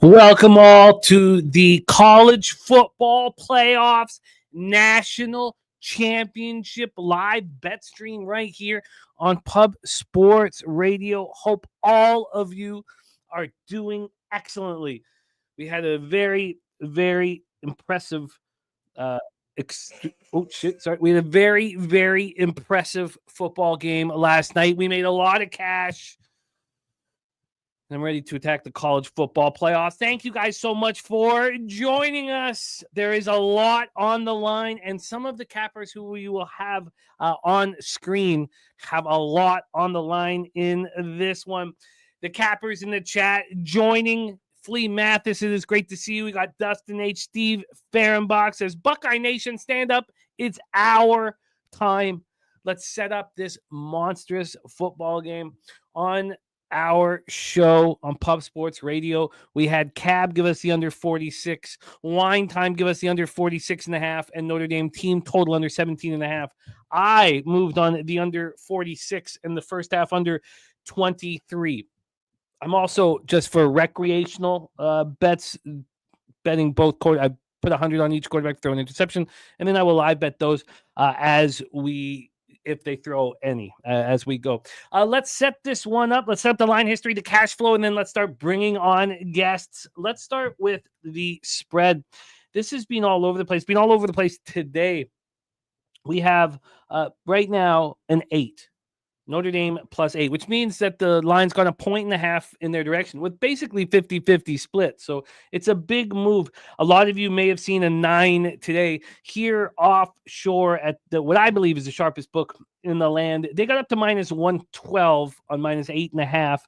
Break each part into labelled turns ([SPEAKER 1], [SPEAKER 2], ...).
[SPEAKER 1] Welcome all to the college football playoffs national championship live bet stream right here on Pub Sports Radio. Hope all of you are doing excellently. We had a very, very impressive we had a very, very impressive football game last night. We made a lot of cash. I'm ready to attack the college football playoffs. Thank you guys so much for joining us. There is a lot on the line, and some of the cappers who we will have on screen have a lot on the line in this one. The cappers in the chat joining. Flea Mathis, it is great to see you. We got Dustin H. Steve Fahrenbach says, Buckeye Nation, stand up. It's our time. Let's set up this monstrous football game on our show on Pub Sports Radio. We had Cab give us the under 46, Wine Time give us the under 46.5, and Notre Dame team total under 17.5. I moved on the under 46 in the first half, under 23. I'm also, just for recreational bets, betting both quarter. I put 100 on each quarterback, throw an interception, and then I will live bet those if they throw any as we go. Let's set this one up. Let's set up the line history, the cash flow, and then let's start bringing on guests. Let's start with the spread. This has been all over the place. Been all over the place today. We have right now an 8. Notre Dame plus 8, which means that the line's gone 1.5 in their direction with basically 50-50 split. So it's a big move. A lot of you may have seen a 9 today here offshore at what I believe is the sharpest book in the land. They got up to minus 112 on minus 8.5.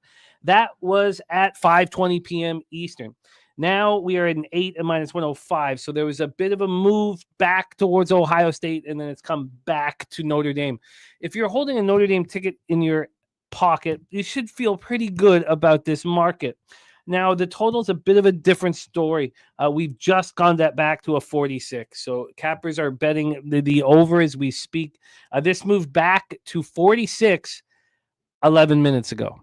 [SPEAKER 1] That was at 5:20 p.m. Eastern. Now we are at an 8 and minus 105. So there was a bit of a move back towards Ohio State, and then it's come back to Notre Dame. If you're holding a Notre Dame ticket in your pocket, you should feel pretty good about this market. Now, the total is a bit of a different story. We've just gone that back to a 46. So cappers are betting the over as we speak. This moved back to 46 11 minutes ago.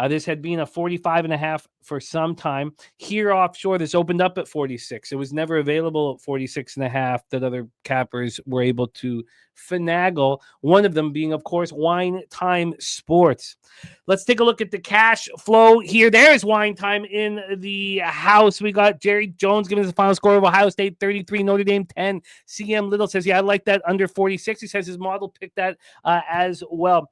[SPEAKER 1] This had been a 45.5 for some time. Here offshore, this opened up at 46. It was never available at 46.5 that other cappers were able to finagle. One of them being, of course, Wine Time Sports. Let's take a look at the cash flow here. There's Wine Time in the house. We got Jerry Jones giving us the final score of Ohio State 33, Notre Dame 10. CM Little says, yeah, I like that under 46. He says his model picked that as well.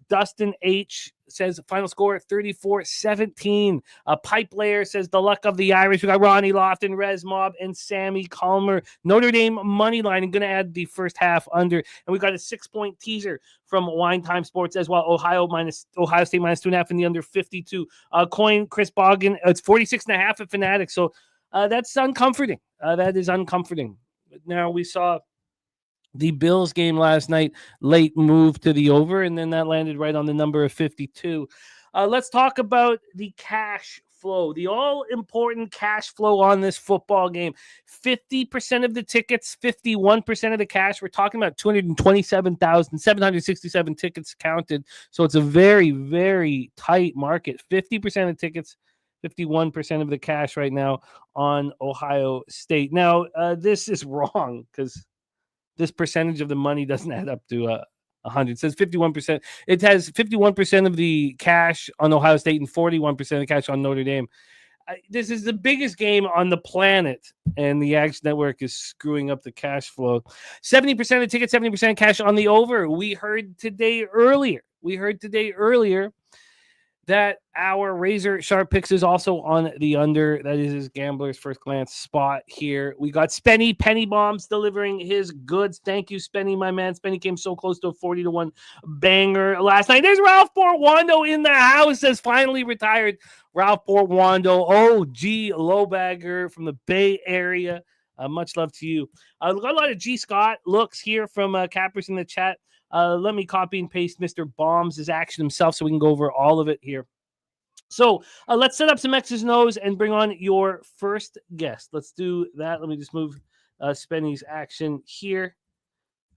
[SPEAKER 1] Dustin H. says final score 34-17. Pipe Layer says the luck of the Irish. We got Ronnie Lofton, Rez Mob, and Sammy Calmer. Notre Dame money line. I'm going to add the first half under. And we got a 6-point teaser from Wine Time Sports as well. Ohio State minus 2.5 in the under 52. Coin Chris Boggin. It's 46.5 at Fanatics. So that's uncomforting. That is uncomforting. Now we saw the Bills game last night, late move to the over, and then that landed right on the number of 52. Let's talk about the cash flow, the all-important cash flow on this football game. 50% of the tickets, 51% of the cash. We're talking about 227,767 tickets counted. So it's a very, very tight market. 50% of tickets, 51% of the cash right now on Ohio State. Now, this is wrong because this percentage of the money doesn't add up to 100. It says 51%. It has 51% of the cash on Ohio State and 41% of the cash on Notre Dame. This is the biggest game on the planet, and the Action Network is screwing up the cash flow. 70% of tickets, 70% cash on the over. We heard today earlier that our razor sharp picks is also on the under. That is his gambler's first glance spot here. We got Spenny Penny Bombs delivering his goods. Thank you, Spenny, my man. Spenny came so close to a 40-1 banger last night. There's Ralph Portwando in the house, has finally retired. Ralph Portwando, OG lowbagger from the Bay Area. Much love to you. We've got a lot of G. Scott looks here from cappers in the chat. Let me copy and paste Mr. Bombs' action himself so we can go over all of it here. So let's set up some X's and O's and bring on your first guest. Let's do that. Let me just move Spenny's action here.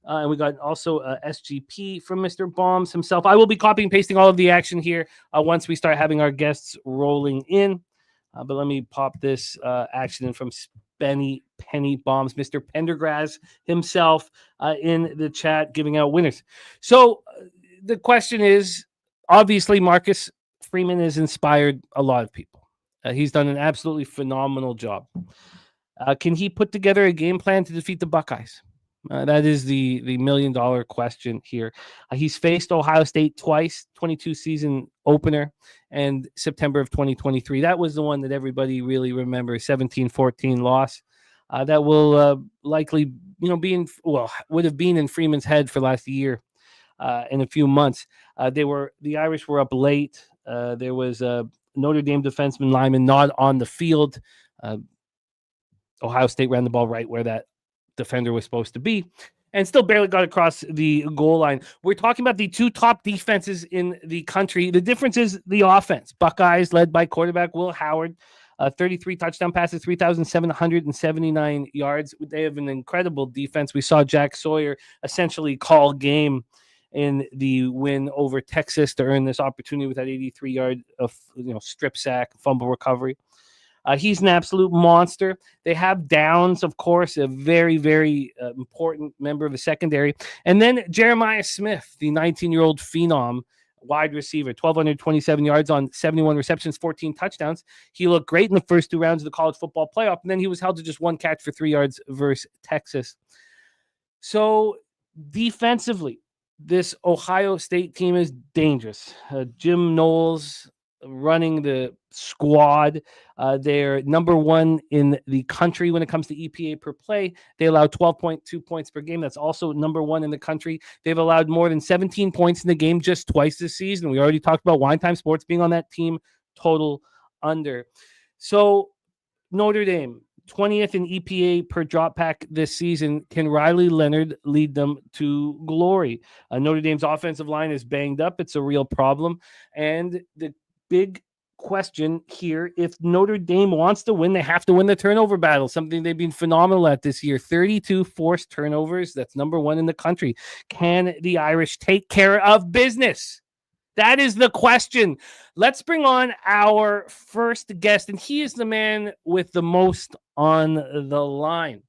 [SPEAKER 1] And we got also SGP from Mr. Bombs himself. I will be copying and pasting all of the action here once we start having our guests rolling in. But let me pop this action in from Benny Penny Bombs, Mr. Pendergrass himself in the chat giving out winners. So the question is, obviously, Marcus Freeman has inspired a lot of people. He's done an absolutely phenomenal job. Can he put together a game plan to defeat the Buckeyes? That is the $1 million question here. He's faced Ohio State twice, 22 season opener, and September of 2023. That was the one that everybody really remembers, 17-14 loss. That will likely, would have been in Freeman's head for last year. In a few months, the Irish were up late. There was a Notre Dame defenseman lineman not on the field. Ohio State ran the ball right where that defender was supposed to be, and still barely got across the goal line. We're talking about the two top defenses in the country. The difference is the offense. Buckeyes, led by quarterback Will Howard, 33 touchdown passes, 3,779 yards. They have an incredible defense. We saw Jack Sawyer essentially call game in the win over Texas to earn this opportunity with that 83-yard strip sack, fumble recovery. He's an absolute monster. They have Downs, of course, a very, very important member of the secondary. And then Jeremiah Smith, the 19-year-old phenom, wide receiver, 1,227 yards on 71 receptions, 14 touchdowns. He looked great in the first 2 rounds of the college football playoff, and then he was held to just 1 catch for 3 yards versus Texas. So defensively, this Ohio State team is dangerous. Jim Knowles running the squad. They're number 1 in the country when it comes to EPA per play. They allow 12.2 points per game. That's also number 1 in the country. They've allowed more than 17 points in the game just twice this season. We already talked about Wine Time Sports being on that team total under. So Notre Dame, 20th in EPA per drop pack this season. Can Riley Leonard lead them to glory? Notre Dame's offensive line is banged up. It's a real problem. And the big question here, if Notre Dame wants to win, they have to win the turnover battle, something they've been phenomenal at this year. 32 forced turnovers. That's number 1 in the country. Can the Irish take care of business? That is the question. Let's bring on our first guest, and he is the man with the most on the line.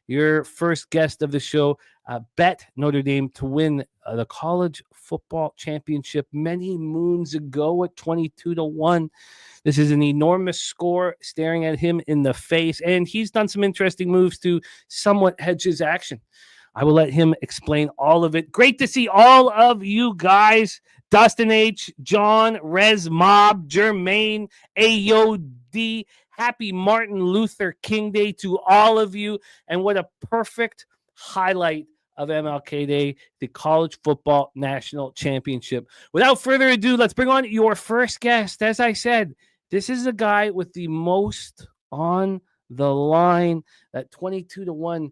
[SPEAKER 1] Your first guest of the show bet Notre Dame to win the college football championship many moons ago at 22-1. This is an enormous score staring at him in the face, and he's done some interesting moves to somewhat hedge his action. I will let him explain all of it. Great to see all of you guys. Dustin H., John, Rez Mob, Jermaine, AOD. Happy Martin Luther King Day to all of you. And what a perfect highlight of MLK Day, the College Football National Championship. Without further ado, let's bring on your first guest. As I said, this is a guy with the most on the line, that 22-1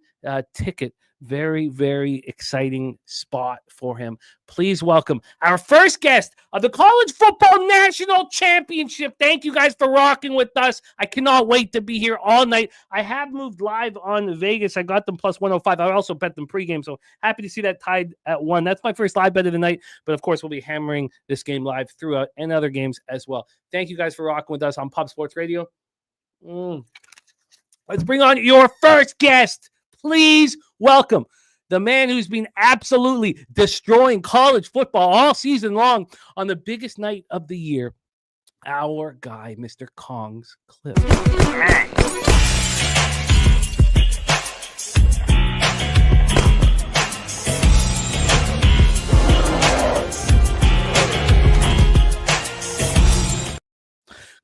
[SPEAKER 1] ticket. Very, very exciting spot for him. Please welcome our first guest of the College Football National Championship. Thank you guys for rocking with us. I cannot wait to be here all night. I have moved live on Vegas. I got them plus 105. I also bet them pregame, so happy to see that tied at 1. That's my first live bet of the night, but of course we'll be hammering this game live throughout and other games as well. Thank you guys for rocking with us on Pub Sports Radio. Let's bring on your first guest. Please welcome the man who's been absolutely destroying college football all season long on the biggest night of the year, our guy, Mr. Kong's Clip.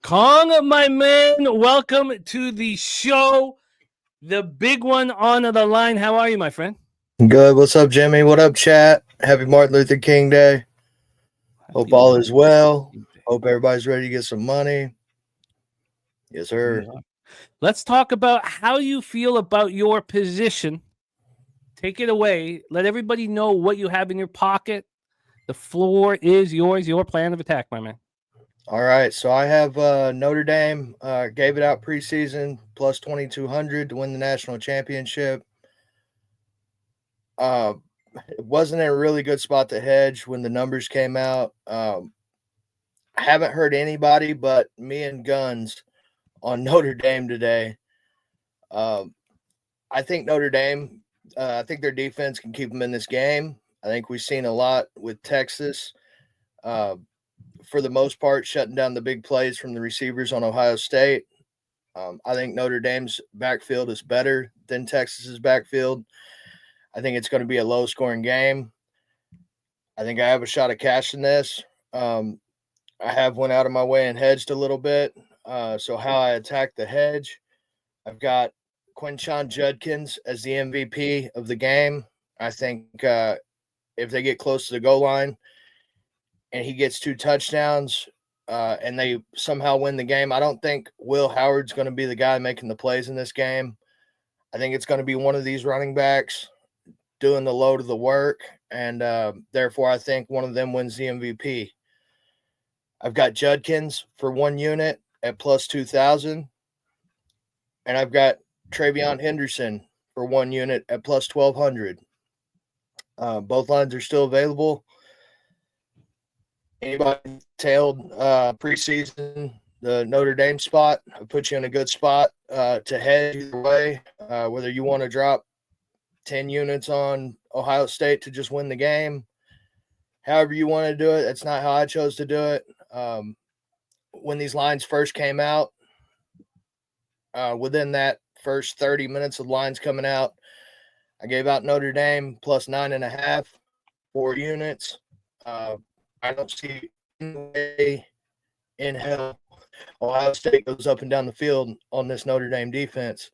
[SPEAKER 1] Kong, my man, welcome to the show. The big one on the line. How are you, my friend?
[SPEAKER 2] Good. What's up, Jimmy? What up, chat? Happy Martin Luther King Day. Hope all is well. Hope everybody's ready to get some money. Yes, sir.
[SPEAKER 1] Yeah. Let's talk about how you feel about your position. Take it away. Let everybody know what you have in your pocket. The floor is yours, your plan of attack, my man.
[SPEAKER 2] All right, so I have Notre Dame, gave it out preseason, plus 2,200 to win the national championship. It wasn't a really good spot to hedge when the numbers came out. I haven't heard anybody but me and Guns Notre Dame today. I think Notre Dame, I think their defense can keep them in this game. I think we've seen a lot with Texas, for the most part, shutting down the big plays from the receivers on Ohio State. I think Notre Dame's backfield is better than Texas's backfield. I think it's going to be a low-scoring game. I think I have a shot at cashing this. I have went out of my way and hedged a little bit. So how I attack the hedge, I've got Quinshon Judkins as the MVP of the game. I think if they get close to the goal line and he gets 2 touchdowns and they somehow win the game, I don't think Will Howard's going to be the guy making the plays in this game. I think it's going to be one of these running backs doing the load of the work, and therefore I think one of them wins the MVP. I've got Judkins for 1 unit at plus 2,000, and I've got Travion Henderson for 1 unit at plus 1,200. Both lines are still available. Anybody tailed preseason the Notre Dame spot, I'll put you in a good spot to hedge either way, whether you want to drop 10 units on Ohio State to just win the game. However you want to do it, that's not how I chose to do it. When these lines first came out, within that first 30 minutes of lines coming out, I gave out Notre Dame plus 9.5, 4 units. I don't see any way in hell Ohio State goes up and down the field on this Notre Dame defense.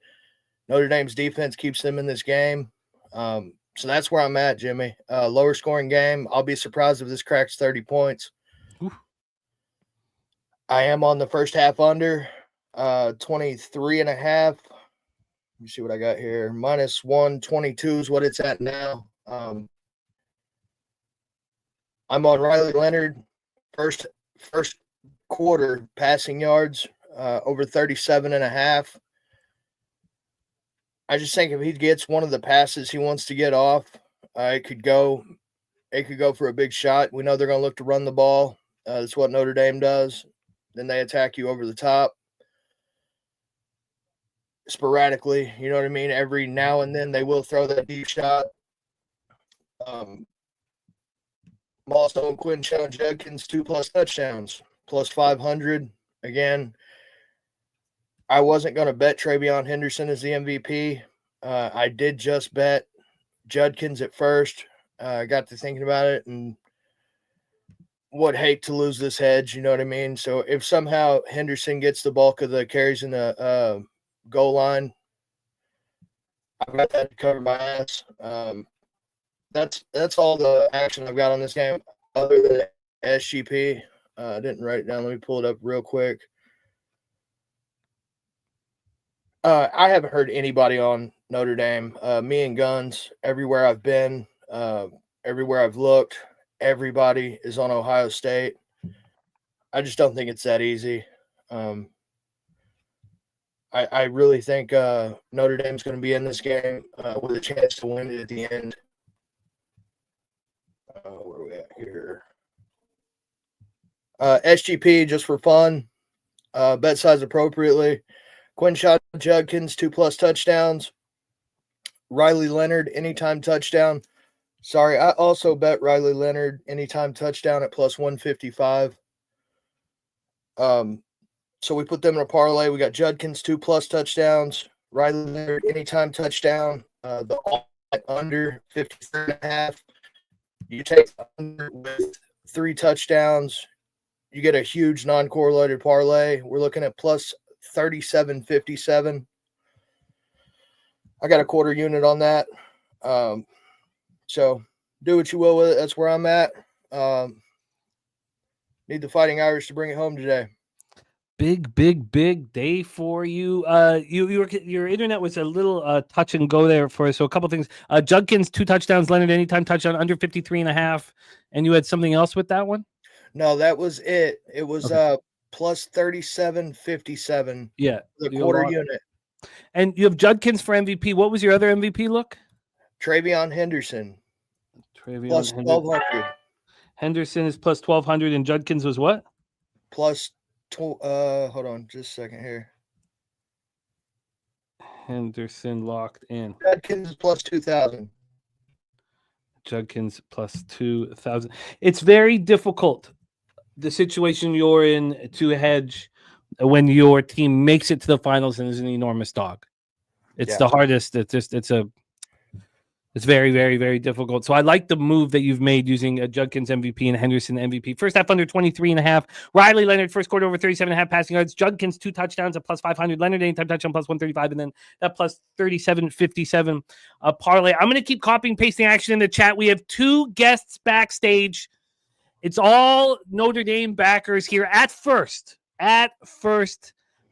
[SPEAKER 2] Notre Dame's defense keeps them in this game. So that's where I'm at, Jimmy. Lower scoring game. I'll be surprised if this cracks 30 points.
[SPEAKER 1] Oof.
[SPEAKER 2] I am on the first half under 23.5. Let me see what I got here. Minus 122 is what it's at now. I'm on Riley Leonard. First quarter passing yards over 37.5. I just think if he gets one of the passes he wants to get off, it could go for a big shot. We know they're going to look to run the ball. That's what Notre Dame does. Then they attack you over the top sporadically. You know what I mean? Every now and then they will throw that deep shot. I'm also on Quinshon Judkins 2+ touchdowns, plus 500. Again, I wasn't going to bet Travion Henderson as the MVP. I did just bet Judkins at first. I got to thinking about it and would hate to lose this hedge. You know what I mean? So if somehow Henderson gets the bulk of the carries in the goal line, I've got that to cover my ass. That's all the action I've got on this game other than SGP. I didn't write it down. Let me pull it up real quick. I haven't heard anybody on Notre Dame. Me and Guns, everywhere I've been, everywhere I've looked, everybody is on Ohio State. I just don't think it's that easy. I really think Notre Dame's going to be in this game with a chance to win it at the end. Where are we at here? SGP, just for fun. Bet size appropriately. Quinshon Judkins, 2+ touchdowns. Riley Leonard, anytime touchdown. Sorry, I also bet Riley Leonard, anytime touchdown at plus 155. So we put them in a parlay. We got Judkins, 2+ touchdowns. Riley Leonard, anytime touchdown. The under 53.5. You take the under with 3 touchdowns. You get a huge non-correlated parlay. We're looking at plus 37.57. I got a quarter unit on that. So do what you will with it. That's where I'm at. Need the Fighting Irish to bring it home today.
[SPEAKER 1] Big day for you. Your internet was a little touch and go there for us. So a couple things. Judkins, 2 touchdowns. Leonard, anytime touchdown, under 53.5. And you had something else with that one?
[SPEAKER 2] No, that was it. It was plus 37.57.
[SPEAKER 1] Yeah,
[SPEAKER 2] the quarter unit.
[SPEAKER 1] And you have Judkins for MVP. What was your other MVP look?
[SPEAKER 2] Travion Henderson. Plus 1,200.
[SPEAKER 1] Henderson is plus 1,200, and Judkins was what?
[SPEAKER 2] Plus, hold on just a second here.
[SPEAKER 1] Henderson locked in.
[SPEAKER 2] Judkins plus 2,000.
[SPEAKER 1] Judkins plus 2,000. It's very difficult, the situation you're in, to hedge when your team makes it to the finals and is an enormous dog. It's the hardest. It's very, very, very difficult. So I like the move that you've made using a Judkins MVP and Henderson MVP. First half under 23.5. Riley Leonard, first quarter over 37.5 passing yards. Judkins, 2 touchdowns at plus 500. Leonard, anytime touchdown, plus 135. And then that plus 37.57 parlay. I'm going to keep copying, pasting action in the chat. We have 2 guests backstage. It's all Notre Dame backers here at first.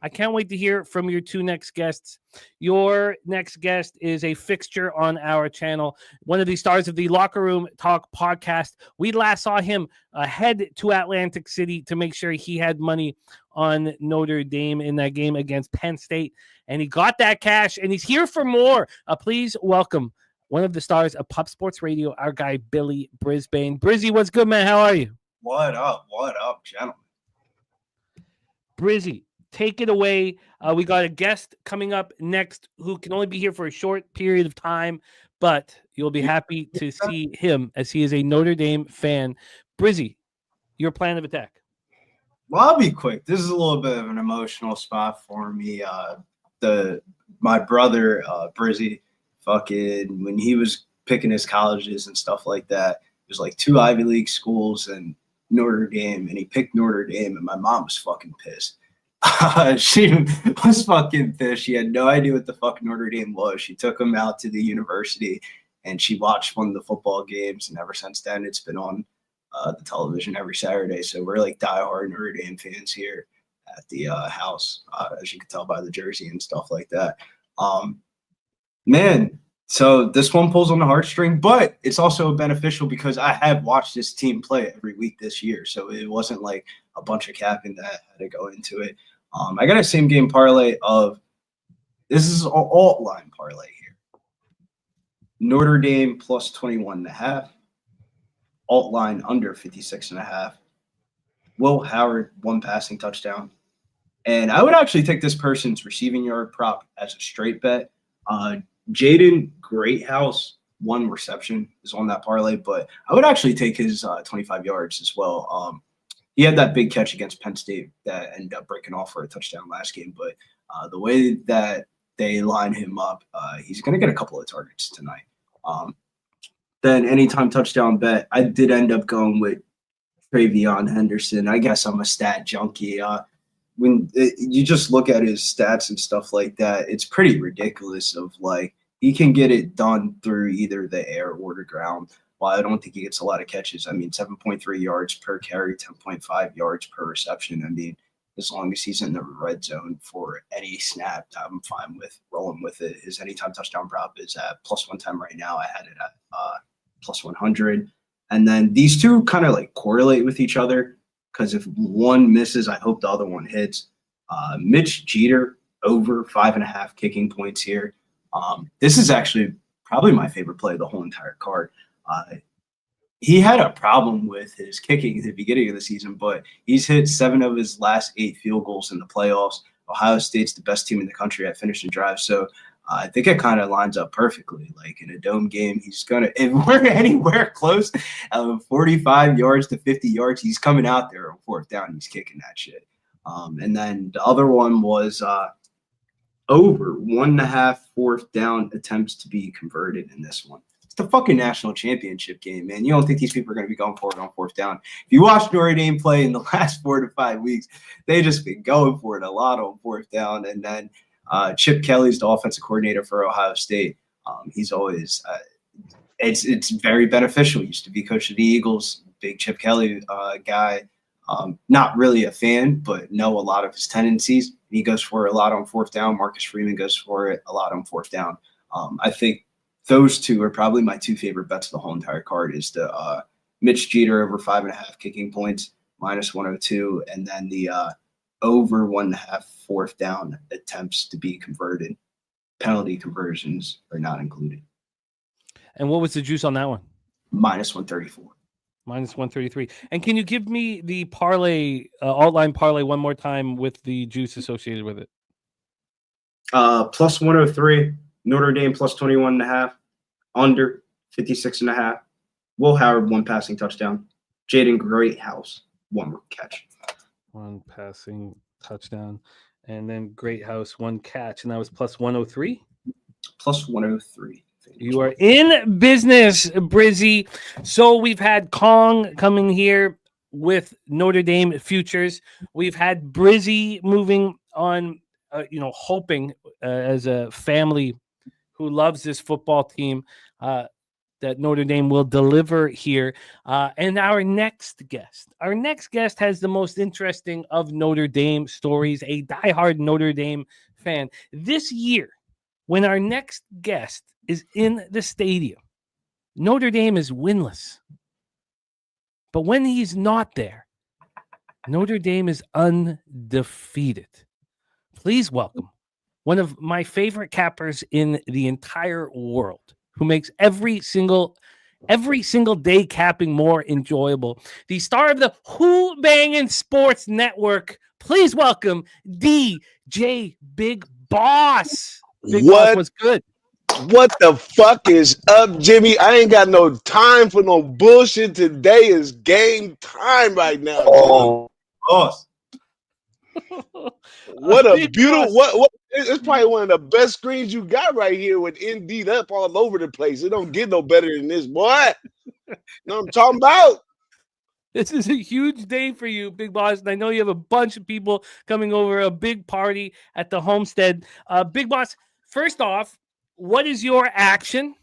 [SPEAKER 1] I can't wait to hear from your 2 next guests. Your next guest is a fixture on our channel, one of the stars of the Locker Room Talk podcast. We last saw him head to Atlantic City to make sure he had money on Notre Dame in that game against Penn State, and he got that cash, and he's here for more. Please welcome one of the stars of Pup Sports Radio, our guy, Billy Brisbane. Brizzy, what's good, man? How are you?
[SPEAKER 3] What up, gentlemen?
[SPEAKER 1] Brizzy, take it away. We got a guest coming up next who can only be here for a short period of time, but you'll be happy to see him as he is a Notre Dame fan. Brizzy, your plan of attack.
[SPEAKER 3] Well, I'll be quick. This is a little bit of an emotional spot for me. My brother, Brizzy, fucking, when he was picking his colleges and stuff like that, it was like 2 Ivy League schools and Notre Dame, and he picked Notre Dame, and my mom was fucking pissed. She was fucking pissed. She had no idea what the fuck Notre Dame was. She took him out to the university, and she watched one of the football games, and ever since then, it's been on the television every Saturday. So we're like diehard Notre Dame fans here at the house, as you can tell by the jersey and stuff like that. Man, so this one pulls on the heartstring, but it's also beneficial because I have watched this team play every week this year. So it wasn't like a bunch of capping that had to go into it. I got a same game parlay of, this is an alt line parlay here. Notre Dame plus 21.5. Alt line under 56.5. Will Howard, 1 passing touchdown. And I would actually take this person's receiving yard prop as a straight bet. Jaden Greathouse, 1 reception is on that parlay, but I would actually take his 25 yards as well. He had that big catch against Penn State that ended up breaking off for a touchdown last game, but the way that they line him up, he's going to get a couple of targets tonight. Then anytime touchdown bet, I did end up going with Travion Henderson. I guess I'm a stat junkie. When you just look at his stats and stuff like that, it's pretty ridiculous of like, he can get it done through either the air or the ground. While I don't think he gets a lot of catches. I mean, 7.3 yards per carry, 10.5 yards per reception. I mean, as long as he's in the red zone for any snap, I'm fine with rolling with it. His anytime touchdown prop is at plus 110 right now. I had it at plus 100. And then these two kind of like correlate with each other because if one misses, I hope the other one hits. Mitch Jeter over 5.5 kicking points here. This is actually probably my favorite play of the whole entire card. He had a problem with his kicking at the beginning of the season, but he's hit 7 of his last 8 field goals in the playoffs. Ohio State's the best team in the country at finishing drives. So I think it kind of lines up perfectly. Like in a dome game, he's going to, if we're anywhere close, 45 yards to 50 yards, he's coming out there on 4th down. He's kicking that shit. And then the other one was over 1.5 4th down attempts to be converted in this one. It's the fucking national championship game, man. You don't think these people are going to be going for it on 4th down. If you watch Notre Dame play in the last 4 to 5 weeks, they just been going for it a lot on 4th down. And then Chip Kelly's the offensive coordinator for Ohio State. He's always it's very beneficial. He used to be coach of the Eagles, big Chip Kelly guy. Not really a fan, but know a lot of his tendencies. He goes for it a lot on 4th down. Marcus Freeman goes for it a lot on 4th down. I think those two are probably my 2 favorite bets of the whole entire card is the Mitch Jeter over 5.5 kicking points, minus 102, and then the over 1.5 4th down attempts to be converted. Penalty conversions are not included.
[SPEAKER 1] And what was the juice on that one?
[SPEAKER 3] Minus 134.
[SPEAKER 1] Minus 133. And can you give me the parlay, alt line parlay one more time with the juice associated with it?
[SPEAKER 3] Plus 103. Notre Dame plus 21.5. Under 56.5. Will Howard, 1 passing touchdown. Jaden Greathouse, 1 catch.
[SPEAKER 1] 1 passing touchdown. And then Greathouse, 1 catch. And that was plus 103?
[SPEAKER 3] Plus 103.
[SPEAKER 1] You are in business, Brizzy. So we've had Kong coming here with Notre Dame futures. We've had Brizzy moving on, hoping as a family who loves this football team that Notre Dame will deliver here. And our next guest has the most interesting of Notre Dame stories, a diehard Notre Dame fan. This year, when our next guest is in the stadium, Notre Dame is winless. But when he's not there, Notre Dame is undefeated. Please welcome one of my favorite cappers in the entire world, who makes every single day capping more enjoyable. The star of the Who Bangin' Sports Network. Please welcome DJ Big Boss. Big Boss, what's good?
[SPEAKER 4] What the fuck is up, Jimmy? I ain't got no time for no bullshit. Today is game time right now, Jimmy.
[SPEAKER 3] Boss.
[SPEAKER 4] What a beautiful what it's probably one of the best screens you got right here with Indeed up all over the place. It don't get no better than this, boy. You know what I'm talking about?
[SPEAKER 1] This is a huge day for you, Big Boss, and I know you have a bunch of people coming over, a big party at the homestead. Big Boss, first off, what is your action,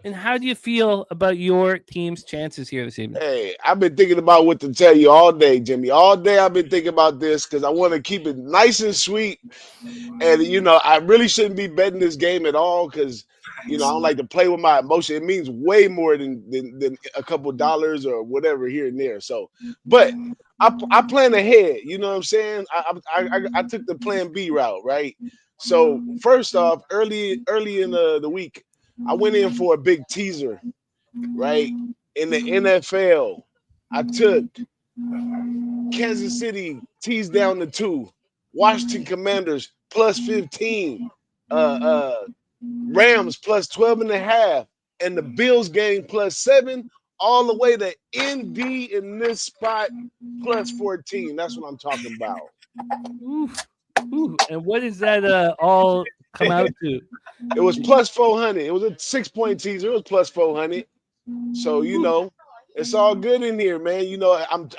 [SPEAKER 1] and how do you feel about your team's chances here this evening?
[SPEAKER 4] Hey, I've been thinking about what to tell you all day, Jimmy. All day I've been thinking about this because I want to keep it nice and sweet. And, I really shouldn't be betting this game at all because, I don't like to play with my emotion. It means way more than a couple dollars or whatever here and there. So, but I plan ahead. You know what I'm saying? I took the plan B route, right? So first off, early in the week, I went in for a big teaser, right? In the NFL, I took Kansas City teased down to 2, Washington Commanders plus 15, Rams plus 12.5, and the Bills game plus 7, all the way to ND in this spot plus 14. That's what I'm talking about.
[SPEAKER 1] Ooh. And what does that all come out to?
[SPEAKER 4] It was plus 400. It was a 6-point teaser. It was plus 400. So it's all good in here, man.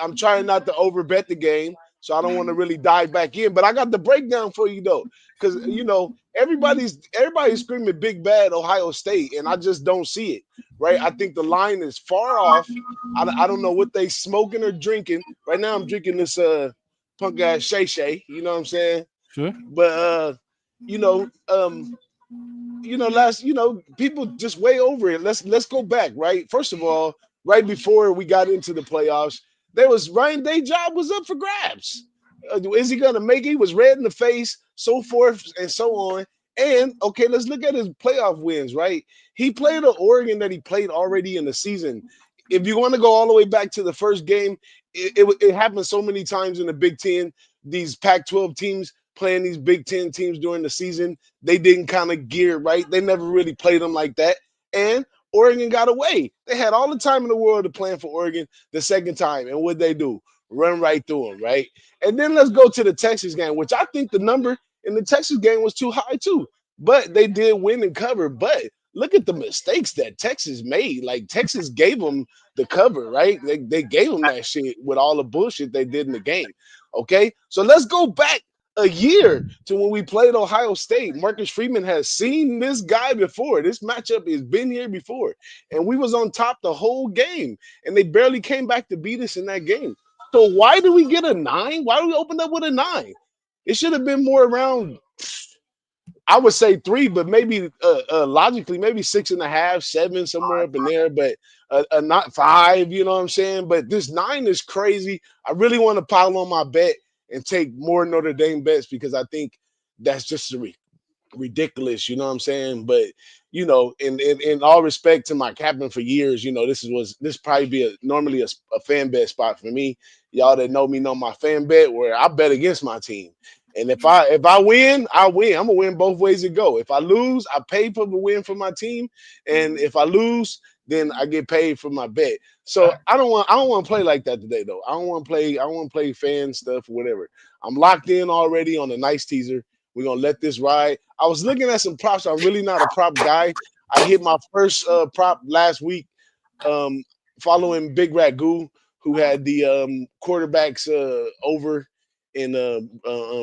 [SPEAKER 4] I'm trying not to overbet the game, so I don't want to really dive back in. But I got the breakdown for you though, because everybody's screaming big bad Ohio State, and I just don't see it. Right? I think the line is far off. I don't know what they smoking or drinking. Right now, I'm drinking this punk ass Shay. You know what I'm saying?
[SPEAKER 1] Sure.
[SPEAKER 4] But people just way over it. Let's go back, right? First of all, right before we got into the playoffs, Ryan Day's job was up for grabs. Is he gonna make it? He was red in the face, so forth and so on. And okay, let's look at his playoff wins, right? He played an Oregon that he played already in the season. If you want to go all the way back to the first game, it happened so many times in the Big Ten. These Pac-12 teams playing these Big Ten teams during the season, they didn't kind of gear right. They never really played them like that. And Oregon got away. They had all the time in the world to plan for Oregon the second time. And what'd they do? Run right through them, right? And then let's go to the Texas game, which I think the number in the Texas game was too high too. But they did win and cover. But look at the mistakes that Texas made. Like Texas gave them the cover, right? They gave them that shit with all the bullshit they did in the game. Okay, so let's go back a year to when we played Ohio State. Marcus Freeman has seen this guy before. This matchup has been here before, and we was on top the whole game, and they barely came back to beat us in that game. So why do we get a 9? Why do we open up with a 9? It should have been more around, I would say 3, but maybe logically, maybe 6.5, 7, somewhere up in there, but not 5, you know what I'm saying? But this 9 is crazy. I really want to pile on my bet and take more Notre Dame bets because I think that's just ridiculous, you know what I'm saying? But, in all respect to my captain for years, this probably be normally a fan bet spot for me. Y'all that know me know my fan bet where I bet against my team. And if I win, I win. I'm gonna win both ways it go. If I lose, I pay for the win for my team, and if I lose, then I get paid for my bet. So I don't want to play like that today though. I don't want to play fan stuff or whatever. I'm locked in already on a nice teaser. We're gonna let this ride. I was looking at some props. I'm really not a prop guy. I hit my first prop last week, following Big Ragu, who had the quarterbacks over in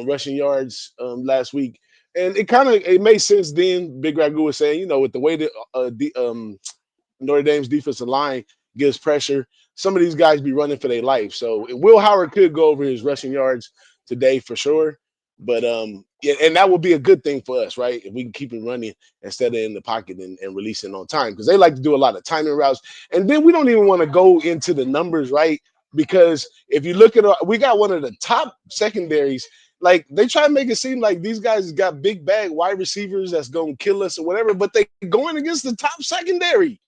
[SPEAKER 4] rushing yards last week, and it made sense then. Big Ragu was saying, with the way that Notre Dame's defensive line gives pressure, some of these guys be running for their life. So Will Howard could go over his rushing yards today for sure. But yeah, and that would be a good thing for us, right? If we can keep him running instead of in the pocket and releasing on time, because they like to do a lot of timing routes. And then we don't even want to go into the numbers, right? Because if you look at we got one of the top secondaries. Like, they try to make it seem like these guys got big bag wide receivers that's gonna kill us or whatever, but they going against the top secondary.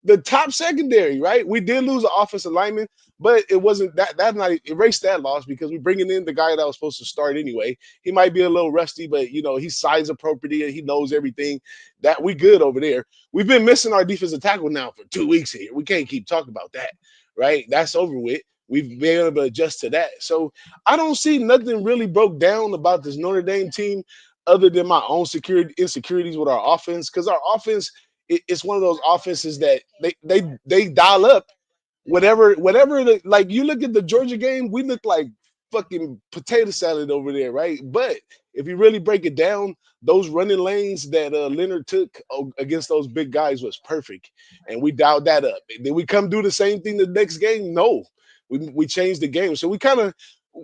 [SPEAKER 4] The top secondary, right? We did lose an offensive lineman, but it wasn't that not erased that loss because we're bringing in the guy that was supposed to start anyway. He might be a little rusty, but he's size appropriate. He knows everything. That we good over there. We've been missing our defensive tackle now for 2 weeks here. We can't keep talking about that, right? That's over with. We've been able to adjust to that. So I don't see nothing really broke down about this Notre Dame team other than my own insecurities with our offense, because our offense, it's one of those offenses that they dial up whatever like you look at the Georgia game, we look like fucking potato salad over there, right? But if you really break it down, those running lanes that Leonard took against those big guys was perfect, and we dialed that up. Did we come do the same thing the next game? No, we changed the game. So we kind of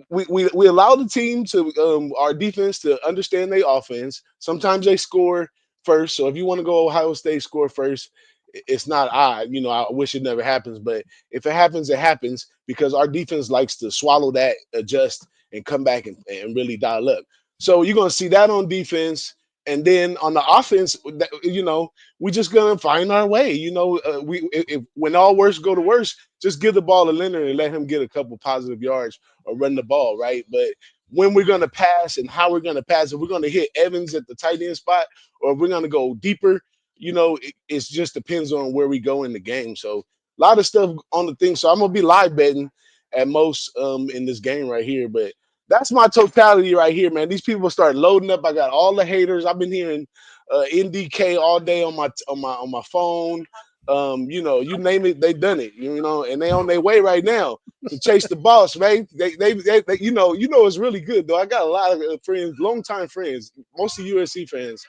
[SPEAKER 4] we allow the team to our defense to understand their offense. Sometimes they score first. So if you want to go Ohio State score first, it's not I wish it never happens, but if it happens, it happens, because our defense likes to swallow that, adjust, and come back and really dial up. So you're going to see that on defense. And then on the offense, we're just going to find our way. When all worst go to worst, just give the ball to Leonard and let him get a couple positive yards or run the ball, right? But when we're going to pass and how we're going to pass, if we're going to hit Evans at the tight end spot or if we're going to go deeper, it just depends on where we go in the game. So a lot of stuff on the thing. So I'm going to be live betting at most in this game right here. But that's my totality right here, man. These people start loading up. I got all the haters. I've been hearing NDK all day on my phone. You name it, they done it. And they on their way right now to chase the boss, right? They it's really good though. I got a lot of friends, longtime friends, mostly USC fans,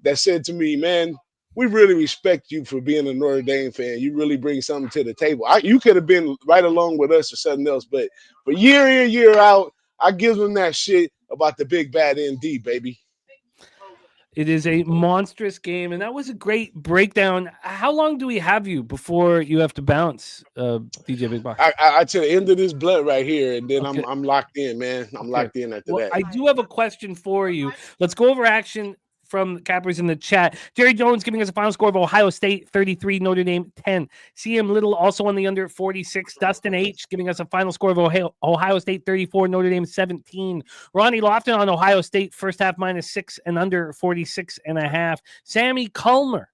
[SPEAKER 4] that said to me, man, we really respect you for being a Notre Dame fan. You really bring something to the table. You could have been right along with us or something else, but for year in, year out, I give them that shit about the big bad ND, baby.
[SPEAKER 1] It is a monstrous game, and that was a great breakdown. How long do we have you before you have to bounce, DJ Big Box?
[SPEAKER 4] I to the end of this blood right here, and then okay. I'm locked in, man. I'm locked in after that.
[SPEAKER 1] I do have a question for you. Let's go over action from Cappers in the chat. Jerry Jones giving us a final score of Ohio State 33, Notre Dame 10. CM Little also on the under 46. Dustin H giving us a final score of Ohio State 34, Notre Dame 17. Ronnie Lofton on Ohio State first half -6 and under 46.5. Sammy Culmer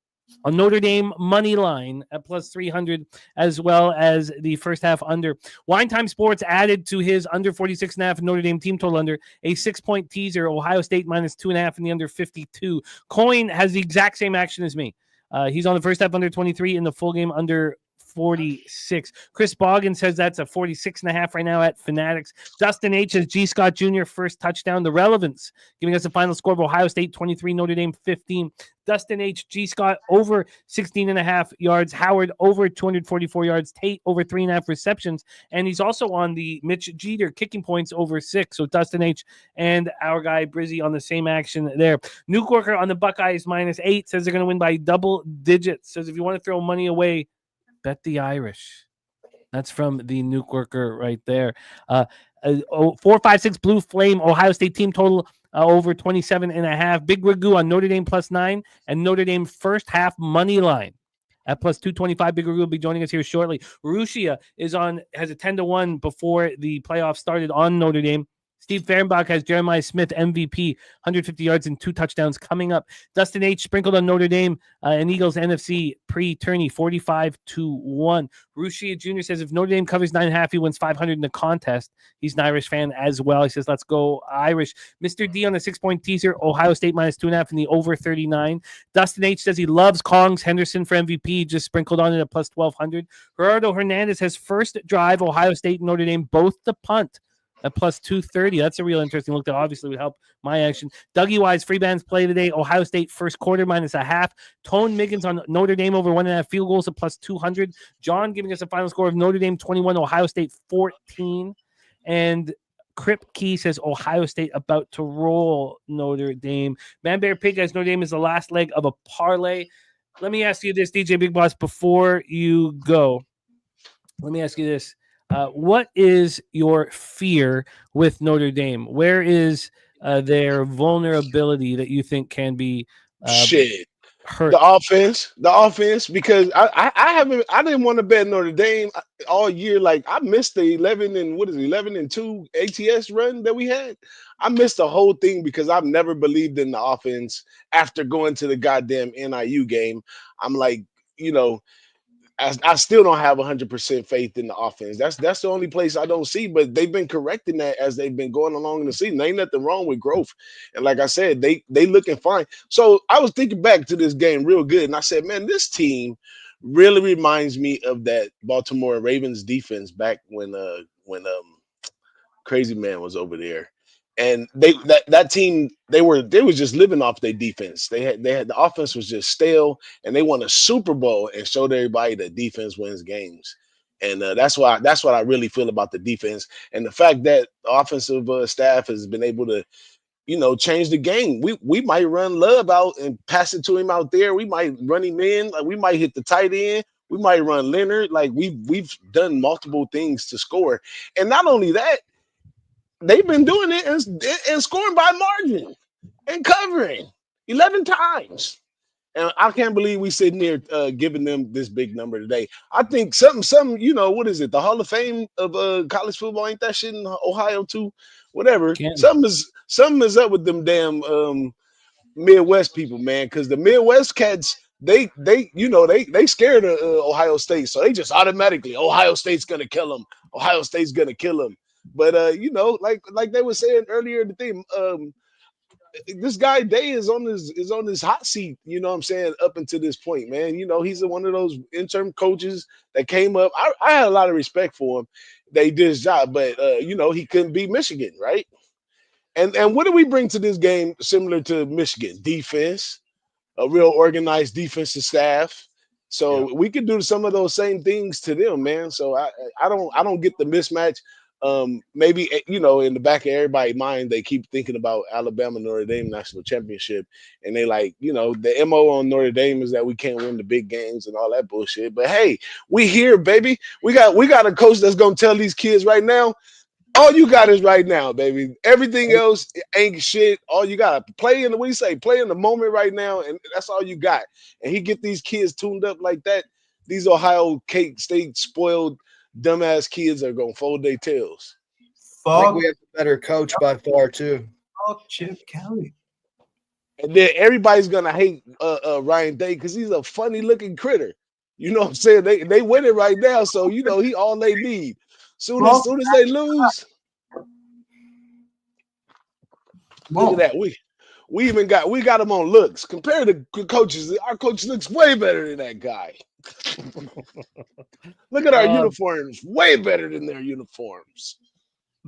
[SPEAKER 1] on Notre Dame money line at +300, as well as the first half under. Wine Time Sports added to his under 46.5 Notre Dame team total under a 6-point teaser, Ohio State -2.5 in the under 52. Coin has the exact same action as me. He's on the first half under 23 in the full game under 46. Chris Boggin says that's a 46.5 right now at Fanatics. Dustin H has G. Scott Jr. first touchdown. The Relevance giving us a final score of Ohio State 23, Notre Dame 15. Dustin H, G. Scott over 16.5 yards. Howard over 244 yards. Tate over 3.5 receptions. And he's also on the Mitch Jeter kicking points over 6. So Dustin H and our guy Brizzy on the same action there. Nuke Worker on the Buckeyes -8 says they're going to win by double digits. Says if you want to throw money away, bet the Irish. That's from the Nuke Worker right there. 456 Blue Flame, Ohio State team total over 27.5. Big Ragu on Notre Dame +9 and Notre Dame first half money line at +225. Big Ragu will be joining us here shortly. Rushia has a 10-1 before the playoffs started on Notre Dame. Steve Fehrenbach has Jeremiah Smith MVP, 150 yards and 2 touchdowns coming up. Dustin H sprinkled on Notre Dame and Eagles NFC pre-tourney 45-1. Rushia Jr. says if Notre Dame covers 9.5, he wins 500 in the contest. He's an Irish fan as well. He says, let's go Irish. Mr. D on the 6-point teaser, Ohio State minus 2.5 in the over 39. Dustin H says he loves Kongs Henderson for MVP, just sprinkled on it at plus 1,200. Gerardo Hernandez has first drive, Ohio State and Notre Dame, both to punt at plus 230. That's a real interesting look that obviously would help my action. Dougie Wise, free bands play today. Ohio State first quarter minus 0.5. Tone Miggins on Notre Dame over 1.5 field goals at plus 200. John giving us a final score of Notre Dame 21, Ohio State 14. And Crip Key says Ohio State about to roll Notre Dame. Man Bear Pig has Notre Dame is the last leg of a parlay. Let me ask you this, DJ Big Boss, before you go. Let me ask you this. What is your fear with Notre Dame? Where is their vulnerability that you think can be hurt?
[SPEAKER 4] The offense, because I didn't want to bet Notre Dame all year. Like I missed the 11-2 ATS run that we had. I missed the whole thing because I've never believed in the offense after going to the goddamn NIU game. I'm like, I still don't have 100% faith in the offense. That's the only place I don't see, but they've been correcting that as they've been going along in the season. There ain't nothing wrong with growth. And like I said, they looking fine. So I was thinking back to this game real good, and I said, man, this team really reminds me of that Baltimore Ravens defense back when Crazy Man was over there. And that team, they were just living off their defense. They had the offense was just stale, and they won a Super Bowl and showed everybody that defense wins games. And that's what I really feel about the defense, and the fact that the offensive staff has been able to, change the game. We might run Love out and pass it to him out there. We might run him in. Like we might hit the tight end. We might run Leonard. Like we've done multiple things to score, and not only that. They've been doing it and scoring by margin and covering 11 times. And I can't believe we sitting here giving them this big number today. I think some, what is it? The Hall of Fame of college football, ain't that shit in Ohio too? Whatever. Something is up with them damn Midwest people, man. Because the Midwest cats, they scared of Ohio State, so they just automatically Ohio State's gonna kill them. Ohio State's gonna kill them. But like they were saying earlier in the thing, this guy Day is on his hot seat, you know what I'm saying, up until this point, man. He's one of those interim coaches that came up. I had a lot of respect for him. They did his job, but he couldn't beat Michigan, right? And what do we bring to this game similar to Michigan? Defense, a real organized defensive staff. So we could do some of those same things to them, man. So I don't get the mismatch. Maybe in the back of everybody's mind, they keep thinking about Alabama Notre Dame national championship, and they like, the MO on Notre Dame is that we can't win the big games and all that bullshit. But hey, we here, baby. We got a coach that's gonna tell these kids right now, all you got is right now, baby. Everything else ain't shit. All you got to play in the moment right now, and that's all you got. And he get these kids tuned up like that. These Ohio State spoiled dumbass kids are gonna fold their tails.
[SPEAKER 2] I think we have a better coach by far too.
[SPEAKER 3] Chip Kelly.
[SPEAKER 4] And then everybody's gonna hate Ryan Day because he's a funny looking critter. You know what I'm saying? They winning right now, so he all they need. Soon as they lose, look at that. We even got him on looks. Compared to coaches, our coach looks way better than that guy. Look at our uniforms, way better than their uniforms.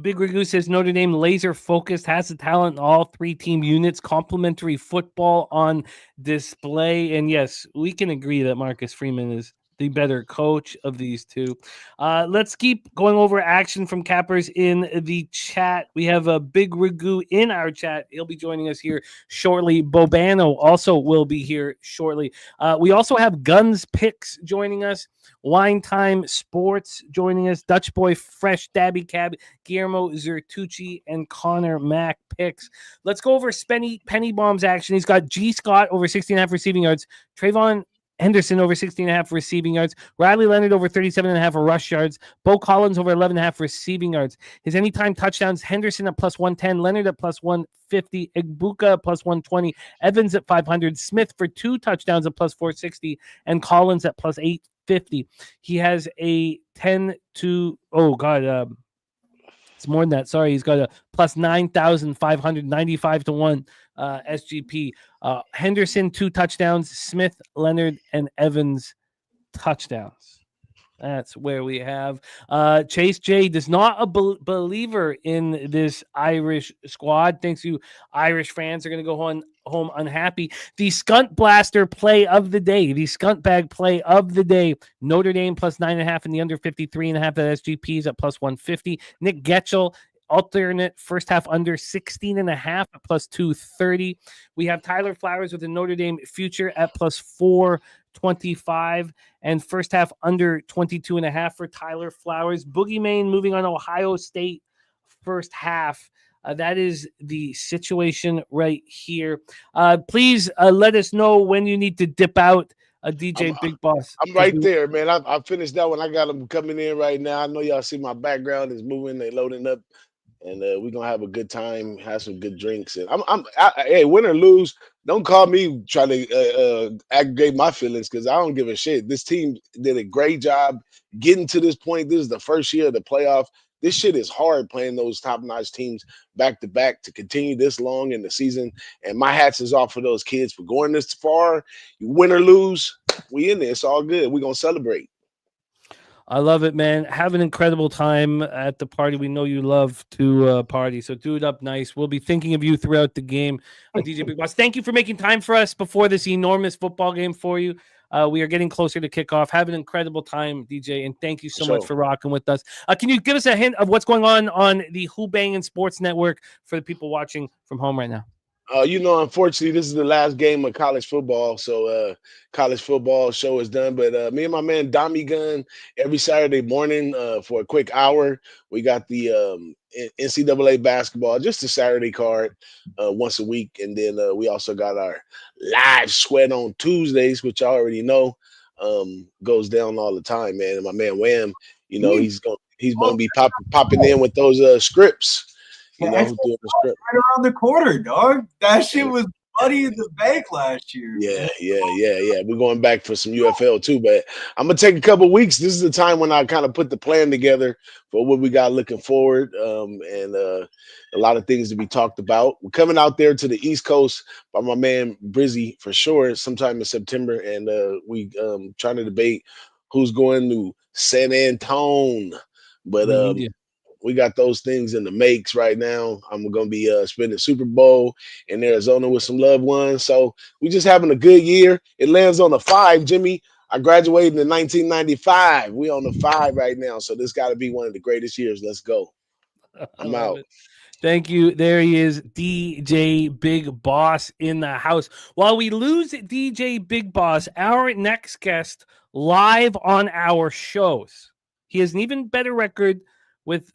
[SPEAKER 1] Big Ragu says Notre Dame laser focused, has the talent in all 3 team units, complementary football on display. And yes, we can agree that Marcus Freeman is the better coach of these two. Let's keep going over action from Cappers in the chat. We have a Big Ragu in our chat. He'll be joining us here shortly. Bobano also will be here shortly. We also have Guns Picks joining us. Wine Time Sports joining us. Dutch Boy Fresh, Dabby Cab, Guillermo Zertucci, and Connor Mack picks. Let's go over Penny Bombs action. He's got G. Scott over 69 receiving yards. Trayvon Henderson over 16.5 receiving yards. Riley Leonard over 37.5 rush yards. Bo Collins over 11.5 receiving yards. His anytime touchdowns, Henderson at plus 110, Leonard at plus 150, Igbuka at plus 120, Evans at 500, Smith for 2 touchdowns at plus 460, and Collins at plus 850. He has a 10 to, it's more than that. Sorry, he's got a plus 9,595 to 1 SGP. Henderson, 2 touchdowns. Smith, Leonard, and Evans, touchdowns. That's where we have Chase J does not a believer in this Irish squad. Thinks you Irish fans are going to go home unhappy. The Skunt Blaster play of the day, the Skunt Bag play of the day. Notre Dame plus 9.5 in the under 53.5 at SGPs at plus 150. Nick Getchell, alternate first half under 16.5 at plus 230. We have Tyler Flowers with the Notre Dame future at plus 425 and first half under 22.5 for Tyler Flowers. Boogie Main moving on Ohio State first half. That is the situation right here. Please let us know when you need to dip out. DJ Big Boss.
[SPEAKER 4] I'm right there, man. I finished that one. I got them coming in right now. I know y'all see my background is moving. They loading up. And we're gonna have a good time, have some good drinks. And hey, win or lose, don't call me trying to aggregate my feelings because I don't give a shit. This team did a great job getting to this point. This is the first year of the playoff. This shit is hard playing those top-notch teams back to back to continue this long in the season. And my hats is off for those kids for going this far. You win or lose, we in there. It's all good. We're gonna celebrate.
[SPEAKER 1] I love it, man. Have an incredible time at the party. We know you love to party, so do it up nice. We'll be thinking of you throughout the game. DJ Big Boss, thank you for making time for us before this enormous football game for you. We are getting closer to kickoff. Have an incredible time, DJ, and thank you so much for rocking with us. Can you give us a hint of what's going on the Who Bangin' Sports Network for the people watching from home right now?
[SPEAKER 4] Unfortunately, this is the last game of college football, so college football show is done. But me and my man Dami Gunn every Saturday morning for a quick hour, we got the NCAA basketball, just a Saturday card once a week, and then we also got our live sweat on Tuesdays, which I already know goes down all the time, man. And my man Wham, he's gonna be popping in with those scripts.
[SPEAKER 3] Doing the script right around the corner, dog. That shit was Money in the Bank last year.
[SPEAKER 4] Yeah. We're going back for some UFL too, but I'm gonna take a couple weeks. This is the time when I kind of put the plan together for what we got looking forward, and a lot of things to be talked about. We're coming out there to the East Coast by my man Brizzy for sure, sometime in September, and we trying to debate who's going to San Antone, but we got those things in the makes right now. I'm going to be spending Super Bowl in Arizona with some loved ones. So we just having a good year. It lands on the 5, Jimmy. I graduated in 1995. We on the 5 right now. So this got to be one of the greatest years. Let's go. I'm out.
[SPEAKER 1] Thank you. There he is, DJ Big Boss in the house. While we lose DJ Big Boss, our next guest live on our shows, he has an even better record with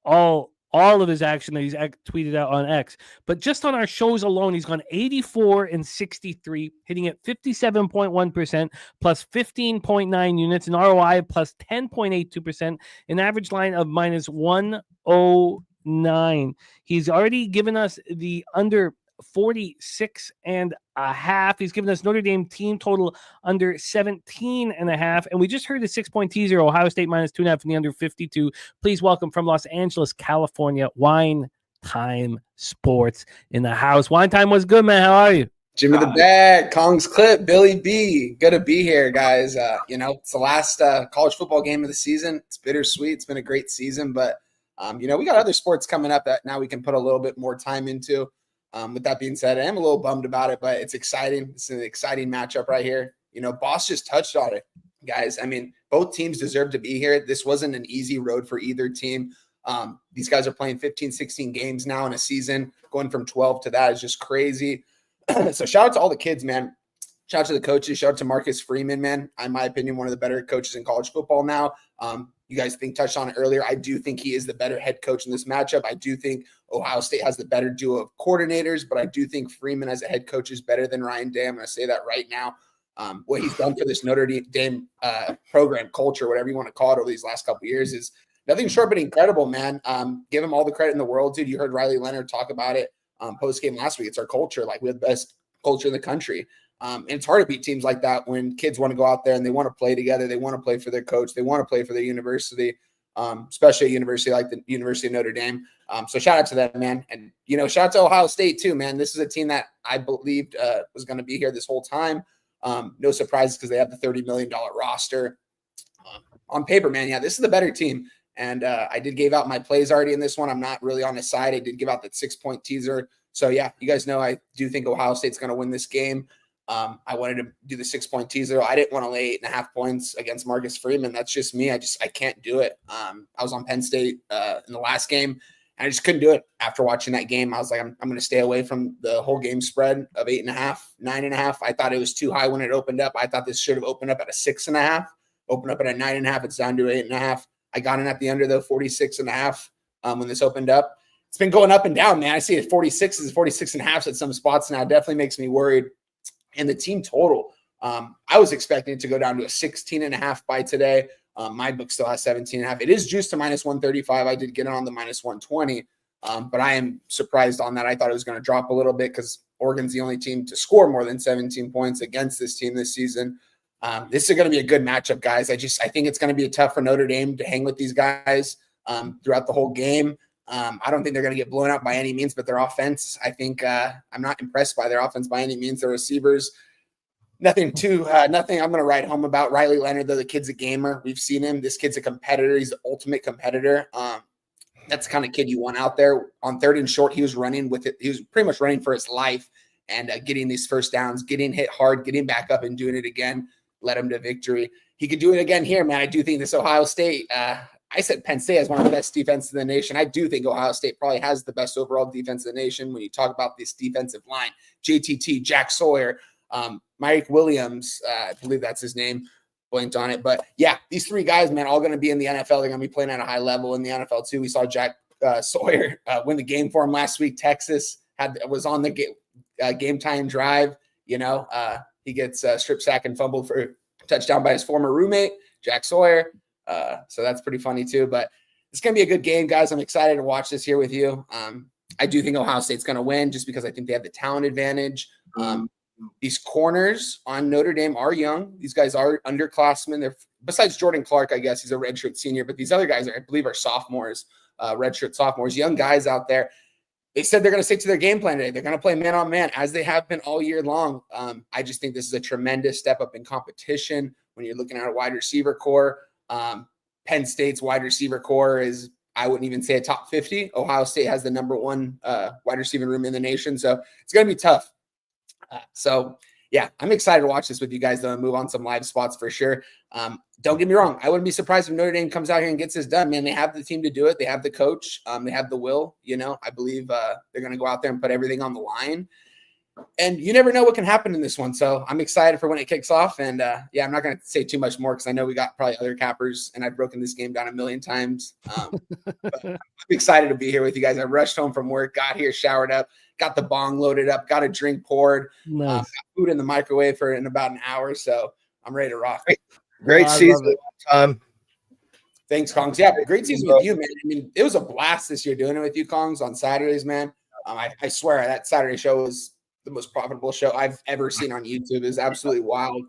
[SPEAKER 1] all of his action that he's tweeted out on X. But just on our shows alone, he's gone 84-63, hitting at 57.1%, plus 15.9 units, an ROI plus 10.82%, an average line of minus 109. He's already given us the under 46.5. He's given us Notre Dame team total under 17.5. And we just heard a 6-point teaser, Ohio State minus 2.5 in the under 52. Please welcome from Los Angeles, California, Wine Time Sports in the house. Wine Time, what's good, man? How are you?
[SPEAKER 5] Jimmy the Bag, Kong's Clip, Billy B. Good to be here, guys. It's the last college football game of the season. It's bittersweet. It's been a great season, but we got other sports coming up that now we can put a little bit more time into. With that being said, I am a little bummed about it, but it's exciting. It's an exciting matchup right here. Boss just touched on it, guys. I mean, both teams deserve to be here. This wasn't an easy road for either team. These guys are playing 15, 16 games now in a season. Going from 12 to that is just crazy. So shout out to all the kids, man. Shout out to the coaches. Shout out to Marcus Freeman, man. In my opinion, one of the better coaches in college football now. You guys touched on it earlier. I do think he is the better head coach in this matchup. I do think Ohio State has the better duo of coordinators, but I do think Freeman as a head coach is better than Ryan Day. I'm going to say that right now. what he's done for this Notre Dame program culture, whatever you want to call it, over these last couple of years is nothing short but incredible, man. Give him all the credit in the world, dude. You heard Riley Leonard talk about it post-game last week. It's our culture. Like, we have the best culture in the country. And it's hard to beat teams like that when kids want to go out there and they want to play together. They want to play for their coach. They want to play for their university, especially a university like the University of Notre Dame. So shout out to them, man. And, shout out to Ohio State too, man. This is a team that I believed was going to be here this whole time. No surprises because they have the $30 million roster. On paper, man, yeah, this is the better team. And I did give out my plays already in this one. I'm not really on the side. I did give out that 6-point teaser. So, yeah, you guys know I do think Ohio State's going to win this game. I wanted to do the 6-point teaser. I didn't want to lay 8.5 points against Marcus Freeman. That's just me. I can't do it. I was on Penn State in the last game, and I just couldn't do it. After watching that game, I was like, I'm going to stay away from the whole game spread of 8.5, 9.5. I thought it was too high when it opened up. I thought this should have opened up at a 6.5, opened up at a 9.5. It's down to 8.5. I got in at the under, though, 46.5 when this opened up. It's been going up and down, man. I see it 46s, 46.5 at some spots now. It definitely makes me worried. And the team total, I was expecting it to go down to a 16.5 by today. My book still has 17.5. It is juiced to minus 135. I did get it on the minus 120, but I am surprised on that. I thought it was going to drop a little bit because Oregon's the only team to score more than 17 points against this team this season. This is going to be a good matchup, guys. I think it's going to be tough for Notre Dame to hang with these guys throughout the whole game. I don't think they're going to get blown out by any means, but their offense, I think I'm not impressed by their offense by any means. Their receivers, nothing I'm going to write home about. Riley Leonard, though, the kid's a gamer. We've seen him. This kid's a competitor. He's the ultimate competitor. That's the kind of kid you want out there. On 3rd and short, he was running with it. He was pretty much running for his life and getting these first downs, getting hit hard, getting back up and doing it again, led him to victory. He could do it again here, man. I do think this Ohio State, I said Penn State has one of the best defenses in the nation. I do think Ohio State probably has the best overall defense in the nation when you talk about this defensive line. JTT, Jack Sawyer, Mike Williams, I believe that's his name, blanked on it. But, yeah, these 3 guys, man, all going to be in the NFL. They're going to be playing at a high level in the NFL, too. We saw Jack Sawyer win the game for him last week. Texas was on the game time drive. He gets strip sack and fumbled for a touchdown by his former roommate, Jack Sawyer. So that's pretty funny too, but it's going to be a good game, guys. I'm excited to watch this here with you. I do think Ohio State's going to win just because I think they have the talent advantage. These corners on Notre Dame are young. These guys are underclassmen. They're besides Jordan Clark, I guess he's a redshirt senior, but these other guys I believe are sophomores, redshirt sophomores, young guys out there. They said they're going to stick to their game plan today. They're going to play man on man as they have been all year long. I just think this is a tremendous step up in competition when you're looking at a wide receiver core. Penn State's wide receiver core is, I wouldn't even say a top 50. Ohio State has the number 1 wide receiving room in the nation. So it's going to be tough. Yeah, I'm excited to watch this with you guys, though, and move on some live spots for sure. Don't get me wrong. I wouldn't be surprised if Notre Dame comes out here and gets this done, man. They have the team to do it. They have the coach. They have the will, I believe they're going to go out there and put everything on the line. And you never know what can happen in this one. So I'm excited for when it kicks off. And I'm not going to say too much more because I know we got probably other cappers and I've broken this game down a million times. But I'm excited to be here with you guys. I rushed home from work, got here, showered up, got the bong loaded up, got a drink poured,
[SPEAKER 1] nice.
[SPEAKER 5] Got food in the microwave in about an hour. So I'm ready to rock.
[SPEAKER 2] Great season.
[SPEAKER 5] Thanks, Kongs. Yeah, great season with you, man. I mean, it was a blast this year doing it with you, Kongs, on Saturdays, man. I swear that Saturday show was the most profitable show I've ever seen on YouTube. Is absolutely wild.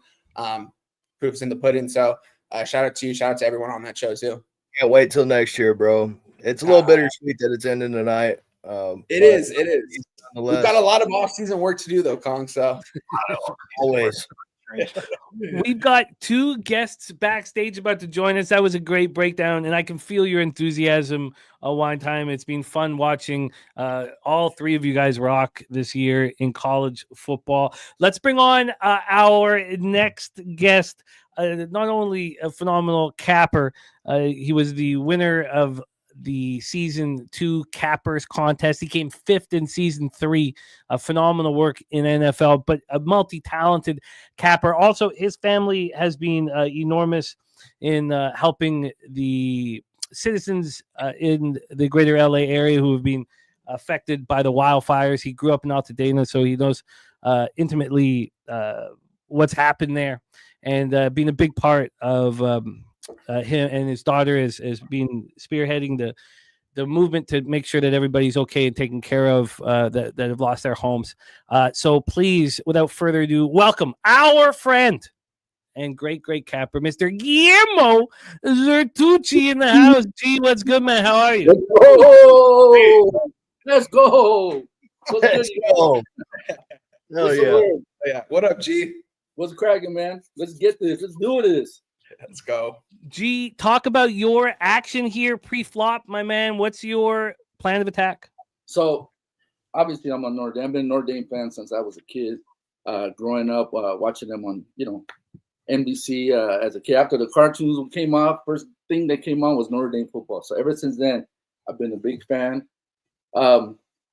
[SPEAKER 5] Proof's in the pudding. So shout out to you. Shout out to everyone on that show too.
[SPEAKER 2] Can't wait till next year, bro. It's a little bittersweet that it's ending tonight.
[SPEAKER 5] It is. We've got a lot of off-season work to do though, Kong. So
[SPEAKER 2] always.
[SPEAKER 1] We've got 2 guests backstage about to join us. That was a great breakdown, and I can feel your enthusiasm. Wine time. It's been fun watching all 3 of you guys rock this year in college football. Let's bring on our next guest. Not only a phenomenal capper, he was the winner of the season 2 cappers contest. He came 5th in season 3. Phenomenal work in NFL, but a multi-talented capper. Also, his family has been enormous in helping the citizens in the greater LA area who have been affected by the wildfires. He grew up in Altadena, so he knows intimately what's happened there, and being a big part of him and his daughter is being spearheading the movement to make sure that everybody's okay and taken care of that have lost their homes. So please, without further ado, welcome our friend and great capper, Mr. Gimo Zeri in the house. G, what's good, man? How are you?
[SPEAKER 6] Let's go. What's good,
[SPEAKER 2] Let's go.
[SPEAKER 6] What's the
[SPEAKER 2] yeah.
[SPEAKER 6] word?
[SPEAKER 5] Yeah. What up, G?
[SPEAKER 6] What's cracking, man? Let's get this. Let's do this.
[SPEAKER 5] Let's go.
[SPEAKER 1] G, talk about your action here pre-flop, my man. What's your plan of attack?
[SPEAKER 6] So, obviously, I'm a Notre Dame. I've been a Notre Dame fan since I was a kid. Growing up, watching them on, NBC as a kid. After the cartoons came off, first thing that came on was Notre Dame football. So ever since then, I've been a big fan.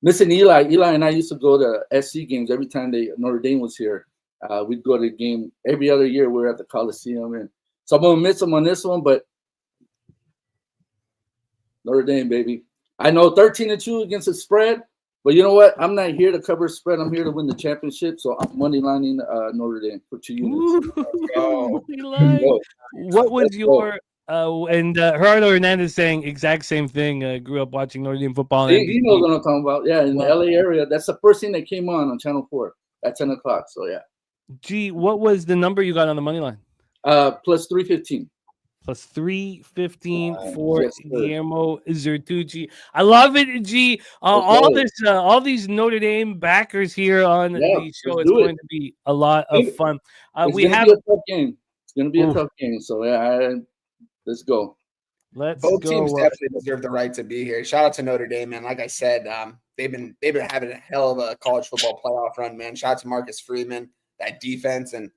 [SPEAKER 6] Missing Eli and I used to go to SC games every time Notre Dame was here. We'd go to the game every other year. We were at the Coliseum, and so I'm gonna miss him on this one, but Notre Dame, baby. I know 13-2 against the spread, but you know what? I'm not here to cover spread. I'm here to win the championship. So I'm money lining Notre Dame for 2 units.
[SPEAKER 1] What was your and Gerardo Hernandez saying exact same thing. Grew up watching Notre Dame football.
[SPEAKER 6] He knows what I'm talking about. Yeah, in the LA area. That's the first thing that came on Channel 4 at 10 o'clock. So yeah.
[SPEAKER 1] Gee, what was the number you got on the money line?
[SPEAKER 6] Plus 315.
[SPEAKER 1] Plus 315 for Guillermo Zeri. I love it, G. All these Notre Dame backers here on the show. It's going to be a lot of fun.
[SPEAKER 6] It's going to be a tough game. It's going to be a tough game. So yeah, let's go.
[SPEAKER 5] Both teams definitely deserve the right to be here. Shout out to Notre Dame, man. Like I said, they've been having a hell of a college football playoff run, man. Shout out to Marcus Freeman, that defense, and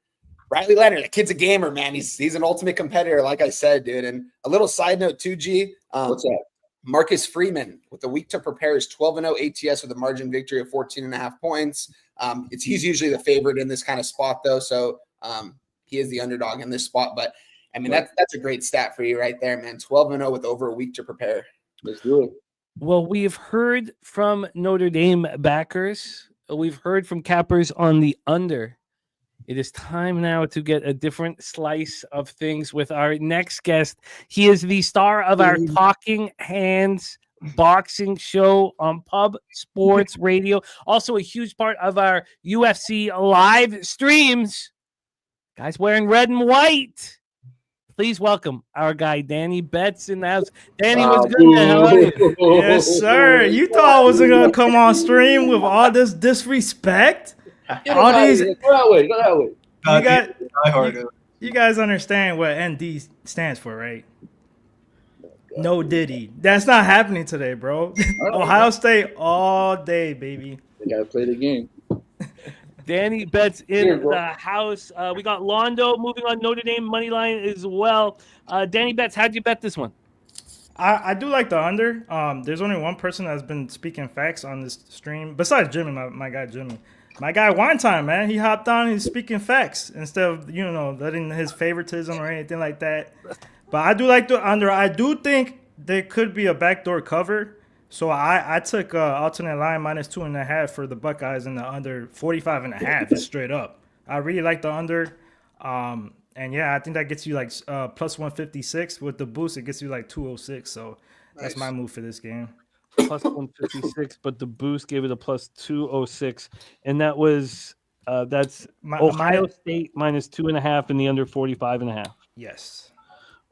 [SPEAKER 5] Riley Leonard. The kid's a gamer, man. He's an ultimate competitor, like I said, dude. And a little side note too, G.
[SPEAKER 6] What's that?
[SPEAKER 5] Marcus Freeman with a week to prepare is 12-0 ATS with a margin victory of 14.5 points. He's usually the favorite in this kind of spot, though. So he is the underdog in this spot, but. I mean, that's a great stat for you right there, man. 12-0 with over a week to prepare.
[SPEAKER 6] Let's do it.
[SPEAKER 1] Well, we've heard from Notre Dame backers. We've heard from cappers on the under. It is time now to get a different slice of things with our next guest. He is the star of our Talking Hands boxing show on Pub Sports Radio. Also a huge part of our UFC live streams. Guys wearing red and white. Please welcome our guy, Danny Betts, in the house. Danny, what's good, man? How are you?
[SPEAKER 7] Yes, sir. You thought I wasn't going to come on stream with all this disrespect? All these.
[SPEAKER 6] Go that way.
[SPEAKER 7] You guys understand what ND stands for, right? No Diddy. That's not happening today, bro. Ohio State all day, baby.
[SPEAKER 6] They got to play the game.
[SPEAKER 1] Danny Betts in the house. We got Londo moving on Notre Dame money line as well. Danny Betts, how'd you bet this one?
[SPEAKER 7] I do like the under. There's only one person that's been speaking facts on this stream besides Jimmy, my guy Jimmy. My guy Wine Time, man. He hopped on. He's speaking facts instead of letting his favoritism or anything like that. But I do like the under. I do think there could be a backdoor cover. So I took alternate line minus 2.5 for the Buckeyes in the under 45.5 just straight up. I really like the under. And yeah, I think that gets you like plus 156 with the boost. It gets you like 206. So that's my move for this game.
[SPEAKER 1] Plus 156, but the boost gave it a plus 206. And that was that's Ohio State minus 2.5 and the under 45.5.
[SPEAKER 7] Yes.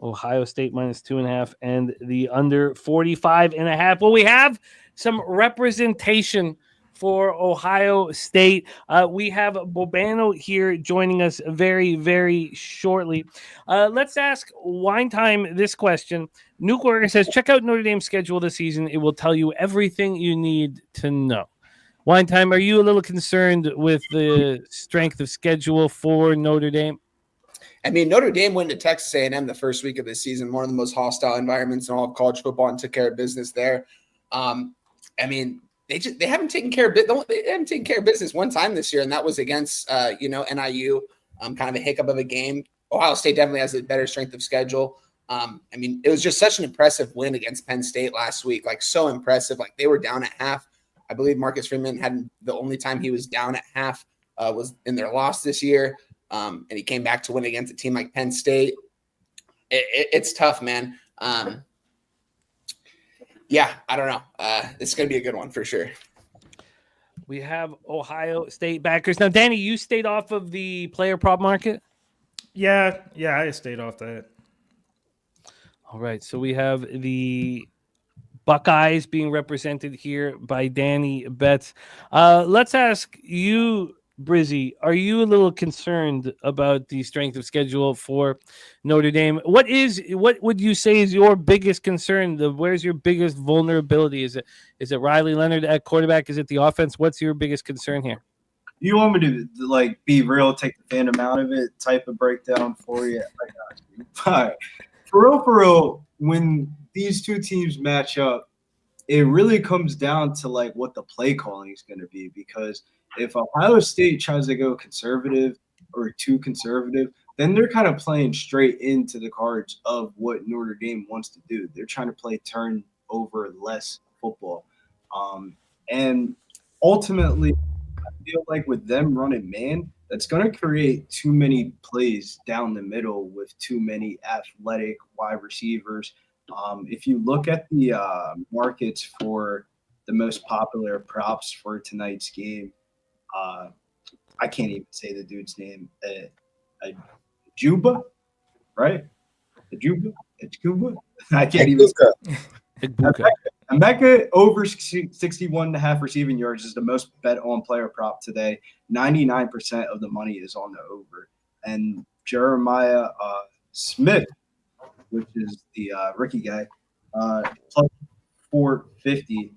[SPEAKER 1] Ohio State minus 2.5 and the under 45.5. Well, we have some representation for Ohio State. We have Bobano here joining us very, very shortly. Let's ask Wine Time this question. Nuke Warrior says, check out Notre Dame's schedule this season. It will tell you everything you need to know. Wine Time, are you a little concerned with the strength of schedule for Notre Dame?
[SPEAKER 5] I mean, Notre Dame went to Texas A&M the first week of the season, one of the most hostile environments in all of college football, and took care of business there. I mean, they haven't taken care of business one time this year, and that was against NIU. Kind of a hiccup of a game. Ohio State definitely has a better strength of schedule. I mean, it was just such an impressive win against Penn State last week, like so impressive. Like they were down at half. I believe Marcus Freeman had the only time he was down at half was in their loss this year. and he came back to win against a team like Penn State. It's tough, man. Yeah, I don't know. It's going to be a good one for sure.
[SPEAKER 1] We have Ohio State backers. Now, Danny, you stayed off of the player prop market?
[SPEAKER 7] Yeah, I stayed off that.
[SPEAKER 1] All right, so we have the Buckeyes being represented here by Danny Betts. Let's ask you, Brizzy, are you a little concerned about the strength of schedule for Notre Dame? What would you say is your biggest concern? Where's your biggest vulnerability? Is it Riley Leonard at quarterback? Is it the offense? What's your biggest concern here?
[SPEAKER 3] You want me to like be real, take the fandom out of it, type of breakdown for you? I got you. But for real, when these two teams match up, it really comes down to like what the play calling is going to be. Because if Ohio State tries to go conservative or too conservative, then they're kind of playing straight into the cards of what Notre Dame wants to do. They're trying to play turnover less football, and ultimately, I feel like with them running man, that's going to create too many plays down the middle with too many athletic wide receivers. If you look at the markets for the most popular props for tonight's game, I can't even say the dude's name. Juba, right? Juba. I can't even say. Emeka over 61.5 receiving yards is the most bet on player prop today. 99% of the money is on the over. And Jeremiah Smith, which is the rookie guy, plus 450.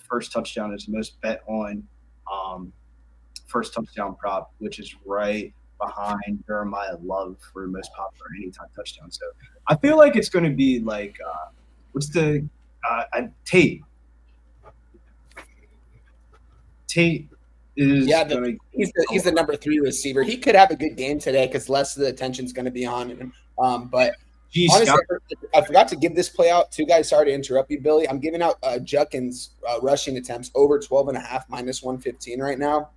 [SPEAKER 3] First touchdown is the most bet on first touchdown prop, which is right behind Jeremiah Love for most popular anytime touchdown. So I feel like it's going to be like what's the Tate. Tate is
[SPEAKER 5] he's the number 3 receiver. He could have a good game today because less of the attention's going to be on him. But honestly, I forgot to give this play out. 2 guys, sorry to interrupt you, Billy. I'm giving out Juckins rushing attempts over 12.5 minus 115 right now.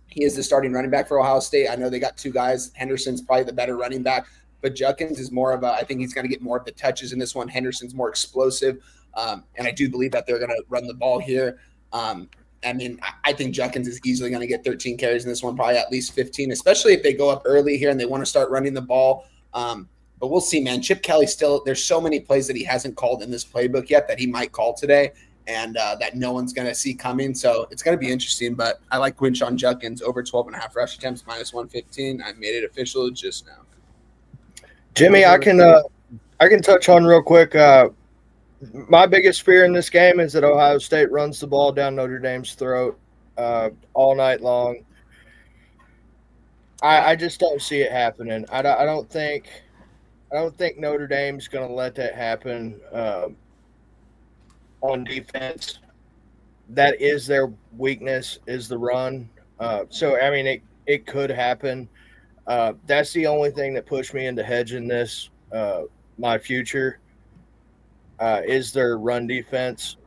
[SPEAKER 5] He is the starting running back for Ohio State. I know they got 2 guys. Henderson's probably the better running back, but Juckins is more of I think he's going to get more of the touches in this one. Henderson's more explosive. And I do believe that they're going to run the ball here. I mean, I think Juckins is easily going to get 13 carries in this one, probably at least 15, especially if they go up early here and they want to start running the ball. But we'll see, man. Chip Kelly there's so many plays that he hasn't called in this playbook yet that he might call today and that no one's going to see coming. So it's going to be interesting, but I like Quinshon Juckins over 12.5 rush attempts, minus 115. I made it official just now.
[SPEAKER 2] Jimmy, I can touch on real quick. My biggest fear in this game is that Ohio State runs the ball down Notre Dame's throat all night long. I just don't see it happening. I don't think Notre Dame's going to let that happen on defense. That is their weakness, is the run. So I mean, it could happen. That's the only thing that pushed me into hedging this. My future is their run defense.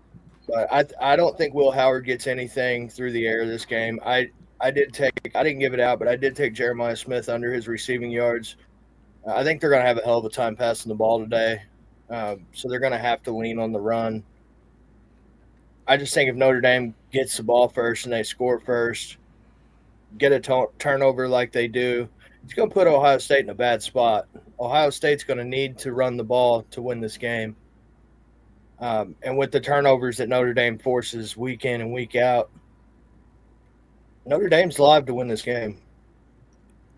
[SPEAKER 2] But I don't think Will Howard gets anything through the air this game. I didn't give it out, but I did take Jeremiah Smith under his receiving yards. I think they're going to have a hell of a time passing the ball today. So they're going to have to lean on the run. I just think if Notre Dame gets the ball first and they score first, get a turnover like they do, it's going to put Ohio State in a bad spot. Ohio State's going to need to run the ball to win this game. And with the turnovers that Notre Dame forces week in and week out, Notre Dame's live to win this game.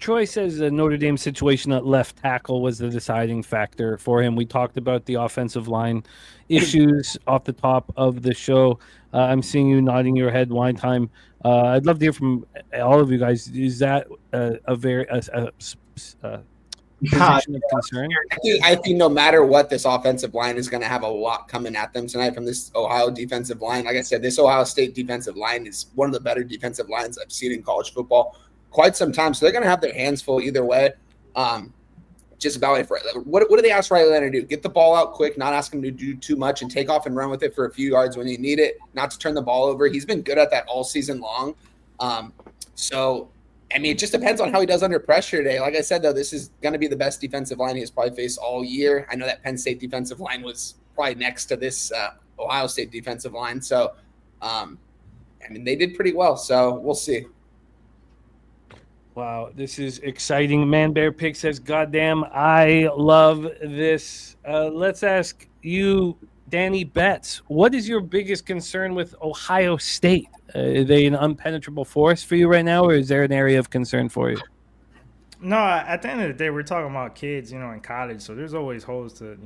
[SPEAKER 1] Troy says the Notre Dame situation at left tackle was the deciding factor for him. We talked about the offensive line issues off the top of the show. I'm seeing you nodding your head one time. I'd love to hear from all of you guys. Is that a position of concern?
[SPEAKER 5] I think no matter what, this offensive line is going to have a lot coming at them tonight from this Ohio defensive line. Like I said, this Ohio State defensive line is one of the better defensive lines I've seen in college football quite some time. So they're going to have their hands full either way. Just about it. What do they ask Riley Leonard to do? Get the ball out quick, not ask him to do too much, and take off and run with it for a few yards when you need it, not to turn the ball over. He's been good at that all season long. So I mean, it just depends on how he does under pressure today. Like I said, though, this is going to be the best defensive line he has probably faced all year. I know that Penn State defensive line was probably next to this Ohio State defensive line. So, I mean, they did pretty well. So we'll see.
[SPEAKER 1] Wow, this is exciting. Man Bear Pig says, "Goddamn, I love this." Let's ask you, Danny Betts, what is your biggest concern with Ohio State? Are they an unpenetrable force for you right now, or is there an area of concern for you?
[SPEAKER 7] No, at the end of the day, we're talking about kids, in college. So there's always holes to,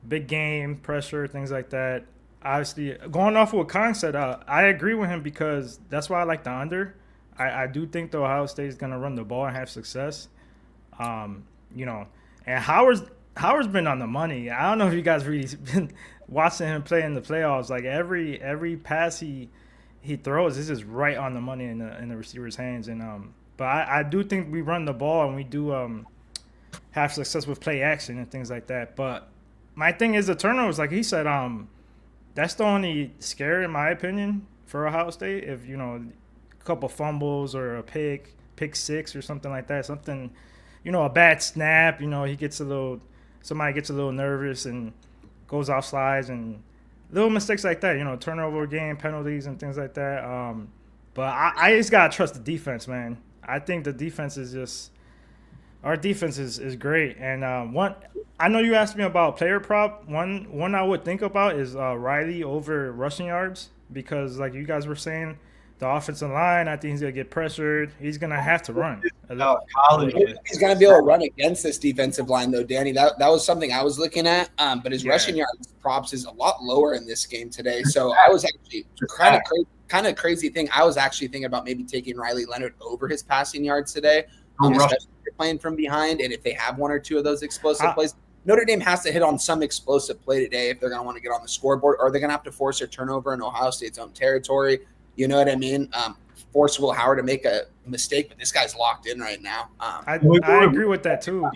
[SPEAKER 7] big game, pressure, things like that. Obviously, going off of what Kong said, I agree with him because that's why I like the under. I do think the Ohio State is going to run the ball and have success. And Howard's been on the money. I don't know if you guys really been watching him play in the playoffs. Like every pass he throws, this is right on the money in the receiver's hands. And but I do think we run the ball and we do have success with play action and things like that. But my thing is the turnovers, like he said, that's the only scare in my opinion for Ohio State. If couple fumbles or a pick six or something like that, something, a bad snap, somebody gets a little nervous and goes off slides and little mistakes like that, turnover game, penalties and things like that. But I just gotta trust the defense, man. I think the defense is our defense is great. And one, I know you asked me about player prop. One I would think about is Riley over rushing yards because, like you guys were saying, the offensive line, I think he's going to get pressured. He's going to have to run.
[SPEAKER 5] He's going to be able to run against this defensive line, though, Danny. That was something I was looking at. But his rushing yards props is a lot lower in this game today. So I was actually kind of crazy thing. I was actually thinking about maybe taking Riley Leonard over his passing yards today, especially if they're playing from behind and if they have one or two of those explosive plays. Notre Dame has to hit on some explosive play today if they're going to want to get on the scoreboard, or they're going to have to force a turnover in Ohio State's own territory. You know what I mean? Force Will Howard to make a mistake, but this guy's locked in right now.
[SPEAKER 7] I agree with that too.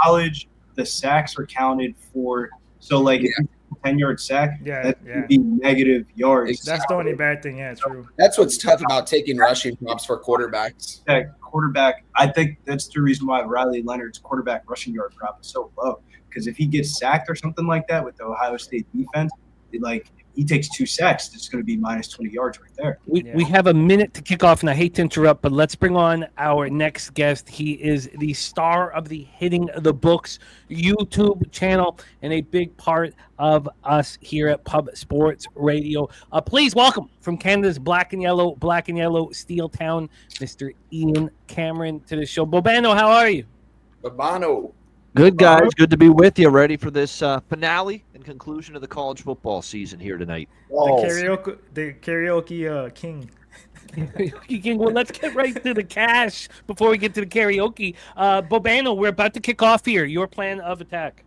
[SPEAKER 3] College, the sacks are counted for. So, like, if you 10-yard sack, that would be negative yards.
[SPEAKER 7] That's the only bad thing. Yeah, true.
[SPEAKER 5] That's what's tough about taking rushing props for quarterbacks.
[SPEAKER 3] Yeah, quarterback. I think that's the reason why Riley Leonard's quarterback rushing yard prop is so low. Because if he gets sacked or something like that with the Ohio State defense, he takes 2 sacks, it's going to be minus 20 yards right there.
[SPEAKER 1] We have a minute to kick off, and I hate to interrupt, but let's bring on our next guest. He is the star of the Hitting the Books YouTube channel and a big part of us here at Pub Sports Radio. Please welcome from Canada's black and yellow steel town, Mr. Ian Cameron to the show. Bobano, how are you?
[SPEAKER 5] Bobano.
[SPEAKER 8] Good, guys. Good to be with you. Ready for this finale and conclusion of the college football season here tonight.
[SPEAKER 7] The karaoke king.
[SPEAKER 1] Karaoke king. Well, let's get right to the cash before we get to the karaoke. Bobano, we're about to kick off here. Your plan of attack.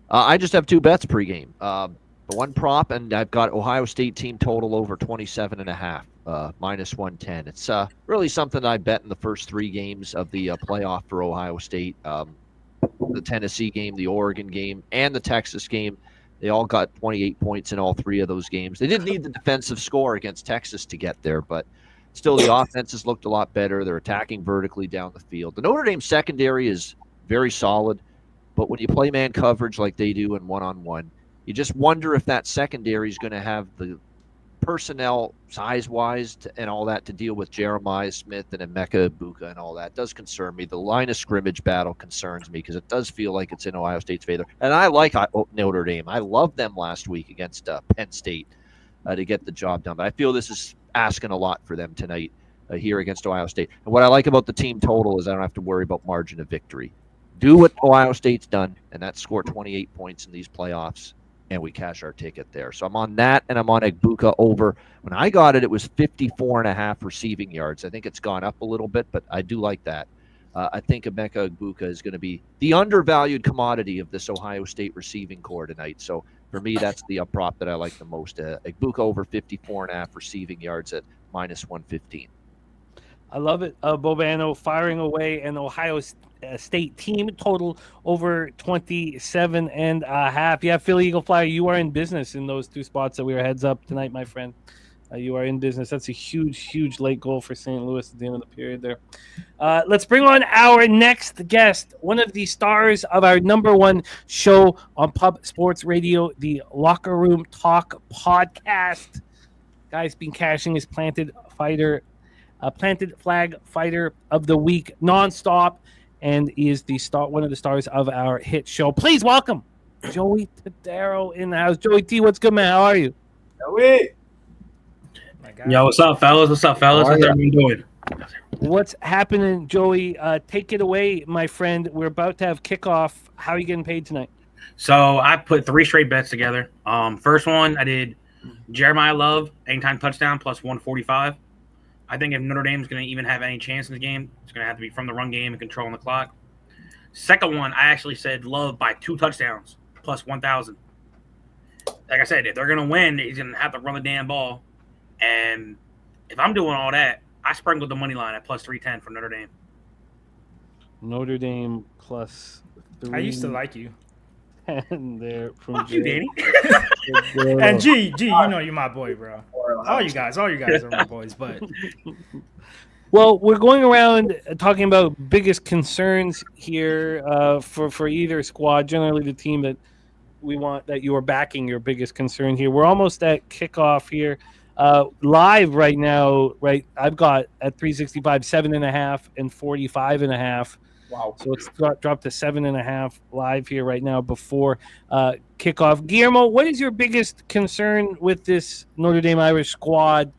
[SPEAKER 8] I just have 2 bets pregame. The one prop, and I've got Ohio State team total over 27.5, minus 110. It's really something I bet in the first 3 games of the playoff for Ohio State. The Tennessee game, the Oregon game, and the Texas game. They all got 28 points in all 3 of those games. They didn't need the defensive score against Texas to get there, but still the offenses looked a lot better. They're attacking vertically down the field. The Notre Dame secondary is very solid, but when you play man coverage like they do in one-on-one, you just wonder if that secondary is going to have the personnel size-wise and all that to deal with Jeremiah Smith and Emeka Egbuka and all that. It does concern me. The line of scrimmage battle concerns me because it does feel like it's in Ohio State's favor. And I like Notre Dame. I loved them last week against Penn State to get the job done. But I feel this is asking a lot for them tonight here against Ohio State. And what I like about the team total is I don't have to worry about margin of victory. Do what Ohio State's done, and that's score 28 points in these playoffs, and we cash our ticket there. So I'm on that, and I'm on Egbuka over. When I got it, it was 54.5 receiving yards. I think it's gone up a little bit, but I do like that. I think Emeka Egbuka is going to be the undervalued commodity of this Ohio State receiving core tonight. So for me, that's the prop that I like the most. Egbuka over 54.5 receiving yards at minus 115.
[SPEAKER 1] I love it. Bobano firing away an Ohio State team total over 27.5. Yeah, Philly Eagle Flyer, you are in business in those 2 spots that we were heads up tonight, my friend. You are in business. That's a huge late goal for St. Louis at the end of the period there. Let's bring on our next guest, one of the stars of our number one show on Pub Sports Radio, the Locker Room Talk podcast. Guy's been cashing his planted flag fighter of the week nonstop, and is one of the stars of our hit show. Please welcome Joey Tadaro in the house. Joey T, what's good, man? How are you?
[SPEAKER 3] Joey.
[SPEAKER 9] Yo, what's up, fellas? How's everyone doing?
[SPEAKER 1] What's happening, Joey? Take it away, my friend. We're about to have kickoff. How are you getting paid tonight?
[SPEAKER 9] So I put 3 straight bets together. First one, I did Jeremiah Love, anytime touchdown, plus 145. I think if Notre Dame's going to even have any chance in the game, it's going to have to be from the run game and controlling the clock. Second one, I actually said Love by 2 touchdowns, plus 1,000. Like I said, if they're going to win, he's going to have to run the damn ball. And if I'm doing all that, I sprinkled the money line at plus 310 for Notre Dame.
[SPEAKER 1] Notre Dame plus 3.
[SPEAKER 7] I used to like you.
[SPEAKER 1] And there from
[SPEAKER 9] Fuck you, Danny.
[SPEAKER 7] And G, you know you're my boy, bro. All you guys are my boys. But
[SPEAKER 1] well, we're going around talking about biggest concerns here for either squad. Generally, the team that we want that you are backing, your biggest concern here. We're almost at kickoff here. Live right now, right? I've got at 365 7.5 and 45.5.
[SPEAKER 5] Wow.
[SPEAKER 1] So it's dropped to 7.5 live here right now before kickoff. Guillermo, what is your biggest concern with this Notre Dame Irish squad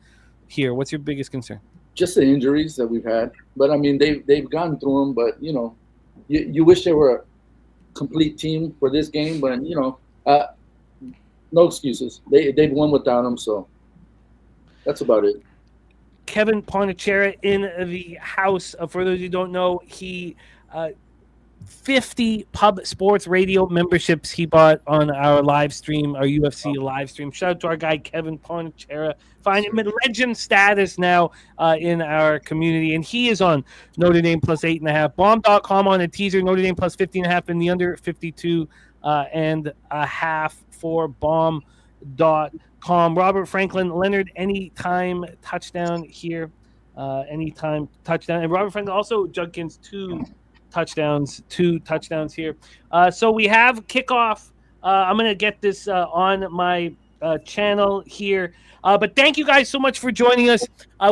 [SPEAKER 1] here? What's your biggest concern?
[SPEAKER 6] Just the injuries that we've had. But, I mean, they've gone through them. But, you know, you wish they were a complete team for this game. But, you know, no excuses. They've won without them, so that's about it.
[SPEAKER 1] Kevin Pontichera in the house. For those who don't know, he 50 Pub Sports Radio memberships he bought on our live stream, our UFC live stream. Shout out to our guy Kevin Pontichera. Find him in legend status now in our community, and he is on Notre Dame plus 8.5. Bomb.com on a teaser, Notre Dame plus 15.5 in the under 52.5 for Bomb.com. Robert Franklin, Leonard, anytime touchdown here. Anytime touchdown. And Robert Franklin also Judkins, 2 touchdowns here. So we have kickoff. I'm going to get this on my channel here. But thank you guys so much for joining us.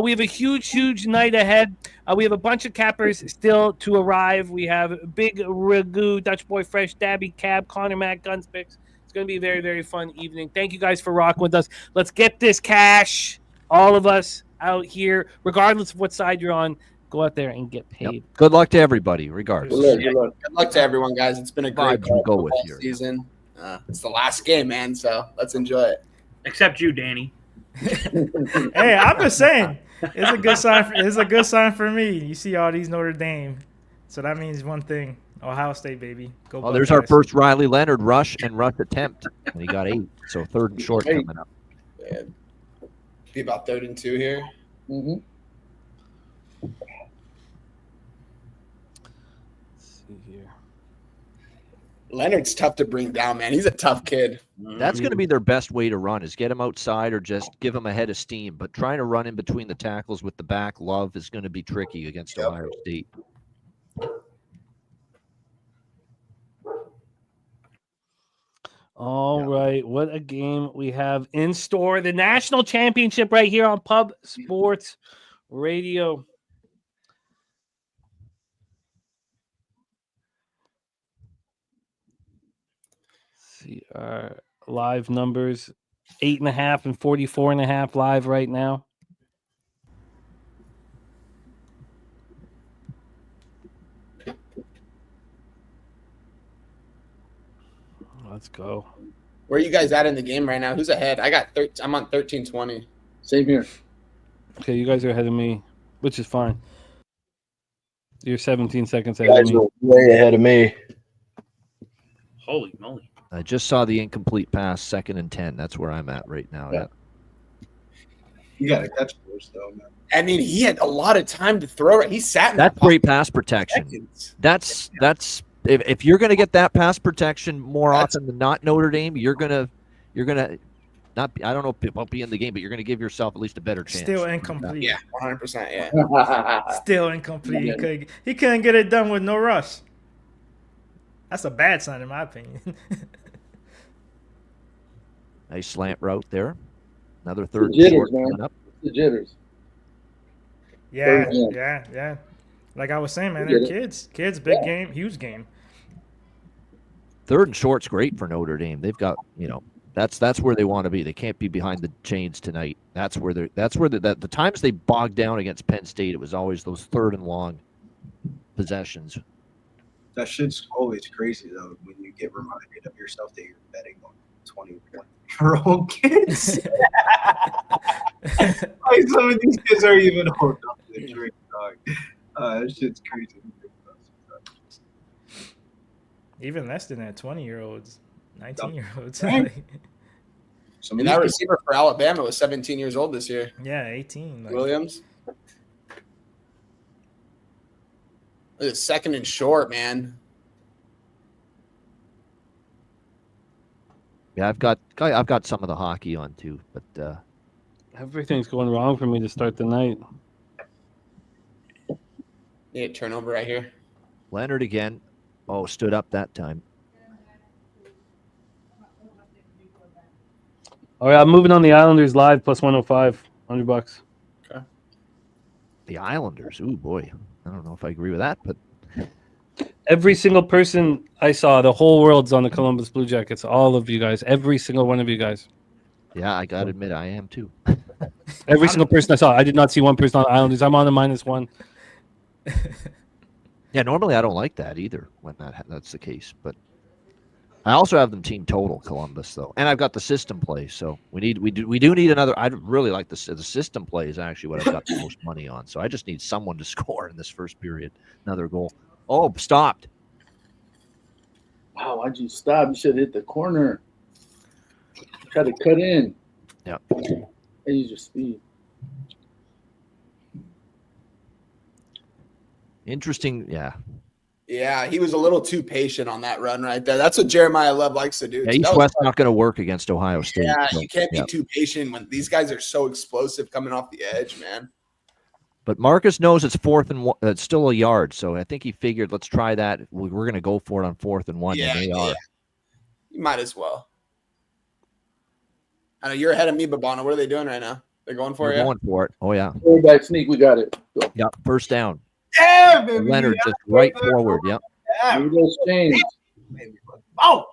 [SPEAKER 1] We have a huge night ahead. We have a bunch of cappers still to arrive. We have Big Ragu, Dutch Boy Fresh, Dabby Cab, Connor Mack, Gunspicks. It's going to be a very fun evening. Thank you guys for rocking with us. Let's get this cash, all of us out here, regardless of what side you're on. Go out there and get paid.
[SPEAKER 8] Yep. Good luck to everybody, regardless.
[SPEAKER 5] Good luck to everyone, guys. It's been a great
[SPEAKER 8] football
[SPEAKER 5] season. It's the last game, man, so let's enjoy it.
[SPEAKER 9] Except you, Danny.
[SPEAKER 7] hey, I'm just saying, it's a good sign. It's a good sign for me. You see all these Notre Dame, so that means one thing: Ohio State, baby. Go.
[SPEAKER 8] Oh, there's our first Riley Leonard rush attempt, and he got 8. So 3rd and short coming up.
[SPEAKER 5] Yeah. Be about 3rd and 2 here.
[SPEAKER 6] Mm-hmm.
[SPEAKER 5] Leonard's tough to bring down, man. He's a tough kid.
[SPEAKER 8] That's going to be their best way to run is get him outside or just give him a head of steam. But trying to run in between the tackles with the back, Love, is going to be tricky against Ohio State.
[SPEAKER 1] All right, what a game we have in store. The national championship right here on Pub Sports Radio. See our live numbers, 8.5 and 44.5 live right now. Let's go.
[SPEAKER 5] Where are you guys at in the game right now? Who's ahead? I'm on 13-20.
[SPEAKER 6] Same here.
[SPEAKER 1] Okay, you guys are ahead of me, which is fine. You're 17 seconds ahead of me.
[SPEAKER 2] Way ahead of me.
[SPEAKER 9] Holy moly.
[SPEAKER 8] I just saw the incomplete pass, 2nd and 10. That's where I'm at right now.
[SPEAKER 3] Yeah. You got to catch those, though, man.
[SPEAKER 5] I mean, he had a lot of time to throw it. He sat in
[SPEAKER 8] That's
[SPEAKER 5] the pocket
[SPEAKER 8] great pass protection.
[SPEAKER 5] seconds.
[SPEAKER 8] That's if you're going to get that pass protection more often than not, Notre Dame, you're gonna not. I don't know if it won't be in the game, but you're going to give yourself at least a better chance.
[SPEAKER 7] Still incomplete.
[SPEAKER 5] Yeah, 100%. Yeah.
[SPEAKER 7] Still incomplete. He couldn't get it done with no rush. That's a bad sign in my opinion.
[SPEAKER 8] Nice slant route there. Another third
[SPEAKER 6] jitters,
[SPEAKER 8] short
[SPEAKER 6] man.
[SPEAKER 8] coming up.
[SPEAKER 6] The jitters.
[SPEAKER 7] Yeah. Like I was saying, man, they're kids. Kids, big game, huge game.
[SPEAKER 8] Third and short's great for Notre Dame. They've got, that's where they want to be. They can't be behind the chains tonight. That's where the times they bogged down against Penn State, it was always those third and long possessions.
[SPEAKER 3] That shit's always crazy though when you get reminded of yourself that you're betting on 21-year-old kids. Like some of these kids are even old enough to drink, dog. That shit's crazy.
[SPEAKER 7] Even less than that, 20-year-olds, 19-year-olds.
[SPEAKER 5] Right. And that receiver for Alabama was 17 years old this year.
[SPEAKER 7] Yeah, 18.
[SPEAKER 5] Williams. Look at second and short, man.
[SPEAKER 8] Yeah, I've got some of the hockey on too, but
[SPEAKER 1] everything's going wrong for me to start the night.
[SPEAKER 5] Need a turnover right here.
[SPEAKER 8] Leonard again. Oh, stood up that time.
[SPEAKER 1] All right, I'm moving on the Islanders live plus 105, $100.
[SPEAKER 5] Okay.
[SPEAKER 8] The Islanders. Ooh, boy. I don't know if I agree with that, but
[SPEAKER 1] every single person I saw, the whole world's on the Columbus Blue Jackets. All of you guys, every single one of you guys.
[SPEAKER 8] Yeah, I got to admit, I am too.
[SPEAKER 1] Every single person I saw. I did not see one person on the Islanders. I'm on the -1.
[SPEAKER 8] Yeah, normally I don't like that either when that's the case, but I also have them team total Columbus though, and I've got the system play. So we do need another. I'd really like the system play is actually what I've got the most money on. So I just need someone to score in this first period, another goal. Oh, stopped.
[SPEAKER 6] Wow, why'd you stop? You should have hit the corner. Try to cut in.
[SPEAKER 8] Yeah.
[SPEAKER 6] And use your speed.
[SPEAKER 8] Interesting, yeah.
[SPEAKER 5] Yeah, he was a little too patient on that run right there. That's what Jeremiah Love likes to do.
[SPEAKER 8] Yeah, East-West not going to work against Ohio State.
[SPEAKER 5] Yeah,
[SPEAKER 8] so,
[SPEAKER 5] you can't be too patient when these guys are so explosive coming off the edge, man.
[SPEAKER 8] But Marcus knows it's 4th and 1. It's still a yard, so I think he figured, let's try that. We're going to go for it on 4th and 1, and they are.
[SPEAKER 5] You might as well. I know you're ahead of me, Babano. What are they doing right now? They're going for it.
[SPEAKER 8] Going for it. Oh yeah.
[SPEAKER 6] Quarterback sneak. We got it. Go.
[SPEAKER 8] Yeah. First down.
[SPEAKER 3] Yeah, baby.
[SPEAKER 8] Leonard just right forward. Yep.
[SPEAKER 3] Yeah.
[SPEAKER 6] Those chains.
[SPEAKER 5] Oh.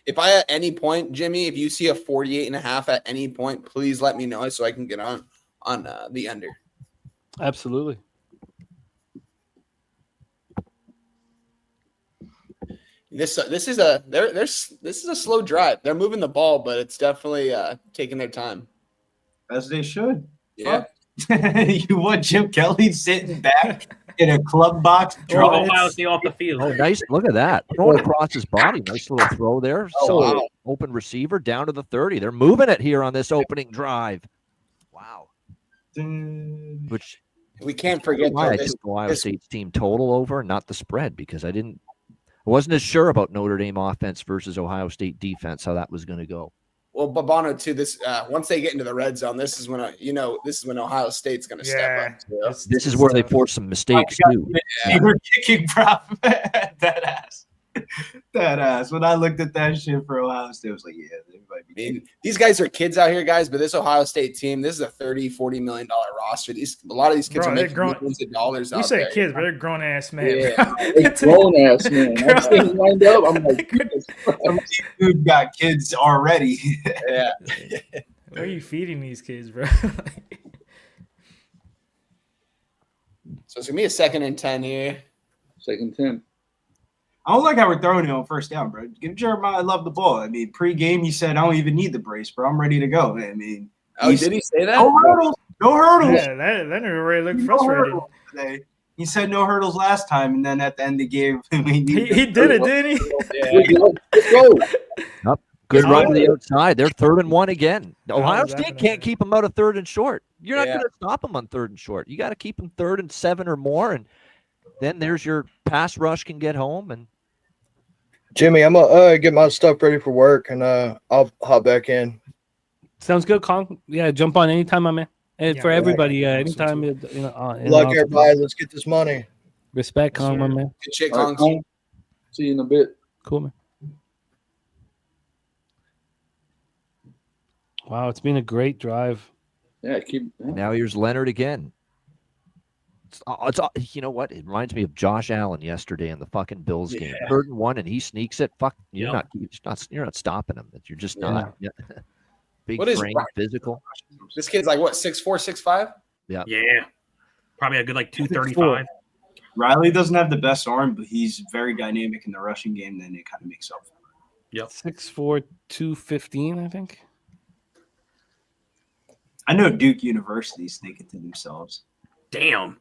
[SPEAKER 5] If I at any point, Jimmy, if you see a 48.5 at any point, please let me know so I can get on the under.
[SPEAKER 1] Absolutely.
[SPEAKER 5] This is a slow drive. They're moving the ball, but it's definitely taking their time.
[SPEAKER 3] As they should.
[SPEAKER 5] Yeah.
[SPEAKER 3] You want Jim Kelly sitting back in a club box?
[SPEAKER 9] Draw Ohio State off the field.
[SPEAKER 8] Oh, nice. Look at that. Throwing across his body. Nice little throw there. So
[SPEAKER 5] wow.
[SPEAKER 8] Open receiver down to the 30. They're moving it here on this opening drive. Wow. Which
[SPEAKER 5] we can't forget
[SPEAKER 8] why I took Ohio State's team total over, not the spread, because I wasn't as sure about Notre Dame offense versus Ohio State defense, how that was going to go.
[SPEAKER 5] Well, Babano, too, this once they get into the red zone, this is when Ohio State's going to step up.
[SPEAKER 8] So. This is where they force some mistakes, too.
[SPEAKER 3] They were kicking prop. That ass. That ass. When I looked at that shit for Ohio State, I was like, yeah, they might be.
[SPEAKER 5] I mean, these guys are kids out here, guys, but this Ohio State team, this is a $30-40 million roster. A lot of these kids are making millions of dollars out there.
[SPEAKER 7] You say kids, but they're grown-ass men.
[SPEAKER 5] Yeah.
[SPEAKER 6] Grown-ass men. I'm staying lined up. I'm like, goodness.
[SPEAKER 3] Dude got kids already.
[SPEAKER 5] Yeah.
[SPEAKER 7] Where are you feeding these kids, bro?
[SPEAKER 5] So it's going to be a 2nd and 10 here.
[SPEAKER 6] 2nd 10.
[SPEAKER 3] I don't like how we're throwing it on first down, bro. Give Jeremiah Love the ball. I mean, pre-game, he said, I don't even need the brace, bro. I'm ready to go. I mean,
[SPEAKER 5] did he say that?
[SPEAKER 3] No hurdles.
[SPEAKER 7] Yeah, that already looked frustrated.
[SPEAKER 3] He said no hurdles last time, and then at the end of the game, he
[SPEAKER 7] did it, didn't he?
[SPEAKER 5] Yeah. Let's go.
[SPEAKER 8] Yep. Good run to the outside. They're 3rd and 1 again. Ohio State can't keep them out of 3rd and short. You're not going to stop them on 3rd and short. You got to keep them 3rd and 7 or more, and then there's your pass rush can get home. And
[SPEAKER 2] Jimmy, I'm gonna get my stuff ready for work, and I'll hop back in.
[SPEAKER 1] Sounds good, Kong. Yeah, jump on anytime, my man. And
[SPEAKER 7] Yeah,
[SPEAKER 1] for
[SPEAKER 7] man.
[SPEAKER 1] everybody,
[SPEAKER 7] Awesome
[SPEAKER 1] anytime.
[SPEAKER 7] too.
[SPEAKER 2] Good luck, everybody. Let's get this money.
[SPEAKER 1] Respect,
[SPEAKER 7] Yes,
[SPEAKER 1] Kong, my
[SPEAKER 7] sir.
[SPEAKER 1] man.
[SPEAKER 5] Good shit,
[SPEAKER 6] All right,
[SPEAKER 5] Kong.
[SPEAKER 6] Kong. See you in a bit.
[SPEAKER 1] Cool, man. Wow, it's been a great drive.
[SPEAKER 6] Yeah, keep. Yeah.
[SPEAKER 8] Now here's Leonard again. You know what? It reminds me of Josh Allen yesterday in the fucking Bills game. 3rd and 1, and he sneaks it. Fuck, you're not stopping him. You're just not. Yeah. Big
[SPEAKER 5] What is
[SPEAKER 8] frame,
[SPEAKER 5] Ryan?
[SPEAKER 8] physical.
[SPEAKER 5] This kid's like what, 6'4", 6'5"?
[SPEAKER 9] Yeah. Probably a good like 235.
[SPEAKER 3] Riley doesn't have the best arm, but he's very dynamic in the rushing game. Then it kind of makes up for it.
[SPEAKER 9] Yep.
[SPEAKER 1] 6'4", 215, I think.
[SPEAKER 3] I know Duke University's thinking to themselves,
[SPEAKER 9] Damn.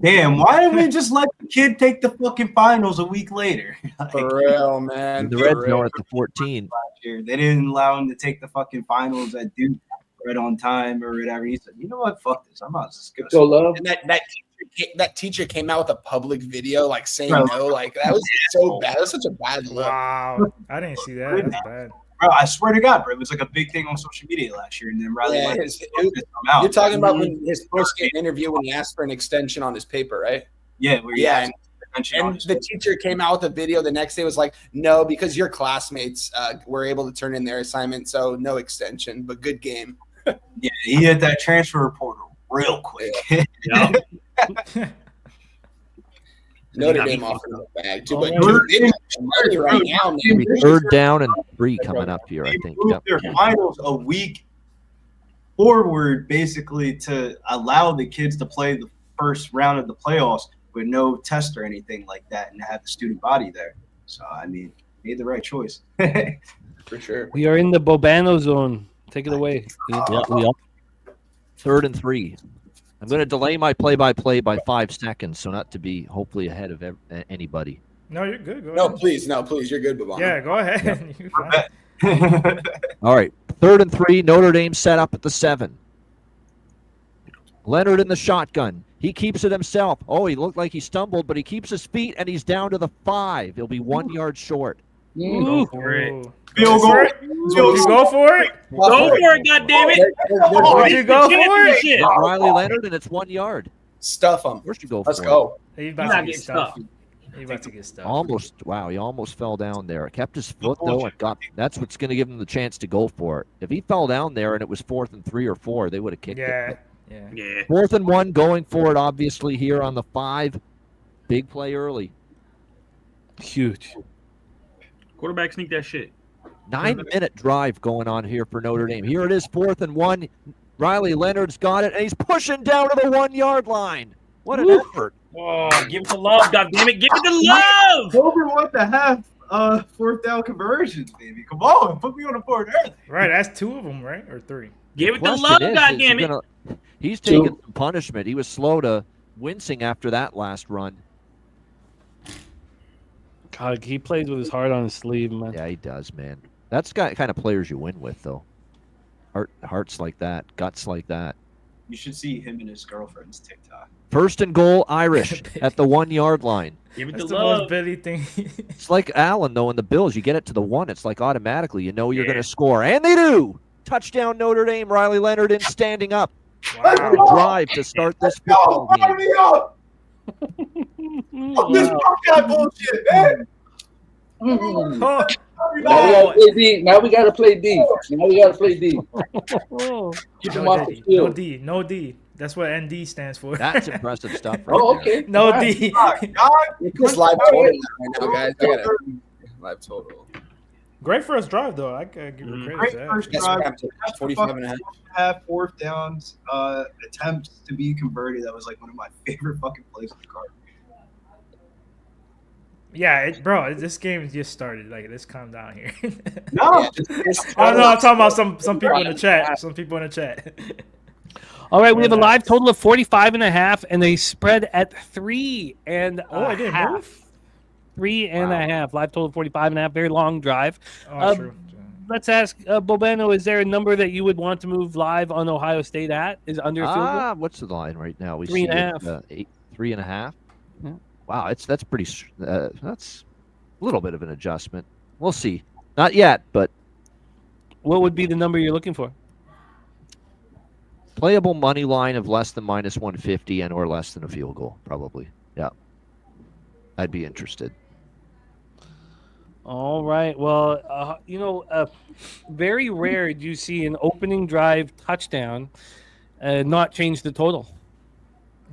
[SPEAKER 3] damn, why didn't we just let the kid take the fucking finals a week later?
[SPEAKER 5] For real, man.
[SPEAKER 8] The
[SPEAKER 5] For
[SPEAKER 8] red
[SPEAKER 5] real.
[SPEAKER 8] zone at the 14.
[SPEAKER 3] They didn't allow him to take the fucking finals at Duke right on time or whatever. He said, you know what, fuck this. I'm out. Just
[SPEAKER 6] So
[SPEAKER 3] go.
[SPEAKER 6] love.
[SPEAKER 5] And that teacher came out with a public video like saying
[SPEAKER 3] Bro.
[SPEAKER 5] no. Like that was so bad. That was such a bad look.
[SPEAKER 7] Wow, I didn't see that. That's bad.
[SPEAKER 3] Bro, I swear to God, bro, it was like a big thing on social media last year. And then Riley
[SPEAKER 5] Yeah,
[SPEAKER 3] went,
[SPEAKER 5] you're
[SPEAKER 3] out.
[SPEAKER 5] talking about when his post game interview when he asked for an extension on his paper, right?
[SPEAKER 3] Yeah, where
[SPEAKER 5] Yeah,
[SPEAKER 3] and
[SPEAKER 5] the teacher came out with a video the next day, was like, no, because your classmates were able to turn in their assignment, so no extension, but good game.
[SPEAKER 3] yeah, he hit that transfer portal real quick.
[SPEAKER 9] Yeah.
[SPEAKER 5] Notre Dame offering the bag too, but
[SPEAKER 3] Notre
[SPEAKER 5] Duke money right now, man.
[SPEAKER 8] It'll be 3rd down and 3 coming up here, I
[SPEAKER 3] They
[SPEAKER 8] think.
[SPEAKER 3] moved
[SPEAKER 8] Yep.
[SPEAKER 3] their finals a week forward, basically, to allow the kids to play the first round of the playoffs with no test or anything like that, and have the student body there. So, I mean, made the right choice.
[SPEAKER 5] For sure.
[SPEAKER 1] We are in the Bobano zone. Take it away.
[SPEAKER 8] Yeah, we are. 3rd and 3. I'm going to delay my play-by-play by 5 seconds, so not to be hopefully ahead of anybody.
[SPEAKER 7] No, you're good. Go
[SPEAKER 5] No,
[SPEAKER 7] ahead.
[SPEAKER 5] please, you're good, Babana.
[SPEAKER 7] Yeah, go ahead. You're fine.
[SPEAKER 8] All right, 3rd and 3. Notre Dame set up at the 7. Leonard in the shotgun. He keeps it himself. Oh, he looked like he stumbled, but he keeps his feet, and he's down to the 5. He'll be 1 yard short.
[SPEAKER 9] Go for it.
[SPEAKER 7] Ooh.
[SPEAKER 3] Field
[SPEAKER 7] Go
[SPEAKER 3] goal.
[SPEAKER 7] for it? Would you go for it?
[SPEAKER 9] Go for it, goddammit.
[SPEAKER 7] Would you go for it?
[SPEAKER 9] Shit.
[SPEAKER 8] Got Riley Leonard, and it's 1 yard.
[SPEAKER 5] Stuff him.
[SPEAKER 8] Of course you go
[SPEAKER 5] Let's
[SPEAKER 8] for
[SPEAKER 5] go.
[SPEAKER 7] He's
[SPEAKER 9] He's
[SPEAKER 7] about
[SPEAKER 9] not
[SPEAKER 7] to get
[SPEAKER 9] getting
[SPEAKER 7] stuffed.
[SPEAKER 9] stuffed.
[SPEAKER 7] He's about to get stuffed.
[SPEAKER 8] Almost, wow, he almost fell down there. Kept his foot, though, and got. That's what's going to give him the chance to go for it. If he fell down there and it was 4th and 3 or 4, they would have kicked
[SPEAKER 7] Yeah.
[SPEAKER 8] it.
[SPEAKER 7] Yeah.
[SPEAKER 9] Yeah.
[SPEAKER 8] 4th and 1, going for it, obviously, here on the 5. Big play early.
[SPEAKER 1] Huge.
[SPEAKER 9] Quarterback sneak that shit.
[SPEAKER 8] 9-minute drive going on here for Notre Dame. Here it is, 4th and 1. Riley Leonard's got it, and he's pushing down to the 1 yard line. What an effort.
[SPEAKER 9] Oh, give it the love, goddammit. Give it the love.
[SPEAKER 3] Over 1.5 4th down conversions, baby. Come on, put me on the board early.
[SPEAKER 7] Right, that's 2 of them, right? Or 3?
[SPEAKER 9] Give it the
[SPEAKER 8] Question
[SPEAKER 9] love,
[SPEAKER 8] is he
[SPEAKER 9] goddammit.
[SPEAKER 8] he's taking some punishment. He was slow to wincing after that last run.
[SPEAKER 1] God, he plays with his heart on his sleeve, man.
[SPEAKER 8] Yeah, he does, man. That's got kind of players you win with, though. Hearts like that, guts like that.
[SPEAKER 3] You should see him and his girlfriend's TikTok.
[SPEAKER 8] 1st and goal, Irish at the 1 yard line.
[SPEAKER 9] Give it
[SPEAKER 7] That's
[SPEAKER 9] the
[SPEAKER 7] the most
[SPEAKER 9] love.
[SPEAKER 7] Billy thing.
[SPEAKER 8] It's like Allen, though, in the Bills. You get it to the 1, it's like automatically you know you're going to score. And they do! Touchdown, Notre Dame. Riley Leonard in standing up. What a drive to start this football game.
[SPEAKER 3] me up! Fuck this Buckeye bullshit, man!
[SPEAKER 7] Oh,
[SPEAKER 6] Now we gotta play D. Now we gotta play D. Keep him off the
[SPEAKER 7] no
[SPEAKER 6] field.
[SPEAKER 7] D. No D. That's what ND stands for.
[SPEAKER 8] That's impressive stuff right
[SPEAKER 6] Oh,
[SPEAKER 8] there.
[SPEAKER 6] okay.
[SPEAKER 7] No
[SPEAKER 6] All right.
[SPEAKER 7] D.
[SPEAKER 5] It's live total right now, guys. I got a live total.
[SPEAKER 7] Great first drive, though. I gotta give you
[SPEAKER 3] Great
[SPEAKER 7] credit for that.
[SPEAKER 3] first
[SPEAKER 5] Yes,
[SPEAKER 3] drive.
[SPEAKER 5] we're up to 45 and a half.
[SPEAKER 3] Half 4th downs, attempts to be converted. That was like one of my favorite fucking plays in the card.
[SPEAKER 7] Yeah, this game just started. Like, let's calm down here.
[SPEAKER 3] No,
[SPEAKER 7] Oh no, I'm talking about some people in the chat. Some people in the chat.
[SPEAKER 1] All right, we have a live total of 45.5, and they spread at 3 and
[SPEAKER 7] I didn't
[SPEAKER 1] half.
[SPEAKER 7] move.
[SPEAKER 1] 3 and a half. Live total 45.5. Very long drive.
[SPEAKER 7] Oh, true.
[SPEAKER 1] Let's ask Bobano, is there a number that you would want to move live on Ohio State at? Is under a field goal?
[SPEAKER 8] What's the line right now? We
[SPEAKER 1] 3.5.
[SPEAKER 8] see it, 3.5.
[SPEAKER 1] Yeah.
[SPEAKER 8] Wow, that's pretty. That's a little bit of an adjustment. We'll see. Not yet, but
[SPEAKER 1] What would be the number you're looking for?
[SPEAKER 8] playable money line of less than minus 150 and or less than a field goal, probably. Yeah. I'd be interested.
[SPEAKER 1] All right. Well, very rare do you see an opening drive touchdown not change the total.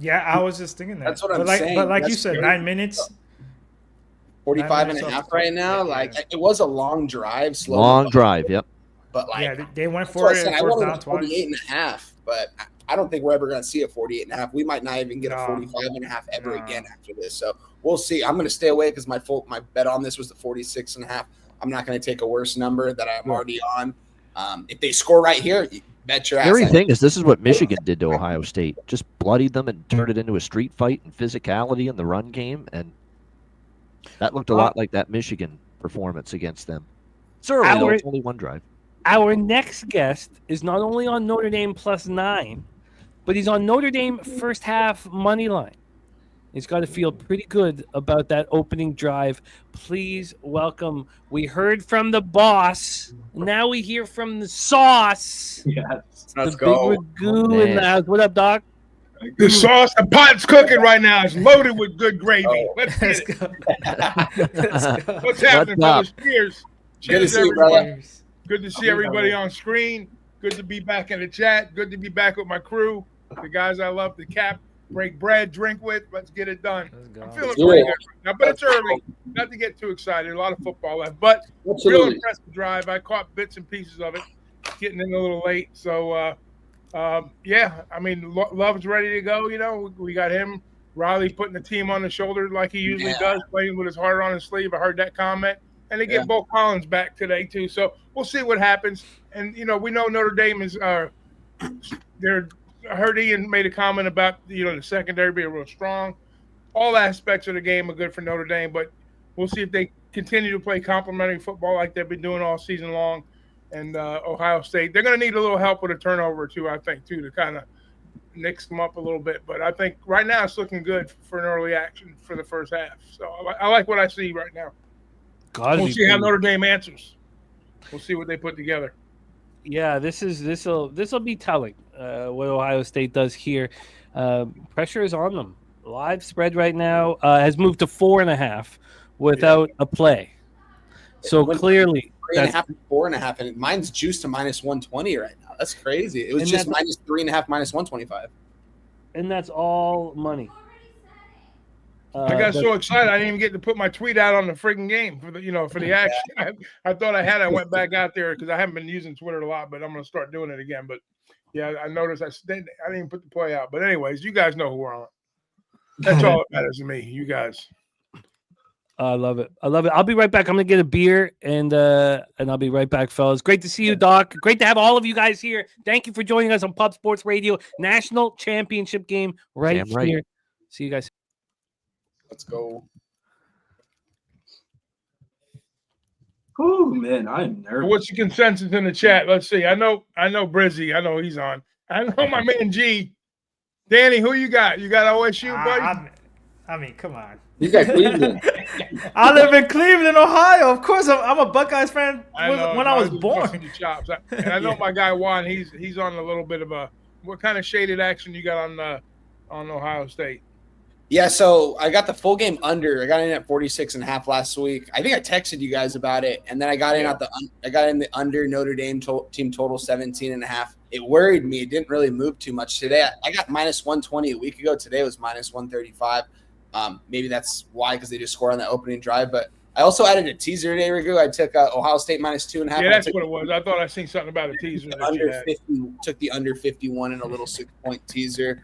[SPEAKER 7] Yeah, I was just thinking that.
[SPEAKER 5] That's what I'm
[SPEAKER 7] like,
[SPEAKER 5] saying.
[SPEAKER 7] But like you
[SPEAKER 5] That's
[SPEAKER 7] said,
[SPEAKER 5] great.
[SPEAKER 7] 9 minutes.
[SPEAKER 5] 45 and a
[SPEAKER 7] minutes
[SPEAKER 5] half
[SPEAKER 7] off.
[SPEAKER 5] right now.
[SPEAKER 7] Yeah.
[SPEAKER 5] Like it was a long drive, slow.
[SPEAKER 8] Long drive, yep.
[SPEAKER 5] But like,
[SPEAKER 7] Yeah, they went
[SPEAKER 5] that's
[SPEAKER 7] for
[SPEAKER 5] what I
[SPEAKER 7] it.
[SPEAKER 5] said. I
[SPEAKER 7] Fourth
[SPEAKER 5] wanted
[SPEAKER 7] down
[SPEAKER 5] a 48
[SPEAKER 7] twice.
[SPEAKER 5] and a half, but I don't think we're ever going to see a 48 and a half. We might not even get a
[SPEAKER 7] No.
[SPEAKER 5] 45 and a half ever
[SPEAKER 7] No.
[SPEAKER 5] again after this. So we'll see. I'm going to stay away because my bet on this was the 46 and a half. I'm not going to take a worse number that I'm already on. If they score right here, you bet your ass.
[SPEAKER 8] Scary thing is this is what Michigan did to Ohio State. Just bloodied them and turned it into a street fight and physicality in the run game. And that looked a lot like that Michigan performance against them. It's early, though. It's only one drive.
[SPEAKER 1] Our next guest is not only on Notre Dame +9, but he's on Notre Dame first half money line. He's got to feel pretty good about that opening drive. Please welcome. We heard from the boss. Now we hear from the sauce.
[SPEAKER 3] Yes.
[SPEAKER 5] Let's
[SPEAKER 1] the
[SPEAKER 5] go.
[SPEAKER 1] big Ragu in the house. What up, Doc?
[SPEAKER 10] The sauce, the pot's cooking right now. It's loaded with good gravy.
[SPEAKER 5] Oh.
[SPEAKER 10] Let's
[SPEAKER 7] Let's
[SPEAKER 10] get it.
[SPEAKER 7] go. Let's go.
[SPEAKER 10] What's happening,
[SPEAKER 8] What's
[SPEAKER 10] fellas? Cheers.
[SPEAKER 5] Good to
[SPEAKER 10] Cheers,
[SPEAKER 5] see you,
[SPEAKER 10] everybody.
[SPEAKER 5] brother.
[SPEAKER 10] Good to see everybody on screen. Good to be back in the chat. Good to be back with my crew, the guys I love to cap, break bread, drink with. Let's get it done.
[SPEAKER 7] Let's go.
[SPEAKER 10] I'm feeling
[SPEAKER 5] do
[SPEAKER 10] pretty
[SPEAKER 5] it.
[SPEAKER 10] good right now, but it's early. Not to get too excited. A lot of football left, but real
[SPEAKER 5] Absolutely.
[SPEAKER 10] impressive drive. I caught bits and pieces of it. Getting in a little late, so yeah. I mean, Love's ready to go. You know, we got him. Riley putting the team on the shoulder like he usually does, playing with his heart on his sleeve. I heard that comment. And they get Bo Collins back today, too. So we'll see what happens. And, you know, we know Notre Dame is I heard Ian made a comment about, you know, the secondary being real strong. All aspects of the game are good for Notre Dame, but we'll see if they continue to play complementary football like they've been doing all season long. And Ohio State, they're going to need a little help with a turnover, too, I think, too, to kind of nix them up a little bit. But I think right now it's looking good for an early action for the first half. So I like what I see right now. We'll see how Notre Dame answers. We'll see what they put together.
[SPEAKER 1] Yeah, this'll be telling what Ohio State does here. Pressure is on them. Live spread right now has moved to 4.5 without a play. So clearly,
[SPEAKER 5] 3.5 and 4.5, and mine's juiced to minus 120 right now. That's crazy. It was just minus 3.5, minus 125.
[SPEAKER 1] And that's all money.
[SPEAKER 10] I got so excited I didn't even get to put my tweet out on the freaking game for the action. I thought I had. I went back out there because I haven't been using Twitter a lot, but I'm going to start doing it again. But yeah, I noticed I didn't even put the play out. But anyways, you guys know who we're on. That's all that matters to me. You guys.
[SPEAKER 1] I love it. I'll be right back. I'm gonna get a beer and I'll be right back, fellas. Great to see you, Doc. Great to have all of you guys here. Thank you for joining us on Pub Sports Radio. National Championship game right here. See you guys.
[SPEAKER 5] Let's go.
[SPEAKER 3] Oh man, I'm nervous.
[SPEAKER 10] What's the consensus in the chat? Let's see. I know Brizzy. I know he's on. I know my man G. Danny, who you got? You got OSU, buddy?
[SPEAKER 7] I mean, come on.
[SPEAKER 5] You got Cleveland.
[SPEAKER 7] I live in Cleveland, Ohio. Of course, I'm a Buckeyes fan when I was born.
[SPEAKER 10] And I know my guy Juan. He's on a little bit of a. What kind of shaded action you got on Ohio State?
[SPEAKER 5] Yeah, so I got the full game under. I got in at 46.5 last week. I think I texted you guys about it, and then I got in the under Notre Dame team total 17.5. It worried me. It didn't really move too much today. I got minus 120 a week ago. Today was minus 135. Maybe that's why, because they just scored on the opening drive. But I also added a teaser today, Ragu. I took Ohio State minus 2.5.
[SPEAKER 10] Yeah, that's what it was. I thought I seen something about a teaser.
[SPEAKER 5] Took the under 51 in a little 6-point teaser.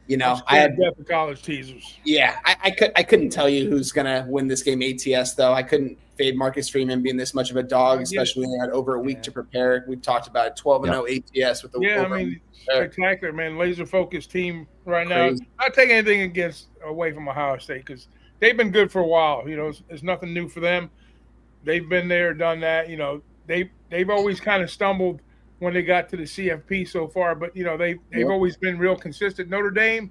[SPEAKER 5] You know,
[SPEAKER 10] I had depth of college teasers.
[SPEAKER 5] Yeah, I couldn't tell you who's gonna win this game ATS though. I couldn't fade Marcus Freeman being this much of a dog, especially when they had over a week to prepare. We've talked about it, 12-0 ATS with the
[SPEAKER 10] spectacular, man. Laser focused team right now. Not taking anything away from Ohio State because they've been good for a while. You know, it's nothing new for them. They've been there, done that. You know, they've always kind of stumbled when they got to the CFP so far, but you know they've always been real consistent. Notre Dame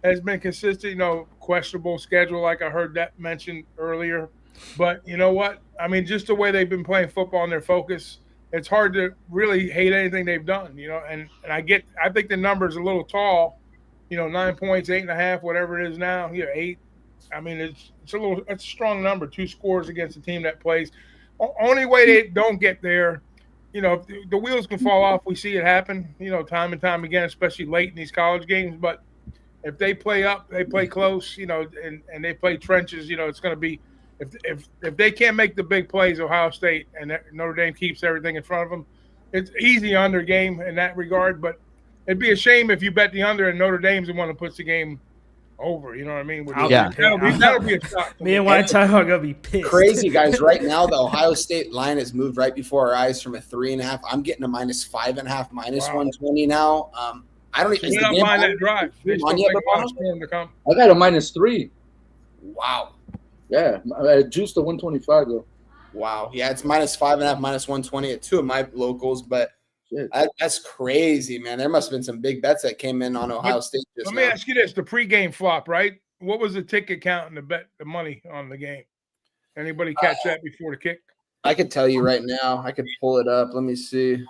[SPEAKER 10] has been consistent. Questionable schedule, like I heard that mentioned earlier. But you know what? I mean, just the way they've been playing football and their focus, it's hard to really hate anything they've done. And I think the number's a little tall. 9 points, 8.5, whatever it is now. 8. I mean, it's a strong number. 2 scores against a team that plays. Only way they don't get there, the wheels can fall off. We see it happen, time and time again, especially late in these college games. But if they play up, they play close, and they play trenches, it's going to be if they can't make the big plays, Ohio State and Notre Dame keeps everything in front of them, it's easy under game in that regard. But it'd be a shame if you bet the under and Notre Dame's the one that puts the game over. You know what I mean?
[SPEAKER 8] Yeah.
[SPEAKER 10] That'll be a shock.
[SPEAKER 7] Me and White Tie are gonna be pissed.
[SPEAKER 5] Crazy guys! Right now, the Ohio State line has moved right before our eyes from a 3.5. I'm getting a -5.5, -120 now. I don't even.
[SPEAKER 10] They're not buying that drive. They still think
[SPEAKER 5] Bonus
[SPEAKER 10] to come.
[SPEAKER 6] I got a -3.
[SPEAKER 5] Wow.
[SPEAKER 6] Yeah, I juiced to 125 though.
[SPEAKER 5] Wow. Yeah, it's -5.5, -120 at 2 of my locals, but that's crazy, man. There must have been some big bets that came in on Ohio State.
[SPEAKER 10] Let me ask you this: the pregame flop, right? What was the ticket count and the money on the game? Anybody catch that before the kick?
[SPEAKER 5] I could tell you right now. I could pull it up. Let me see.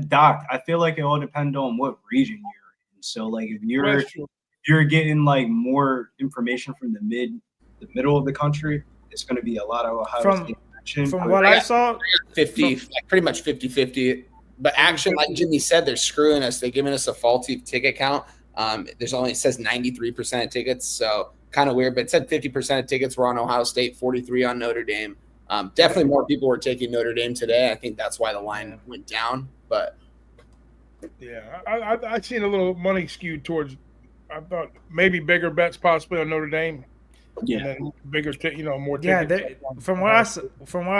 [SPEAKER 3] Doc, I feel like it all depends on what region you're in. So, like, if you're getting like more information from the middle of the country, it's going to be a lot of Ohio State action.
[SPEAKER 7] From what I saw,
[SPEAKER 5] 50, like pretty much 50-50. But action, like Jimmy said, they're screwing us. They're giving us a faulty ticket count. It says 93% of tickets, so kind of weird. But it said 50% of tickets were on Ohio State, 43 on Notre Dame. Definitely more people were taking Notre Dame today. I think that's why the line went down. But
[SPEAKER 10] yeah, I've seen a little money skewed towards. I thought maybe bigger bets possibly on Notre Dame.
[SPEAKER 3] Yeah,
[SPEAKER 10] and then bigger, more.
[SPEAKER 7] Yeah,
[SPEAKER 10] tickets.
[SPEAKER 7] from what I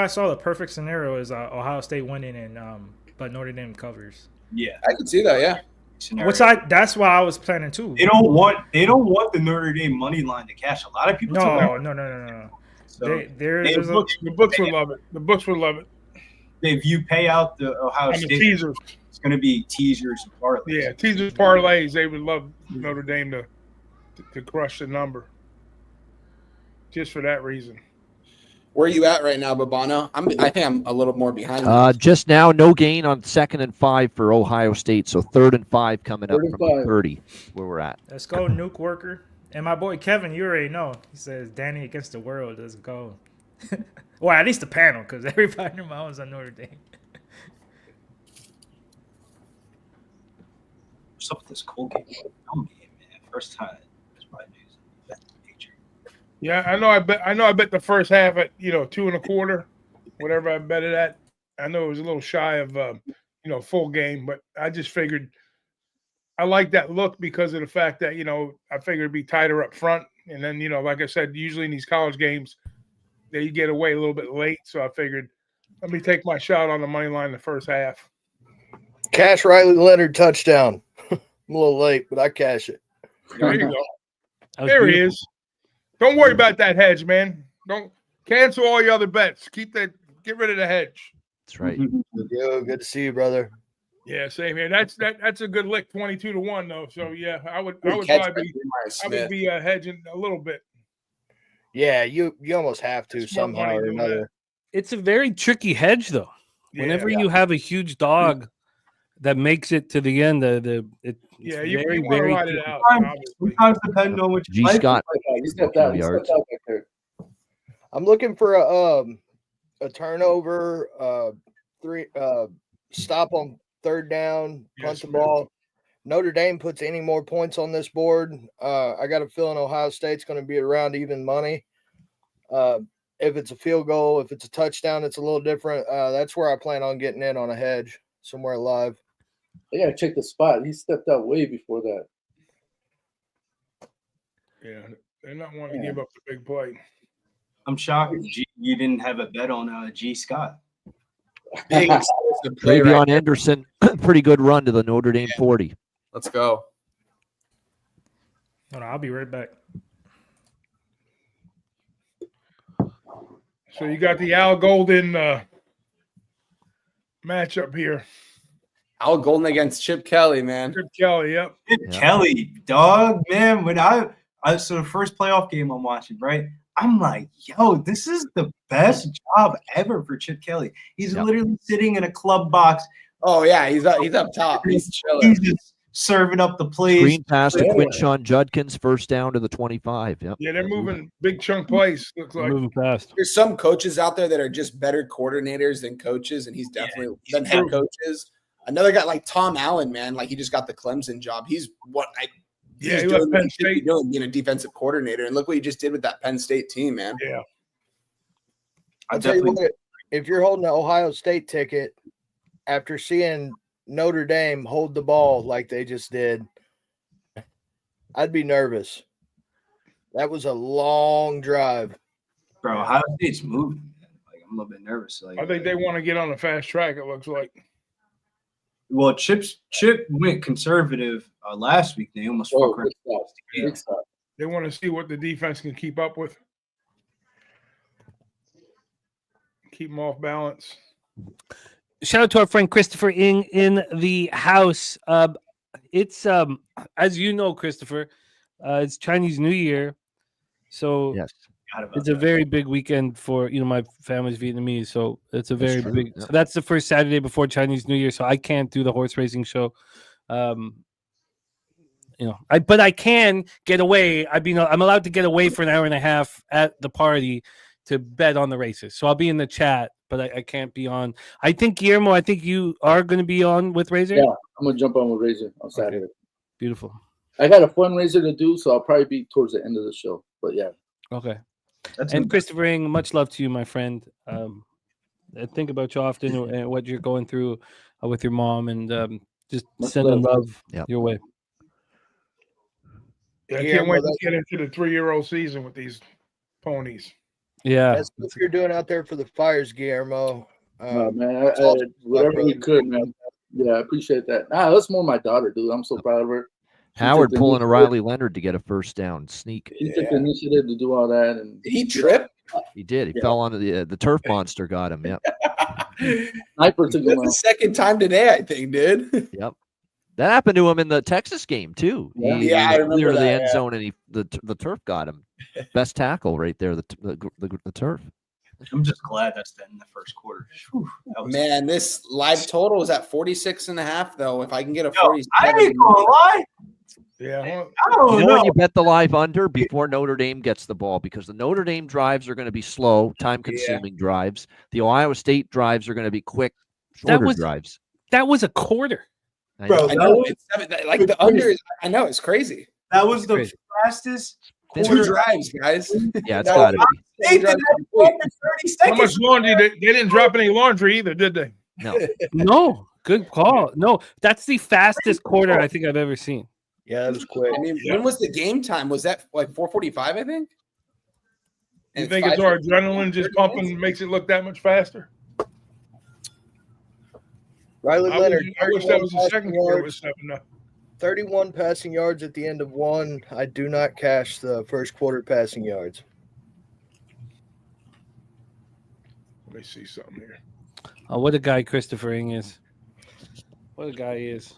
[SPEAKER 7] saw, the perfect scenario is Ohio State winning and but Notre Dame covers.
[SPEAKER 3] Yeah,
[SPEAKER 5] I can see that. Yeah,
[SPEAKER 7] that's why I was planning too.
[SPEAKER 3] They don't want the Notre Dame money line to cash. A lot of people.
[SPEAKER 7] No.
[SPEAKER 3] So
[SPEAKER 10] the books would love it. The books would love it.
[SPEAKER 3] If you pay out the Ohio
[SPEAKER 10] And
[SPEAKER 3] State
[SPEAKER 10] the teasers,
[SPEAKER 3] it's going to be teasers and parlays.
[SPEAKER 10] Yeah, teasers, parlays. They would love Notre Dame to crush the number. Just for that reason.
[SPEAKER 5] Where are you at right now, Babano? I think I'm a little more behind.
[SPEAKER 8] Just now, no gain on 2nd and 5 for Ohio State. So 3rd and 5 coming up from 30, where we're at.
[SPEAKER 7] Let's go, Nuke Worker. And my boy Kevin, you already know. He says Danny against the world. Let's go. Well, at least the panel, because everybody knew I was on Notre Dame.
[SPEAKER 3] What's up with this cold game? Man. First time.
[SPEAKER 10] Yeah, I know. I bet the first half at 2.25, whatever I bet it at. I know it was a little shy of full game, but I just figured I like that look because of the fact that I figured it'd be tighter up front, and then like I said, usually in these college games they get away a little bit late, so I figured let me take my shot on the money line the first half.
[SPEAKER 2] Cash Riley Leonard touchdown. I'm a little late, but I cash it.
[SPEAKER 10] There you go. There he is. Don't worry about that hedge, man. Don't cancel all your other bets. Get rid of the hedge.
[SPEAKER 8] That's right.
[SPEAKER 2] Yo, good to see you, brother.
[SPEAKER 10] Yeah, same here. That's a good lick, 22-1 though. So yeah, I would probably be hedging a little bit.
[SPEAKER 2] Yeah, you almost have to somehow or another.
[SPEAKER 1] It's a very tricky hedge though. Whenever you have a huge dog that makes it to the end,
[SPEAKER 10] you very, want to ride it out.
[SPEAKER 3] Sometimes depending on which
[SPEAKER 8] G. Scott.
[SPEAKER 2] I'm looking for a turnover, stop on 3rd down, punt the ball. Notre Dame puts any more points on this board. I got a feeling Ohio State's going to be around even money. If it's a field goal, if it's a touchdown, it's a little different. That's where I plan on getting in on a hedge somewhere live.
[SPEAKER 6] They gotta check the spot. He stepped out way before that.
[SPEAKER 10] Yeah, they're not wanting to give up the big play.
[SPEAKER 3] I'm shocked you didn't have a bet on G. Scott.
[SPEAKER 8] Travion Anderson, pretty good run to the Notre Dame 40.
[SPEAKER 5] Let's go.
[SPEAKER 7] Hold on, I'll be right back.
[SPEAKER 10] So you got the Al Golden matchup here.
[SPEAKER 5] Al Golden against Chip Kelly, man.
[SPEAKER 10] Chip Kelly, yep.
[SPEAKER 3] Kelly, dog, man. When I so the first playoff game I'm watching, right? I'm like, yo, this is the best job ever for Chip Kelly. He's literally sitting in a club box.
[SPEAKER 5] Oh yeah, he's up top. He's chilling.
[SPEAKER 3] He's just serving up the plays.
[SPEAKER 8] Screen pass to Quinshon Judkins, first down to the 25. Yep.
[SPEAKER 10] Yeah, they're moving big chunk plays. Looks like
[SPEAKER 1] Moving fast.
[SPEAKER 5] There's some coaches out there that are just better coordinators than coaches, and he's definitely than head coaches. Another guy like Tom Allen, man, like he just got the Clemson job. He's
[SPEAKER 10] he left Penn State
[SPEAKER 5] doing being a defensive coordinator, and look what he just did with that Penn State team, man.
[SPEAKER 10] Yeah,
[SPEAKER 2] I'll tell you what, if you're holding an Ohio State ticket after seeing Notre Dame hold the ball like they just did, I'd be nervous. That was a long drive.
[SPEAKER 3] Bro, Ohio State's moving. Like, I'm a little bit nervous. Like,
[SPEAKER 10] I think they want to get on the fast track, it looks like.
[SPEAKER 3] Well, Chip went conservative last week. They almost fucked around.
[SPEAKER 10] They want to see what the defense can keep up with. Keep them off balance.
[SPEAKER 1] Shout out to our friend Christopher in the house. It's as you know, Christopher, it's Chinese New Year, so
[SPEAKER 8] Yes.
[SPEAKER 1] it's a very big weekend for my family's Vietnamese. So it's a very big.
[SPEAKER 8] Yeah.
[SPEAKER 1] So that's the first Saturday before Chinese New Year. So I can't do the horse racing show. But I can get away. I'm allowed to get away for an hour and a half at the party to bet on the races. So I'll be in the chat, but I can't be on. I think Guillermo, you are going to be on with Razor.
[SPEAKER 6] Yeah, I'm gonna jump on with Razor on Saturday.
[SPEAKER 1] Okay. Beautiful.
[SPEAKER 6] I got a fundraiser to do, so I'll probably be towards the end of the show. But yeah.
[SPEAKER 1] Okay. And Christopher Ing, much love to you, my friend. I think about you often and what you're going through with your mom, and just sending love your way.
[SPEAKER 10] Yeah, I can't wait to get into the 3-year-old season with these ponies.
[SPEAKER 1] Yeah.
[SPEAKER 2] That's what you're doing out there for the Fires, Guillermo.
[SPEAKER 6] Man, whatever we could, man. Yeah, I appreciate that. That's more my daughter, dude. I'm so proud of her.
[SPEAKER 8] Howard pulling a Riley Leonard to get a first down sneak.
[SPEAKER 6] He took the initiative to do all that, and
[SPEAKER 5] did he trip?
[SPEAKER 8] He did. He fell onto the turf monster. Got him. Yep.
[SPEAKER 6] Sniper took him
[SPEAKER 5] That's
[SPEAKER 6] out.
[SPEAKER 5] the second time today, I think, dude.
[SPEAKER 8] Yep. That happened to him in the Texas game too.
[SPEAKER 5] Yeah, I remember
[SPEAKER 8] clear
[SPEAKER 5] that,
[SPEAKER 8] the end zone, and the turf got him. Best tackle right there. The turf.
[SPEAKER 3] I'm just glad that's the end of the first quarter. Whew,
[SPEAKER 5] Man, this live total is at 46.5, though. If I can get a 47.
[SPEAKER 3] I ain't gonna lie.
[SPEAKER 10] Yeah.
[SPEAKER 3] I don't know.
[SPEAKER 8] When you bet the live under before Notre Dame gets the ball, because the Notre Dame drives are going to be slow, time-consuming drives. The Ohio State drives are going to be quick, shorter drives.
[SPEAKER 1] That was a quarter.
[SPEAKER 3] Bro,
[SPEAKER 5] I know it's like the under. I know it's crazy.
[SPEAKER 3] That was the fastest.
[SPEAKER 5] 2 drives, guys.
[SPEAKER 8] Yeah, it's got to be.
[SPEAKER 10] How much laundry? They didn't drop any laundry either, did they?
[SPEAKER 8] No.
[SPEAKER 1] No, good call. No, that's the fastest quarter I think I've ever seen.
[SPEAKER 2] Yeah, that was quick.
[SPEAKER 5] I mean, when was the game time? Was that like 4:45? I think.
[SPEAKER 10] You think it's our adrenaline just pumping and makes it look that much faster?
[SPEAKER 2] Riley Leonard.
[SPEAKER 10] I wish that was the second quarter was 7-0.
[SPEAKER 2] 31 passing yards at the end of one. I do not cash the first quarter passing yards.
[SPEAKER 10] Let me see something here.
[SPEAKER 1] Oh, what a guy Christopher Ing is. What a guy he is.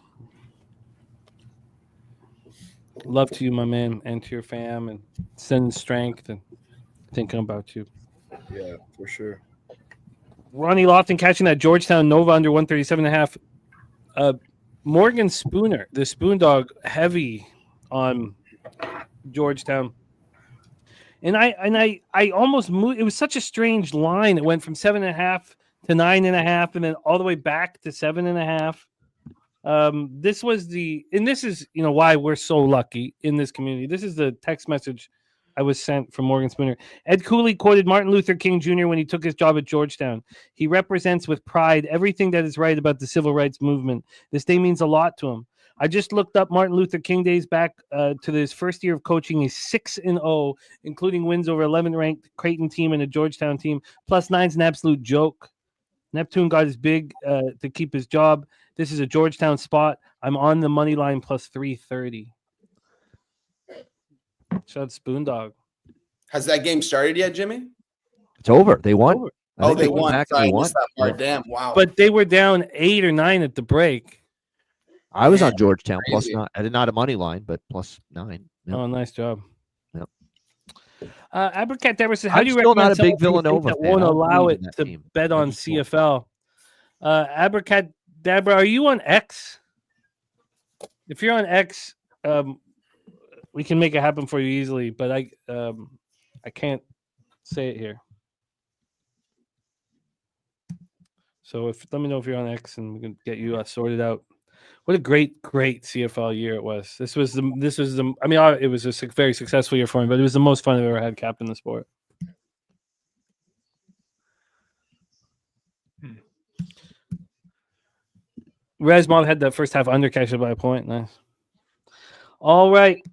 [SPEAKER 1] Love to you, my man, and to your fam, and sending strength and thinking about you.
[SPEAKER 2] Yeah, for sure.
[SPEAKER 1] Ronnie Lofton catching that Georgetown Nova under 137.5. Morgan Spooner, the Spoon Dog, heavy on Georgetown. And I almost moved. It was such a strange line. It went from 7.5 to 9.5, and then all the way back to 7.5. This is why we're so lucky in this community. This is the text message I was sent from Morgan Spooner. Ed Cooley quoted Martin Luther King Jr. when he took his job at Georgetown. He represents with pride everything that is right about the civil rights movement. This day means a lot to him. I just looked up Martin Luther King days back to his first year of coaching. He's 6-0, including wins over 11th-ranked Creighton team and a Georgetown team. +9's an absolute joke. Neptune got his big to keep his job. This is a Georgetown spot. I'm on the money line +330. Shout out Spoon Dog.
[SPEAKER 5] Has that game started yet, Jimmy?
[SPEAKER 8] It's over. They won.
[SPEAKER 5] Oh, they won.
[SPEAKER 8] Back,
[SPEAKER 5] Sorry,
[SPEAKER 8] they
[SPEAKER 5] I
[SPEAKER 8] won.
[SPEAKER 5] missed that part. Damn, wow.
[SPEAKER 1] But they were down 8 or 9 at the break.
[SPEAKER 8] I was
[SPEAKER 5] Man,
[SPEAKER 8] on Georgetown
[SPEAKER 5] crazy.
[SPEAKER 8] +9. I did not a money line, but +9. Yep.
[SPEAKER 1] Oh, nice job.
[SPEAKER 8] Yep.
[SPEAKER 1] Abercat Deborah says, how
[SPEAKER 8] I'm
[SPEAKER 1] do you
[SPEAKER 8] still
[SPEAKER 1] recommend
[SPEAKER 8] not a big
[SPEAKER 1] someone for your team
[SPEAKER 8] Villanova
[SPEAKER 1] that
[SPEAKER 8] fan.
[SPEAKER 1] won't
[SPEAKER 8] I don't
[SPEAKER 1] allow
[SPEAKER 8] believe
[SPEAKER 1] it
[SPEAKER 8] in that
[SPEAKER 1] to
[SPEAKER 8] team.
[SPEAKER 1] bet
[SPEAKER 8] I
[SPEAKER 1] on
[SPEAKER 8] just won't.
[SPEAKER 1] CFL? Abercat Deborah, are you on X? If you're on X, we can make it happen for you easily, but I can't say it here. So let me know if you're on X and we can get you sorted out. What a great CFL year it was. This was the. I mean, it was a very successful year for me, but it was the most fun I've ever had captain the sport. Resmov had the first half under cashed by a point. Nice. All right.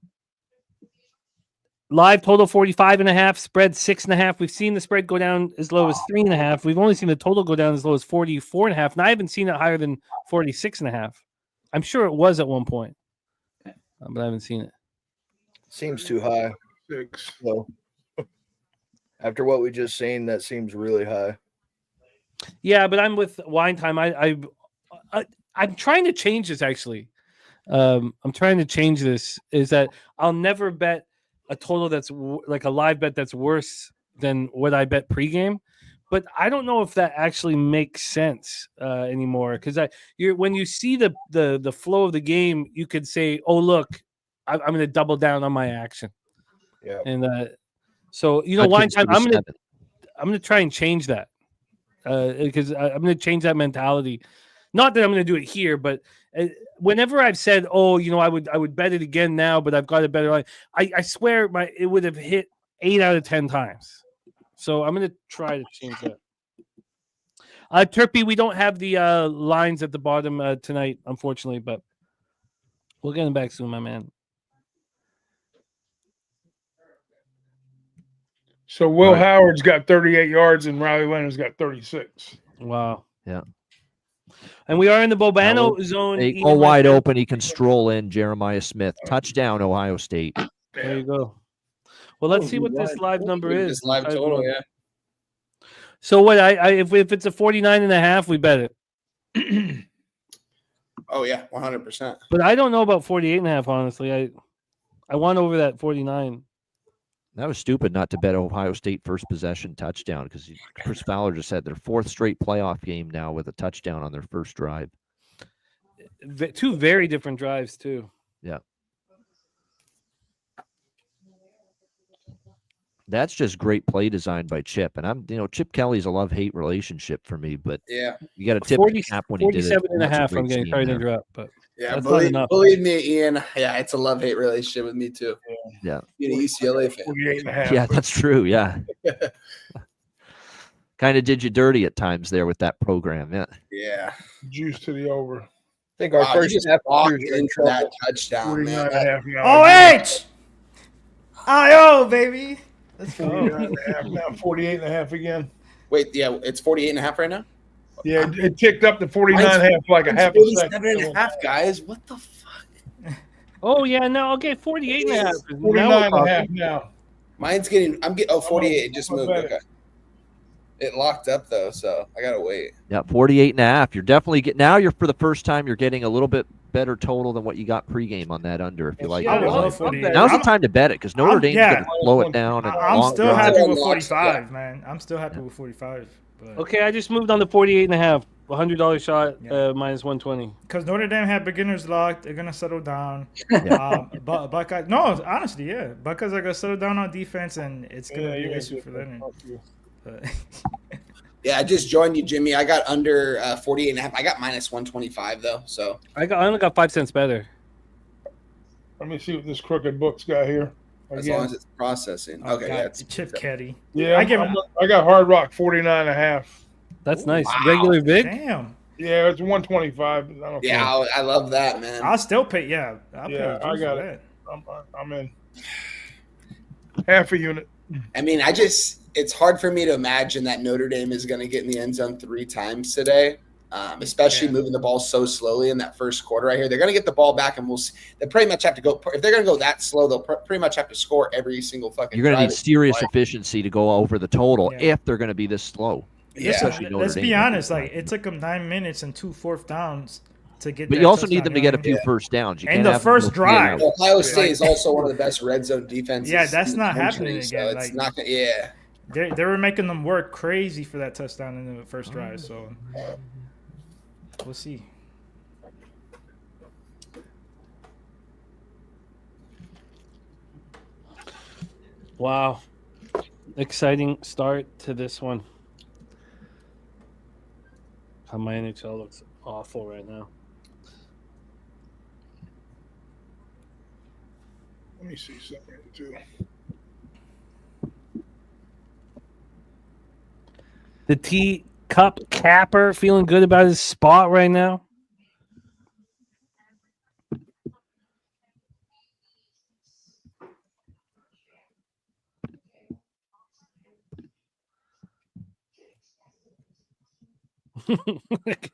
[SPEAKER 1] Live total 45.5, spread 6.5. We've seen the spread go down as low as 3.5. We've only seen the total go down as low as 44.5. And I haven't seen it higher than 46.5. I'm sure it was at one point, but I haven't seen it.
[SPEAKER 2] Seems too high.
[SPEAKER 10] 6.
[SPEAKER 2] So after what we just seen, that seems really high.
[SPEAKER 1] Yeah, but I'm with Wine Time. I'm trying to change this actually. I'm trying to change this. Is that I'll never bet a total that's like a live bet that's worse than what I bet pregame. But I don't know if that actually makes sense anymore, because when you see the flow of the game, you could say, "Oh, look, I'm going to double down on my action."
[SPEAKER 2] Yeah,
[SPEAKER 1] and so Wine Time. I'm going to try and change that because I'm going to change that mentality. Not that I'm going to do it here, but whenever I've said, "Oh, I would bet it again now," but I've got a better line. I swear it would have hit 8 out of 10 times. So I'm going to try to change that. Turpy, we don't have the lines at the bottom tonight, unfortunately, but we'll get them back soon, my man.
[SPEAKER 10] So Will Howard's got 38 yards and Riley Leonard's got 36.
[SPEAKER 1] Wow.
[SPEAKER 8] Yeah.
[SPEAKER 1] And we are in the Bobano zone.
[SPEAKER 8] Go wide open. He can stroll in. Jeremiah Smith. Touchdown, Ohio State.
[SPEAKER 1] There you go. Well, let's see what this live number is.
[SPEAKER 5] This live total, yeah.
[SPEAKER 1] So what? If it's a 49.5, we bet it.
[SPEAKER 5] Oh yeah, 100%.
[SPEAKER 1] But I don't know about 48.5. Honestly, I want over that 49.
[SPEAKER 8] That was stupid not to bet Ohio State first possession touchdown, because Chris Fowler just said their 4th straight playoff game now with a touchdown on their first drive.
[SPEAKER 1] 2 very different drives too.
[SPEAKER 8] Yeah. That's just great play design by Chip. And Chip Kelly's a love-hate relationship for me, but
[SPEAKER 5] yeah,
[SPEAKER 8] you got to tip the cap when he did it.
[SPEAKER 1] 47.5. I'm getting sorry to interrupt, but
[SPEAKER 5] yeah, believe me, Ian. Yeah, it's a love-hate relationship with me too.
[SPEAKER 8] Yeah.
[SPEAKER 5] Being a UCLA fan.
[SPEAKER 10] 48.5.
[SPEAKER 8] Yeah, that's true. Yeah. Kind of did you dirty at times there with that program. Yeah.
[SPEAKER 5] Yeah.
[SPEAKER 10] Juice to the over.
[SPEAKER 2] I think our first half
[SPEAKER 5] walked into that touchdown, man.
[SPEAKER 7] 48. IO, baby. Let's go.
[SPEAKER 10] 48.5 now, 48.5 again.
[SPEAKER 5] Wait, yeah, it's 48.5 right now?
[SPEAKER 10] Yeah, it ticked up to 49.5 for like a half a second.
[SPEAKER 5] 47.5, guys. What the fuck?
[SPEAKER 1] Oh yeah, no, okay, 48.5.
[SPEAKER 10] 49.5 now.
[SPEAKER 5] Mine's getting. 48. It just moved. Okay. It locked up though, so I gotta wait.
[SPEAKER 8] Yeah, 48.5. You're definitely you're for the first time you're getting a little bit better total than what you got pregame on that under. If you like, now's the time to bet it, because Notre Dame's going to slow it down.
[SPEAKER 7] I'm still happy with 45, man. I'm still happy with 45. But.
[SPEAKER 1] Okay, I just moved on to 48.5. $100 shot, minus 120.
[SPEAKER 7] Because Notre Dame had beginners locked. They're gonna settle down. Buckeyes. No, honestly, yeah. Buckeyes are gonna settle down on defense, and it's gonna be an issue for Leonard.
[SPEAKER 5] Yeah, I just joined you, Jimmy. I got under 48.5. I got minus 125 though. So
[SPEAKER 1] I only got 5 cents better.
[SPEAKER 10] Let me see what this crooked book's got here.
[SPEAKER 5] As long as it's processing. Okay, yeah, it's
[SPEAKER 7] Chip Caddy.
[SPEAKER 10] Yeah, I got Hard Rock 49.5.
[SPEAKER 1] That's nice. Wow. Regular big.
[SPEAKER 7] Damn.
[SPEAKER 10] Yeah, it's 125.
[SPEAKER 5] Yeah, I love that, man.
[SPEAKER 7] I'll still pay. Yeah,
[SPEAKER 10] I got it. I'm in. Half a unit.
[SPEAKER 5] I mean, it's hard for me to imagine that Notre Dame is going to get in the end zone 3 times today, especially moving the ball so slowly in that first quarter right here. They're going to get the ball back, and they pretty much have to go – if they're going to go that slow, they'll pretty much have to score every single fucking
[SPEAKER 8] You're going to need serious efficiency to go over the total if they're going to be this slow.
[SPEAKER 7] Yeah. Let's be honest. Like, it took them 9 minutes and 2 fourth downs to get.
[SPEAKER 8] But
[SPEAKER 7] that
[SPEAKER 8] you also
[SPEAKER 7] touchdown,
[SPEAKER 8] need them to
[SPEAKER 7] you know
[SPEAKER 8] get a
[SPEAKER 7] what I mean?
[SPEAKER 8] few first downs. You
[SPEAKER 7] And
[SPEAKER 8] can't
[SPEAKER 7] the
[SPEAKER 8] have
[SPEAKER 7] first
[SPEAKER 8] them go 3 and
[SPEAKER 7] drive.
[SPEAKER 8] out.
[SPEAKER 5] Ohio State is also one of the best red zone defenses.
[SPEAKER 7] Yeah, that's
[SPEAKER 5] in the
[SPEAKER 7] not
[SPEAKER 5] country,
[SPEAKER 7] happening
[SPEAKER 5] so
[SPEAKER 7] again.
[SPEAKER 5] it's
[SPEAKER 7] Like,
[SPEAKER 5] not gonna, yeah.
[SPEAKER 7] They were making them work crazy for that touchdown in the first drive. So we'll see.
[SPEAKER 1] Wow. Exciting start to this one. How my NHL looks awful right now.
[SPEAKER 10] Let me see something too.
[SPEAKER 1] The T-Cup capper feeling good about his spot right now.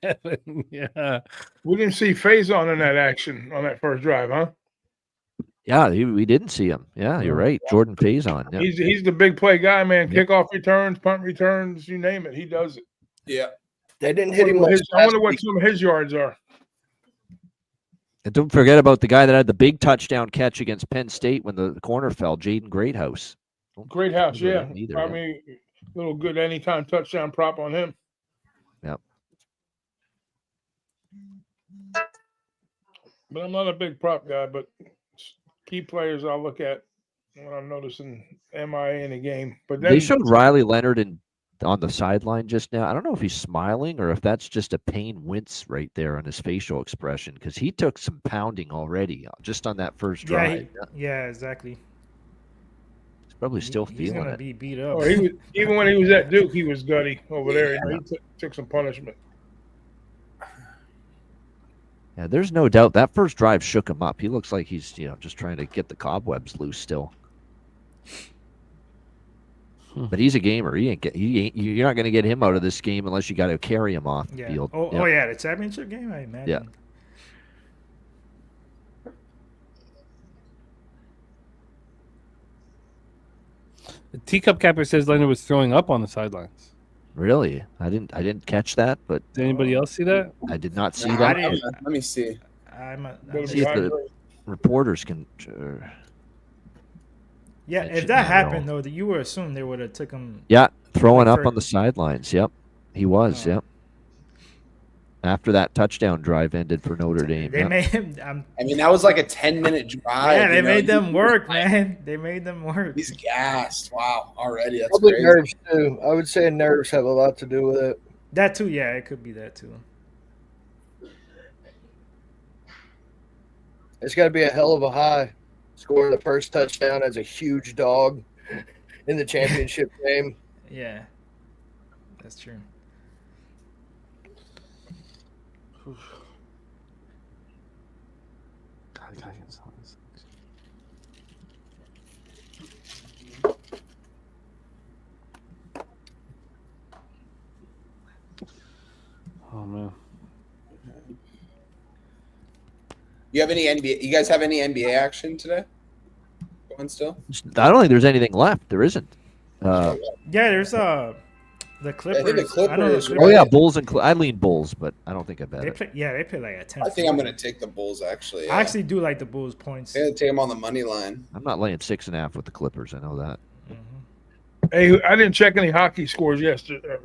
[SPEAKER 1] Kevin, yeah.
[SPEAKER 10] We didn't see Faison in that action on that first drive, huh?
[SPEAKER 8] Yeah, we didn't see him. Yeah, you're right. Jordan Faison. Yeah.
[SPEAKER 10] He's the big play guy, man.
[SPEAKER 8] Yep.
[SPEAKER 10] Kickoff returns, punt returns, you name it. He does it.
[SPEAKER 5] Yeah.
[SPEAKER 2] They didn't hit him much.
[SPEAKER 10] I wonder what some of his yards are.
[SPEAKER 8] And don't forget about the guy that had the big touchdown catch against Penn State when the corner fell, Jaden Greathouse.
[SPEAKER 10] Great house, yeah.
[SPEAKER 8] Either,
[SPEAKER 10] I
[SPEAKER 8] yeah.
[SPEAKER 10] mean, little good anytime touchdown prop on him.
[SPEAKER 8] Yep.
[SPEAKER 10] But I'm not a big prop guy, but key players I'll look at when I'm noticing MIA in a game. But then
[SPEAKER 8] They showed Riley Leonard on the sideline just now. I don't know if he's smiling or if that's just a pain wince right there on his facial expression because he took some pounding already just on that first drive.
[SPEAKER 7] Yeah, exactly.
[SPEAKER 8] He's probably still
[SPEAKER 7] He's
[SPEAKER 8] feeling
[SPEAKER 7] gonna
[SPEAKER 8] it.
[SPEAKER 7] be beat up.
[SPEAKER 10] oh, he was, even when he was at Duke, he was gutty over there. You know, he took some punishment.
[SPEAKER 8] Yeah, there's no doubt that first drive shook him up. He looks like he's just trying to get the cobwebs loose still. But he's a gamer. You're not going to get him out of this game unless you got to carry him off the field.
[SPEAKER 7] Oh yeah, the championship game, I imagine.
[SPEAKER 8] Yeah.
[SPEAKER 1] The Teacup capper says Leonard was throwing up on the sidelines.
[SPEAKER 8] Really? I didn't catch that, but
[SPEAKER 1] Did anybody else see that?
[SPEAKER 8] I did not see
[SPEAKER 5] No,
[SPEAKER 8] that.
[SPEAKER 5] let me see.
[SPEAKER 8] See if the reporters can.
[SPEAKER 7] Yeah,
[SPEAKER 8] mention
[SPEAKER 7] if that
[SPEAKER 8] that,
[SPEAKER 7] happened though, you would assume they would have took him.
[SPEAKER 8] Yeah, throwing
[SPEAKER 7] like
[SPEAKER 8] up on the sidelines. Yep, he was. Yep. After that touchdown drive ended for Notre Dame.
[SPEAKER 7] They
[SPEAKER 8] Yep.
[SPEAKER 7] made him.
[SPEAKER 5] I mean, that was like a 10-minute drive.
[SPEAKER 7] Yeah, they
[SPEAKER 5] you know?
[SPEAKER 7] made them work, man. They made them work.
[SPEAKER 5] He's gassed. Wow, already. That's
[SPEAKER 2] Probably
[SPEAKER 5] crazy.
[SPEAKER 2] nerves too. I would say nerves have a lot to do with it.
[SPEAKER 7] That too, yeah, it could be that too.
[SPEAKER 2] It's got to be a hell of a high. Scoring the first touchdown as a huge dog in the championship game.
[SPEAKER 7] Yeah, that's true.
[SPEAKER 1] Oh man.
[SPEAKER 5] You have any NBA? You guys have any NBA action today? Going still?
[SPEAKER 8] I don't think there's anything left. There isn't.
[SPEAKER 7] Yeah, there's the Clippers.
[SPEAKER 5] I think the Clippers.
[SPEAKER 8] Oh yeah, Bulls and I lean Bulls, but I don't think I bet
[SPEAKER 7] They
[SPEAKER 8] it.
[SPEAKER 7] play, yeah, they play like a 10.
[SPEAKER 5] I think I'm going to take the Bulls, actually.
[SPEAKER 7] I actually do like the Bulls points.
[SPEAKER 5] I'm going to take them on the money line.
[SPEAKER 8] I'm not laying 6.5 with the Clippers. I know that.
[SPEAKER 10] Hey, I didn't check any hockey scores yesterday.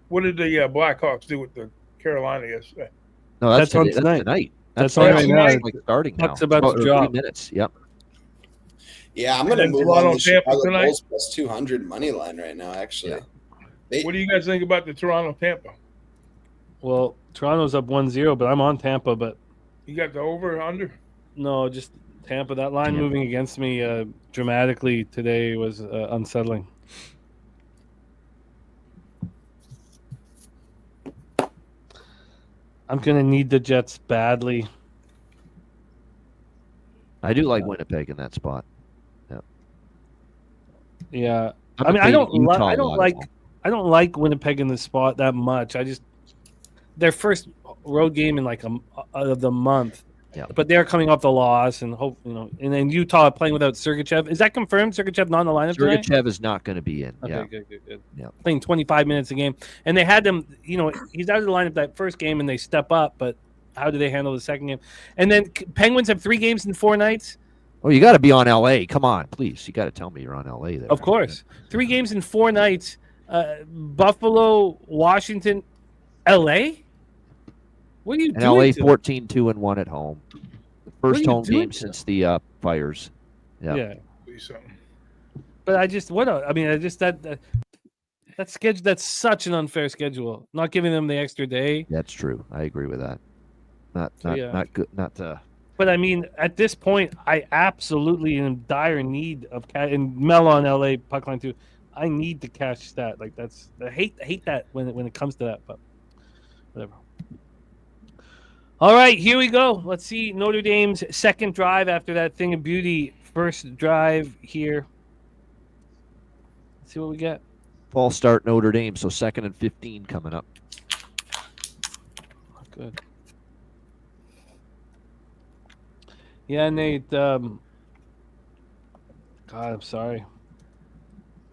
[SPEAKER 10] What did the Blackhawks do with the Carolina yesterday?
[SPEAKER 8] No, that's
[SPEAKER 1] on
[SPEAKER 8] today.
[SPEAKER 1] tonight.
[SPEAKER 8] That's tonight.
[SPEAKER 1] That's
[SPEAKER 8] on
[SPEAKER 1] on
[SPEAKER 8] right
[SPEAKER 1] right
[SPEAKER 8] now.
[SPEAKER 1] now.
[SPEAKER 8] It's like starting now.
[SPEAKER 1] Puck's about to
[SPEAKER 8] Or
[SPEAKER 1] drop.
[SPEAKER 8] 3 minutes. Yep.
[SPEAKER 5] Yeah, I'm going to
[SPEAKER 10] And then
[SPEAKER 5] move on
[SPEAKER 10] Toronto,
[SPEAKER 5] the
[SPEAKER 10] Tampa
[SPEAKER 5] Chicago
[SPEAKER 10] tonight?
[SPEAKER 5] Bulls plus 200 money line right now, actually.
[SPEAKER 8] Yeah.
[SPEAKER 10] What do you guys think about the Toronto Tampa?
[SPEAKER 1] Well, Toronto's up 1-0, but I'm on Tampa. But
[SPEAKER 10] You got the over or under?
[SPEAKER 1] no, just Tampa. That line
[SPEAKER 8] Tampa.
[SPEAKER 1] moving against me dramatically today was unsettling. I'm gonna need the Jets badly.
[SPEAKER 8] I do like Winnipeg in that spot.
[SPEAKER 1] Yeah,
[SPEAKER 8] I'm
[SPEAKER 1] I mean, I
[SPEAKER 8] a
[SPEAKER 1] don't
[SPEAKER 8] Utah
[SPEAKER 1] I
[SPEAKER 8] lot
[SPEAKER 1] don't
[SPEAKER 8] as
[SPEAKER 1] like
[SPEAKER 8] well.
[SPEAKER 1] I don't like Winnipeg in the spot that much. I just their first road game in like of the month
[SPEAKER 8] Yeah.
[SPEAKER 1] But they're coming off the loss, and hope and then Utah playing without Sergachev. Is that confirmed? Sergachev not in the lineup tonight?
[SPEAKER 8] Sergachev is not going to be in.
[SPEAKER 1] Okay,
[SPEAKER 8] Yeah.
[SPEAKER 1] good.
[SPEAKER 8] Yeah.
[SPEAKER 1] Playing 25 minutes a game, and they had them. He's out of the lineup that first game, and they step up. But how do they handle the second game? And then Penguins have 3 games in 4 nights.
[SPEAKER 8] Oh, you got to be on LA. Come on, please. You got to tell me you're on LA there.
[SPEAKER 1] Of course, 3 games in 4 nights. Buffalo, Washington, LA. What are you
[SPEAKER 8] And
[SPEAKER 1] doing?
[SPEAKER 8] LA 14-2-1 at home. The first home game since the fires. Yeah.
[SPEAKER 1] But that schedule, that's such an unfair schedule. Not giving them the extra day.
[SPEAKER 8] That's true. I agree with that. Not good.
[SPEAKER 1] But I mean, at this point, I absolutely am in dire need of and Mel on LA puck line too. I need to cash that. Like I hate that when it comes to that. But whatever. All right, here we go. Let's see Notre Dame's second drive after that thing of beauty. First drive here. Let's see what we get.
[SPEAKER 8] False start Notre Dame, so 2nd and 15 coming up.
[SPEAKER 1] Good. Yeah, Nate. God, I'm sorry.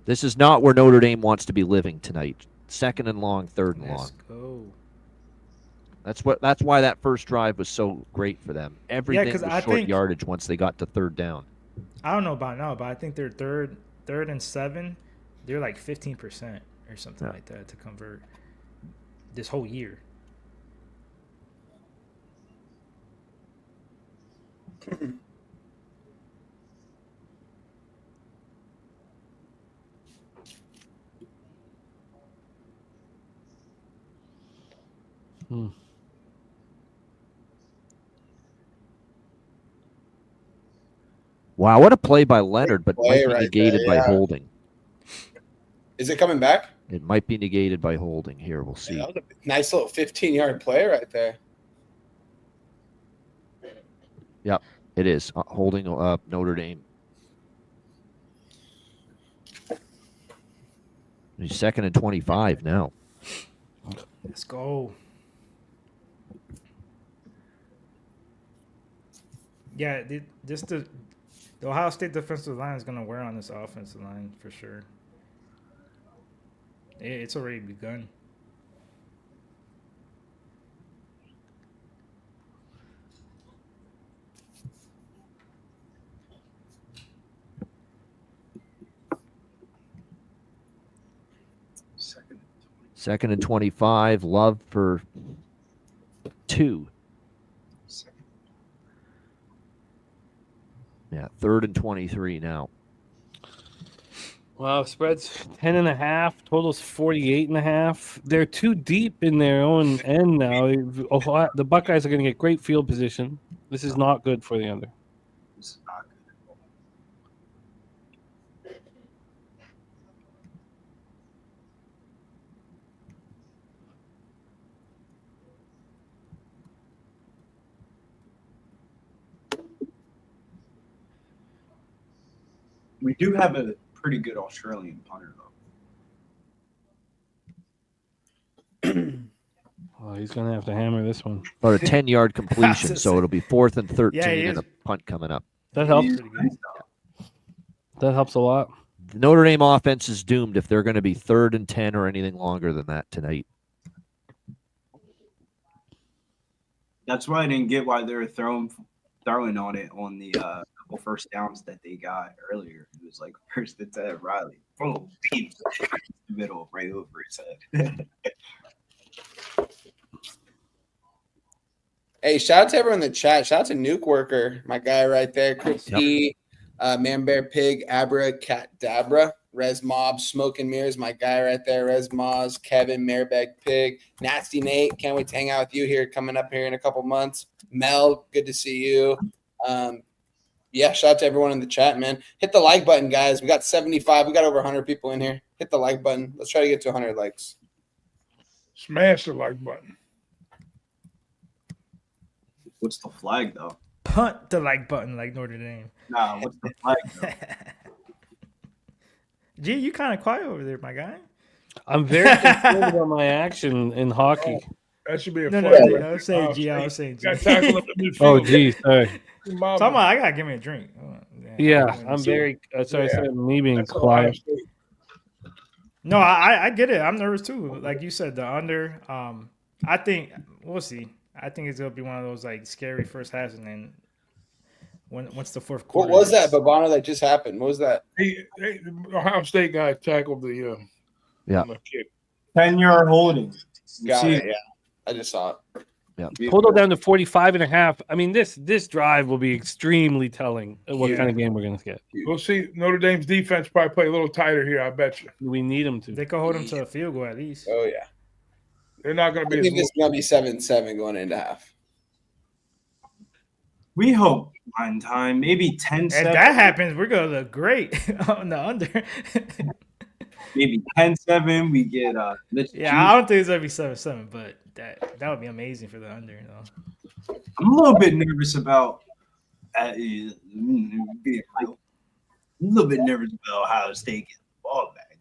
[SPEAKER 8] This is not where Notre Dame wants to be living tonight. 2nd and long, 3rd and long.
[SPEAKER 7] Let's go.
[SPEAKER 8] That's why that first drive was so great for them. Everything was short yardage once they got to 3rd down.
[SPEAKER 7] I don't know about now, but I think they're third and 7. They're like 15% or something like that to convert this whole year.
[SPEAKER 8] Wow, what a play by Leonard, but might be negated by holding.
[SPEAKER 5] Is it coming back?
[SPEAKER 8] It might be negated by holding. Here, we'll see.
[SPEAKER 5] Yeah, that was a nice little 15-yard play right there.
[SPEAKER 8] Yep, it is. Holding Notre Dame. He's 2nd and 25 now.
[SPEAKER 7] Let's go. Yeah, the Ohio State defensive line is going to wear on this offensive line for sure. It's already begun.
[SPEAKER 8] Second and 25. Love for 2. Yeah, 3rd and 23 now.
[SPEAKER 1] Wow, spread's 10.5. Total's 48.5. They're too deep in their own end now. The Buckeyes are going to get great field position. This is not good for the under.
[SPEAKER 3] This is not good at all. We do have a pretty good Australian punter, though.
[SPEAKER 1] Oh, he's going to have to hammer this one.
[SPEAKER 8] About a 10-yard completion, so it'll be 4th and 13 and a punt coming up.
[SPEAKER 1] That helps. That helps a lot.
[SPEAKER 8] The Notre Dame offense is doomed if they're going to be 3rd and 10 or anything longer than that tonight.
[SPEAKER 3] That's why I didn't get why they were throwing on it on the couple first downs that they got earlier. It was like 1st and 10, Riley. Boom. The middle, right over his head.
[SPEAKER 5] Hey, shout out to everyone in the chat. Shout out to Nuke Worker, my guy right there. Chris E, Man Bear Pig, Abra, Cat Dabra, Res Mob, Smoke and Mirrors, my guy right there. Res Moz, Kevin, Marebag Pig, Nasty Nate. Can't wait to hang out with you here coming up here in a couple months. Mel, good to see you. Yeah, shout out to everyone in the chat, man. Hit the like button, guys. We got 75. We got over 100 people in here. Hit the like button. Let's try to get to 100 likes.
[SPEAKER 10] Smash the like button.
[SPEAKER 3] What's the flag, though?
[SPEAKER 7] Punt the like button like Notre Dame.
[SPEAKER 3] Nah, what's the flag, though?
[SPEAKER 7] Gee, you kind of quiet over there, my guy.
[SPEAKER 1] I'm very concerned about my action in hockey.
[SPEAKER 10] That should be a
[SPEAKER 7] No,
[SPEAKER 10] flag.
[SPEAKER 7] no,
[SPEAKER 10] right
[SPEAKER 7] I was
[SPEAKER 10] there.
[SPEAKER 7] saying
[SPEAKER 10] Ohio
[SPEAKER 7] G. I
[SPEAKER 10] State.
[SPEAKER 7] was saying G.
[SPEAKER 10] Got tackled up the midfield.
[SPEAKER 1] Oh, geez, sorry.
[SPEAKER 7] Talking about, I gotta give me a drink.
[SPEAKER 1] Yeah, I'm very sorry.
[SPEAKER 10] Yeah.
[SPEAKER 1] Me being
[SPEAKER 10] That's Ohio
[SPEAKER 1] quiet.
[SPEAKER 10] State.
[SPEAKER 7] No, I get it. I'm nervous too. Like you said, the under. I think we'll see. I think it's gonna be one of those like scary first halves, and then once the fourth quarter.
[SPEAKER 5] What was that, Babano, that just happened? What was that?
[SPEAKER 10] Ohio State guy tackled the kick.
[SPEAKER 3] 10-yard holding.
[SPEAKER 5] Got it. Yeah, I just saw it.
[SPEAKER 8] Yeah.
[SPEAKER 1] Total down to 45.5. I mean, this drive will be extremely telling of what kind of game we're going to get.
[SPEAKER 10] We'll see. Notre Dame's defense probably play a little tighter here, I bet you.
[SPEAKER 1] We need them to.
[SPEAKER 7] They could hold them to a field goal at least.
[SPEAKER 5] Oh, yeah.
[SPEAKER 10] They're not going to
[SPEAKER 5] I
[SPEAKER 10] be
[SPEAKER 5] think this is going to be 7-7 going into half.
[SPEAKER 3] We hope one time, maybe 10-7.
[SPEAKER 7] If that happens, we're going to look great on the under.
[SPEAKER 3] Maybe 10-7. We get
[SPEAKER 7] yeah, I don't think it's going to be 7-7, but that would be amazing for the under. You know?
[SPEAKER 3] I'm a little bit nervous about being real. I'm a little bit nervous about Ohio State getting the ball back.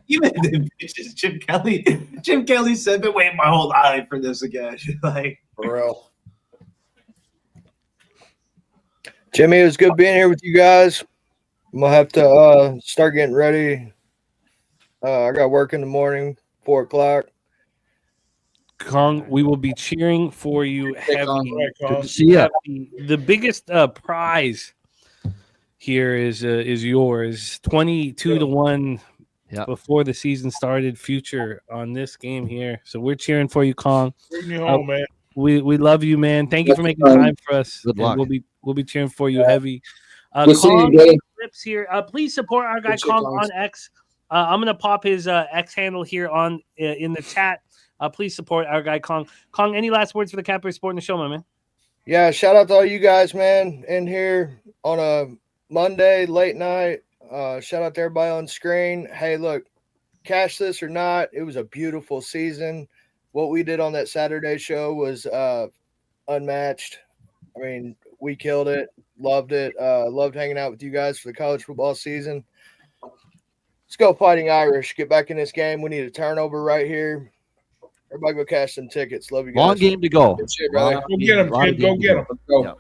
[SPEAKER 3] Even the bitches, Chip Kelly said, "Been waiting my whole life for this again." Like,
[SPEAKER 5] for real.
[SPEAKER 2] Jimmy, it was good being here with you guys. I'm gonna have to start getting ready. I got work in the morning, 4:00.
[SPEAKER 1] Kong, we will be cheering for you heavy.
[SPEAKER 8] Good to see ya.
[SPEAKER 1] The biggest prize here is yours. 22-1 before the season started. Future on this game here, so we're cheering for you, Kong.
[SPEAKER 10] Bring you home, man.
[SPEAKER 1] We love you, man. Thank you for making time for us.
[SPEAKER 8] Good luck.
[SPEAKER 1] We'll be cheering for you heavy.
[SPEAKER 5] We'll see you,
[SPEAKER 1] Kong
[SPEAKER 5] brother.
[SPEAKER 1] Clips here. Please support our guy
[SPEAKER 5] Good shit,
[SPEAKER 1] Kong
[SPEAKER 5] Kongs.
[SPEAKER 1] on X. I'm gonna pop his X handle here on in the chat. Please support our guy Kong. Kong, any last words for the Capper supporting the show, my man?
[SPEAKER 2] Yeah, shout out to all you guys, man, in here on a Monday late night. Shout out to everybody on screen. Hey, look, cash this or not, it was a beautiful season. What we did on that Saturday show was unmatched. I mean, we killed it. Loved it. Loved hanging out with you guys for the college football season. Let's go Fighting Irish. Get back in this game. We need a turnover right here. Everybody go cash some tickets. Love you guys.
[SPEAKER 8] Long game to go.
[SPEAKER 5] Good shit, brother.
[SPEAKER 10] Go get him, kid. Go get him.
[SPEAKER 5] Let's go.
[SPEAKER 8] Yeah.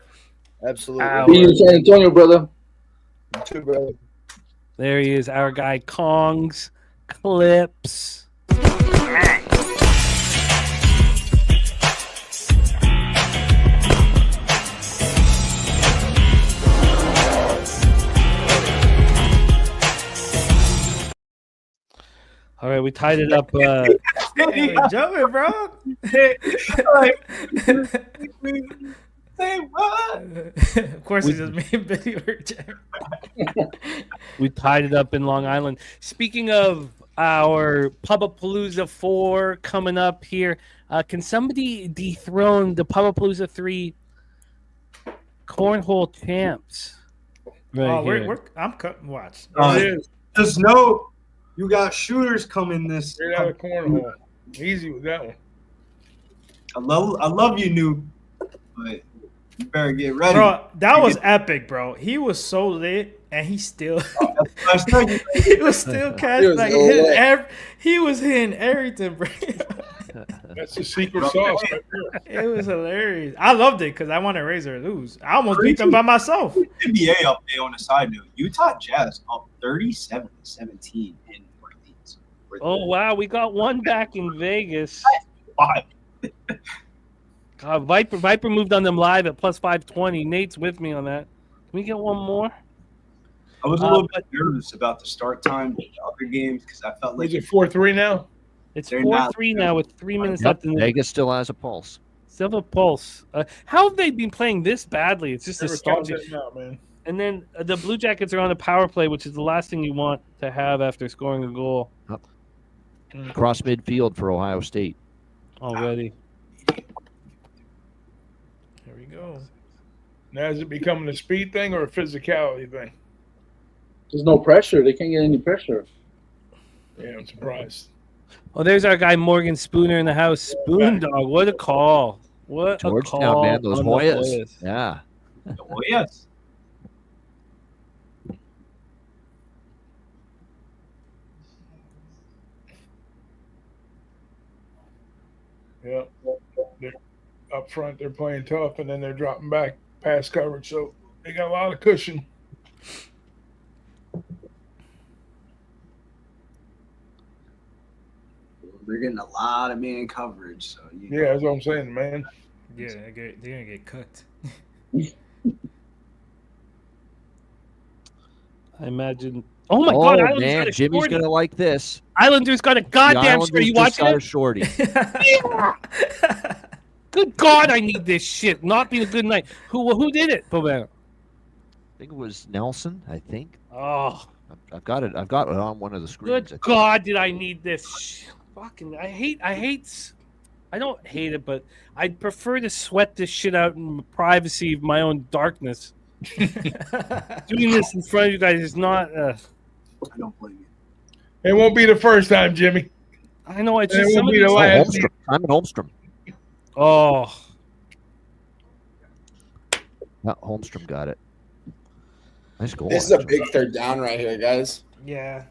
[SPEAKER 2] Absolutely.
[SPEAKER 5] See you in San Antonio, brother.
[SPEAKER 2] You too, brother.
[SPEAKER 1] There he is, our guy Kong's Clips. All right, we tied it up.
[SPEAKER 7] Hey, jumping, bro.
[SPEAKER 3] say what?
[SPEAKER 7] Of course, he just made Billy hurt.
[SPEAKER 1] We tied it up in Long Island. Speaking of our Pubapalooza 4 coming up here, can somebody dethrone the Pubapalooza 3 cornhole champs? Right here.
[SPEAKER 7] I'm cutting. Watch.
[SPEAKER 3] Just know you got shooters coming this.
[SPEAKER 10] Straight out of cornhole. Easy with that one.
[SPEAKER 3] I love you, Noob, but you better get ready.
[SPEAKER 7] Bro, that was epic, bro. He was so lit, and he still he was still catching. Like, he was hitting everything, bro.
[SPEAKER 10] That's the secret sauce right there.
[SPEAKER 7] It was hilarious. I loved it because I wanted Razor to lose. I almost beat them by myself.
[SPEAKER 3] NBA update on the side note: Utah Jazz up 37-17 in Orleans.
[SPEAKER 1] Oh wow, we got one back in Vegas. God, Viper moved on them live at plus 520. Nate's with me on that. Can we get one more?
[SPEAKER 3] I was a little bit nervous about the start time of the other games because I felt like
[SPEAKER 10] Is it 4-3 now?
[SPEAKER 1] It's 4-3 now with 3 minutes left in the
[SPEAKER 8] Vegas still has a pulse.
[SPEAKER 1] Still have a pulse. How have they been playing this badly? It's just nostalgic.
[SPEAKER 10] Out, man.
[SPEAKER 1] And then the Blue Jackets are on a power play, which is the last thing you want to have after scoring a goal.
[SPEAKER 8] Cross midfield for Ohio State.
[SPEAKER 1] Already.
[SPEAKER 7] Here we go.
[SPEAKER 10] Now is it becoming a speed thing or a physicality thing?
[SPEAKER 6] There's no pressure. They can't get any pressure.
[SPEAKER 10] Yeah, I'm surprised.
[SPEAKER 1] Oh, there's our guy Morgan Spooner in the house. Spoon Dog, what a call! What a
[SPEAKER 8] Georgetown,
[SPEAKER 1] call,
[SPEAKER 8] man, those
[SPEAKER 1] on the
[SPEAKER 8] Hoyas. Yeah.
[SPEAKER 3] oh yes.
[SPEAKER 10] Yeah. They're up front, they're playing tough, and then they're dropping back pass coverage. So they got a lot of cushion.
[SPEAKER 3] We're getting a lot of man coverage. So
[SPEAKER 10] Yeah, that's what I'm saying, man.
[SPEAKER 7] Yeah, they're gonna get cooked.
[SPEAKER 1] I imagine. Oh my God! Islanders
[SPEAKER 8] man,
[SPEAKER 1] got a
[SPEAKER 8] Jimmy's
[SPEAKER 1] shorty.
[SPEAKER 8] gonna like this.
[SPEAKER 1] Islanders got a
[SPEAKER 8] The
[SPEAKER 1] goddamn
[SPEAKER 8] Islanders
[SPEAKER 1] shorty. You
[SPEAKER 8] just
[SPEAKER 1] watching
[SPEAKER 8] got a
[SPEAKER 1] it?
[SPEAKER 8] shorty.
[SPEAKER 1] Good God, I need this shit. Not being a good night. Who did it, Boban?
[SPEAKER 8] I think it was Nelson. I think
[SPEAKER 1] Oh,
[SPEAKER 8] I've got it. I've got it on one of the screens. I
[SPEAKER 1] good
[SPEAKER 8] think.
[SPEAKER 1] God, did I need this? Fucking, I don't hate it, but I'd prefer to sweat this shit out in the privacy of my own darkness. Doing this in front of you guys is not.
[SPEAKER 3] I don't blame you.
[SPEAKER 10] It won't be the first time, Jimmy.
[SPEAKER 1] I know. It's
[SPEAKER 10] And
[SPEAKER 1] just
[SPEAKER 10] it
[SPEAKER 1] some
[SPEAKER 10] won't
[SPEAKER 1] of
[SPEAKER 10] be the
[SPEAKER 1] these.
[SPEAKER 10] last.
[SPEAKER 8] Holmstrom. Simon Holmstrom.
[SPEAKER 1] Oh,
[SPEAKER 8] Yeah, Holmstrom got it. Nice goal.
[SPEAKER 5] This is a
[SPEAKER 8] actually.
[SPEAKER 5] big third down right here, guys.
[SPEAKER 7] Yeah.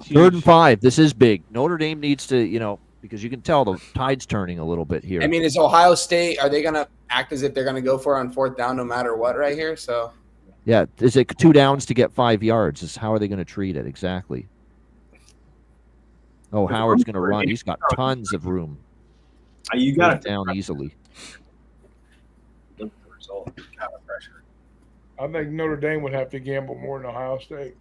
[SPEAKER 8] 3rd and 5. This is big. Notre Dame needs to, because you can tell the tide's turning a little bit here.
[SPEAKER 5] I mean, is Ohio State, are they going to act as if they're going to go for it on 4th down no matter what right here? So,
[SPEAKER 8] yeah, is it 2 downs to get 5 yards? How are they going to treat it exactly? Oh, Howard's going to run. He's got tons of room.
[SPEAKER 3] You got
[SPEAKER 8] Goes down easily.
[SPEAKER 3] Look at the result. Kind of pressure.
[SPEAKER 10] I think Notre Dame would have to gamble more than Ohio State.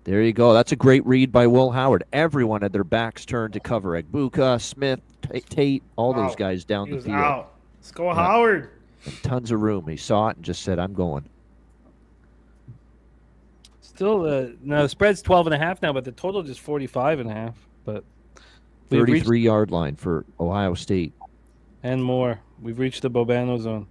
[SPEAKER 8] There you go. That's a great read by Will Howard. Everyone had their backs turned to cover Egbuka, Smith, Tate, all those
[SPEAKER 7] Wow.
[SPEAKER 8] guys down
[SPEAKER 7] He
[SPEAKER 8] the
[SPEAKER 7] was
[SPEAKER 8] field.
[SPEAKER 7] out. Let's go, Howard.
[SPEAKER 8] And tons of room. He saw it and just said, I'm going.
[SPEAKER 1] still, no, the spread's 12.5 now, but the total is 45.5. But we've reached
[SPEAKER 8] 33-yard line for Ohio State.
[SPEAKER 1] and more. We've reached the Bobano zone.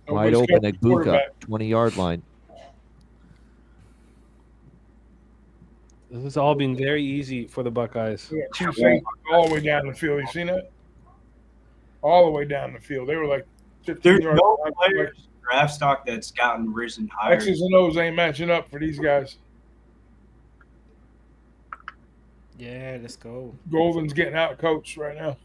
[SPEAKER 8] Wide
[SPEAKER 10] Nobody's
[SPEAKER 8] open
[SPEAKER 10] got the
[SPEAKER 8] Egbuka,
[SPEAKER 10] quarterback.
[SPEAKER 8] 20-yard line.
[SPEAKER 1] This has all been very easy for the Buckeyes.
[SPEAKER 10] We got two safeties all the way down the field. You seen that? All the way down the field. They were like 15
[SPEAKER 3] There's
[SPEAKER 10] yards.
[SPEAKER 3] no players draft stock that's gotten risen higher.
[SPEAKER 10] X's and O's ain't matching up for these guys.
[SPEAKER 7] Yeah, let's go.
[SPEAKER 10] Golden's getting out coached right now.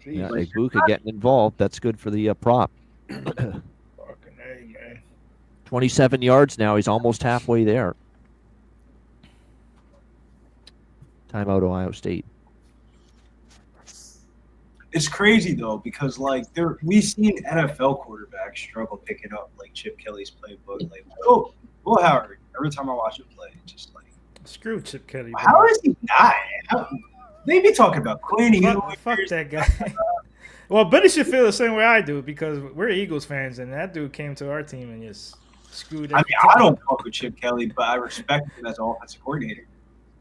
[SPEAKER 8] Yeah,
[SPEAKER 10] Jeez,
[SPEAKER 8] Egbuka getting involved. That's good for the prop.
[SPEAKER 10] fucking A, man.
[SPEAKER 8] 27 yards now. He's almost halfway there. Timeout Ohio State.
[SPEAKER 3] It's crazy though because we've seen NFL quarterbacks struggle picking up like Chip Kelly's playbook. Like, Will Howard. Every time I watch him play, it's just like,
[SPEAKER 7] Screw Chip Kelly. bro.
[SPEAKER 3] how is he not? They be talking about Quinn
[SPEAKER 7] Fuck that guy. Well, Billy should feel the same way I do because we're Eagles fans, and that dude came to our team and just screwed
[SPEAKER 3] I
[SPEAKER 7] it.
[SPEAKER 3] mean, I don't fuck with Chip Kelly, but I respect him as an offensive coordinator.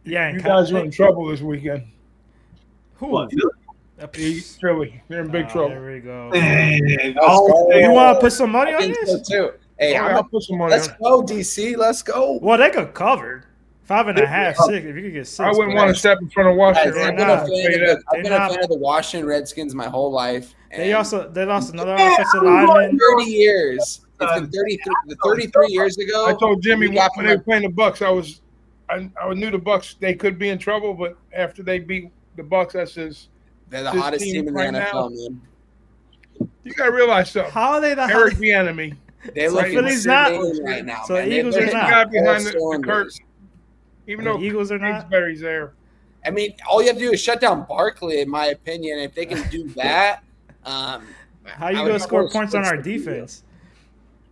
[SPEAKER 7] Yeah, and
[SPEAKER 10] You guys are in trouble this weekend.
[SPEAKER 7] Who?
[SPEAKER 3] What?
[SPEAKER 10] Philly. They're in big trouble.
[SPEAKER 7] There we go.
[SPEAKER 3] You
[SPEAKER 7] You want to put some money
[SPEAKER 5] I
[SPEAKER 7] on
[SPEAKER 5] think
[SPEAKER 7] this?
[SPEAKER 5] so too. Hey,
[SPEAKER 10] I'll put some money
[SPEAKER 5] let's
[SPEAKER 10] on it.
[SPEAKER 5] go, DC. Let's go.
[SPEAKER 7] Well, they could cover 5.5, 6. If you could get 6,
[SPEAKER 10] I wouldn't
[SPEAKER 7] bro.
[SPEAKER 10] want to step in front of Washington.
[SPEAKER 5] Guys,
[SPEAKER 7] They're
[SPEAKER 5] I've been,
[SPEAKER 7] not.
[SPEAKER 5] a fan,
[SPEAKER 10] Say
[SPEAKER 5] of
[SPEAKER 10] that.
[SPEAKER 5] the, I've been
[SPEAKER 7] They're
[SPEAKER 5] a
[SPEAKER 7] not.
[SPEAKER 5] fan of the Washington Redskins my whole life.
[SPEAKER 7] They lost another
[SPEAKER 3] Yeah,
[SPEAKER 7] offensive lineman.
[SPEAKER 5] 30 years. It's been 33 years ago.
[SPEAKER 10] I told Jimmy
[SPEAKER 5] we got
[SPEAKER 10] when they were playing the Bucks, I knew the Bucks they could be in trouble, but after they beat the Bucks, that says
[SPEAKER 5] They're the
[SPEAKER 10] this
[SPEAKER 5] hottest
[SPEAKER 10] team
[SPEAKER 5] team in the
[SPEAKER 10] right
[SPEAKER 5] NFL,
[SPEAKER 10] now-
[SPEAKER 5] man.
[SPEAKER 10] you gotta realize something.
[SPEAKER 7] How are they the
[SPEAKER 10] Eric
[SPEAKER 7] hottest?
[SPEAKER 10] the enemy.
[SPEAKER 5] They
[SPEAKER 7] So
[SPEAKER 5] look
[SPEAKER 7] Philly's not-
[SPEAKER 5] insane right now.
[SPEAKER 7] so
[SPEAKER 5] man.
[SPEAKER 7] the Eagles
[SPEAKER 5] They're
[SPEAKER 7] are
[SPEAKER 5] hitting
[SPEAKER 7] not.
[SPEAKER 10] The guy
[SPEAKER 5] all
[SPEAKER 10] behind the
[SPEAKER 5] cylinders.
[SPEAKER 10] curtain. Even
[SPEAKER 7] The
[SPEAKER 10] though
[SPEAKER 7] Eagles are not.
[SPEAKER 10] Kingsbury's there.
[SPEAKER 5] I mean, all you have to do is shut down Barkley, in my opinion. If they can do that,
[SPEAKER 7] How
[SPEAKER 5] I
[SPEAKER 7] you
[SPEAKER 5] would
[SPEAKER 7] gonna score
[SPEAKER 5] force
[SPEAKER 7] points on our
[SPEAKER 5] Fitz to do it.
[SPEAKER 7] defense?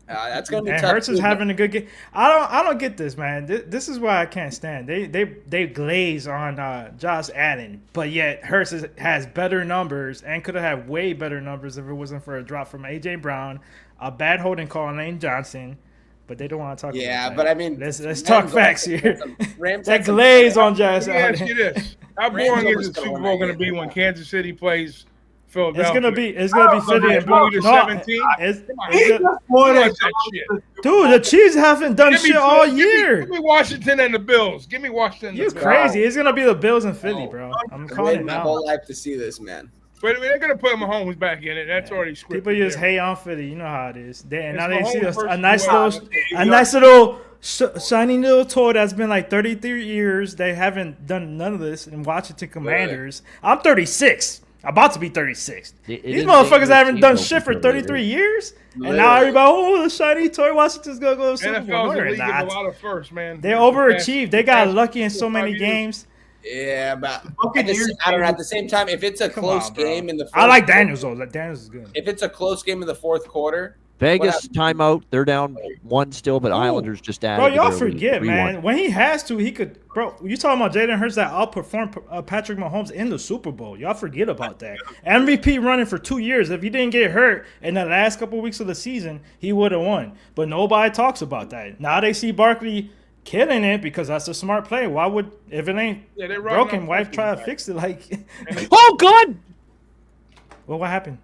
[SPEAKER 5] That's gonna be
[SPEAKER 7] And
[SPEAKER 5] tough.
[SPEAKER 7] Hurts is
[SPEAKER 5] too,
[SPEAKER 7] having a good game. I don't get this, man. This is why I can't stand. They glaze on Josh Allen, but yet Hurts has better numbers and could have had way better numbers if it wasn't for a drop from AJ Brown, a bad holding call on Lane Johnson. But they don't want to talk.
[SPEAKER 5] Yeah,
[SPEAKER 7] about
[SPEAKER 5] but
[SPEAKER 7] that.
[SPEAKER 5] I mean,
[SPEAKER 7] let's
[SPEAKER 5] Rams
[SPEAKER 7] talk
[SPEAKER 5] also
[SPEAKER 7] facts
[SPEAKER 5] had
[SPEAKER 7] here.
[SPEAKER 5] Rams
[SPEAKER 7] That
[SPEAKER 5] had some-
[SPEAKER 7] glaze on Josh
[SPEAKER 10] Let me ask
[SPEAKER 7] Allen.
[SPEAKER 10] you this: How
[SPEAKER 5] Rams
[SPEAKER 10] boring is
[SPEAKER 5] almost
[SPEAKER 10] the
[SPEAKER 5] got
[SPEAKER 10] Super
[SPEAKER 5] one
[SPEAKER 10] Bowl
[SPEAKER 5] that
[SPEAKER 10] going to be
[SPEAKER 5] game.
[SPEAKER 10] when Kansas City plays Philadelphia?
[SPEAKER 7] It's gonna be Philly and
[SPEAKER 10] Twenty to
[SPEAKER 7] no,
[SPEAKER 10] 17.
[SPEAKER 7] it's-
[SPEAKER 10] Come on,
[SPEAKER 7] it's
[SPEAKER 10] you
[SPEAKER 7] gonna-
[SPEAKER 10] watch that shit.
[SPEAKER 7] dude, the Chiefs haven't done
[SPEAKER 10] Give me
[SPEAKER 7] shit all
[SPEAKER 10] give me-
[SPEAKER 7] year.
[SPEAKER 10] Give me Washington and the Bills. Give me Washington. And
[SPEAKER 7] You
[SPEAKER 10] the Bills.
[SPEAKER 7] crazy? It's gonna be the Bills and Philly, bro. I'm
[SPEAKER 5] I've
[SPEAKER 7] calling
[SPEAKER 5] waited
[SPEAKER 7] it
[SPEAKER 5] my
[SPEAKER 7] now.
[SPEAKER 5] whole life to see this, man.
[SPEAKER 10] But they're gonna put Mahomes back in it. That's already scripted.
[SPEAKER 7] People just
[SPEAKER 10] there.
[SPEAKER 7] hate on Philly. You know how it is. And now
[SPEAKER 10] It's
[SPEAKER 7] they see
[SPEAKER 10] Mahomes
[SPEAKER 7] a
[SPEAKER 10] versus
[SPEAKER 7] nice little shiny little toy that's been like 33 years. They haven't done none of this in Washington Commanders. I'm 36. About to be 36. These motherfuckers haven't done shit for 33 years. And now everybody, oh, the shiny toy Washington's going to go to the Super Bowl. No, they're not.
[SPEAKER 10] A lot of first, man.
[SPEAKER 7] They overachieved. They got lucky in so many games.
[SPEAKER 5] Yeah, but I don't know. At the same time, if it's a close game in the fourth
[SPEAKER 7] I like Daniels, though. Daniels is good.
[SPEAKER 5] If it's a close game in the fourth quarter.
[SPEAKER 8] Vegas timeout. They're down 1 still, but Islanders just added.
[SPEAKER 7] Bro, y'all forget, man. When he has to, he could. Bro, you talking about Jalen Hurts that outperformed Patrick Mahomes in the Super Bowl. Y'all forget about that. MVP running for 2 years. If he didn't get hurt in the last couple of weeks of the season, he would have won. But nobody talks about that. Now they see Barkley killing it because that's a smart play. Why would, if it ain't broken, why try to fix it? Like,
[SPEAKER 1] oh, God.
[SPEAKER 7] Well, what happened?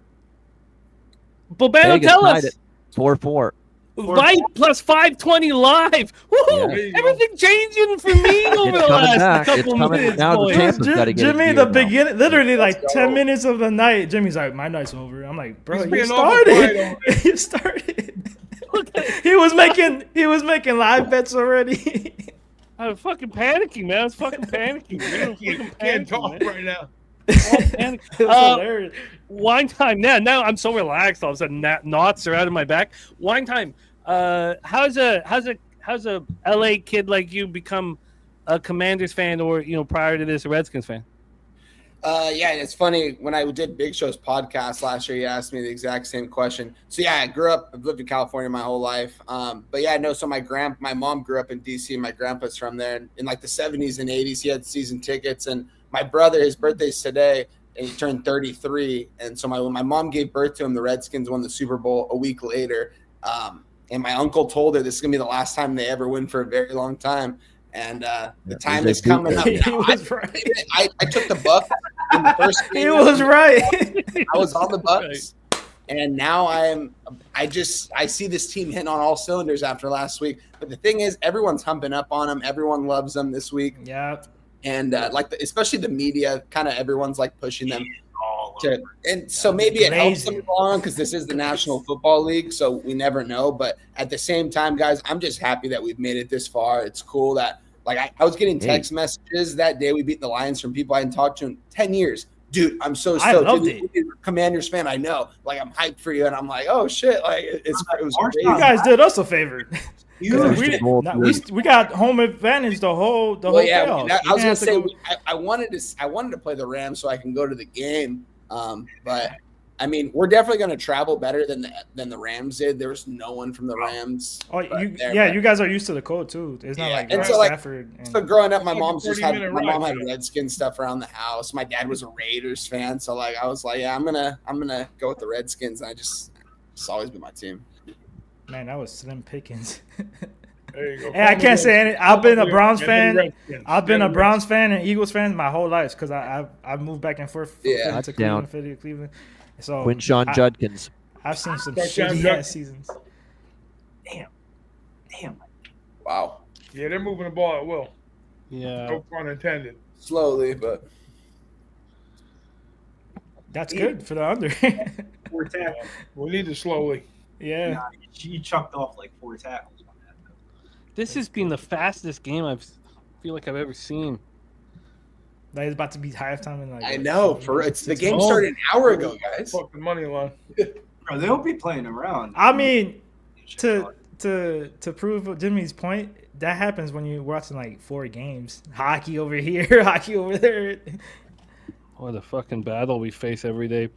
[SPEAKER 1] Bobano, tell us.
[SPEAKER 8] 4-4.
[SPEAKER 1] Light plus 520 live. Woo-hoo!
[SPEAKER 8] Yeah.
[SPEAKER 1] Everything changing for me over the last couple minutes.
[SPEAKER 8] Now
[SPEAKER 7] Jimmy, the beginning, literally like 10 minutes of the night, Jimmy's like, my night's over. I'm like, bro, you started. You started. He was making live bets already.
[SPEAKER 1] I was fucking panicking, man. I was fucking panicking.
[SPEAKER 10] Can't talk right now.
[SPEAKER 1] Wine time. Now I'm so relaxed. All of a sudden, knots are out of my back. Wine time. How's a LA kid like you become a Commanders fan, or prior to this, a Redskins fan?
[SPEAKER 5] Yeah, it's funny. When I did Big Show's podcast last year, he asked me the exact same question. So yeah, I've lived in California my whole life. But yeah, no. So my mom grew up in DC. My grandpa's from there. In like the 70s and 80s, he had season tickets. And my brother, his birthday's today, and he turned 33. And so when my mom gave birth to him, the Redskins won the Super Bowl a week later. And my uncle told her this is gonna be the last time they ever win for a very long time. And the time is coming up.
[SPEAKER 7] He was right.
[SPEAKER 5] I took the Bucks in the first game.
[SPEAKER 7] He was right.
[SPEAKER 5] I was on the Bucks, and now I see this team hitting on all cylinders after last week. But the thing is, everyone's humping up on them. Everyone loves them this week.
[SPEAKER 7] Yeah.
[SPEAKER 5] And especially the media, kind of everyone's like pushing them and so maybe it helps them along because this is the National Football League, so we never know. But at the same time, guys, I'm just happy that we've made it this far. It's cool that I was getting text messages that day we beat the Lions from people I hadn't talked to in 10 years. Dude, I'm so stoked.
[SPEAKER 7] I loved it.
[SPEAKER 5] Commanders fan, I know. Like, I'm hyped for you, and I'm like, oh shit! Like, it was crazy.
[SPEAKER 7] You guys did us a favor. We got home advantage the whole playoffs.
[SPEAKER 5] I was gonna say I wanted to play the Rams so I can go to the game. But I mean, we're definitely going to travel better than the Rams did. There was no one from the Rams.
[SPEAKER 7] Oh, you guys are used to the cold too. It's not like Stafford.
[SPEAKER 5] So growing up, my mom had Redskins stuff around the house. My dad was a Raiders fan, so I was like, yeah, I'm gonna go with the Redskins. And it's always been my team.
[SPEAKER 7] Man, that was slim pickings.
[SPEAKER 10] There you go.
[SPEAKER 7] Hey, I can't say anything. I've been a Browns fan. I've been a Browns fan and Eagles fan my whole life because I've moved back and forth to Cleveland. So
[SPEAKER 8] Quinshawn Judkins.
[SPEAKER 7] I've seen some shitty ass seasons.
[SPEAKER 1] Damn.
[SPEAKER 5] Wow.
[SPEAKER 10] Yeah, they're moving the ball at will.
[SPEAKER 1] Yeah.
[SPEAKER 10] No pun intended.
[SPEAKER 5] Slowly, but
[SPEAKER 7] that's good for the under.
[SPEAKER 3] 4 tackles.
[SPEAKER 10] We need to slowly.
[SPEAKER 7] Yeah.
[SPEAKER 3] Nah, he chucked off like 4 tackles on that.
[SPEAKER 1] This has been the fastest game I've ever seen.
[SPEAKER 7] Like it's about to be halftime and
[SPEAKER 5] I know. The game started an hour ago, guys.
[SPEAKER 10] Fucking money line.
[SPEAKER 3] Bro, they'll be playing around.
[SPEAKER 7] I mean, to prove Jimmy's point, that happens when you're watching like 4 games. Hockey over here, hockey over there.
[SPEAKER 1] What a fucking battle we face every day.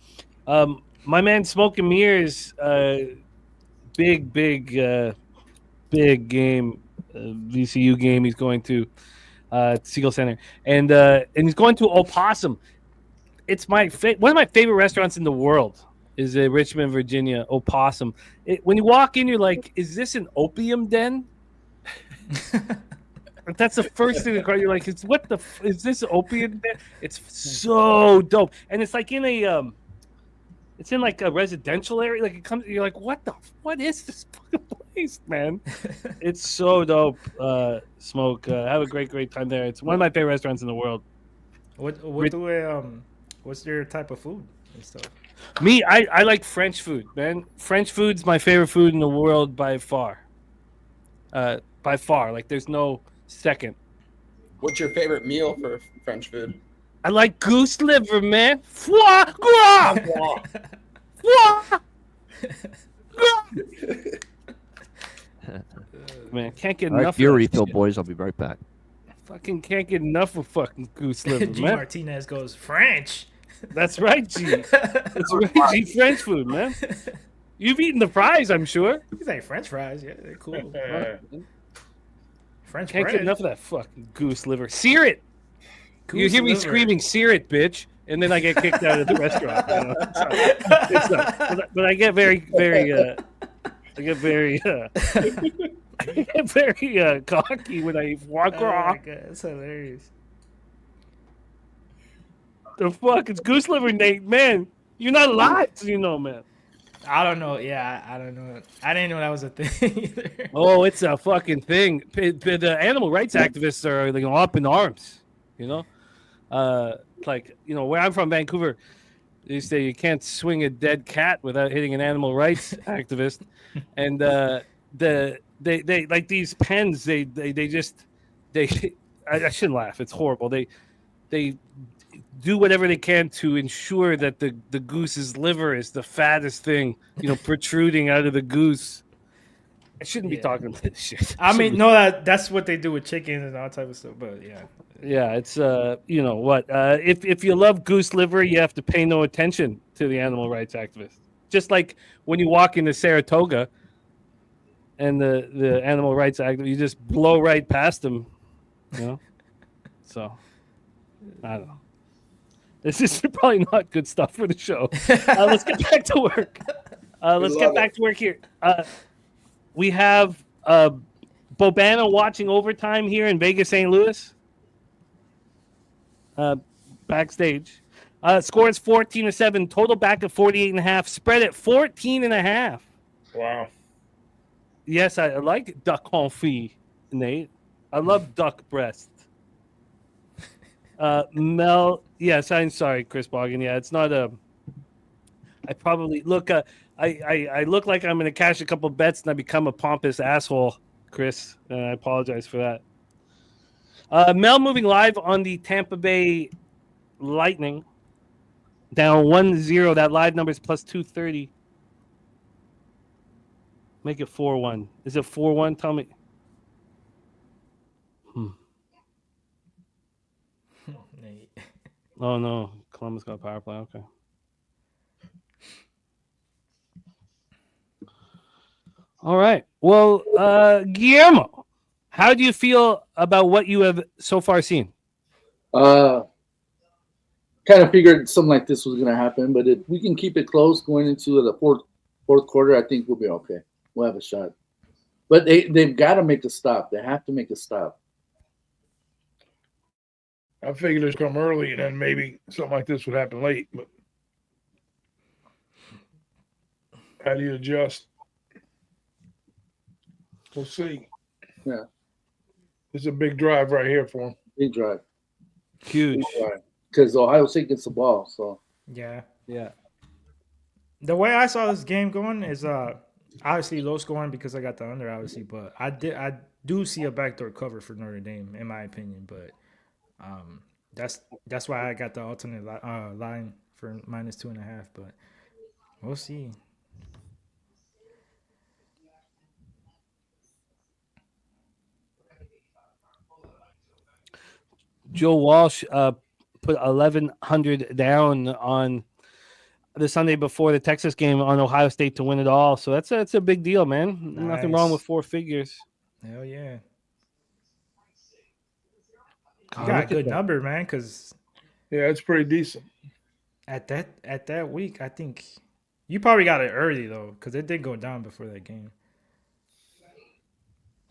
[SPEAKER 1] My man Smoking Mirrors, big game, VCU game. He's going to Siegel Center, and he's going to Opossum. It's one of my favorite restaurants in the world. Is Richmond, Virginia, Opossum. When you walk in, you're like, "Is this an opium den?" That's the first thing you're like, "Is this opium den?" It's so dope, and it's like in a it's in like a residential area. Like it comes, you're like, what is this fucking place, man? It's so dope. Smoke. Have a great time there. It's one of my favorite restaurants in the world.
[SPEAKER 7] What's your type of food? and stuff.
[SPEAKER 1] Me, I like French food, man. French food's my favorite food in the world by far. By far, like there's no second.
[SPEAKER 5] What's your favorite meal for French food?
[SPEAKER 1] I like goose liver, man. Foie gras. Foie gras. Man, can't get
[SPEAKER 8] All right,
[SPEAKER 1] enough.
[SPEAKER 8] beer
[SPEAKER 1] of that
[SPEAKER 8] refill,
[SPEAKER 1] shit.
[SPEAKER 8] boys. I'll be right back.
[SPEAKER 1] Fucking can't get enough of fucking goose liver,
[SPEAKER 7] G
[SPEAKER 1] man.
[SPEAKER 7] Martinez goes French.
[SPEAKER 1] That's right, G. That's right, G. French food, man. You've eaten the fries, I'm sure.
[SPEAKER 7] He's like French fries. Yeah, they're cool. French
[SPEAKER 1] Can't
[SPEAKER 7] bread.
[SPEAKER 1] get enough of that fucking goose liver. Sear it. You
[SPEAKER 7] Goose
[SPEAKER 1] hear me
[SPEAKER 7] liver.
[SPEAKER 1] screaming, "Sear it, bitch!" And then I get kicked out of the restaurant. You know? It's not. But I get very, very, I get very, I get very cocky when I walk
[SPEAKER 7] Oh my
[SPEAKER 1] off.
[SPEAKER 7] god, that's hilarious.
[SPEAKER 1] The fuck, it's goose liver, Nate. Man, you're not alive, you know, man.
[SPEAKER 7] I don't know. Yeah, I don't know. I didn't know that was a thing either.
[SPEAKER 1] Oh, it's a fucking thing. The animal rights activists are like up in arms. You know, like you know where I'm from, Vancouver. They say you can't swing a dead cat without hitting an animal rights activist, and they like these pens. They I shouldn't laugh. It's horrible. They do whatever they can to ensure that the goose's liver is the fattest thing, you know, protruding out of the goose. I shouldn't be talking about this shit.
[SPEAKER 7] I mean, no, that's what they do with chickens and all type of stuff. But yeah,
[SPEAKER 1] yeah, it's you know what? If you love goose liver, you have to pay no attention to the animal rights activists. Just like when you walk into Saratoga and the animal rights activists, you just blow right past them, you know. So I don't know. This is probably not good stuff for the show. Let's get back to work. Let's get back to work here. We have Bobana watching overtime here in Vegas, St. Louis. Backstage. Scores 14-7. Total back at 48.5. Spread at 14.5.
[SPEAKER 10] Wow.
[SPEAKER 1] Yes, I like duck confit, Nate. I love duck breast. Mel, yes, I'm sorry, Chris Bogan. Yeah, it's not a. I probably look. I look like I'm going to cash a couple bets and I become a pompous asshole, Chris. And I apologize for that. Mel moving live on the Tampa Bay Lightning, down 1-0. That live number is plus 230. Make it 4-1. Is it 4-1? Tell me. Oh no, Columbus got power play. Okay. All right. Well, Guillermo, how do you feel about what you have so far seen?
[SPEAKER 6] Kind of figured something like this was going to happen, but if we can keep it close going into the fourth quarter, I think we'll be okay. We'll have a shot. But they've got to make a stop. They have to make a stop.
[SPEAKER 10] I figured this come early and then maybe something like this would happen late. But how do you adjust? We'll see.
[SPEAKER 6] Yeah.
[SPEAKER 10] It's a big drive right here for them.
[SPEAKER 6] Big drive.
[SPEAKER 1] Huge.
[SPEAKER 6] Because Ohio State gets the ball. So
[SPEAKER 7] yeah.
[SPEAKER 1] Yeah.
[SPEAKER 7] The way I saw this game going is obviously low scoring because I got the under, obviously, but I do see a backdoor cover for Notre Dame, in my opinion. But that's why I got the alternate line for -2.5. But we'll see.
[SPEAKER 1] Joe Walsh put 1,100 down on the Sunday before the Texas game on Ohio State to win it all. So that's a big deal, man.
[SPEAKER 7] Nice.
[SPEAKER 1] Nothing wrong with 4 figures.
[SPEAKER 7] Hell yeah.
[SPEAKER 1] God,
[SPEAKER 7] You got a
[SPEAKER 1] look at
[SPEAKER 7] good
[SPEAKER 1] that.
[SPEAKER 7] number, man, because
[SPEAKER 10] Yeah, it's pretty decent.
[SPEAKER 7] at that week, I think you probably got it early, though, because it did go down before that game.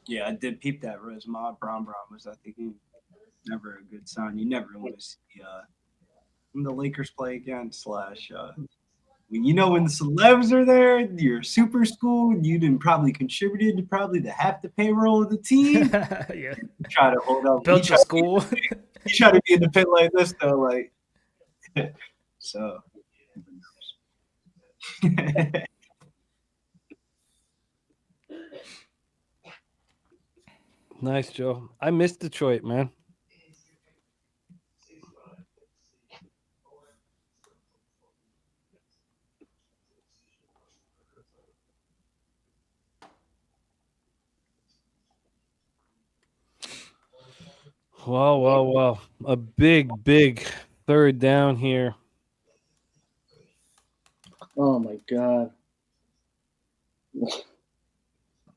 [SPEAKER 3] Yeah, I did peep that Rosemont Brown was at the game. Never a good sign. You never want to see when the Lakers play again. When when the celebs are there, your super school, you didn't probably contributed to probably the half the payroll of the team.
[SPEAKER 7] Yeah.
[SPEAKER 3] Try to hold up.
[SPEAKER 7] Built your school.
[SPEAKER 3] You try to be in the pit like this though, like so.
[SPEAKER 1] Nice, Joe. I miss Detroit, man. Well. A big third down here.
[SPEAKER 6] Oh my god.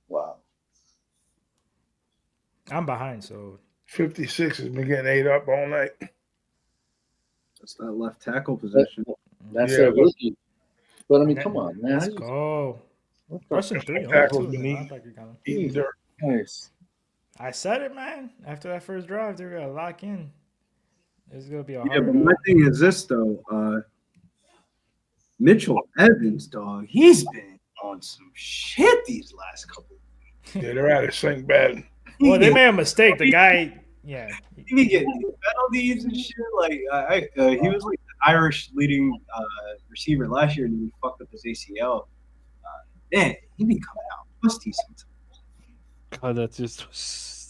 [SPEAKER 6] Wow.
[SPEAKER 7] I'm behind, so
[SPEAKER 10] 56 has been getting ate up all night.
[SPEAKER 3] That's that left tackle position.
[SPEAKER 6] That's
[SPEAKER 10] Yeah,
[SPEAKER 6] a rookie. But I mean, come on, man.
[SPEAKER 7] let's go. Rushing 3
[SPEAKER 10] tackles
[SPEAKER 7] too.
[SPEAKER 10] beneath.
[SPEAKER 7] Linebacker got him.
[SPEAKER 10] Eating dirt.
[SPEAKER 6] Nice.
[SPEAKER 7] I said it, man. After that first drive, they're gonna lock in. It's gonna be a
[SPEAKER 3] Yeah,
[SPEAKER 7] hard.
[SPEAKER 3] but my thing is this though. Mitchell Evans, dog, he's been on some shit these last couple.
[SPEAKER 10] Yeah, they're out of sync bad.
[SPEAKER 7] Well, they made a mistake. The guy, yeah.
[SPEAKER 3] He be getting penalties and shit. Like he was like the Irish leading receiver last year, and he fucked up his ACL. Man, he be coming out musty sometimes.
[SPEAKER 1] God, that just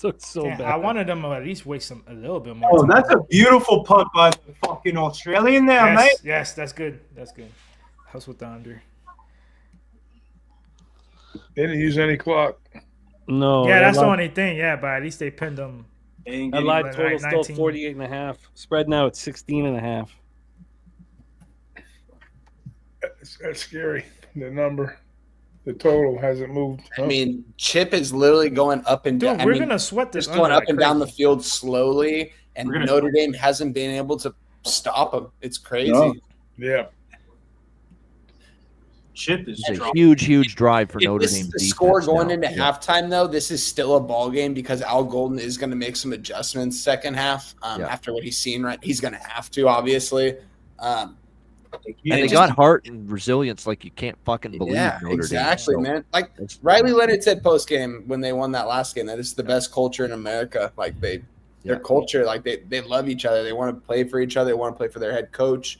[SPEAKER 1] looks so
[SPEAKER 7] Damn,
[SPEAKER 1] bad.
[SPEAKER 7] I wanted them to at least waste a little bit more.
[SPEAKER 3] Oh,
[SPEAKER 7] time.
[SPEAKER 3] that's a beautiful punt by the fucking Australian there,
[SPEAKER 7] yes,
[SPEAKER 3] mate.
[SPEAKER 7] yes, that's good. That's good. Helps with the under.
[SPEAKER 10] They didn't use any clock.
[SPEAKER 1] No.
[SPEAKER 7] Yeah,
[SPEAKER 1] that
[SPEAKER 7] that's the
[SPEAKER 1] live-
[SPEAKER 7] only thing. Yeah, but at least they pinned them.
[SPEAKER 3] They ain't
[SPEAKER 1] That
[SPEAKER 3] getting
[SPEAKER 1] live
[SPEAKER 7] like
[SPEAKER 1] total still
[SPEAKER 7] 19.
[SPEAKER 1] 48.5. Spread now at 16.5.
[SPEAKER 10] That's scary. The number, the total hasn't moved.
[SPEAKER 5] I mean, Chip is literally going up and
[SPEAKER 7] Dude,
[SPEAKER 5] down.
[SPEAKER 7] we're
[SPEAKER 5] I mean,
[SPEAKER 7] gonna sweat this.
[SPEAKER 5] just going
[SPEAKER 7] under
[SPEAKER 5] up
[SPEAKER 7] like
[SPEAKER 5] and down the
[SPEAKER 7] crazy.
[SPEAKER 5] field slowly, and
[SPEAKER 3] We're gonna-
[SPEAKER 5] Notre Dame hasn't been able to stop him. It's crazy.
[SPEAKER 6] No.
[SPEAKER 10] Yeah.
[SPEAKER 3] Chip is
[SPEAKER 8] It's a
[SPEAKER 3] strong.
[SPEAKER 8] huge drive for
[SPEAKER 5] If
[SPEAKER 8] Notre
[SPEAKER 5] this
[SPEAKER 8] Dame
[SPEAKER 5] is the
[SPEAKER 8] defense
[SPEAKER 5] score going
[SPEAKER 8] now.
[SPEAKER 5] into halftime, though, this is still a ball game because Al Golden is going to make some adjustments second half
[SPEAKER 8] Yeah.
[SPEAKER 5] after what he's seen. Right, he's going to have to, obviously.
[SPEAKER 8] And
[SPEAKER 5] And
[SPEAKER 8] they
[SPEAKER 5] it
[SPEAKER 8] got heart and resilience like you can't fucking believe.
[SPEAKER 5] Yeah,
[SPEAKER 8] Notre
[SPEAKER 5] exactly,
[SPEAKER 8] Dame. So
[SPEAKER 5] man. Like
[SPEAKER 8] it's-
[SPEAKER 5] Riley Leonard said post game when they won that last game that this is the best culture in America. Like their
[SPEAKER 8] Yeah.
[SPEAKER 5] culture, like they love each other. They want to play for each other. They want to play for their head coach.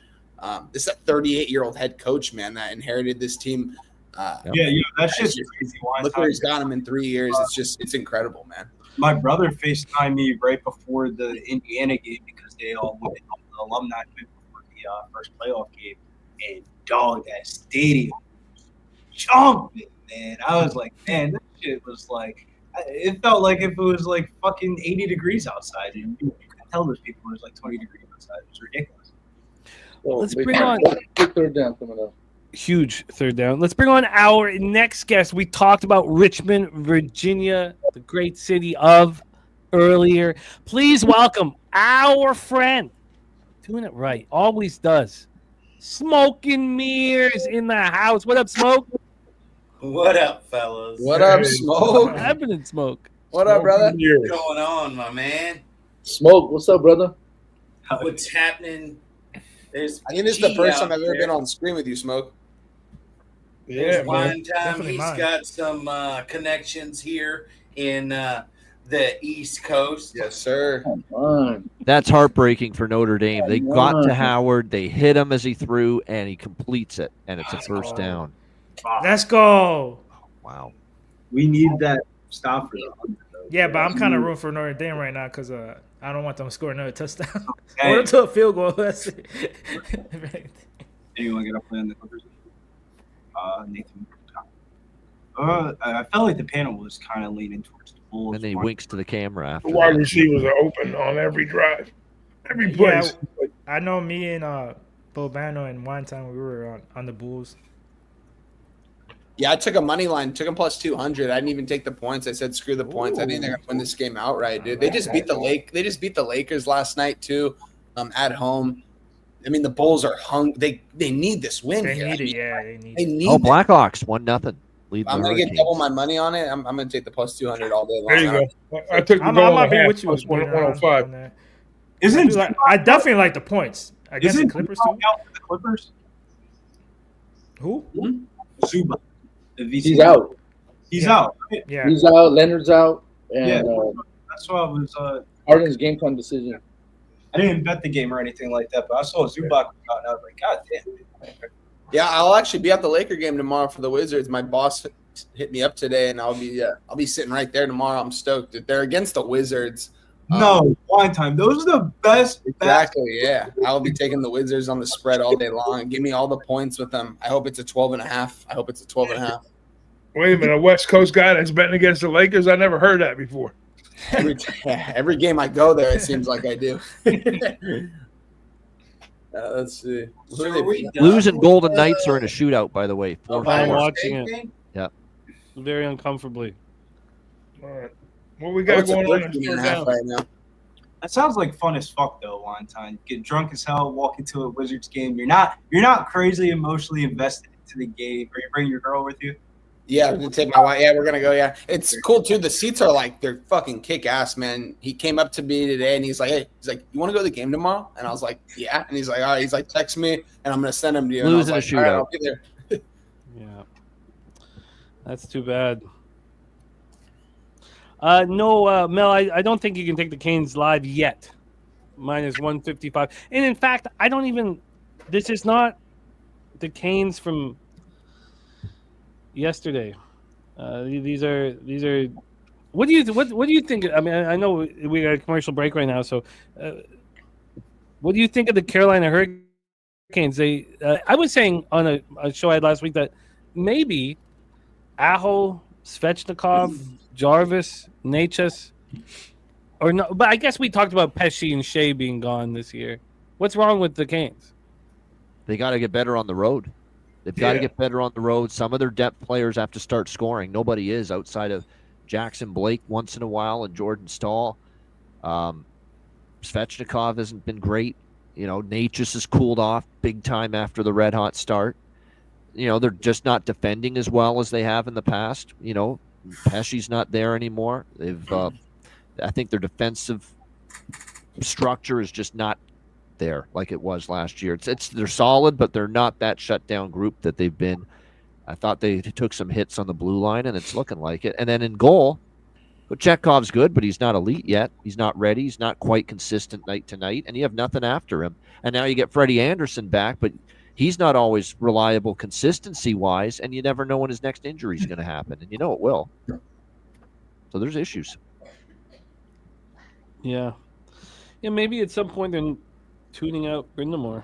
[SPEAKER 5] This is a 38-year-old head coach, man, that inherited this team.
[SPEAKER 3] Yeah, that's just crazy.
[SPEAKER 5] Look where he's got him in 3 years. It's incredible, man.
[SPEAKER 3] My brother FaceTimed me right before the Indiana game because they all went on the alumni went before the first playoff game, and dog, that stadium was jumping, man. I was like, man, this shit was like, it felt like if it was like fucking 80 degrees outside, and you could tell those people it was like 20 degrees outside. It was ridiculous.
[SPEAKER 6] So
[SPEAKER 1] Let's
[SPEAKER 6] big
[SPEAKER 1] bring on-
[SPEAKER 6] third down coming up.
[SPEAKER 1] Huge third down. Let's bring on our next guest. We talked about Richmond, Virginia, the great city of earlier. Please welcome our friend. Doing it right. Always does. Smoking Mirrors in the house. What up, Smoke?
[SPEAKER 11] What up, fellas?
[SPEAKER 5] What up,
[SPEAKER 10] Hey.
[SPEAKER 5] Smoke?
[SPEAKER 1] What happened, Smoke?
[SPEAKER 5] What up, brother?
[SPEAKER 11] What's going on, my man?
[SPEAKER 6] Smoke, what's up, brother?
[SPEAKER 11] What's happening? There's
[SPEAKER 5] I think this is the
[SPEAKER 11] G
[SPEAKER 5] first
[SPEAKER 11] out
[SPEAKER 5] time I've ever
[SPEAKER 11] there.
[SPEAKER 5] been on screen with you, Smoke.
[SPEAKER 10] Yeah,
[SPEAKER 11] There's
[SPEAKER 10] man.
[SPEAKER 11] one time
[SPEAKER 7] Definitely
[SPEAKER 11] he's
[SPEAKER 7] mine.
[SPEAKER 11] got some connections here in the East Coast.
[SPEAKER 5] Yes, sir.
[SPEAKER 6] Come on.
[SPEAKER 8] That's heartbreaking for Notre Dame. They got to
[SPEAKER 6] on.
[SPEAKER 8] Howard, they hit him as he threw, and he completes it, and it's a first down.
[SPEAKER 7] Let's go.
[SPEAKER 8] Wow.
[SPEAKER 3] We need that stop for the under, though.
[SPEAKER 7] Yeah, but I'm kind of rooting for Notre Dame right now because I don't want them to score another touchdown.
[SPEAKER 3] Hey.
[SPEAKER 7] Or to a field goal. That's it.
[SPEAKER 3] Hey, you want to get up playing the Clippers? Nathan. I felt like the panel was kind of leaning towards the Bulls.
[SPEAKER 8] And then he winks to the camera after.
[SPEAKER 10] The wide
[SPEAKER 8] that.
[SPEAKER 10] receivers are open on every drive, every
[SPEAKER 7] Yeah,
[SPEAKER 10] place.
[SPEAKER 7] I know me and Bobano and one time we were on the Bulls.
[SPEAKER 5] Yeah, I took a money line, took him plus 200. I didn't even take the points. I said screw the points. I think they're gonna win this game outright, dude. They just beat the Lakers last night too, at home. I mean, the Bulls are hung. They need this win.
[SPEAKER 7] They
[SPEAKER 5] here.
[SPEAKER 7] need
[SPEAKER 5] I
[SPEAKER 7] it.
[SPEAKER 5] mean,
[SPEAKER 7] Yeah, they need
[SPEAKER 5] They
[SPEAKER 7] it.
[SPEAKER 5] need.
[SPEAKER 8] Oh,
[SPEAKER 5] it.
[SPEAKER 8] Blackhawks 1-0. Lead
[SPEAKER 5] I'm
[SPEAKER 8] the
[SPEAKER 5] gonna get
[SPEAKER 8] Hurricanes.
[SPEAKER 5] double my money on it. I'm gonna take the plus 200 all day long.
[SPEAKER 10] There you go. I took the
[SPEAKER 7] I
[SPEAKER 10] goal
[SPEAKER 7] might
[SPEAKER 10] and
[SPEAKER 7] be
[SPEAKER 10] a half,
[SPEAKER 7] with you.
[SPEAKER 10] plus
[SPEAKER 7] Peter, on
[SPEAKER 10] 105.
[SPEAKER 7] that.
[SPEAKER 3] Isn't
[SPEAKER 7] I definitely like the points against the
[SPEAKER 3] Isn't
[SPEAKER 7] Clippers
[SPEAKER 3] Zubac
[SPEAKER 7] too.
[SPEAKER 3] out for the Clippers?
[SPEAKER 7] Who?
[SPEAKER 3] Zubac. The VC.
[SPEAKER 6] He's out.
[SPEAKER 3] He's
[SPEAKER 7] Yeah.
[SPEAKER 3] out. Right?
[SPEAKER 7] Yeah.
[SPEAKER 6] He's out. Leonard's out. And
[SPEAKER 3] Yeah. That's why I was.
[SPEAKER 6] Harden's game time decision.
[SPEAKER 3] I didn't bet the game or anything like that, but I saw Zubac was out, and I was like, God damn.
[SPEAKER 5] Yeah, I'll actually be at the Laker game tomorrow for the Wizards. My boss hit me up today, and I'll be sitting right there tomorrow. I'm stoked. They're against the Wizards.
[SPEAKER 3] No, wine time. Those are the best.
[SPEAKER 5] Exactly, yeah. I'll be taking the Wizards on the spread all day long. Give me all the points with them. I hope it's a 12.5. I hope it's a 12.5.
[SPEAKER 10] Wait a minute, a West Coast guy that's betting against the Lakers? I never heard that before.
[SPEAKER 5] Every game I go there, it seems like I do. Let's see.
[SPEAKER 8] Blues and Golden Knights are in a shootout, by the way.
[SPEAKER 1] I'm watching it.
[SPEAKER 8] Yeah.
[SPEAKER 1] Very uncomfortably.
[SPEAKER 10] All right. What we got going on in
[SPEAKER 5] right now?
[SPEAKER 3] That sounds like fun as fuck though. One time, get drunk as hell, walk into a Wizards game. You're not crazy emotionally invested into the game. Are you bringing your girl with you?
[SPEAKER 5] Yeah, I'm gonna take my wife. Yeah, we're gonna go. Yeah, it's cool too. The seats are like they're fucking kick ass, man. He came up to me today and he's like, "Hey, you want to go to the game tomorrow?" And I was like, "Yeah." And he's like, "All right." He's like, "Text me and I'm gonna send him to you."
[SPEAKER 8] Blues in a
[SPEAKER 5] shootout. All right, I'll be there.
[SPEAKER 1] Yeah, that's too bad. No, Mel, I don't think you can take the Canes live yet. Minus 155. And in fact, I don't even. This is not the Canes from yesterday. These are. What do you think? I mean, I know we got a commercial break right now. So, what do you think of the Carolina Hurricanes? I was saying on a show I had last week that maybe Aho, Svechnikov, Jarvis, Natchez, or no, but I guess we talked about Pesci and Shea being gone this year. What's wrong with the Canes?
[SPEAKER 8] They got to get better on the road. They've got to get better on the road. Some of their depth players have to start scoring. Nobody is outside of Jackson Blake once in a while and Jordan Stahl. Svechnikov hasn't been great. You know, Natchez has cooled off big time after the red hot start. You know, they're just not defending as well as they have in the past. You know, Pesci's not there anymore. I think their defensive structure is just not there like it was last year. They're solid, but they're not that shutdown group that they've been. I thought they took some hits on the blue line, and it's looking like it. And then in goal, Chekhov's good, but he's not elite yet. He's not ready. He's not quite consistent night to night, and you have nothing after him. And now you get Freddie Anderson back, but he's not always reliable consistency-wise, and you never know when his next injury is going to happen, and you know it will. So there's issues.
[SPEAKER 1] Yeah. Yeah, maybe at some point they're tuning out Brindamore.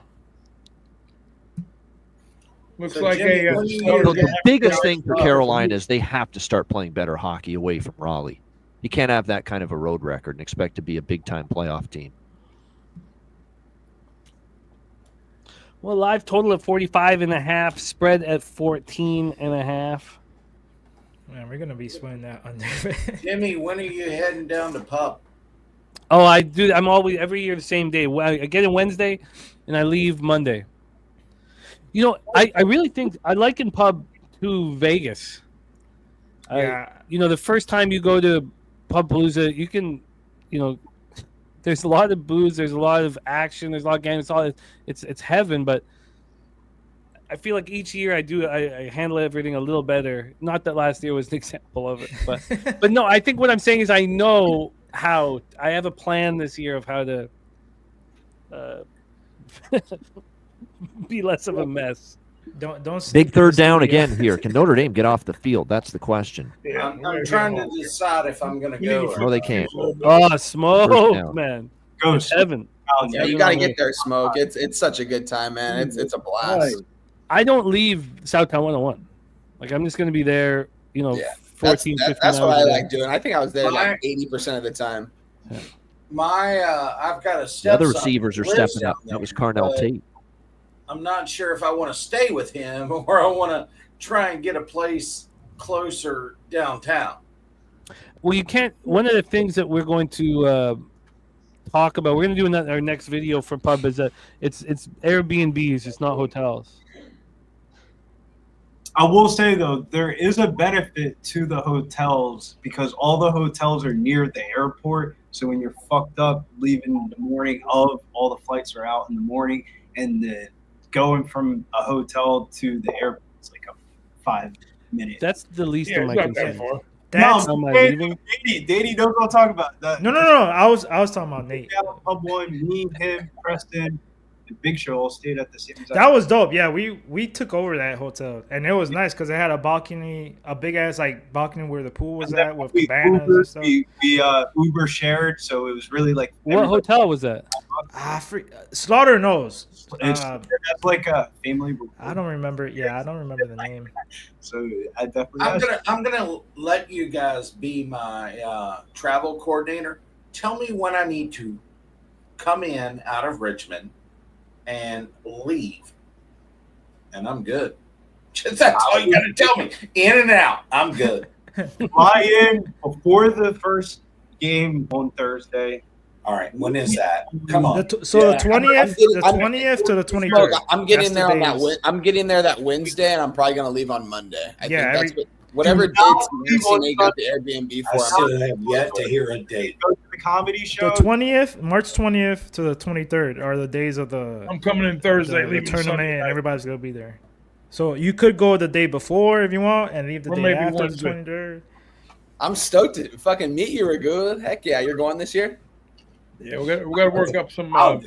[SPEAKER 10] Looks
[SPEAKER 11] So,
[SPEAKER 10] like
[SPEAKER 11] Jimmy,
[SPEAKER 10] a.
[SPEAKER 11] what do you
[SPEAKER 8] So
[SPEAKER 11] use?
[SPEAKER 8] the biggest thing for Carolina is they have to start playing better hockey away from Raleigh. You can't have that kind of a road record and expect to be a big-time playoff team.
[SPEAKER 1] Well, live total of 45.5, spread at 14.5.
[SPEAKER 7] Man, we're gonna be swinging that under.
[SPEAKER 11] Jimmy, when are you heading down to pub?
[SPEAKER 1] Oh, I do. I'm always every year the same day. I get in Wednesday, and I leave Monday. You know, I really think I liken pub to Vegas.
[SPEAKER 7] Yeah.
[SPEAKER 1] You know, the first time you go to Pubpalooza, you can, you know, there's a lot of booze, there's a lot of action, there's a lot of games. It's heaven, but I feel like each year I handle everything a little better. Not that last year was an example of it, but no, I think what I'm saying is I know how. I have a plan this year of how to be less of a mess.
[SPEAKER 7] Don't
[SPEAKER 8] Big third down again here. Can Notre Dame get off the field? That's the question.
[SPEAKER 11] I'm trying to decide if I'm going to go.
[SPEAKER 8] No, they can't.
[SPEAKER 1] Oh, smoke,
[SPEAKER 8] down.
[SPEAKER 1] man.
[SPEAKER 3] Ghost.
[SPEAKER 1] Heaven.
[SPEAKER 5] Yeah, you got to get there, Smoke. It's such a good time, man. It's a blast.
[SPEAKER 1] I don't leave Southtown 101. Like, I'm just going to be there, you know,
[SPEAKER 5] Yeah,
[SPEAKER 1] 14, 15
[SPEAKER 5] that's what
[SPEAKER 1] hours
[SPEAKER 5] I
[SPEAKER 1] a day.
[SPEAKER 5] like doing. I think I was there like 80% of the time.
[SPEAKER 11] I've got a
[SPEAKER 8] The
[SPEAKER 11] stepson
[SPEAKER 8] other receivers are
[SPEAKER 11] who lives
[SPEAKER 8] stepping up.
[SPEAKER 11] down
[SPEAKER 8] That was
[SPEAKER 11] there,
[SPEAKER 8] Carnell
[SPEAKER 11] but
[SPEAKER 8] Tate.
[SPEAKER 11] I'm not sure if I want to stay with him or I want to try and get a place closer downtown.
[SPEAKER 1] Well, you can't. One of the things that we're going to talk about, we're going to do in our next video for pub, is that it's Airbnbs, it's not hotels.
[SPEAKER 3] I will say though, there is a benefit to the hotels because all the hotels are near the airport. So when you're fucked up leaving in the morning of, all the flights are out in the morning, and going from a hotel to the airport is like a 5-minute.
[SPEAKER 1] That's the least
[SPEAKER 10] Yeah,
[SPEAKER 1] of
[SPEAKER 10] it's
[SPEAKER 1] my
[SPEAKER 10] not that
[SPEAKER 1] concerns.
[SPEAKER 10] far.
[SPEAKER 7] That's
[SPEAKER 1] Am I leaving?
[SPEAKER 3] Danny knows what I'm talking about.
[SPEAKER 7] no. I was talking about Nate.
[SPEAKER 3] Pub one, me, him, Preston, and Big Show all stayed at the same exact.
[SPEAKER 7] That was dope. Yeah, we took over that hotel, and it was nice because it had a balcony, a big ass like balcony where the pool was at with cabanas and stuff.
[SPEAKER 3] We Uber shared, so it was really like.
[SPEAKER 1] What hotel was that?
[SPEAKER 7] Slaughter knows.
[SPEAKER 3] That's like a family.
[SPEAKER 7] I don't remember. Yeah, I don't remember the name.
[SPEAKER 3] So I definitely.
[SPEAKER 11] I'm gonna let you guys be my travel coordinator. Tell me when I need to come in out of Richmond and leave, and I'm good. That's all you got to tell me. In and out, I'm good.
[SPEAKER 3] Fly in before the first game on Thursday.
[SPEAKER 11] All right, when is that? Come on.
[SPEAKER 7] The 20th, the 20th to the 23rd.
[SPEAKER 5] I'm getting there on that. I'm getting there that Wednesday, and I'm probably gonna leave on Monday. I think that's whatever dates they got the Airbnb for.
[SPEAKER 11] I still have yet to hear a date.
[SPEAKER 3] Go to the comedy show.
[SPEAKER 7] The 20th, March 20th to the 23rd are the days of the.
[SPEAKER 10] I'm coming in Thursday.
[SPEAKER 7] The tournament, and everybody's gonna be there. So you could go the day before if you want, and leave the day after the 23rd.
[SPEAKER 5] I'm stoked to fucking meet you, Ragul. Heck yeah, you're going this year.
[SPEAKER 10] Yeah, we got to work up some.
[SPEAKER 11] I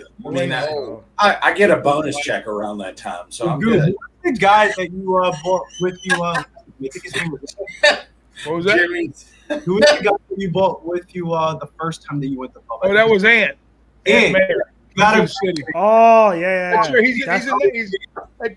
[SPEAKER 11] get a bonus check around that time, so I'm good.
[SPEAKER 3] The guy that you bought with you, I think his name was.
[SPEAKER 10] What was that?
[SPEAKER 3] Jimmy. Who was the guy that you bought with you the first time that you went to public?
[SPEAKER 10] Oh, that was Ant. Ant Mayer. City.
[SPEAKER 7] Oh yeah.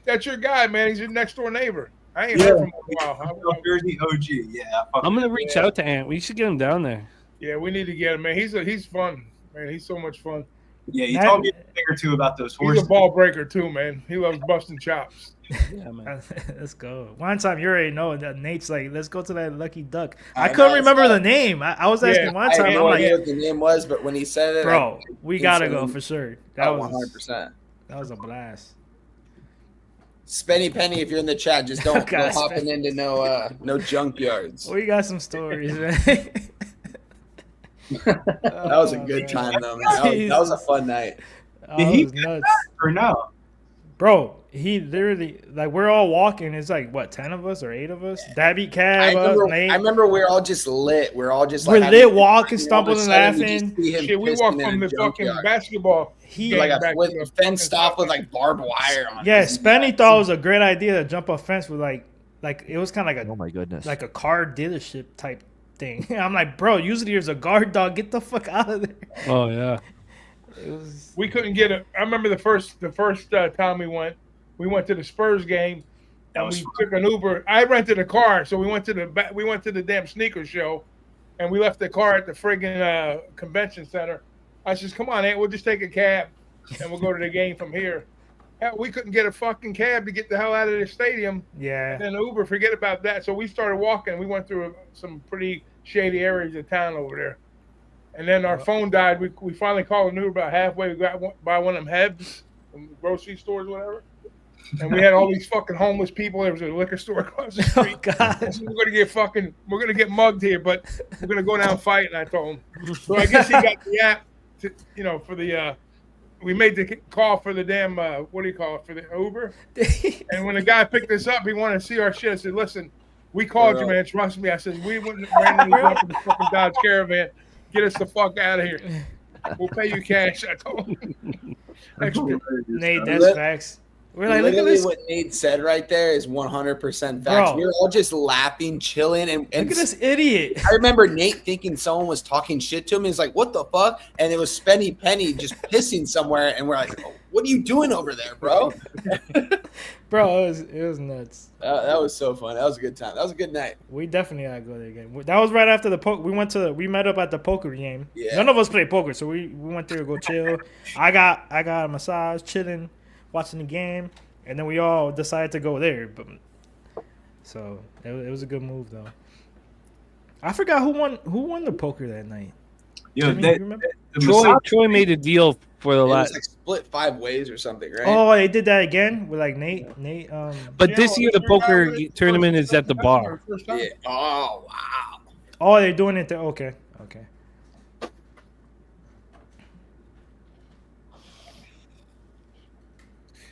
[SPEAKER 10] That's your guy, man. He's your next door neighbor. I ain't heard from him in a while.
[SPEAKER 3] Jersey OG. Yeah.
[SPEAKER 1] I'm gonna reach out to Ant. We should get him down there.
[SPEAKER 10] Yeah, we need to get him, man. He's fun. Man, he's so much fun.
[SPEAKER 3] Yeah, he told me a thing or two about those horses.
[SPEAKER 10] He's a ball breaker too, man. He loves busting chops.
[SPEAKER 7] Yeah, man. Let's go. One time, you already know that Nate's like, let's go to that Lucky Duck. I couldn't remember the name. I was asking one time.
[SPEAKER 5] I had no idea what the name was, but when he said it,
[SPEAKER 7] bro, we gotta go for sure. That was
[SPEAKER 5] 100%.
[SPEAKER 7] That was a blast.
[SPEAKER 5] Spenny Penny, if you're in the chat, just don't go hopping into no junkyards.
[SPEAKER 7] We got some stories, man.
[SPEAKER 5] That was a good time, though, man. That was a fun night.
[SPEAKER 3] Did he nuts. Or no?
[SPEAKER 7] Bro, he literally, like, we're all walking. It's like, what, 10 of us or 8 of us? Dabby, Cab, Nate.
[SPEAKER 5] I remember we were all just lit. We're all just
[SPEAKER 7] like, we're lit, walking, stumbling, and laughing.
[SPEAKER 10] Shit, we walked from the fucking basketball.
[SPEAKER 5] He like a fenced off with like barbed wire on.
[SPEAKER 7] Yeah, Spenny thought it was a great idea to jump a fence with like it was kind of like
[SPEAKER 8] oh my goodness,
[SPEAKER 7] like a car dealership type thing. I'm like, bro, usually there's a guard dog. Get the fuck out of there.
[SPEAKER 1] Oh yeah.
[SPEAKER 10] We couldn't get it. I remember the first time we went to the Spurs game, and we took an Uber. I rented a car, so we went to the damn sneaker show, and we left the car at the friggin' convention center. I says, "Come on, Aunt, we'll just take a cab, and we'll go to the game from here." Hell, we couldn't get a fucking cab to get the hell out of the stadium.
[SPEAKER 7] Yeah.
[SPEAKER 10] And then Uber, forget about that. So we started walking. We went through some pretty shady areas of town over there. And then our phone died. We finally called an Uber about halfway. We got by one of them Hebs from grocery stores, whatever. And we had all these fucking homeless people. There was a liquor store across the street.
[SPEAKER 7] Oh, God.
[SPEAKER 10] So we're gonna get mugged here, but we're gonna go down and fight. And I told him. So I guess he got the app to, for the. We made the call for the damn what do you call it, for the Uber. And when the guy picked us up, he wanted to see our shit. I said, "Listen, we called you, man. Trust me." I said, "We wouldn't randomly go up in the fucking Dodge Caravan. Get us the fuck out of here. We'll pay you cash." I told him.
[SPEAKER 7] Nate, that's facts. We're like,
[SPEAKER 5] literally
[SPEAKER 7] look at this.
[SPEAKER 5] What Nate said right there is 100% facts.
[SPEAKER 7] Bro.
[SPEAKER 5] We were all just laughing, chilling, and
[SPEAKER 7] look at this idiot.
[SPEAKER 5] I remember Nate thinking someone was talking shit to him. He's like, "What the fuck?" And it was Spenny Penny just pissing somewhere, and we're like, oh, "What are you doing over there, bro?"
[SPEAKER 7] Bro, it was nuts.
[SPEAKER 5] That was so fun. That was a good time. That was a good night.
[SPEAKER 7] We definitely gotta go there again. That was right after the poker. We met up at the poker game.
[SPEAKER 5] Yeah.
[SPEAKER 7] None of us played poker, so we went there to go chill. I got a massage, chilling, watching the game. And then we all decided to go there, so it was a good move though. I forgot who won the poker that night.
[SPEAKER 3] Yo,
[SPEAKER 1] Troy made a deal for the last.
[SPEAKER 5] It was like split 5 ways or something, right?
[SPEAKER 7] Oh, they did that again with like Nate.
[SPEAKER 1] But this year the poker tournament is at the bar.
[SPEAKER 5] Yeah. Oh wow.
[SPEAKER 7] Oh, they're doing it there. Okay.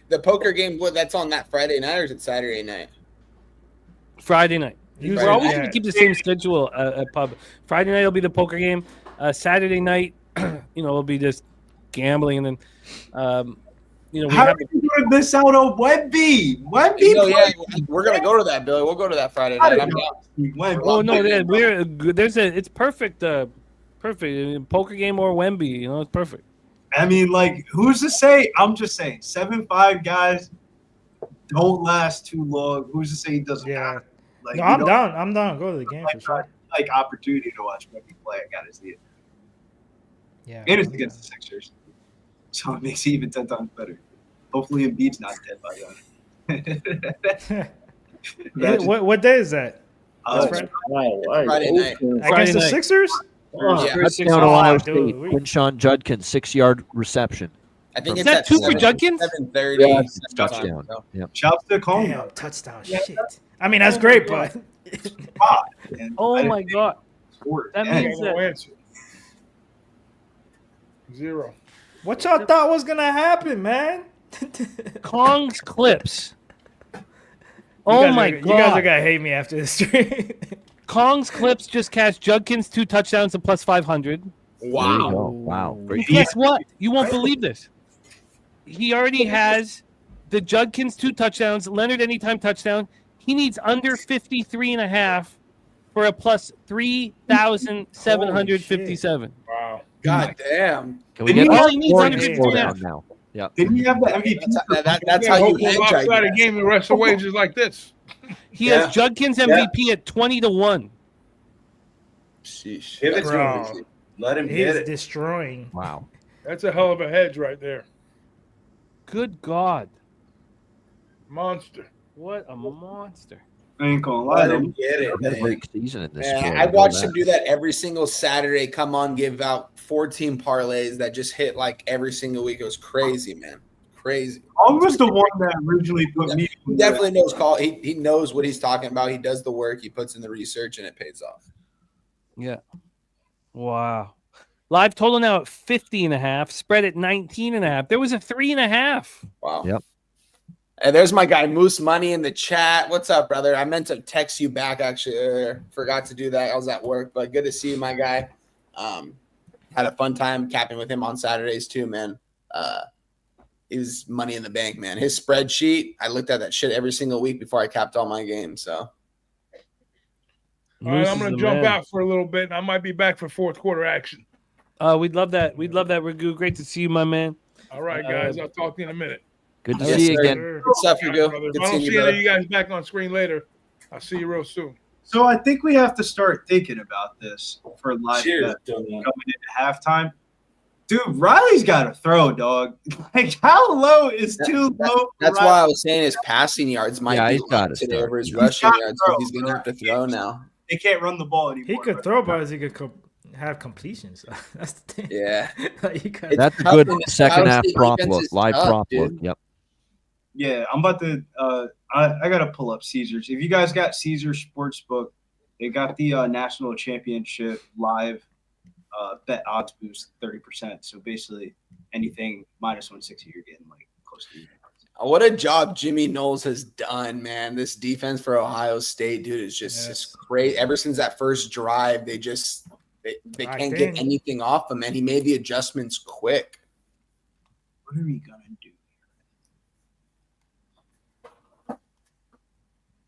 [SPEAKER 5] The poker game, that's on that Friday night or is it Saturday night?
[SPEAKER 1] Friday night. We're always going to keep the same schedule at pub. Friday night will be the poker game. Saturday night, it'll be just gambling, and then we
[SPEAKER 3] How
[SPEAKER 1] have
[SPEAKER 3] are you going to miss out on Wemby? Wemby,
[SPEAKER 5] Yeah, we're gonna go to that, Billy. We'll go to that Friday night. I'm down.
[SPEAKER 1] Oh no, it's perfect. Perfect poker game or Wemby. It's perfect.
[SPEAKER 3] I mean, like, who's to say? I'm just saying, 7'5" guys don't last too long. Who's to say he doesn't?
[SPEAKER 7] Yeah.
[SPEAKER 3] Have, like,
[SPEAKER 7] No, I'm down. I'm down. Go to the game for sure.
[SPEAKER 3] Like opportunity to watch Wemby play. I gotta see it.
[SPEAKER 7] Yeah.
[SPEAKER 3] And it's against the Sixers, so it makes it even 10 times better. Hopefully, Embiid's not dead by then.
[SPEAKER 7] What day is that?
[SPEAKER 5] Friday night.
[SPEAKER 7] Against the Sixers?
[SPEAKER 5] Yeah.
[SPEAKER 8] Touchdown Ohio
[SPEAKER 7] dude,
[SPEAKER 8] State. Quinshawn Judkins, 6-yard reception.
[SPEAKER 5] I think
[SPEAKER 1] Is
[SPEAKER 5] it's
[SPEAKER 1] that
[SPEAKER 5] at
[SPEAKER 1] two for Judkins?
[SPEAKER 5] 7:30.
[SPEAKER 8] Yeah, touchdown. Yep.
[SPEAKER 3] Shouts to Coleman.
[SPEAKER 7] Damn, touchdown. Shit. I mean, that's great, but
[SPEAKER 1] Oh my god. That means
[SPEAKER 10] No
[SPEAKER 1] that
[SPEAKER 10] answer. 0.
[SPEAKER 7] what y'all thought was gonna happen, man?
[SPEAKER 1] Kong's clips.
[SPEAKER 7] You
[SPEAKER 1] Oh
[SPEAKER 7] guys
[SPEAKER 1] my
[SPEAKER 7] are, you guys are
[SPEAKER 1] god.
[SPEAKER 7] gonna hate me after this stream.
[SPEAKER 1] Kong's clips just cashed Judkins 2 touchdowns and plus 500.
[SPEAKER 8] There you go. Wow. Great.
[SPEAKER 1] Guess what? You won't believe this. He already has the Judkins 2 touchdowns, Leonard anytime touchdown. He needs under 53.5 for a plus 3,757.
[SPEAKER 10] Wow.
[SPEAKER 5] God damn.
[SPEAKER 8] Can we
[SPEAKER 3] Didn't
[SPEAKER 8] get
[SPEAKER 1] he-
[SPEAKER 8] our
[SPEAKER 1] all he needs
[SPEAKER 8] scoring
[SPEAKER 1] under
[SPEAKER 8] to
[SPEAKER 1] 53
[SPEAKER 8] slow
[SPEAKER 1] and a
[SPEAKER 8] down
[SPEAKER 1] half.
[SPEAKER 8] now? Yeah.
[SPEAKER 3] Didn't he have the MVP?
[SPEAKER 5] That's how you hedge, I
[SPEAKER 10] Lopsided
[SPEAKER 5] guess.
[SPEAKER 10] game the rest of the way just like this.
[SPEAKER 1] He has Judkins MVP at 20-1.
[SPEAKER 5] Sheesh.
[SPEAKER 12] Give it to
[SPEAKER 7] Bro.
[SPEAKER 12] him. Let him
[SPEAKER 7] He's
[SPEAKER 12] get it.
[SPEAKER 7] destroying.
[SPEAKER 8] Wow.
[SPEAKER 10] That's a hell of a hedge right there.
[SPEAKER 1] Good God.
[SPEAKER 10] Monster.
[SPEAKER 1] What a monster.
[SPEAKER 3] I ain't gonna lie.
[SPEAKER 12] Let
[SPEAKER 3] Though.
[SPEAKER 12] him get it,
[SPEAKER 8] Had a
[SPEAKER 12] man.
[SPEAKER 8] great season in this
[SPEAKER 5] Yeah,
[SPEAKER 8] sport.
[SPEAKER 5] I
[SPEAKER 8] know
[SPEAKER 5] watched
[SPEAKER 8] that.
[SPEAKER 5] him do that every single Saturday. Come on, give out 14 parlays that just hit like every single week. It was crazy, man. Crazy.
[SPEAKER 3] Kong was the one that originally put me.
[SPEAKER 5] He definitely knows call. He knows what he's talking about. He does the work. He puts in the research, and it pays off.
[SPEAKER 1] Yeah. Wow. Live total now at 50.5. Spread at 19.5. There was a 3.5.
[SPEAKER 5] Wow.
[SPEAKER 8] Yep.
[SPEAKER 5] And there's my guy Moose Money in the chat. What's up, brother? I meant to text you back actually earlier. Forgot to do that. I was at work, but good to see you, my guy. Had a fun time capping with him on Saturdays too, man. He was money in the bank, man. His spreadsheet, I looked at that shit every single week before I capped all my games. So
[SPEAKER 10] All right, I'm going to jump
[SPEAKER 1] out.
[SPEAKER 10] out for a little bit, and I might be back for fourth quarter action.
[SPEAKER 1] We'd love that. We'd love that, Raghu. Great to see you, my man.
[SPEAKER 10] All right, guys. I'll talk to you in a minute.
[SPEAKER 8] Good to
[SPEAKER 5] Yes,
[SPEAKER 8] see you
[SPEAKER 5] sir.
[SPEAKER 8] again.
[SPEAKER 5] good stuff, you go.
[SPEAKER 10] Brother. If
[SPEAKER 5] Good
[SPEAKER 10] I don't
[SPEAKER 5] seeing
[SPEAKER 10] see
[SPEAKER 5] you,
[SPEAKER 10] any of
[SPEAKER 5] brother.
[SPEAKER 10] you guys back on screen later, I'll see you real soon.
[SPEAKER 3] So I think we have to start thinking about this for live
[SPEAKER 12] Cheers,
[SPEAKER 3] bet
[SPEAKER 12] Dylan.
[SPEAKER 3] coming into halftime. Dude, Riley's got to throw, dog. Like, how low is too low? for
[SPEAKER 5] That's
[SPEAKER 3] Riley?
[SPEAKER 5] why I was saying his passing yards might
[SPEAKER 8] Yeah,
[SPEAKER 5] be
[SPEAKER 8] he's gotta
[SPEAKER 5] low today
[SPEAKER 8] start.
[SPEAKER 5] over his
[SPEAKER 3] He's
[SPEAKER 5] rushing
[SPEAKER 3] gotta
[SPEAKER 5] yards.
[SPEAKER 3] throw.
[SPEAKER 5] He's going to have to throw now.
[SPEAKER 3] They can't run the ball anymore.
[SPEAKER 7] He could throw, but he could have completions. That's the thing.
[SPEAKER 5] Yeah.
[SPEAKER 7] Like, you got-
[SPEAKER 8] That's a
[SPEAKER 5] tough
[SPEAKER 8] good
[SPEAKER 5] when the
[SPEAKER 8] second
[SPEAKER 5] Ohio
[SPEAKER 8] half
[SPEAKER 5] State
[SPEAKER 8] prop
[SPEAKER 5] defense
[SPEAKER 8] look,
[SPEAKER 5] is
[SPEAKER 8] live
[SPEAKER 5] tough,
[SPEAKER 8] prop
[SPEAKER 5] dude.
[SPEAKER 8] look. Yep.
[SPEAKER 3] Yeah, I'm about to I got to pull up Caesars. If you guys got Caesars Sportsbook, they got the national championship live bet odds boost 30%. So basically anything minus 160, you're getting like close to
[SPEAKER 5] What a job Jimmy Knowles has done, man. This defense for Ohio State, dude, is just great. Ever since that first drive, they
[SPEAKER 7] I
[SPEAKER 5] can't
[SPEAKER 7] think-
[SPEAKER 5] get anything off him, man. He made the adjustments quick.
[SPEAKER 3] What are we gonna do?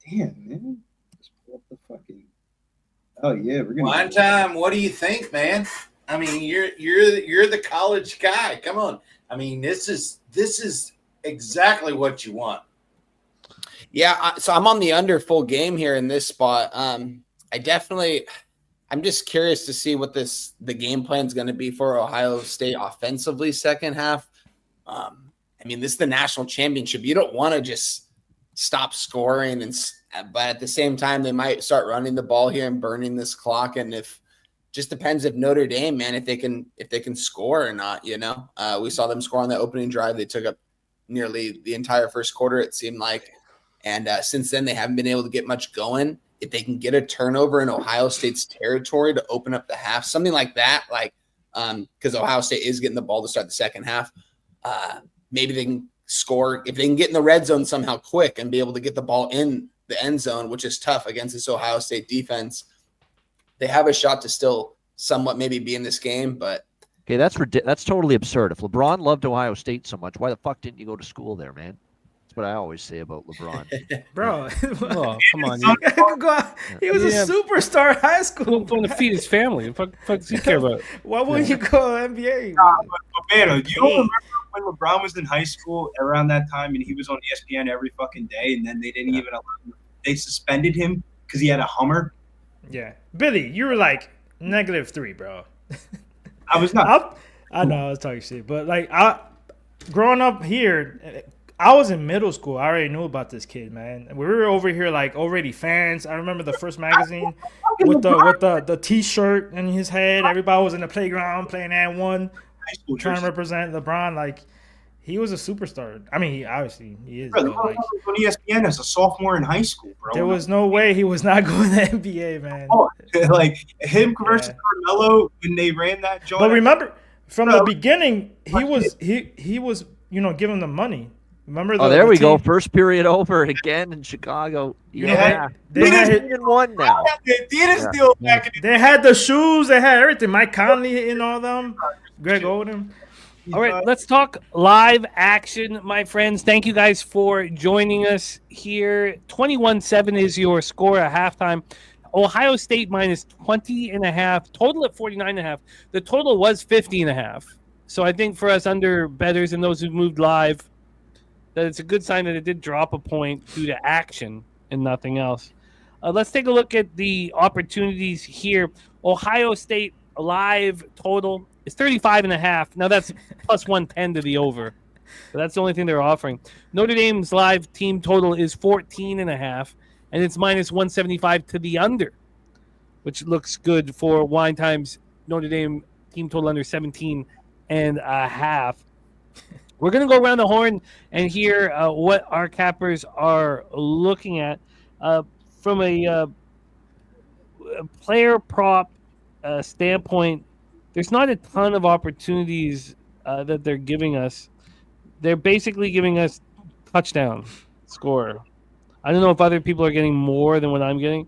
[SPEAKER 3] Damn, man. Let's pull up the fucking. Oh yeah, we're gonna.
[SPEAKER 12] One time, what do you think, man? I mean, you're the college guy. Come on. I mean, this is exactly what you want.
[SPEAKER 5] Yeah, so I'm on the under full game here in this spot. I'm just curious to see what the game plan is going to be for Ohio State offensively second half. I mean, this is the national championship. You don't want to just stop scoring, but at the same time, they might start running the ball here and burning this clock. And just depends if Notre Dame, man, if they can score or not. You know, we saw them score on the opening drive. They took up nearly the entire first quarter, it seemed like. And since then, they haven't been able to get much going. If they can get a turnover in Ohio State's territory to open up the half, something like that, because Ohio State is getting the ball to start the second half, maybe they can score. If they can get in the red zone somehow quick and be able to get the ball in the end zone, which is tough against this Ohio State defense, they have a shot to still somewhat maybe be in this game. But
[SPEAKER 8] Okay, that's totally absurd. If LeBron loved Ohio State so much, why the fuck didn't you go to school there, man? That's what I always say about LeBron.
[SPEAKER 7] Bro.
[SPEAKER 1] Oh, come on.
[SPEAKER 7] He was a superstar in high school.
[SPEAKER 1] Going to feed his family. What does he care about?
[SPEAKER 7] Why wouldn't you go to NBA?
[SPEAKER 3] But man, you don't remember when LeBron was in high school around that time and he was on ESPN every fucking day, and then they didn't even allow him. They suspended him because he had a Hummer.
[SPEAKER 7] Yeah, Billy, you were like -3, bro.
[SPEAKER 3] I was not.
[SPEAKER 7] I know I was talking shit, but like growing up here, I was in middle school. I already knew about this kid, man. We were over here like already fans. I remember the first magazine with the T-shirt in his head. Everybody was in the playground playing and one, trying to represent LeBron. Like he was a superstar. I mean, he is.
[SPEAKER 3] Bro,
[SPEAKER 7] like,
[SPEAKER 3] on ESPN as a sophomore in high school, bro.
[SPEAKER 7] There was no way he was not going to NBA, man.
[SPEAKER 3] Oh, like him versus Carmelo when they ran that joint.
[SPEAKER 7] But remember, from the beginning, he was giving them money. Remember?
[SPEAKER 8] There we go. First period over again in Chicago.
[SPEAKER 7] They had
[SPEAKER 8] one now.
[SPEAKER 7] They had the shoes. They had everything. Mike Conley in all them. Greg Oden.
[SPEAKER 1] All right, let's talk live action, my friends. Thank you guys for joining us here. 21-7 is your score at halftime. Ohio State minus 20.5. Total at 49.5. The total was 50.5. So I think for us under bettors and those who moved live, that it's a good sign that it did drop a point due to action and nothing else. Let's take a look at the opportunities here. Ohio State live total is 35.5. Now that's plus 110 to the over. But that's the only thing they're offering. Notre Dame's live team total is 14.5, and it's minus 175 to the under, which looks good for Wine Time's Notre Dame team total under 17.5. We're going to go around the horn and hear what our cappers are looking at from a player prop standpoint. There's not a ton of opportunities that they're giving us. They're basically giving us touchdown score. I don't know if other people are getting more than what I'm getting.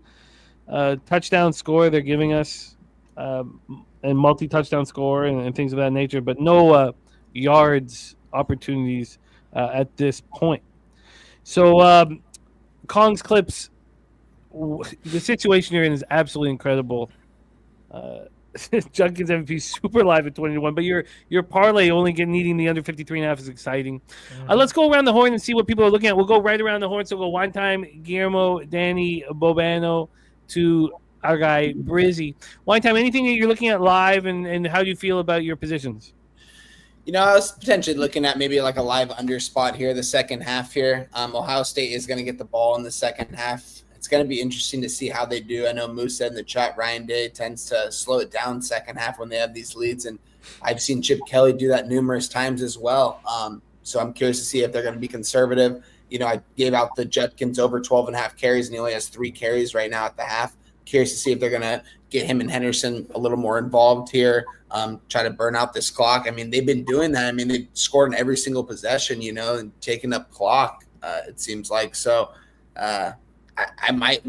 [SPEAKER 1] Touchdown score they're giving us, and multi-touchdown score and things of that nature, but no yards opportunities at this point. So Kong's clips, the situation you're in is absolutely incredible. Junkins MVP super live at 20-1, but your parlay only needing the under 53.5 is exciting. Let's go around the horn and see what people are looking at. We'll go right around the horn. So we'll go Wine Time, Guillermo, Danny, Bobano to our guy Brizzy. Wine Time, anything that you're looking at live, and how do you feel about your positions?
[SPEAKER 5] I was potentially looking at maybe like a live under spot here, the second half here. Ohio State is going to get the ball in the second half. It's going to be interesting to see how they do. I know Moose said in the chat, Ryan Day tends to slow it down second half when they have these leads, and I've seen Chip Kelly do that numerous times as well. So I'm curious to see if they're going to be conservative. I gave out the Judkins over 12.5 carries, and he only has 3 carries right now at the half. Curious to see if they're going to get him and Henderson a little more involved here, try to burn out this clock. I mean, they've been doing that. I mean, they've scored in every single possession, and taking up clock, it seems like. So I might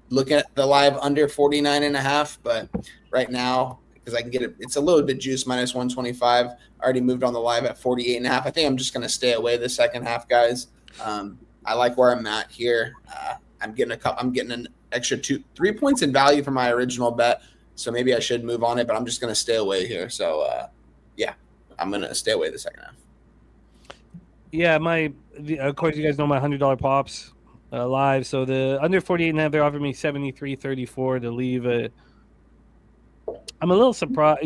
[SPEAKER 5] look at the live under 49.5, but right now, because I can get it, it's a little bit juice, minus 125. I already moved on the live at 48.5. I think I'm just going to stay away the second half, guys. I like where I'm at here. I'm getting an extra 3 points in value for my original bet, so maybe I should move on it, but I'm just going to stay away here. So, I'm going to stay away the second half.
[SPEAKER 1] Yeah, of course, you guys know my $100 pops live. So the under 48.5, they're offering me 73.34 to leave it. I'm a little surprised.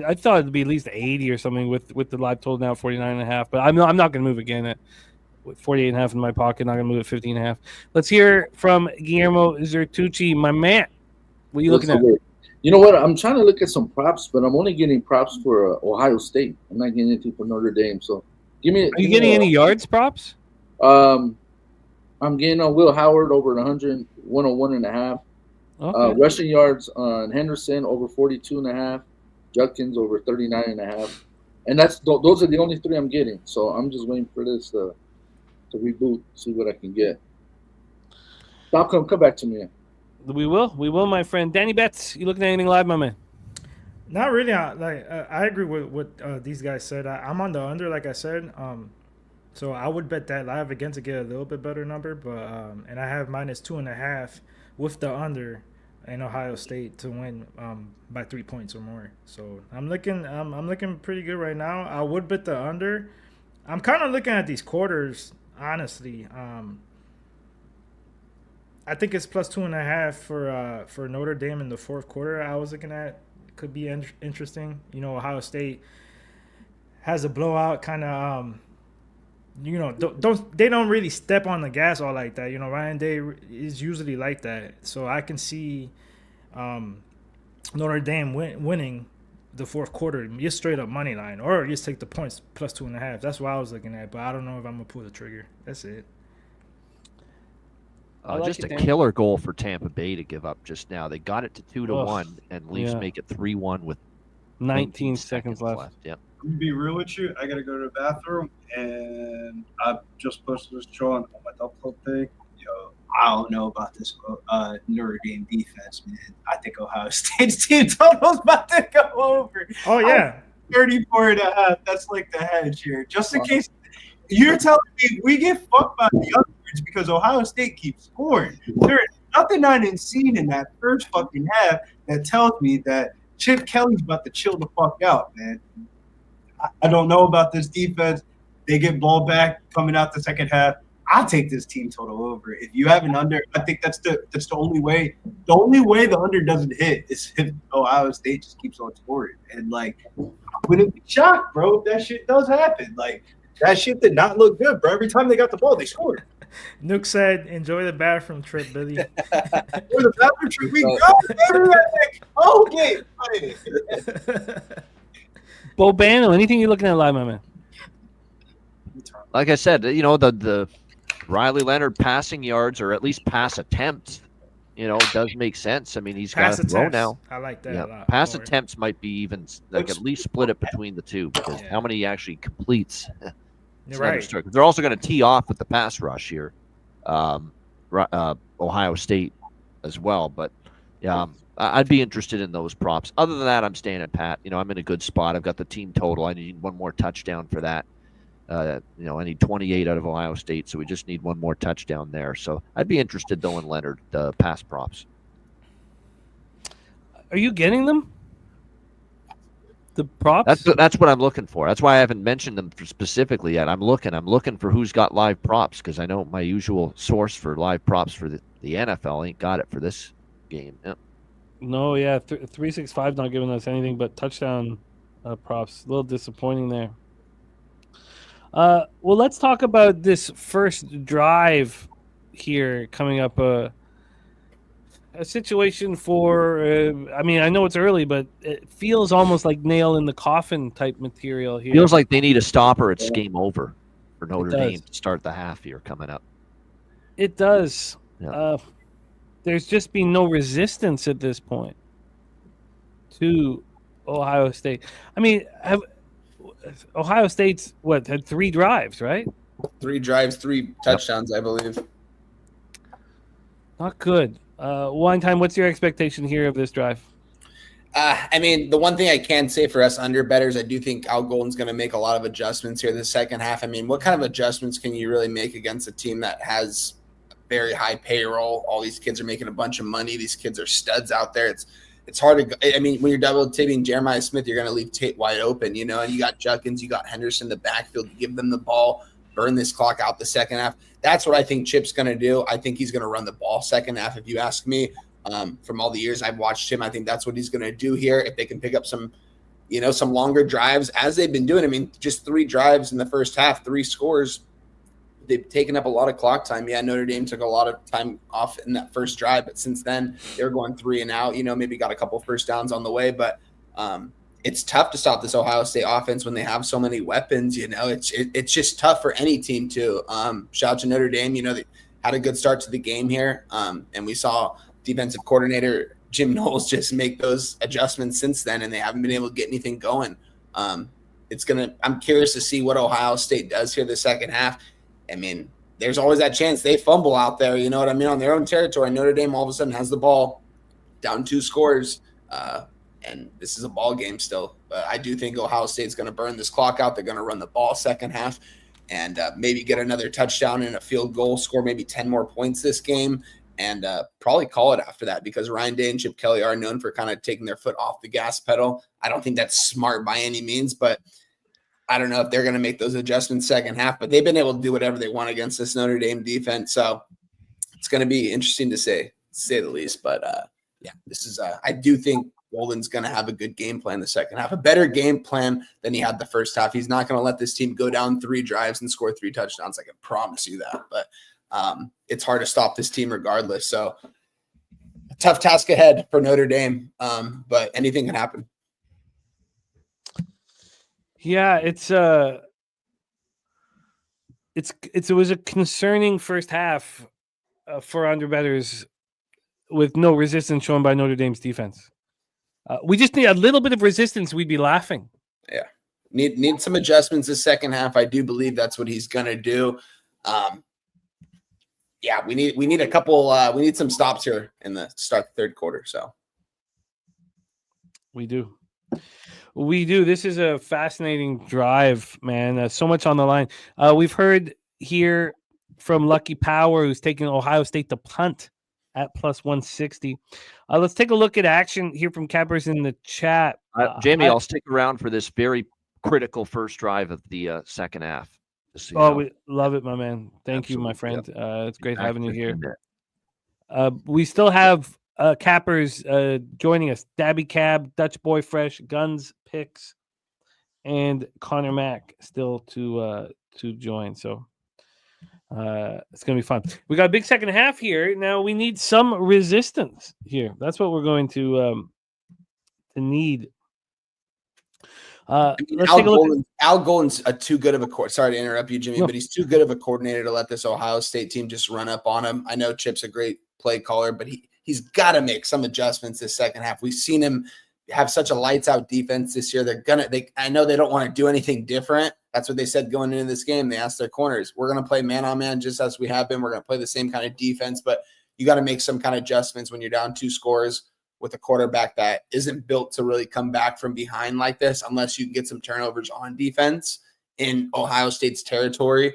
[SPEAKER 1] I thought it'd be at least 80 or something with the live total now 49.5, but I'm not going to move again at with 48.5 in my pocket. Not going to move at 15.5. Let's hear from Guillermo Zertucci, my man. What are you looking at?
[SPEAKER 6] You know what? I'm trying to look at some props, but I'm only getting props for Ohio State. I'm not getting anything for Notre Dame. So give me. Are
[SPEAKER 1] you getting any yards props?
[SPEAKER 6] I'm getting on Will Howard over 101.5. Okay. Rushing yards on Henderson over 42.5. Judkins over 39.5. And those are the only 3 I'm getting. So I'm just waiting for this to reboot, see what I can get. Stop, come back to me.
[SPEAKER 1] We will, my friend. Danny Betts, you looking at anything live, my man?
[SPEAKER 7] Not really. I agree with what these guys said. I'm on the under, like I said. So I would bet that live again to get a little bit better number, but and I have -2.5 with the under in Ohio State to win by 3 points or more. So I'm looking pretty good right now. I would bet the under. I'm kind of looking at these quarters, honestly. I think it's +2.5 for Notre Dame in the fourth quarter. I was looking at could be interesting. Ohio State has a blowout kind of. They don't really step on the gas all like that. Ryan Day is usually like that. So I can see Notre Dame winning the fourth quarter, just straight up money line, or just take the points +2.5. That's what I was looking at, but I don't know if I'm gonna pull the trigger. That's it.
[SPEAKER 8] Just a killer goal for Tampa Bay to give up just now. They got it to 2-1, and Leafs make it 3-1 with
[SPEAKER 1] 19 seconds left.
[SPEAKER 8] Yep.
[SPEAKER 3] I'm gonna be real with you. I gotta go to the bathroom, and I just posted this show on my Double Club thing. I don't know about this Notre Dame defense, man. I think Ohio State's team total's about to go over.
[SPEAKER 7] Oh yeah,
[SPEAKER 3] 34.5. That's like the hedge here, just in case. You're telling me we get fucked by the others because Ohio State keeps scoring. There's nothing I didn't see in that first fucking half that tells me that Chip Kelly's about to chill the fuck out, man. I don't know about this defense. They get ball back coming out the second half. I'll take this team total over. If you have an under, I think that's the only way. The only way the under doesn't hit is if Ohio State just keeps on scoring. And I wouldn't be shocked, bro, if that shit does happen. That shit did not look good, bro. Every time they got the ball, they scored.
[SPEAKER 7] Nook said, "Enjoy the bathroom trip, Billy."
[SPEAKER 3] The bathroom trip, we go. Okay.
[SPEAKER 1] Bobano, anything you're looking at live, my man?
[SPEAKER 8] Like I said, the Riley Leonard passing yards, or at least pass attempts, does make sense. I mean, he's got to throw now.
[SPEAKER 7] I like that a lot.
[SPEAKER 8] Pass attempts might be even at least split it between the two, because how many he actually completes?
[SPEAKER 7] You're right.
[SPEAKER 8] They're also going to tee off with the pass rush here, Ohio State as well. But I'd be interested in those props. Other than that, I'm staying at pat. I'm in a good spot. I've got the team total. I need one more touchdown for that. I need 28 out of Ohio State, so we just need one more touchdown there. So I'd be interested, though, in Leonard, the pass props.
[SPEAKER 1] Are you getting them? The props?
[SPEAKER 8] That's what I'm looking for. That's why I haven't mentioned them specifically yet. I'm looking for who's got live props, because I know my usual source for live props for the NFL ain't got it for this game. Yep.
[SPEAKER 1] No, yeah, 365 not giving us anything but touchdown props. A little disappointing there. Well, let's talk about this first drive here coming up. A situation for, I know it's early, but it feels almost like nail in the coffin type material here.
[SPEAKER 8] Feels like they need a stopper. It's game over for Notre Dame to start the half here coming up.
[SPEAKER 1] It does.
[SPEAKER 8] Yeah.
[SPEAKER 1] There's just been no resistance at this point to Ohio State. Ohio State's had 3 drives, right?
[SPEAKER 5] 3 drives, 3 touchdowns, I believe.
[SPEAKER 1] Not good. One time, what's your expectation here of this drive?
[SPEAKER 5] The one thing I can say for us under bettors, I do think Al Golden's going to make a lot of adjustments here the second half. What kind of adjustments can you really make against a team that has very high payroll? All these kids are making a bunch of money. These kids are studs out there. It's hard to. When you're double tipping Jeremiah Smith, you're going to leave Tate wide open, and you got Judkins, you got Henderson in the backfield. Give them the ball, burn this clock out the second half. That's what I think Chip's going to do. I think he's going to run the ball second half, if you ask me. From all the years I've watched him, I think that's what he's going to do here. If they can pick up some longer drives, as they've been doing. Just 3 drives in the first half, 3 scores. They've taken up a lot of clock time. Yeah, Notre Dame took a lot of time off in that first drive, but since then they were going 3 and out. Maybe got a couple first downs on the way, but it's tough to stop this Ohio State offense when they have so many weapons. It's just tough for any team to. Shout out to Notre Dame. They had a good start to the game here, and we saw defensive coordinator Jim Knowles just make those adjustments since then, and they haven't been able to get anything going. I'm curious to see what Ohio State does here the second half. There's always that chance they fumble out there, on their own territory. Notre Dame all of a sudden has the ball, down 2 scores. and this is a ball game still. But I do think Ohio State's going to burn this clock out. They're going to run the ball second half and maybe get another touchdown and a field goal, score maybe 10 more points this game, and probably call it after that, because Ryan Day and Chip Kelly are known for kind of taking their foot off the gas pedal. I don't think that's smart by any means, but I don't know if they're going to make those adjustments second half. But they've been able to do whatever they want against this Notre Dame defense. So it's going to be interesting to say the least. But yeah, this is I do think Golden's going to have a good game plan the second half, a better game plan than he had the first half. He's not going to let this team go down 3 drives and score 3 touchdowns. I can promise you that. But it's hard to stop this team regardless. So a tough task ahead for Notre Dame, but anything can happen.
[SPEAKER 1] Yeah, it was a concerning first half for underbettors with no resistance shown by Notre Dame's defense. We just need a little bit of resistance. We'd be laughing.
[SPEAKER 5] Yeah. Need some adjustments the second half. I do believe that's what he's going to do. Yeah, we need a couple. We need some stops here in the start the third quarter. So
[SPEAKER 1] we do. This is a fascinating drive, man. So much on the line. We've heard here from Lucky Power, who's taking Ohio State to punt at plus 160. Let's take a look at action here from Cappers in the chat.
[SPEAKER 8] Jamie, I'll stick around for this very critical first drive of the second half.
[SPEAKER 1] We love it, my man. Thank you, my friend. It's great having you here. We still have Cappers joining us. Dabby Cab, Dutch Boy Fresh, Guns Picks, and Connor Mack still to join. So it's going to be fun. We got a big second half here. Now we need some resistance here. That's what we're going to need.
[SPEAKER 5] Let's take a look. Al Golden's too good of a sorry to interrupt you, Jimmy, but he's too good of a coordinator to let this Ohio State team just run up on him. I know Chip's a great play caller, but he's got to make some adjustments this second half. We've seen him have such a lights out defense this year. I know they don't want to do anything different. That's what they said going into this game. They asked their corners, we're going to play man on man just as we have been. We're going to play the same kind of defense, but you got to make some kind of adjustments when you're down 2 scores with a quarterback that isn't built to really come back from behind like this, unless you can get some turnovers on defense in Ohio State's territory.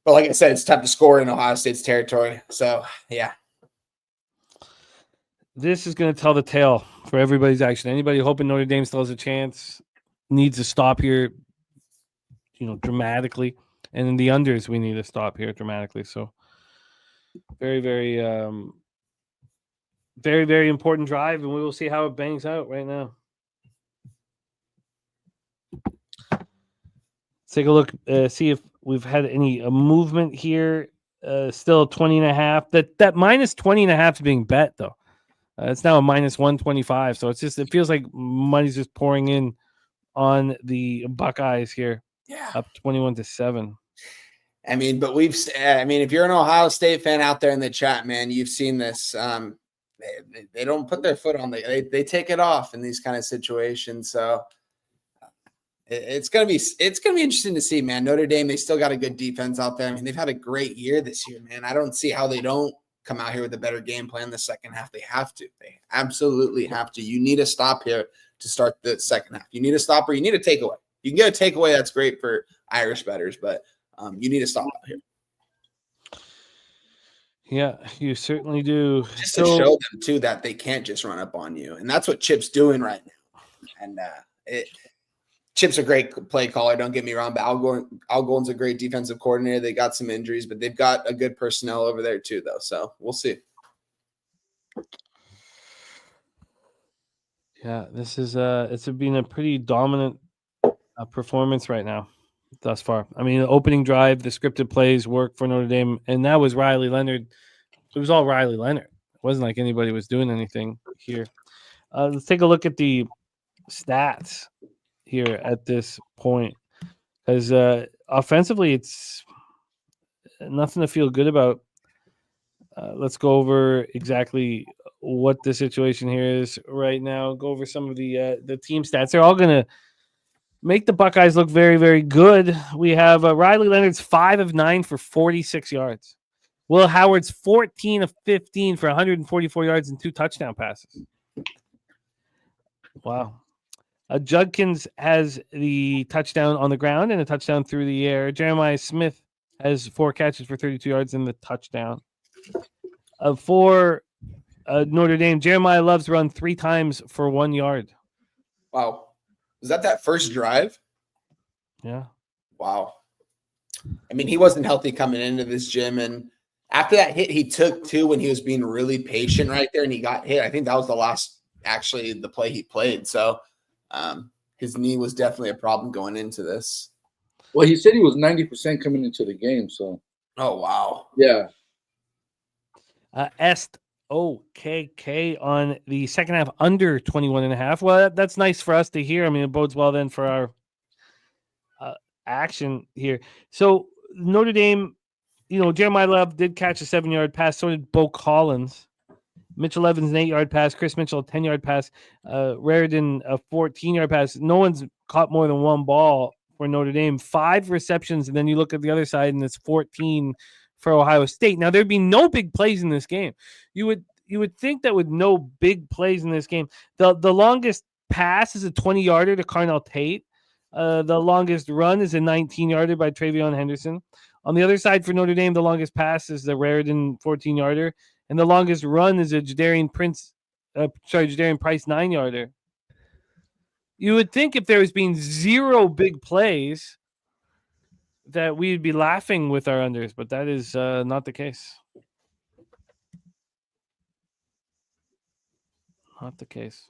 [SPEAKER 5] But like I said, it's tough to score in Ohio State's territory. So, yeah.
[SPEAKER 1] This is going to tell the tale for everybody's action. Anybody hoping Notre Dame still has a chance needs to stop here, dramatically. And in the unders, we need to stop here dramatically. So very, very, very, very important drive, and we will see how it bangs out right now. Let's take a look, see if we've had any movement here. Still 20.5. That minus 20.5 is being bet, though. It's now a minus 125. So it feels like money's just pouring in on the Buckeyes here.
[SPEAKER 5] Yeah.
[SPEAKER 1] Up 21-7.
[SPEAKER 5] I mean, but if you're an Ohio State fan out there in the chat, man, you've seen this. They don't put their foot on they take it off in these kind of situations. So it's gonna be interesting to see, man. Notre Dame, they still got a good defense out there. I mean, they've had a great year this year, man. I don't see how they don't come out here with a better game plan the second half. They have to. They absolutely have to. You need a stop here to start the second half. You need a stop or you need a takeaway. You can get a takeaway. That's great for Irish bettors, but you need to stop out here.
[SPEAKER 1] Yeah, you certainly do.
[SPEAKER 5] Just to show them, too, that they can't just run up on you. And that's what Chip's doing right now. And Chip's a great play caller, don't get me wrong, but Al Golden's a great defensive coordinator. They got some injuries, but they've got a good personnel over there, too, though. So we'll see.
[SPEAKER 1] Yeah, this is it's been a pretty dominant performance right now thus far. I mean, the opening drive, the scripted plays work for Notre Dame, and that was Riley Leonard. It was all Riley Leonard. It wasn't like anybody was doing anything here. Let's take a look at the stats here at this point, because offensively, it's nothing to feel good about. Let's go over exactly what the situation here is right now. Go over some of the team stats. They're all going to make the Buckeyes look very, very good. We have Riley Leonard's 5 of 9 for 46 yards. Will Howard's 14 of 15 for 144 yards and 2 touchdown passes. Wow. Judkins has the touchdown on the ground and a touchdown through the air. Jeremiah Smith has 4 catches for 32 yards and the touchdown. For Notre Dame, Jeremiah Love's run 3 times for 1 yard.
[SPEAKER 5] Wow. Was that first drive?
[SPEAKER 1] Yeah.
[SPEAKER 5] Wow. I mean, he wasn't healthy coming into this gym. And after that hit he took too, when he was being really patient right there and he got hit, I think that was the last, actually, the play he played. So his knee was definitely a problem going into this.
[SPEAKER 6] Well, he said he was 90% coming into the game. So.
[SPEAKER 5] Oh, wow.
[SPEAKER 6] Yeah.
[SPEAKER 1] SOKK on the second half under 21.5. Well, that's nice for us to hear. I mean, it bodes well then for our action here. So Notre Dame, Jeremiah Love did catch a 7-yard pass. So did Bo Collins. Mitchell Evans, an 8-yard pass. Chris Mitchell, a 10-yard pass. Raridan, a 14-yard pass. No one's caught more than 1 ball for Notre Dame. 5 receptions, and then you look at the other side, and it's 14 for Ohio State. Now, there'd be no big plays in this game. You would think that with no big plays in this game, the longest pass is a 20-yarder to Carnell Tate. The longest run is a 19-yarder by Travion Henderson. On the other side for Notre Dame, the longest pass is the Raridan 14-yarder. And the longest run is a Jadarian Price 9-yarder. You would think if there was been 0 big plays that we'd be laughing with our unders, but that is not the case. Not the case.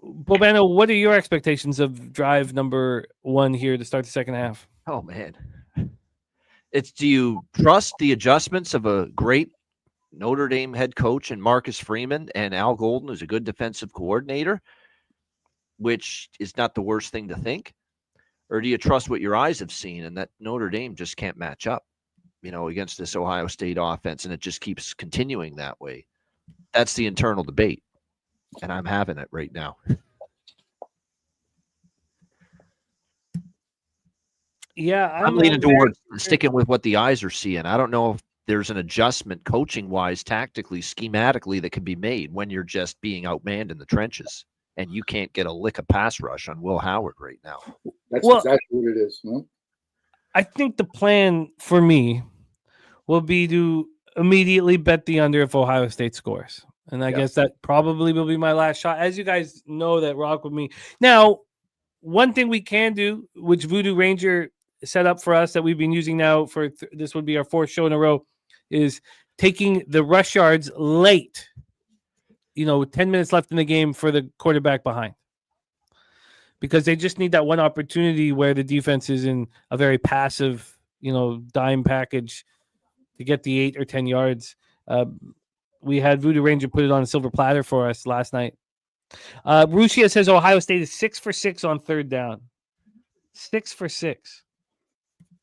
[SPEAKER 1] Bobano, what are your expectations of drive number 1 here to start the second half?
[SPEAKER 8] Oh, man. Do you trust the adjustments of a great Notre Dame head coach and Marcus Freeman and Al Golden, who's a good defensive coordinator, which is not the worst thing to think? Or do you trust what your eyes have seen and that Notre Dame just can't match up, against this Ohio State offense, and it just keeps continuing that way? That's the internal debate, and I'm having it right now.
[SPEAKER 1] Yeah,
[SPEAKER 8] I'm leaning towards sticking with what the eyes are seeing. I don't know if there's an adjustment coaching-wise, tactically, schematically that can be made when you're just being outmanned in the trenches and you can't get a lick of pass rush on Will Howard right now.
[SPEAKER 6] That's exactly what it is. Huh?
[SPEAKER 1] I think the plan for me will be to immediately bet the under if Ohio State scores. And I guess that probably will be my last shot. As you guys know that rock with me. Now, one thing we can do, which Voodoo Ranger set up for us that we've been using now for this would be our 4th show in a row, is taking the rush yards late, 10 minutes left in the game for the quarterback behind, because they just need that one opportunity where the defense is in a very passive, dime package to get the 8 or 10 yards. We had Voodoo Ranger put it on a silver platter for us last night. Rusia says Ohio State is 6 for 6 on 3rd down. 6 for 6.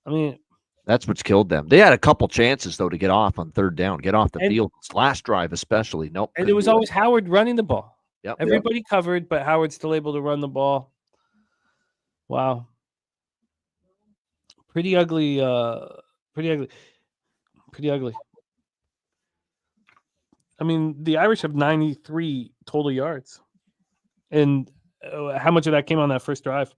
[SPEAKER 1] I mean,
[SPEAKER 8] that's what's killed them. They had a couple chances, though, to get off on 3rd down, get off the field. Last drive, especially. Nope.
[SPEAKER 1] And it was always Howard running the ball.
[SPEAKER 8] Yep.
[SPEAKER 1] Everybody covered, but Howard's still able to run the ball. Wow. Pretty ugly. Pretty ugly. I mean, the Irish have 93 total yards. And how much of that came on that first drive?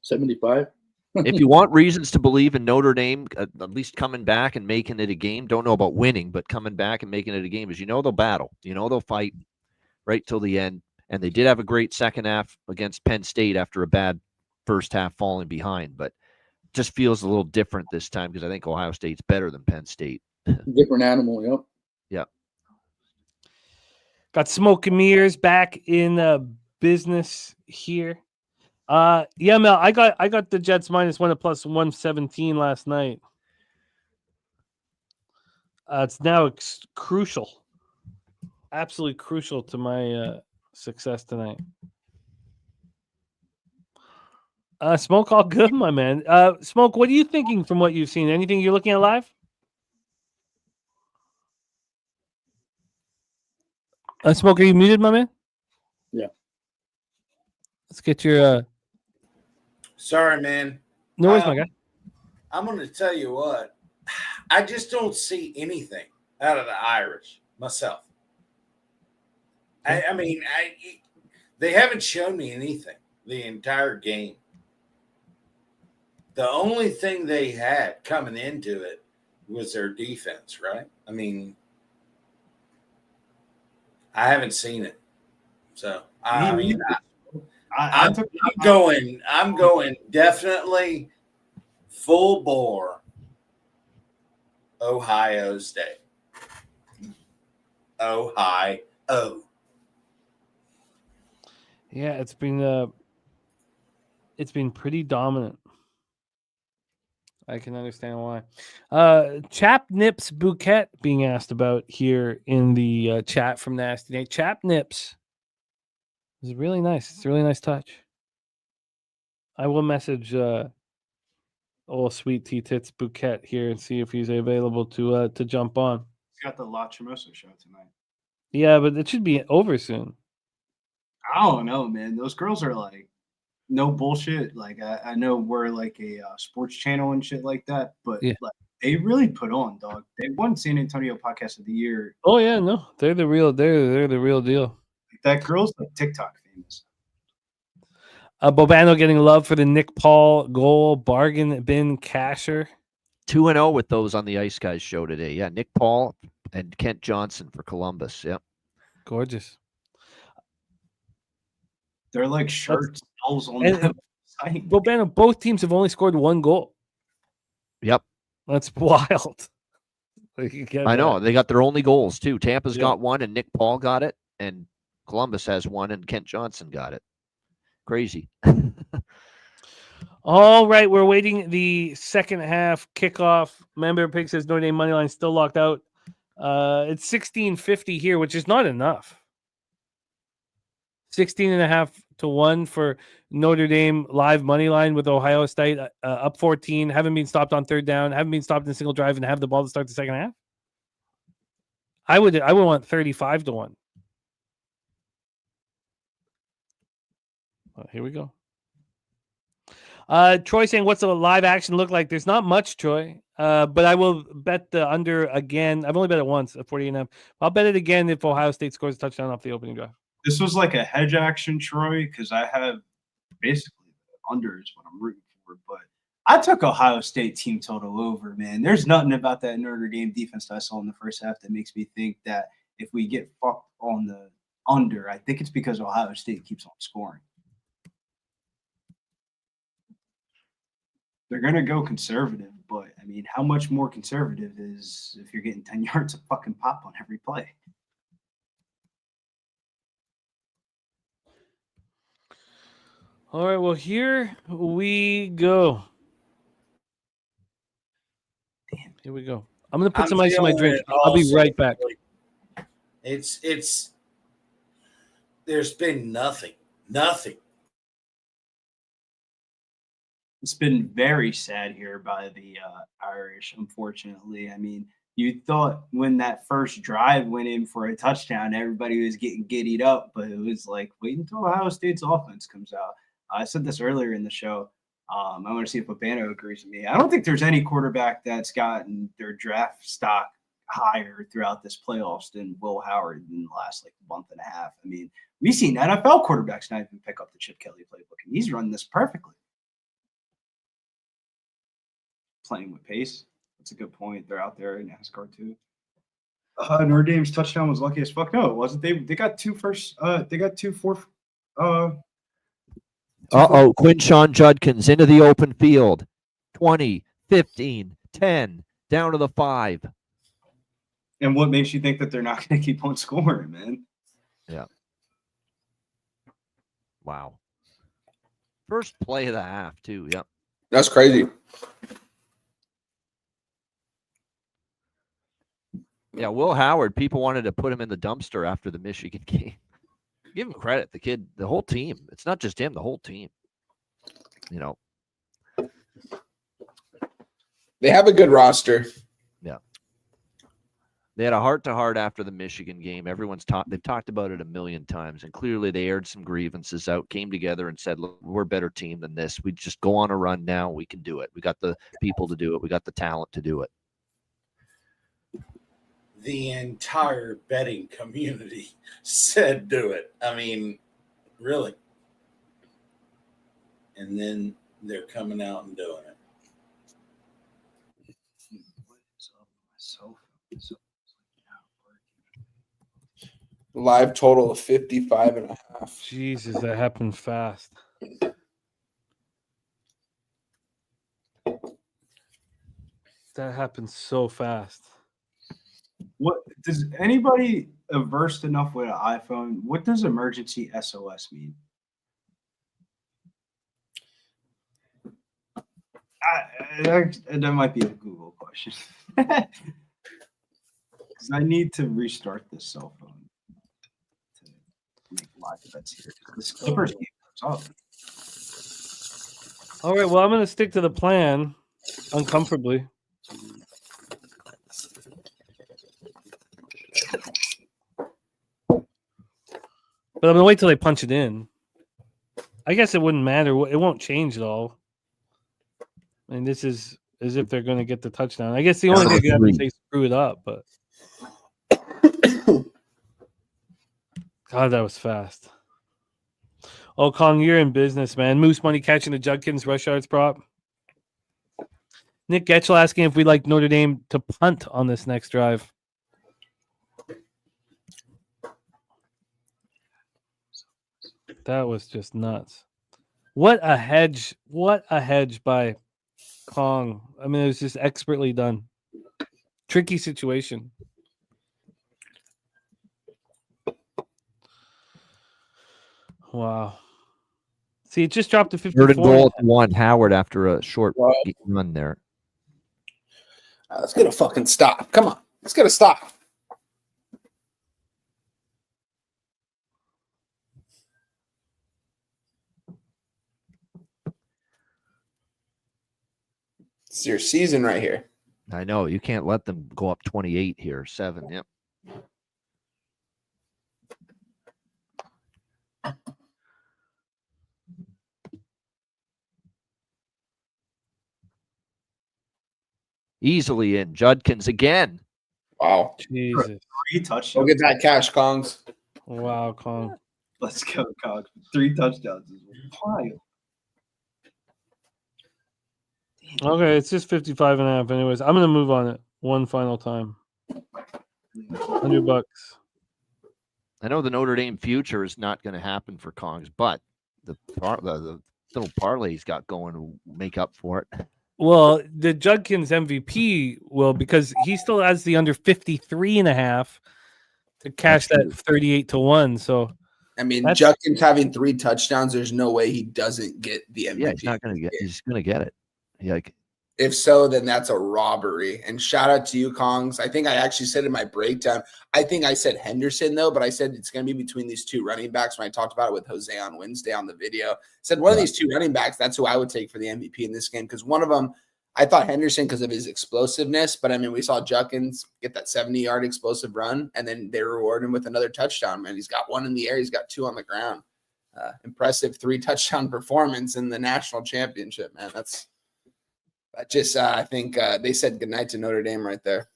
[SPEAKER 6] 75.
[SPEAKER 8] If you want reasons to believe in Notre Dame, at least coming back and making it a game, don't know about winning, but coming back and making it a game, is they'll battle. They'll fight right till the end. And they did have a great second half against Penn State after a bad first half falling behind. But it just feels a little different this time because I think Ohio State's better than Penn State.
[SPEAKER 6] Different animal, yep.
[SPEAKER 8] Yep.
[SPEAKER 1] Got Smoke and Mirrors back in business here. Yeah, Mel, I got the Jets -1 at +117 last night. It's now crucial, absolutely crucial to my success tonight. Smoke, all good, my man. Smoke, what are you thinking from what you've seen? Anything you're looking at live? Smoke, are you muted, my man?
[SPEAKER 6] Yeah.
[SPEAKER 1] Let's get your.
[SPEAKER 12] Sorry, man.
[SPEAKER 1] No worries, my guy.
[SPEAKER 12] I'm going to tell you what. I just don't see anything out of the Irish myself. They haven't shown me anything the entire game. The only thing they had coming into it was their defense, right? I mean, I haven't seen it. So, I'm going definitely full bore Ohio State. Ohio.
[SPEAKER 1] Yeah, it's been pretty dominant. I can understand why. Chap Nips Bouquet being asked about here in the chat from Nasty Nate. Chap Nips is really nice. It's a really nice touch. I will message old Sweet Tea Tits Bouquet here and see if he's available to jump on.
[SPEAKER 3] He's got the La Chimosa show tonight.
[SPEAKER 1] Yeah, but it should be over soon.
[SPEAKER 3] I don't know, man. Those girls are like no bullshit. Like I know we're like a sports channel and shit like that, but like they really put on, dog. They won San Antonio Podcast of the Year.
[SPEAKER 1] Oh yeah, no, they're the real deal.
[SPEAKER 3] That girl's like TikTok famous.
[SPEAKER 1] Bobano getting love for the Nick Paul goal, bargain bin casher.
[SPEAKER 8] 2-0 with those on the Ice Guys show today. Yeah, Nick Paul and Kent Johnson for Columbus. Yep.
[SPEAKER 1] Gorgeous.
[SPEAKER 3] They're like shirts on the site.
[SPEAKER 1] Bobano, both teams have only scored one goal.
[SPEAKER 8] Yep.
[SPEAKER 1] That's wild.
[SPEAKER 8] I know. They got their only goals, too. Tampa's got one, and Nick Paul got it, and Columbus has one, and Kent Johnson got it. Crazy.
[SPEAKER 1] All right, we're waiting the second half kickoff. Member Pig says Notre Dame money line still locked out. It's 16.50 here, which is not enough. 16.5 to 1 for Notre Dame live money line with Ohio State up 14. Haven't been stopped on third down. Haven't been stopped in a single drive and have the ball to start the second half. I would want 35 to 1. Well, here we go. Troy saying, what's the live action look like? There's not much, Troy. But I will bet the under again. I've only bet it once at 48.5. I'll bet it again if Ohio State scores a touchdown off the opening drive.
[SPEAKER 3] This was like a hedge action, Troy, because I have basically under is what I'm rooting for. But I took Ohio State team total over, man. There's nothing about that Notre Dame defense that I saw in the first half that makes me think that if we get fucked on the under, I think it's because Ohio State keeps on scoring. They're going to go conservative, but, I mean, how much more conservative is if you're getting 10 yards of fucking pop on every play?
[SPEAKER 1] All right, well, here we go. Damn, here we go. I'm going to put some ice in my drink. I'll be right back.
[SPEAKER 12] There's been nothing.
[SPEAKER 3] It's been very sad here by the Irish, unfortunately. I mean, you thought when that first drive went in for a touchdown, everybody was getting giddied up, but it was like, wait until Ohio State's offense comes out. I said this earlier in the show. I want to see if Bobano agrees with me. I don't think there's any quarterback that's gotten their draft stock higher throughout this playoffs than Will Howard in the last month and a half. I mean, we've seen NFL quarterbacks not even pick up the Chip Kelly playbook, and he's running this perfectly. Playing with pace. That's a good point. They're out there in NASCAR too. Notre Dame's touchdown was lucky as fuck. No, it wasn't. They got two fourth.
[SPEAKER 8] Quinshawn Judkins into the open field. 20, 15, 10, down to the 5.
[SPEAKER 3] And what makes you think that they're not going to keep on scoring, man?
[SPEAKER 8] Yeah. Wow. First play of the half, too. Yep.
[SPEAKER 5] That's crazy.
[SPEAKER 8] Yeah, Will Howard, people wanted to put him in the dumpster after the Michigan game. Give him credit. The kid, the whole team. It's not just him, the whole team. You know.
[SPEAKER 5] They have a good roster.
[SPEAKER 8] Yeah. They had a heart-to-heart after the Michigan game. They've talked about it a million times, and clearly they aired some grievances out, came together and said, look, we're a better team than this. We just go on a run now. We can do it. We got the people to do it. We got the talent to do it.
[SPEAKER 11] the entire betting community said do it. I mean, really. And then they're coming out and doing it.
[SPEAKER 5] Live total of 55.5.
[SPEAKER 1] Jesus, that happened fast. That happened so fast.
[SPEAKER 3] What does anybody versed enough with an iPhone? What does emergency SOS mean? That might be a Google question. Because I need to restart this cell phone to make live bets here. This Clippers game comes up.
[SPEAKER 1] All right, well, I'm going to stick to the plan uncomfortably. But I'm going to wait till they punch it in. I guess it wouldn't matter. It won't change at all. I mean, this is as if they're going to get the touchdown. I guess the only thing they have is they screw it up. But God, that was fast. Oh, Kong, you're in business, man. Moose Money catching the Judkins rush yards prop. Nick Getchell asking if we'd like Notre Dame to punt on this next drive. That was just nuts. What a hedge. What a hedge by Kong. I mean, it was just expertly done. Tricky situation. Wow. See, it just dropped to 54.
[SPEAKER 8] Third and goal at 1, Howard after a short run there.
[SPEAKER 5] Let's get a fucking stop. Come on. Let's get a stop. It's your season right here.
[SPEAKER 8] I know. You can't let them go up 28 here. 7. Yep. Easily in. Judkins again.
[SPEAKER 5] Wow.
[SPEAKER 1] Jesus.
[SPEAKER 3] 3 touchdowns.
[SPEAKER 5] Go get that cash, Kongs.
[SPEAKER 1] Wow, Kong.
[SPEAKER 3] Let's go, Cox. 3 touchdowns is wild.
[SPEAKER 1] Okay, it's just 55.5. Anyways, I'm going to move on it one final time. $100.
[SPEAKER 8] I know the Notre Dame future is not going to happen for Kongs, but the little parlay he's got going will make up for it.
[SPEAKER 1] Well, the Judkins MVP will, because he still has the under 53.5 to cash that 38-1. So,
[SPEAKER 5] I mean, Judkins having 3 touchdowns, there's no way he doesn't get the MVP.
[SPEAKER 8] Yeah, he's not going to get. He's going to get it. Like,
[SPEAKER 5] if so, then that's a robbery. And shout out to you, Kongs. I think I actually said in my breakdown, I think I said Henderson, though, but I said it's going to be between these 2 running backs when I talked about it with Jose on Wednesday on the video. I said one of these 2 running backs, that's who I would take for the MVP in this game, because one of them, I thought Henderson because of his explosiveness, but I mean, we saw Judkins get that 70-yard explosive run, and then they reward him with another touchdown, man. He's got 1 in the air. He's got 2 on the ground. Impressive 3-touchdown performance in the national championship, man. That just, I think they said goodnight to Notre Dame right there.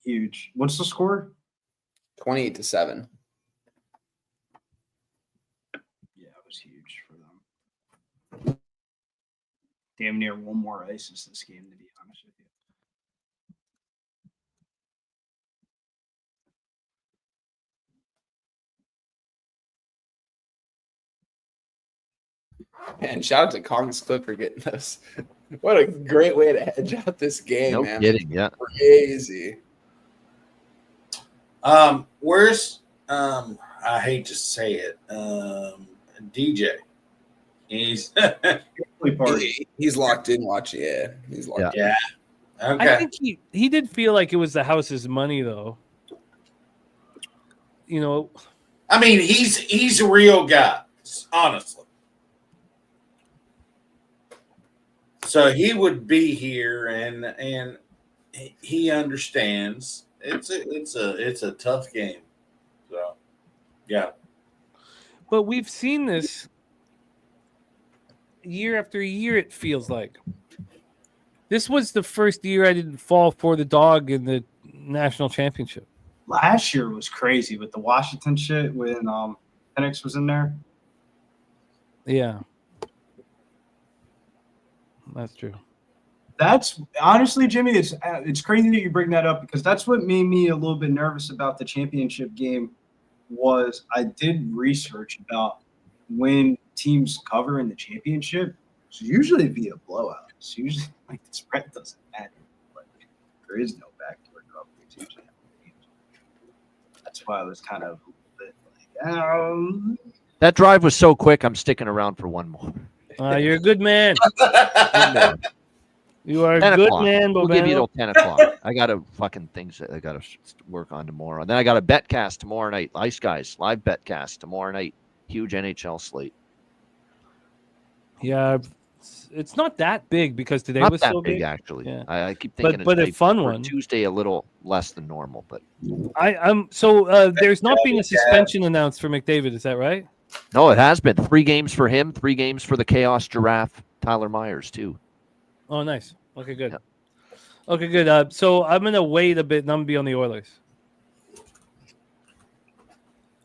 [SPEAKER 3] Huge. What's the score?
[SPEAKER 5] 28-7.
[SPEAKER 3] Yeah, it was huge for them. Damn near 1 more ISIS this game, to be honest with you.
[SPEAKER 5] Man, shout out to Kongs Clip for getting us. What a great way to hedge out this game,
[SPEAKER 8] no
[SPEAKER 5] man.
[SPEAKER 8] kidding, yeah.
[SPEAKER 5] Crazy.
[SPEAKER 11] Where's I hate to say it, DJ. He's
[SPEAKER 5] he's locked in watching. Yeah, he's locked in.
[SPEAKER 11] Yeah. Okay.
[SPEAKER 1] I think he did feel like it was the house's money, though. You know,
[SPEAKER 11] I mean, he's a real guy, honestly. So he would be here, and he understands. It's a tough game. So, yeah.
[SPEAKER 1] But we've seen this year after year, it feels like. This was the first year I didn't fall for the dog in the national championship.
[SPEAKER 3] Last year was crazy with the Washington shit when Penix was in there.
[SPEAKER 1] Yeah. That's true.
[SPEAKER 3] That's honestly, Jimmy, it's crazy that you bring that up because that's what made me a little bit nervous about the championship game. Was I did research about when teams cover in the championship. It's usually via blowout. It's usually like the spread doesn't matter. Like there is no backdoor cover. It's usually that's why I was kind of a bit like,
[SPEAKER 8] That drive was so quick. I'm sticking around for one more.
[SPEAKER 1] You're a good man.
[SPEAKER 8] Good man.
[SPEAKER 1] You are a
[SPEAKER 8] 10
[SPEAKER 1] good
[SPEAKER 8] o'clock.
[SPEAKER 1] man,
[SPEAKER 8] We'll give you
[SPEAKER 1] Bobano.
[SPEAKER 8] till 10 o'clock. I got fucking things that I got to work on tomorrow. Then I got a betcast tomorrow night. Ice Guys live betcast tomorrow night. Huge NHL slate.
[SPEAKER 1] Yeah, it's not that big because today
[SPEAKER 8] Not
[SPEAKER 1] was
[SPEAKER 8] that
[SPEAKER 1] so
[SPEAKER 8] big,
[SPEAKER 1] big.
[SPEAKER 8] actually.
[SPEAKER 1] Yeah.
[SPEAKER 8] I keep thinking
[SPEAKER 1] But a
[SPEAKER 8] big.
[SPEAKER 1] fun
[SPEAKER 8] For
[SPEAKER 1] one.
[SPEAKER 8] Tuesday a little less than normal, but
[SPEAKER 1] There's not been a suspension announced for McDavid. Is that right?
[SPEAKER 8] no, it has been 3 games for him, 3 games for the Chaos Giraffe, Tyler Myers too.
[SPEAKER 1] Oh, nice. Okay, good.
[SPEAKER 8] Yeah.
[SPEAKER 1] Okay, good. So I'm gonna wait a bit, and I'm gonna be on the Oilers.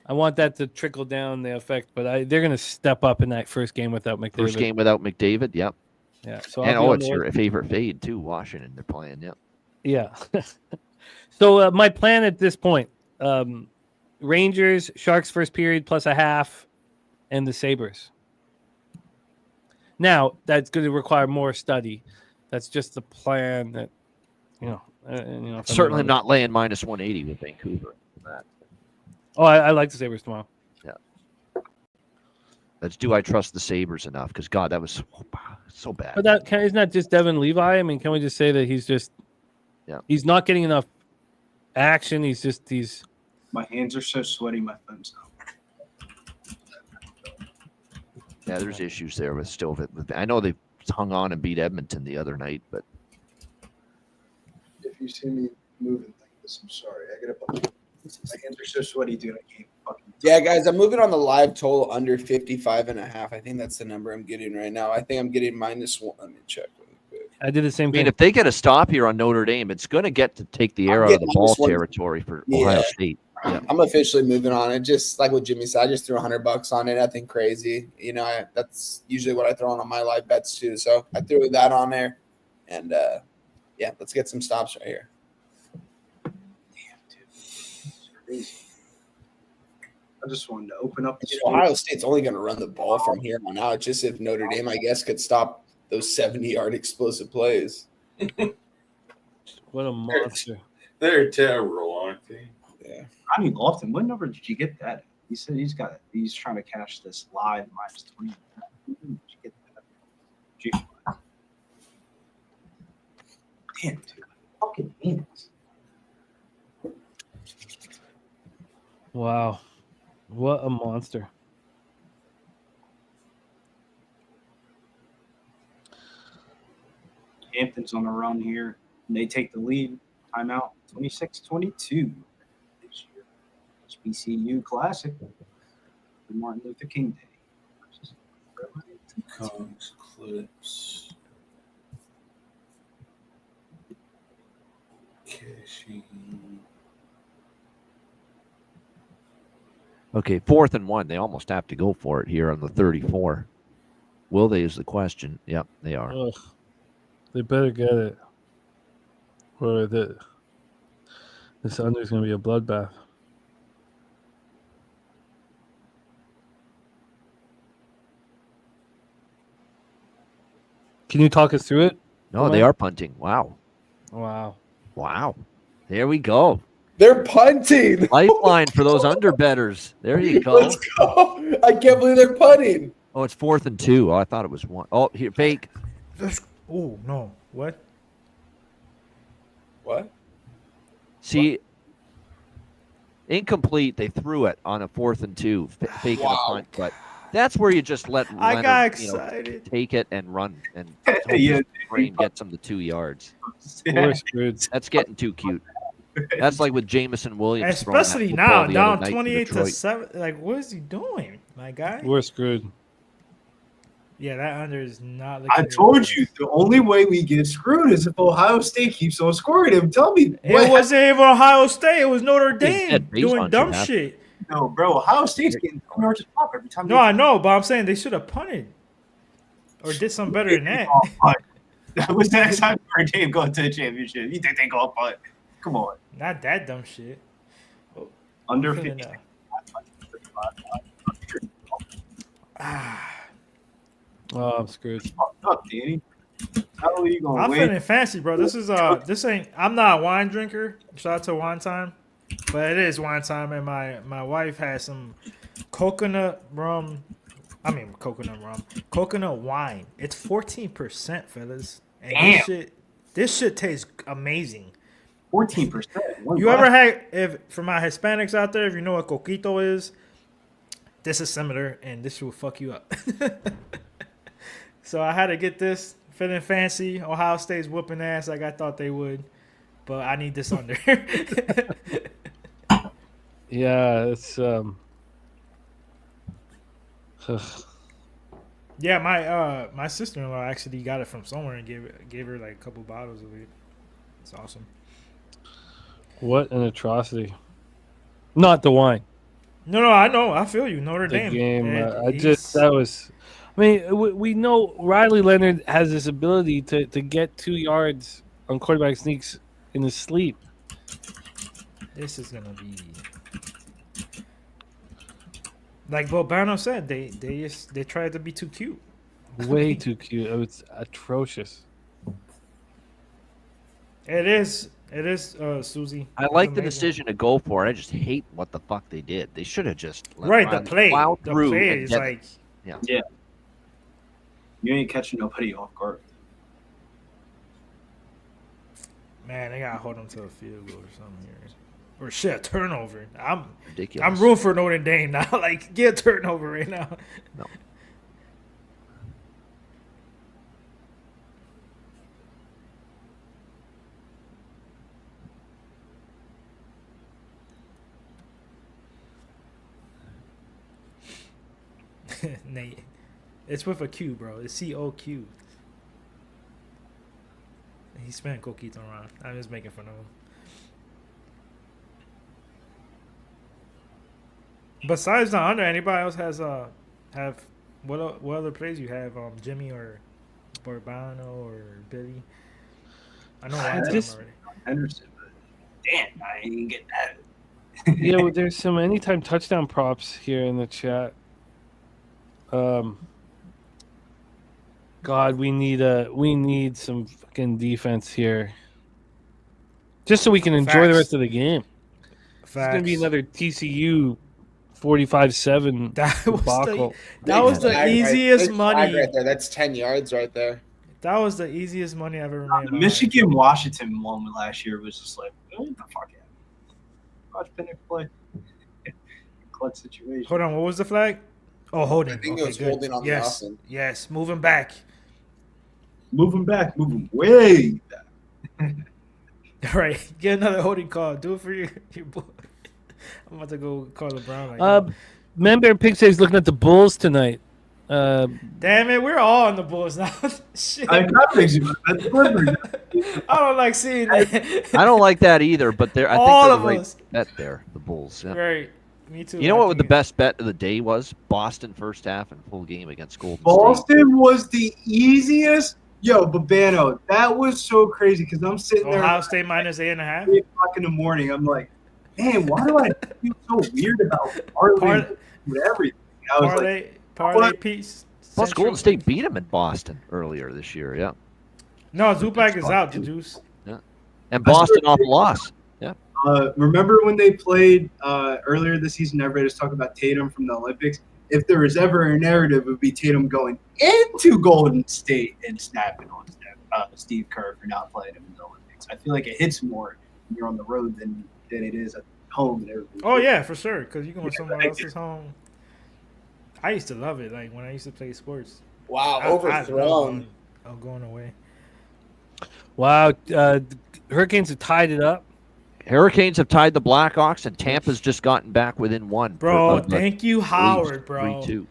[SPEAKER 1] I want that to trickle down the effect, but they're gonna step up in that first game without McDavid.
[SPEAKER 8] First game without McDavid, yep.
[SPEAKER 1] Yeah. So
[SPEAKER 8] And
[SPEAKER 1] I'll be on
[SPEAKER 8] it's
[SPEAKER 1] the
[SPEAKER 8] your
[SPEAKER 1] Oilers.
[SPEAKER 8] favorite fade too, Washington. They're playing, yep.
[SPEAKER 1] Yeah. So my plan at this point: Rangers, Sharks first period plus a half, and the Sabres. Now that's going to require more study. That's just the plan that, if I'm
[SPEAKER 8] Certainly
[SPEAKER 1] honest.
[SPEAKER 8] not laying minus 180 with Vancouver.
[SPEAKER 1] Oh, I like the Sabres tomorrow.
[SPEAKER 8] That's do I trust the Sabres enough? Because God, that was so bad.
[SPEAKER 1] But isn't that just Devin Levi? I mean, can we just say that he's not getting enough action. He's
[SPEAKER 3] my hands are so sweaty, my thumbs now.
[SPEAKER 8] Yeah, there's issues there with still. I know they hung on and beat Edmonton the other night, but
[SPEAKER 3] If you see me moving like this, I'm sorry. I gotta. My hands are so sweaty, dude. I can't fucking.
[SPEAKER 5] Yeah, guys, I'm moving on the live total under 55.5. I think that's the number I'm getting right now. I think I'm getting -1. Let me check really quick.
[SPEAKER 1] I did the same
[SPEAKER 8] I mean,
[SPEAKER 1] thing.
[SPEAKER 8] if they get a stop here on Notre Dame, it's going to get to take the air
[SPEAKER 5] I'm
[SPEAKER 8] out of
[SPEAKER 5] getting
[SPEAKER 8] the ball
[SPEAKER 5] -1.
[SPEAKER 8] territory for
[SPEAKER 5] Yeah.
[SPEAKER 8] Ohio State. Yeah.
[SPEAKER 5] I'm officially moving on it. Just like what Jimmy said, I just threw $100 on it. Nothing crazy. That's usually what I throw on my live bets too. So I threw that on there, and yeah, let's get some stops right here.
[SPEAKER 3] Damn, dude. It's crazy. I just wanted to open up the.
[SPEAKER 5] Ohio State's only going to run the ball from here on out. Just if Notre Dame, I guess, could stop those 70-yard explosive plays.
[SPEAKER 1] What a monster.
[SPEAKER 12] They're terrible, aren't they?
[SPEAKER 5] Yeah.
[SPEAKER 3] Ronnie Lofton, what number did you get that? He said he's trying to cash this live -20. Did you get that? Jeez. Damn, dude. Fucking hands.
[SPEAKER 1] Wow. What a monster.
[SPEAKER 3] Hampton's on the run here. And they take the lead. Timeout 26-22 this year. HBCU Classic. Martin Luther King Day.
[SPEAKER 12] Comes clips. Cashing.
[SPEAKER 8] Okay, 4th and 1. They almost have to go for it here on the 34. Will they is the question. Yep, they are.
[SPEAKER 1] Ugh. They better get it. Or this under is going to be a bloodbath. Can you talk us through it?
[SPEAKER 8] No, they are punting. Wow.
[SPEAKER 1] Wow.
[SPEAKER 8] Wow. There we go.
[SPEAKER 5] They're punting.
[SPEAKER 8] Lifeline for those underbetters. There you go.
[SPEAKER 5] Let's go. I can't believe they're punting.
[SPEAKER 8] Oh, it's 4th and 2. Oh, I thought it was 1. Oh, here, fake.
[SPEAKER 7] Oh no! What?
[SPEAKER 5] What?
[SPEAKER 8] See, incomplete. They threw it on a 4th and 2, faking a punt. But that's where you just let
[SPEAKER 7] I
[SPEAKER 8] Leonard,
[SPEAKER 7] got excited.
[SPEAKER 8] take it and run, and
[SPEAKER 3] Yeah.
[SPEAKER 8] brain gets him the 2 yards.
[SPEAKER 1] We're screwed.
[SPEAKER 8] That's getting too cute. That's like with Jamison Williams, throwing that
[SPEAKER 7] Especially
[SPEAKER 8] football
[SPEAKER 7] now,
[SPEAKER 8] the
[SPEAKER 7] down
[SPEAKER 8] other night to
[SPEAKER 7] 28 to
[SPEAKER 8] Detroit.
[SPEAKER 7] 7. Like, what is he doing, my guy?
[SPEAKER 1] We're screwed.
[SPEAKER 7] Yeah, that under is not looking
[SPEAKER 3] I
[SPEAKER 7] good.
[SPEAKER 3] told you the only way we get screwed is if Ohio State keeps on scoring him. Tell me
[SPEAKER 7] It wasn't even Ohio State. It was Notre Dame
[SPEAKER 8] Ed Bates
[SPEAKER 7] doing
[SPEAKER 8] on
[SPEAKER 7] dumb
[SPEAKER 8] should have.
[SPEAKER 7] shit.
[SPEAKER 3] No, bro. Ohio State's getting 2 yards a pop every time.
[SPEAKER 7] No, I know, but I'm saying they should have punted or did something better than that.
[SPEAKER 3] That was the next time Notre Dame going to the championship. You think they go punt? Come on.
[SPEAKER 7] Not that dumb shit.
[SPEAKER 3] Under
[SPEAKER 7] Couldn't
[SPEAKER 3] 50.
[SPEAKER 7] know.
[SPEAKER 1] Oh, I'm screwed.
[SPEAKER 3] Fucked up, Danny. How are you going
[SPEAKER 7] I'm
[SPEAKER 3] to win?
[SPEAKER 7] feeling fancy, bro. This ain't. I'm not a wine drinker. Shout out to Wine Time, but it is wine time, and my wife has some coconut rum. I mean coconut rum, coconut wine. It's 14%, fellas. And
[SPEAKER 3] Damn.
[SPEAKER 7] this shit tastes amazing.
[SPEAKER 3] 14%.
[SPEAKER 7] You ever had, if for my Hispanics out there, if you know what coquito is, this is similar, and this will fuck you up. So I had to get this. Feeling fancy. Ohio State's whooping ass like I thought they would, but I need this under.
[SPEAKER 1] Yeah, it's
[SPEAKER 7] Yeah, my sister-in-law actually got it from somewhere and gave her like a couple bottles of it. It's awesome.
[SPEAKER 1] what an atrocity. Not the wine.
[SPEAKER 7] No, I know. I feel you. Notre
[SPEAKER 1] The
[SPEAKER 7] Dame.
[SPEAKER 1] game.
[SPEAKER 7] Man,
[SPEAKER 1] That was. I mean, we know Riley Leonard has this ability to get 2 yards on quarterback sneaks in his sleep.
[SPEAKER 7] This is gonna be like Bobano said. They tried to be too cute.
[SPEAKER 1] Way too cute. It's atrocious.
[SPEAKER 7] It is, Susie.
[SPEAKER 8] I
[SPEAKER 7] It's
[SPEAKER 8] like the
[SPEAKER 7] amazing.
[SPEAKER 8] decision to go for it. I just hate what the fuck they did. They should have just let
[SPEAKER 7] Right, the
[SPEAKER 8] Riley
[SPEAKER 7] play.
[SPEAKER 8] plow
[SPEAKER 7] The
[SPEAKER 8] through
[SPEAKER 7] play
[SPEAKER 8] and
[SPEAKER 7] is
[SPEAKER 8] get-
[SPEAKER 7] like,
[SPEAKER 3] You ain't catching nobody off guard.
[SPEAKER 7] man, they gotta hold them to a field goal or something here. Or shit, a turnover. I'm
[SPEAKER 8] ridiculous.
[SPEAKER 7] rooting for Notre Dame now. Like, get a turnover right now.
[SPEAKER 8] No.
[SPEAKER 7] Nate, it's with a Q, bro. It's COQ. He spent coquito around. I'm just making fun of him. Besides the under, anybody else has have what other plays you have? Jimmy or Bourbano or Billy? I know one of them
[SPEAKER 1] just-
[SPEAKER 7] already.
[SPEAKER 3] Henderson, but damn, I ain't get that.
[SPEAKER 1] Yeah, well, there's some anytime touchdown props here in the chat. God, we need some fucking defense here, just so we can enjoy the
[SPEAKER 7] Facts.
[SPEAKER 1] rest of the game. It's gonna be
[SPEAKER 7] Facts.
[SPEAKER 1] another TCU 45-7
[SPEAKER 7] That was
[SPEAKER 1] debacle.
[SPEAKER 7] That was the
[SPEAKER 5] Big flag
[SPEAKER 7] easiest
[SPEAKER 5] big flag
[SPEAKER 7] money.
[SPEAKER 5] right there. That's 10 yards right there.
[SPEAKER 7] That was the easiest money I've ever made. in
[SPEAKER 3] The
[SPEAKER 7] my life.
[SPEAKER 3] Michigan Washington one last year was just like, what the fuck? Watch Penix play. Clutch situation.
[SPEAKER 7] Hold on, what was the flag? Oh, holding.
[SPEAKER 5] I think it
[SPEAKER 7] Okay,
[SPEAKER 5] was
[SPEAKER 7] good.
[SPEAKER 5] holding on the
[SPEAKER 7] yes,
[SPEAKER 5] offense.
[SPEAKER 7] yes, moving back.
[SPEAKER 3] Move him back. Move him way back.
[SPEAKER 7] All right, get another holding call. Do it for your boy. I'm about to go call LeBron. Like,
[SPEAKER 1] Member Pig says looking at the Bulls tonight.
[SPEAKER 7] damn it, we're all on the Bulls now. Shit.
[SPEAKER 3] I got makes you that's Clippers.
[SPEAKER 7] I don't like seeing that.
[SPEAKER 8] I don't like that either, but I think
[SPEAKER 7] All
[SPEAKER 8] they're
[SPEAKER 7] of
[SPEAKER 8] the right
[SPEAKER 7] us.
[SPEAKER 8] bet there, the Bulls. Yeah.
[SPEAKER 7] Right, me too.
[SPEAKER 8] You know
[SPEAKER 7] I
[SPEAKER 8] what the
[SPEAKER 7] think
[SPEAKER 8] best bet of the day was? Boston first half and full game against Golden State.
[SPEAKER 3] Boston was the easiest. Yo, Babano, that was so crazy because I'm sitting there
[SPEAKER 7] Ohio
[SPEAKER 3] at
[SPEAKER 7] State minus 8.5.
[SPEAKER 3] 3 o'clock in the morning. I'm like, man, why do I feel so weird about parlay with everything? I was like,
[SPEAKER 7] Parlay
[SPEAKER 3] what?
[SPEAKER 7] piece.
[SPEAKER 8] Plus,
[SPEAKER 7] Central.
[SPEAKER 8] Golden State beat them in Boston earlier this year. Yeah,
[SPEAKER 7] No, Zupac is out. The juice.
[SPEAKER 8] and Boston off a loss. Yeah,
[SPEAKER 3] remember when they played earlier this season? Everybody was talking about Tatum from the Olympics. If there was ever a narrative, it would be Tatum going into Golden State and snapping on Steve Kerr for not playing him in the Olympics. I feel like it hits more when you're on the road than it is at home. And everything.
[SPEAKER 7] Oh yeah, for sure. Because you go to
[SPEAKER 3] Yeah,
[SPEAKER 7] someone
[SPEAKER 3] like-
[SPEAKER 7] else's home. I used to love it. Like when I used to play sports.
[SPEAKER 5] Wow,
[SPEAKER 7] I
[SPEAKER 5] overthrown.
[SPEAKER 7] love going away.
[SPEAKER 1] Wow, Hurricanes have tied it up.
[SPEAKER 8] Hurricanes have tied the Blackhawks, and Tampa's just gotten back within one.
[SPEAKER 7] Bro,
[SPEAKER 8] of the
[SPEAKER 7] thank you,
[SPEAKER 8] leads,
[SPEAKER 7] Howard, bro.
[SPEAKER 8] 3-2.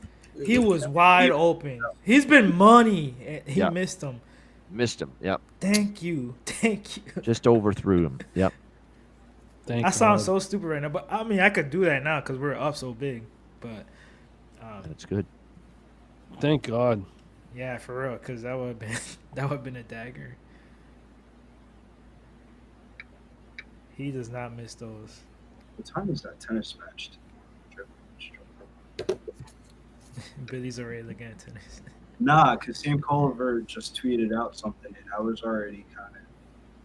[SPEAKER 7] He was wide open. He's been money. And he
[SPEAKER 8] Yeah.
[SPEAKER 7] missed him.
[SPEAKER 8] Missed him. Yep.
[SPEAKER 7] Thank you. Thank you.
[SPEAKER 8] Just overthrew him. Yep.
[SPEAKER 1] Thank
[SPEAKER 7] I sound
[SPEAKER 1] God.
[SPEAKER 7] so stupid right now, but I mean, I could do that now because we're up so big. But
[SPEAKER 8] That's good.
[SPEAKER 1] Thank God.
[SPEAKER 7] yeah, for real, because that would have been that would have been a dagger. He does not miss those.
[SPEAKER 3] What time is that tennis match?
[SPEAKER 7] Billy's already looking at tennis.
[SPEAKER 3] Nah, because Sam Culliver just tweeted out something, and I was already kind of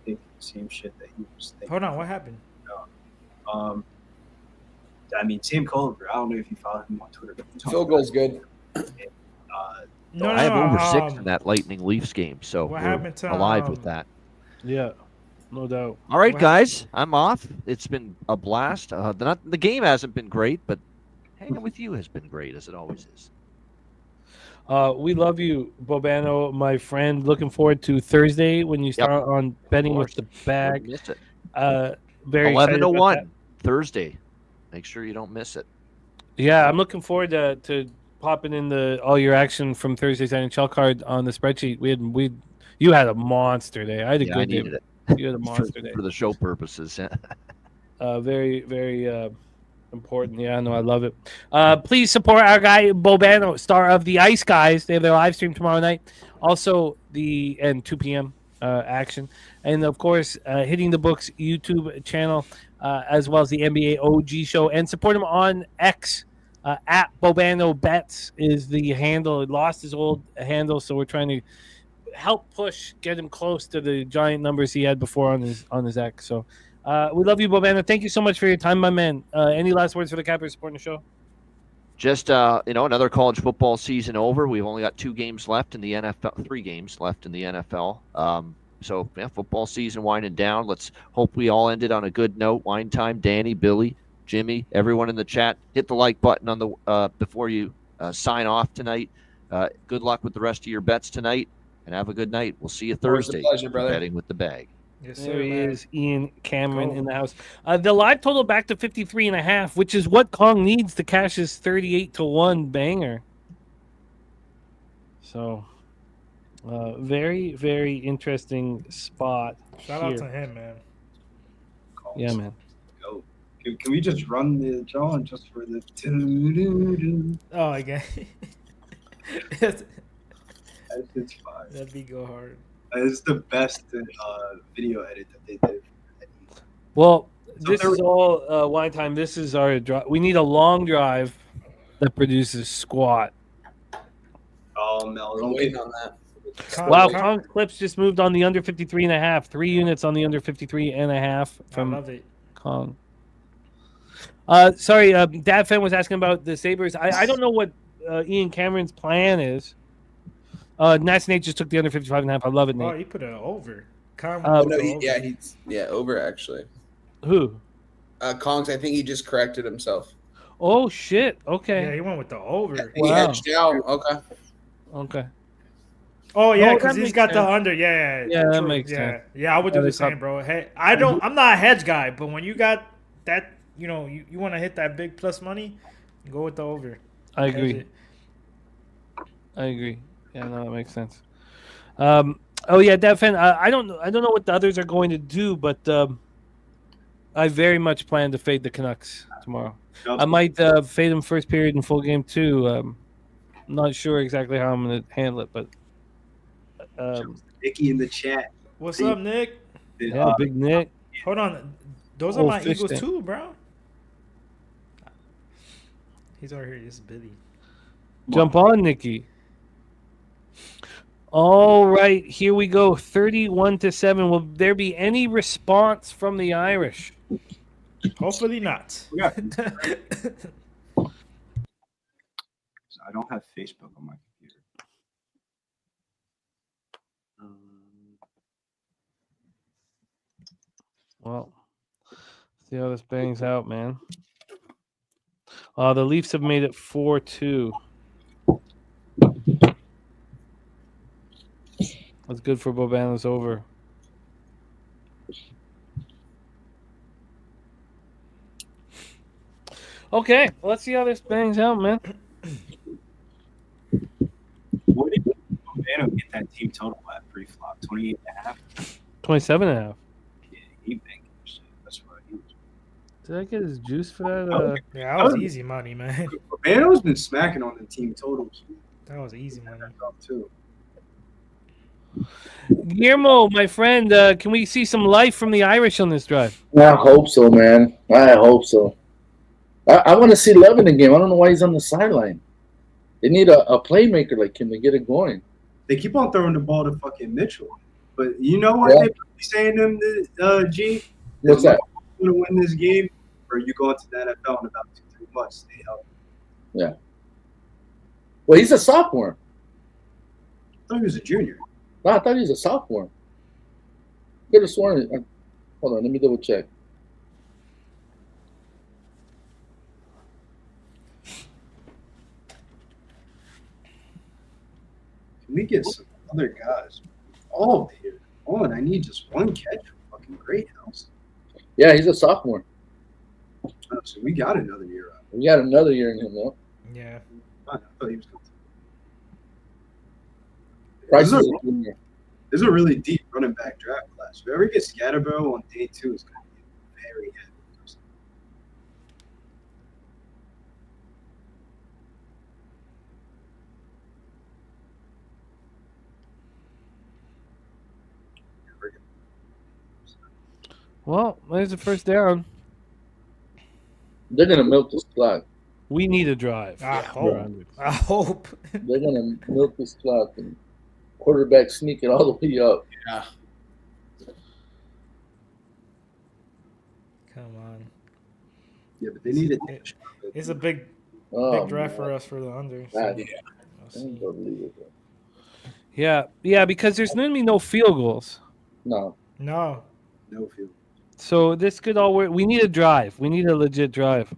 [SPEAKER 3] thinking the same shit that he was thinking.
[SPEAKER 7] Hold on, what happened?
[SPEAKER 3] I mean, Sam Culliver, I don't know if you follow him on Twitter. But
[SPEAKER 5] Field goal's good.
[SPEAKER 7] No,
[SPEAKER 8] I have over 6
[SPEAKER 7] um,
[SPEAKER 8] in that Lightning Leafs game, so
[SPEAKER 7] what
[SPEAKER 8] we're
[SPEAKER 7] happened to,
[SPEAKER 8] alive with that.
[SPEAKER 1] Yeah, no doubt.
[SPEAKER 8] All right,
[SPEAKER 7] what-
[SPEAKER 8] guys, I'm off. It's been a blast. The game hasn't been great, but hanging with you has been great, as it always is.
[SPEAKER 1] We love you, Bobano, my friend. Looking forward to Thursday when you start on betting with the bag.
[SPEAKER 8] Don't miss it.
[SPEAKER 1] Very excited about
[SPEAKER 8] 11:01
[SPEAKER 1] that.
[SPEAKER 8] Thursday. Make sure you don't miss it.
[SPEAKER 1] Yeah, I'm looking forward to popping in all your action from Thursday's NHL card on the spreadsheet. You had a monster day. I had a
[SPEAKER 8] Yeah, I
[SPEAKER 1] good day.
[SPEAKER 8] needed it.
[SPEAKER 1] You had a monster day.
[SPEAKER 8] for the show purposes.
[SPEAKER 1] Very, very important. Yeah, no, I love it. Please support our guy Bobano, star of the Ice Guys. They have their live stream tomorrow night. Also, 2 p.m. Action, and of course, Hitting the Books YouTube channel, as well as the NBA OG show, and support him on X. At Bobano Bets is the handle. He lost his old handle, so we're trying to help get him close to the giant numbers he had before on his X. So we love you, Bobano. Thank you so much for your time, my man. Any last words for the Cappers supporting the show?
[SPEAKER 8] Just another college football season over. We've only got 2 games left in the NFL, 3 games left in the NFL. So yeah, football season winding down. Let's hope we all ended on a good note. Wine time, Danny, Billy, Jimmy, everyone in the chat. Hit the like button on the before you sign off tonight. Good luck with the rest of your bets tonight, and have a good night. We'll see you
[SPEAKER 5] Always a
[SPEAKER 8] Thursday.
[SPEAKER 5] pleasure, brother.
[SPEAKER 8] Betting with the bag.
[SPEAKER 7] Yes, sir,
[SPEAKER 1] There he
[SPEAKER 7] man.
[SPEAKER 1] is, Ian Cameron
[SPEAKER 7] Go.
[SPEAKER 1] in the house. The live total back to 53.5, which is what Kong needs to cash his 38-1 banger. So, very, very interesting spot.
[SPEAKER 7] Shout
[SPEAKER 1] here.
[SPEAKER 7] out to him, man.
[SPEAKER 1] Yeah, man.
[SPEAKER 3] Go. Can we just run the John just for the doo-doo-doo?
[SPEAKER 7] Oh, again.
[SPEAKER 3] It's fine.
[SPEAKER 7] That beat go hard.
[SPEAKER 3] It's the best video edit that they did.
[SPEAKER 1] Well,
[SPEAKER 3] So
[SPEAKER 1] this
[SPEAKER 3] there-
[SPEAKER 1] is all wine time. This is our drive. We need a long drive that produces squat.
[SPEAKER 3] Oh, Mel,
[SPEAKER 5] I'm
[SPEAKER 3] don't
[SPEAKER 5] waiting
[SPEAKER 3] get
[SPEAKER 5] on that.
[SPEAKER 1] Wow,
[SPEAKER 7] Con-
[SPEAKER 1] Kong's clips just moved on the under 53.5. 3 units on the under 53.5
[SPEAKER 7] I
[SPEAKER 1] from
[SPEAKER 7] love it.
[SPEAKER 1] Kong. Sorry, Dad Fan was asking about the Sabres. I don't know what Ian Cameron's plan is. Nats Nate just took the under 55.5. I love it,
[SPEAKER 7] Oh,
[SPEAKER 1] Nate.
[SPEAKER 7] he put it over. Con-
[SPEAKER 1] Oh,
[SPEAKER 7] put
[SPEAKER 5] No,
[SPEAKER 7] it over.
[SPEAKER 5] he's over actually.
[SPEAKER 1] Who?
[SPEAKER 5] Kongs, I think he just corrected himself.
[SPEAKER 1] Oh, shit.
[SPEAKER 7] Yeah,
[SPEAKER 1] Okay.
[SPEAKER 7] he went with the over.
[SPEAKER 5] He
[SPEAKER 1] Wow.
[SPEAKER 5] hedged out. Okay.
[SPEAKER 1] Okay.
[SPEAKER 7] Oh yeah,
[SPEAKER 1] Oh,
[SPEAKER 7] because
[SPEAKER 1] that
[SPEAKER 7] he's
[SPEAKER 1] makes
[SPEAKER 7] got the
[SPEAKER 1] sense.
[SPEAKER 7] under. Yeah,
[SPEAKER 1] Yeah, that
[SPEAKER 7] true.
[SPEAKER 1] makes
[SPEAKER 7] yeah.
[SPEAKER 1] sense.
[SPEAKER 7] Yeah, I would do
[SPEAKER 1] Yeah,
[SPEAKER 7] the
[SPEAKER 1] it's
[SPEAKER 7] same,
[SPEAKER 1] up-
[SPEAKER 7] bro. Hey, I'm not a hedge guy, but when you got that, you want to hit that big plus money, go with the over.
[SPEAKER 1] I
[SPEAKER 7] Hedge
[SPEAKER 1] agree.
[SPEAKER 7] it.
[SPEAKER 1] I agree. Yeah, no, that makes sense. Oh yeah, Dad Fan. I don't know what the others are going to do, but I very much plan to fade the Canucks tomorrow. I might fade them first period in full game too. I'm not sure exactly how I'm going to handle it, but
[SPEAKER 3] Nicky in the chat.
[SPEAKER 7] What's up, Nick?
[SPEAKER 1] yeah, Big Nick.
[SPEAKER 7] Hold on, those are
[SPEAKER 1] Oh,
[SPEAKER 7] my
[SPEAKER 1] fish
[SPEAKER 7] Eagles
[SPEAKER 1] tank.
[SPEAKER 7] too, bro. He's over here. This is Billy.
[SPEAKER 1] Jump on, Nikki. All right, here we go. 31-7. Will there be any response from the Irish?
[SPEAKER 7] Hopefully not.
[SPEAKER 3] We got- I don't have Facebook on my computer.
[SPEAKER 1] Well, see how this bangs out, man. The Leafs have made it 4-2. That's good for Bobano's over. Okay, let's see how this bangs out, man.
[SPEAKER 3] Urbano get that team total at pre-flop 28.5.
[SPEAKER 1] 27.5.
[SPEAKER 3] Yeah, he banking shit. That's what he was.
[SPEAKER 1] Did I get his juice for that?
[SPEAKER 7] Yeah, that was easy money, man.
[SPEAKER 3] Urbano's been smacking on the team totals.
[SPEAKER 7] That was easy money.
[SPEAKER 3] Too.
[SPEAKER 1] Guillermo, my friend, can we see some life from the Irish on this drive?
[SPEAKER 6] I hope so, man. I hope so. I want to see Love in the game. I don't know why he's on the sideline. They need a playmaker like him to get it going.
[SPEAKER 3] They keep on throwing the ball to fucking Mitchell. But you know what they be saying to him, G?
[SPEAKER 6] What's that?
[SPEAKER 3] You're going to win this game, or you go into the NFL in about 2-3 months. Stay healthy.
[SPEAKER 6] Yeah. Well, he's a sophomore.
[SPEAKER 3] I thought he was a junior.
[SPEAKER 6] No, I thought he was a sophomore. Could have sworn. Hold on, let me double check.
[SPEAKER 3] Can we get some other guys? All here. Oh, and I need just one catch for fucking Great House.
[SPEAKER 6] Yeah, he's a sophomore.
[SPEAKER 3] Oh, so we got another year out.
[SPEAKER 6] We got another year in him, though.
[SPEAKER 7] Yeah.
[SPEAKER 3] I thought he was going to.
[SPEAKER 6] Price
[SPEAKER 3] This is a really deep running back draft class. Whoever gets Scatterborough on day 2 is going to be very heavy.
[SPEAKER 1] Well, there's the first down.
[SPEAKER 6] They're going to milk this clock.
[SPEAKER 1] We need a drive.
[SPEAKER 7] I hope.
[SPEAKER 6] They're going to milk this clock and quarterback sneak it all the way up.
[SPEAKER 12] Yeah.
[SPEAKER 7] Come on.
[SPEAKER 3] Yeah, but they need it.
[SPEAKER 7] It's a big draft for us for the unders.
[SPEAKER 1] Yeah, because there's going to be no field goals.
[SPEAKER 6] No
[SPEAKER 3] field.
[SPEAKER 1] So this could all work. We need a drive. We need a legit drive.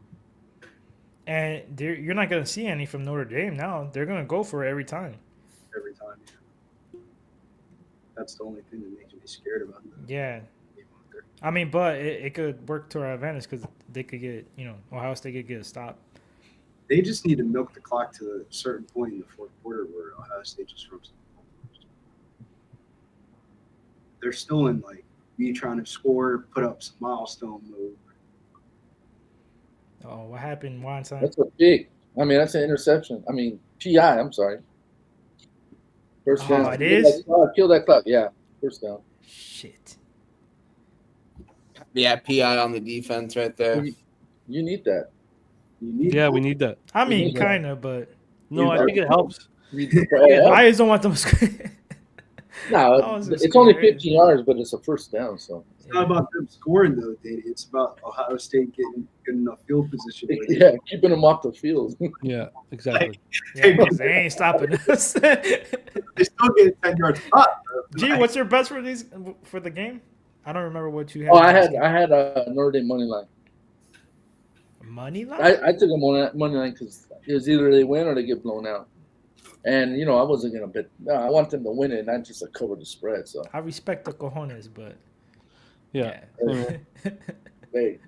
[SPEAKER 7] And you're not going to see any from Notre Dame now. They're going to go for it every time.
[SPEAKER 3] Every time. That's the only thing that makes me scared about them.
[SPEAKER 7] Yeah. I mean, but it could work to our advantage because they could get, Ohio State could get a stop.
[SPEAKER 3] They just need to milk the clock to a certain point in the fourth quarter where Ohio State just throws the ball. They're still in, me trying to score, put up some milestone move.
[SPEAKER 7] Oh, what happened one time?
[SPEAKER 6] That's a pick. I mean, that's an interception. I mean, PI, I'm sorry. First down.
[SPEAKER 7] It is?
[SPEAKER 6] Kill that clock. Yeah, first down.
[SPEAKER 7] Shit.
[SPEAKER 5] Yeah, PI on the defense right there.
[SPEAKER 6] You need that.
[SPEAKER 1] We need that.
[SPEAKER 7] I mean, kind of, but.
[SPEAKER 1] No, I think it helps.
[SPEAKER 7] I just don't want them to
[SPEAKER 6] No, it's only 15 yards, but it's a first down. So
[SPEAKER 3] it's not about them scoring, though, Danny. It's about Ohio State getting good enough field position.
[SPEAKER 6] Yeah, keeping them off the field.
[SPEAKER 1] Yeah, exactly.
[SPEAKER 7] They ain't stopping us.
[SPEAKER 3] They still get 10 yards up.
[SPEAKER 7] Gee, what's your best for the game? I don't remember what you had.
[SPEAKER 6] Oh, I had a Notre Dame money line.
[SPEAKER 7] Money line?
[SPEAKER 6] I took a money line because it was either they win or they get blown out. And, I wasn't going to bet. No, I want them to win it, not just to cover the spread. So
[SPEAKER 7] I respect the cojones, but.
[SPEAKER 1] Yeah.
[SPEAKER 6] Hey,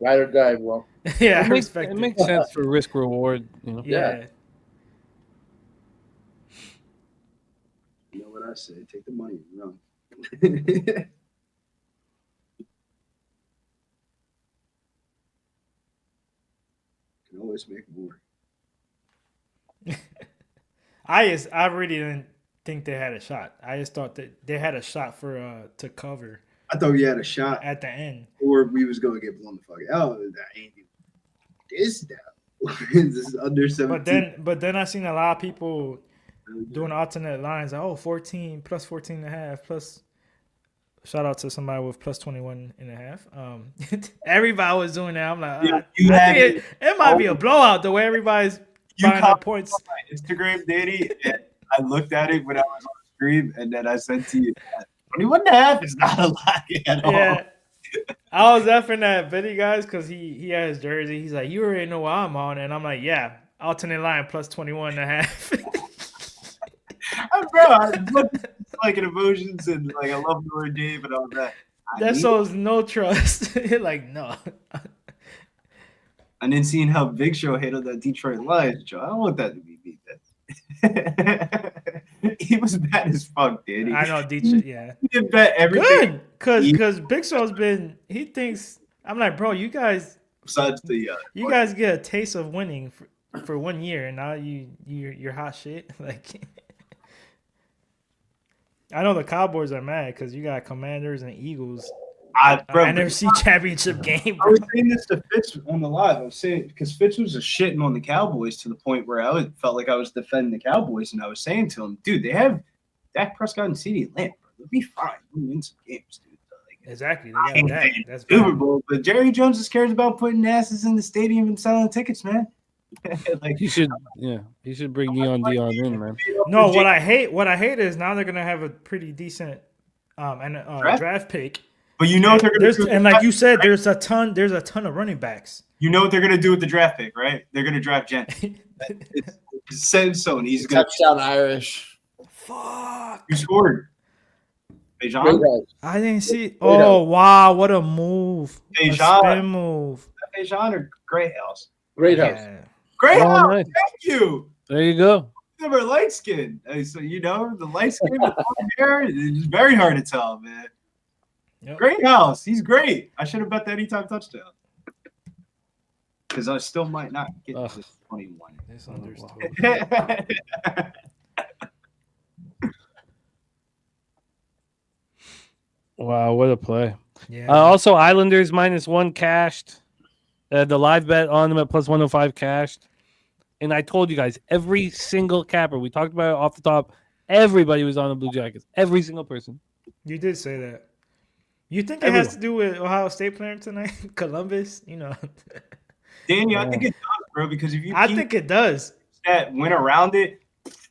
[SPEAKER 6] ride or die, bro.
[SPEAKER 7] Yeah,
[SPEAKER 1] it makes sense for risk reward.
[SPEAKER 7] Yeah.
[SPEAKER 3] You know what I say? Take the money and run. Can always make more.
[SPEAKER 7] I really didn't think they had a shot. I just thought that they had a shot for to cover.
[SPEAKER 3] I thought we had a shot
[SPEAKER 7] at the end,
[SPEAKER 3] or we was going to get blown the fuck out. That ain't this down. This is under 17.
[SPEAKER 7] But then I seen a lot of people doing alternate lines. Like, 14 plus 14 and a half plus. Shout out to somebody with plus 21 and a half. Everybody was doing that. I'm like, it might be a blowout the way everybody's buying up points.
[SPEAKER 3] On my Instagram, Danny, and I looked at it when I was on the stream, and then I said to you, 21 and a half is not a lot at all.
[SPEAKER 7] Yeah. I was effing that Betty guys because he had his jersey. He's like, you already know what I'm on. And I'm like, yeah, alternate line plus 21 and a half.
[SPEAKER 3] Bro, I looked like emotions and I love Notre Dame and all that.
[SPEAKER 7] That shows no trust. Like, no.
[SPEAKER 3] And then seeing how Big Show handled that Detroit Lions, Joe, I don't want that to be beat. He was bad as fuck, dude.
[SPEAKER 7] I know Dietrich. Yeah,
[SPEAKER 3] He did bet everything
[SPEAKER 7] good, because Big So's been. He thinks I'm like, bro. You guys
[SPEAKER 3] besides the.
[SPEAKER 7] You guys get a taste of winning for 1 year, and now you're hot shit. Like, I know the Cowboys are mad because you got Commanders and Eagles. NFC Championship game.
[SPEAKER 3] I was saying this to Fitz on the live. I was saying because Fitz was just shitting on the Cowboys to the point where felt like I was defending the Cowboys, and I was saying to him, dude, they have Dak Prescott and CeeDee Lamb. Bro. They'll be fine. They'll win some games, dude.
[SPEAKER 7] Exactly. They got that. That's
[SPEAKER 3] Super Bowl, but Jerry Jones just cares about putting asses in the stadium and selling tickets, man.
[SPEAKER 1] Like he should bring Dion in, man.
[SPEAKER 7] No, what I hate is now they're gonna have a pretty decent draft pick.
[SPEAKER 3] But you know what they're gonna do,
[SPEAKER 7] and like you said, there's a ton of running backs.
[SPEAKER 3] You know what they're gonna do with the draft pick, right? They're gonna draft Jen. It's set in stone. He's gonna
[SPEAKER 5] touchdown Irish.
[SPEAKER 7] Fuck.
[SPEAKER 3] You scored. Dejan?
[SPEAKER 7] I didn't see. Oh wow, what a move!
[SPEAKER 3] Dejan.
[SPEAKER 7] Spin move.
[SPEAKER 3] Dejan or Great House?
[SPEAKER 6] Great House.
[SPEAKER 7] Yeah.
[SPEAKER 3] Great
[SPEAKER 1] Oh,
[SPEAKER 3] House.
[SPEAKER 1] nice.
[SPEAKER 3] Thank you.
[SPEAKER 1] There you go.
[SPEAKER 3] They were light skin. So the light skin with long hair is very hard to tell, man.
[SPEAKER 7] Yep.
[SPEAKER 3] Great House. He's great. I should have bet the anytime touchdown. Because I still might not get to 21.
[SPEAKER 7] This understood.
[SPEAKER 1] Wow, what a play.
[SPEAKER 7] Yeah.
[SPEAKER 1] Also, Islanders -1 cashed. The live bet on them at +105 cashed. And I told you guys, every single capper, we talked about it off the top, everybody was on the Blue Jackets. Every single person.
[SPEAKER 7] You did say that. You think it has to do with Ohio State playing tonight? Columbus,
[SPEAKER 3] Daniel, I think it does, bro, because if you
[SPEAKER 7] I think it does.
[SPEAKER 3] That went around it,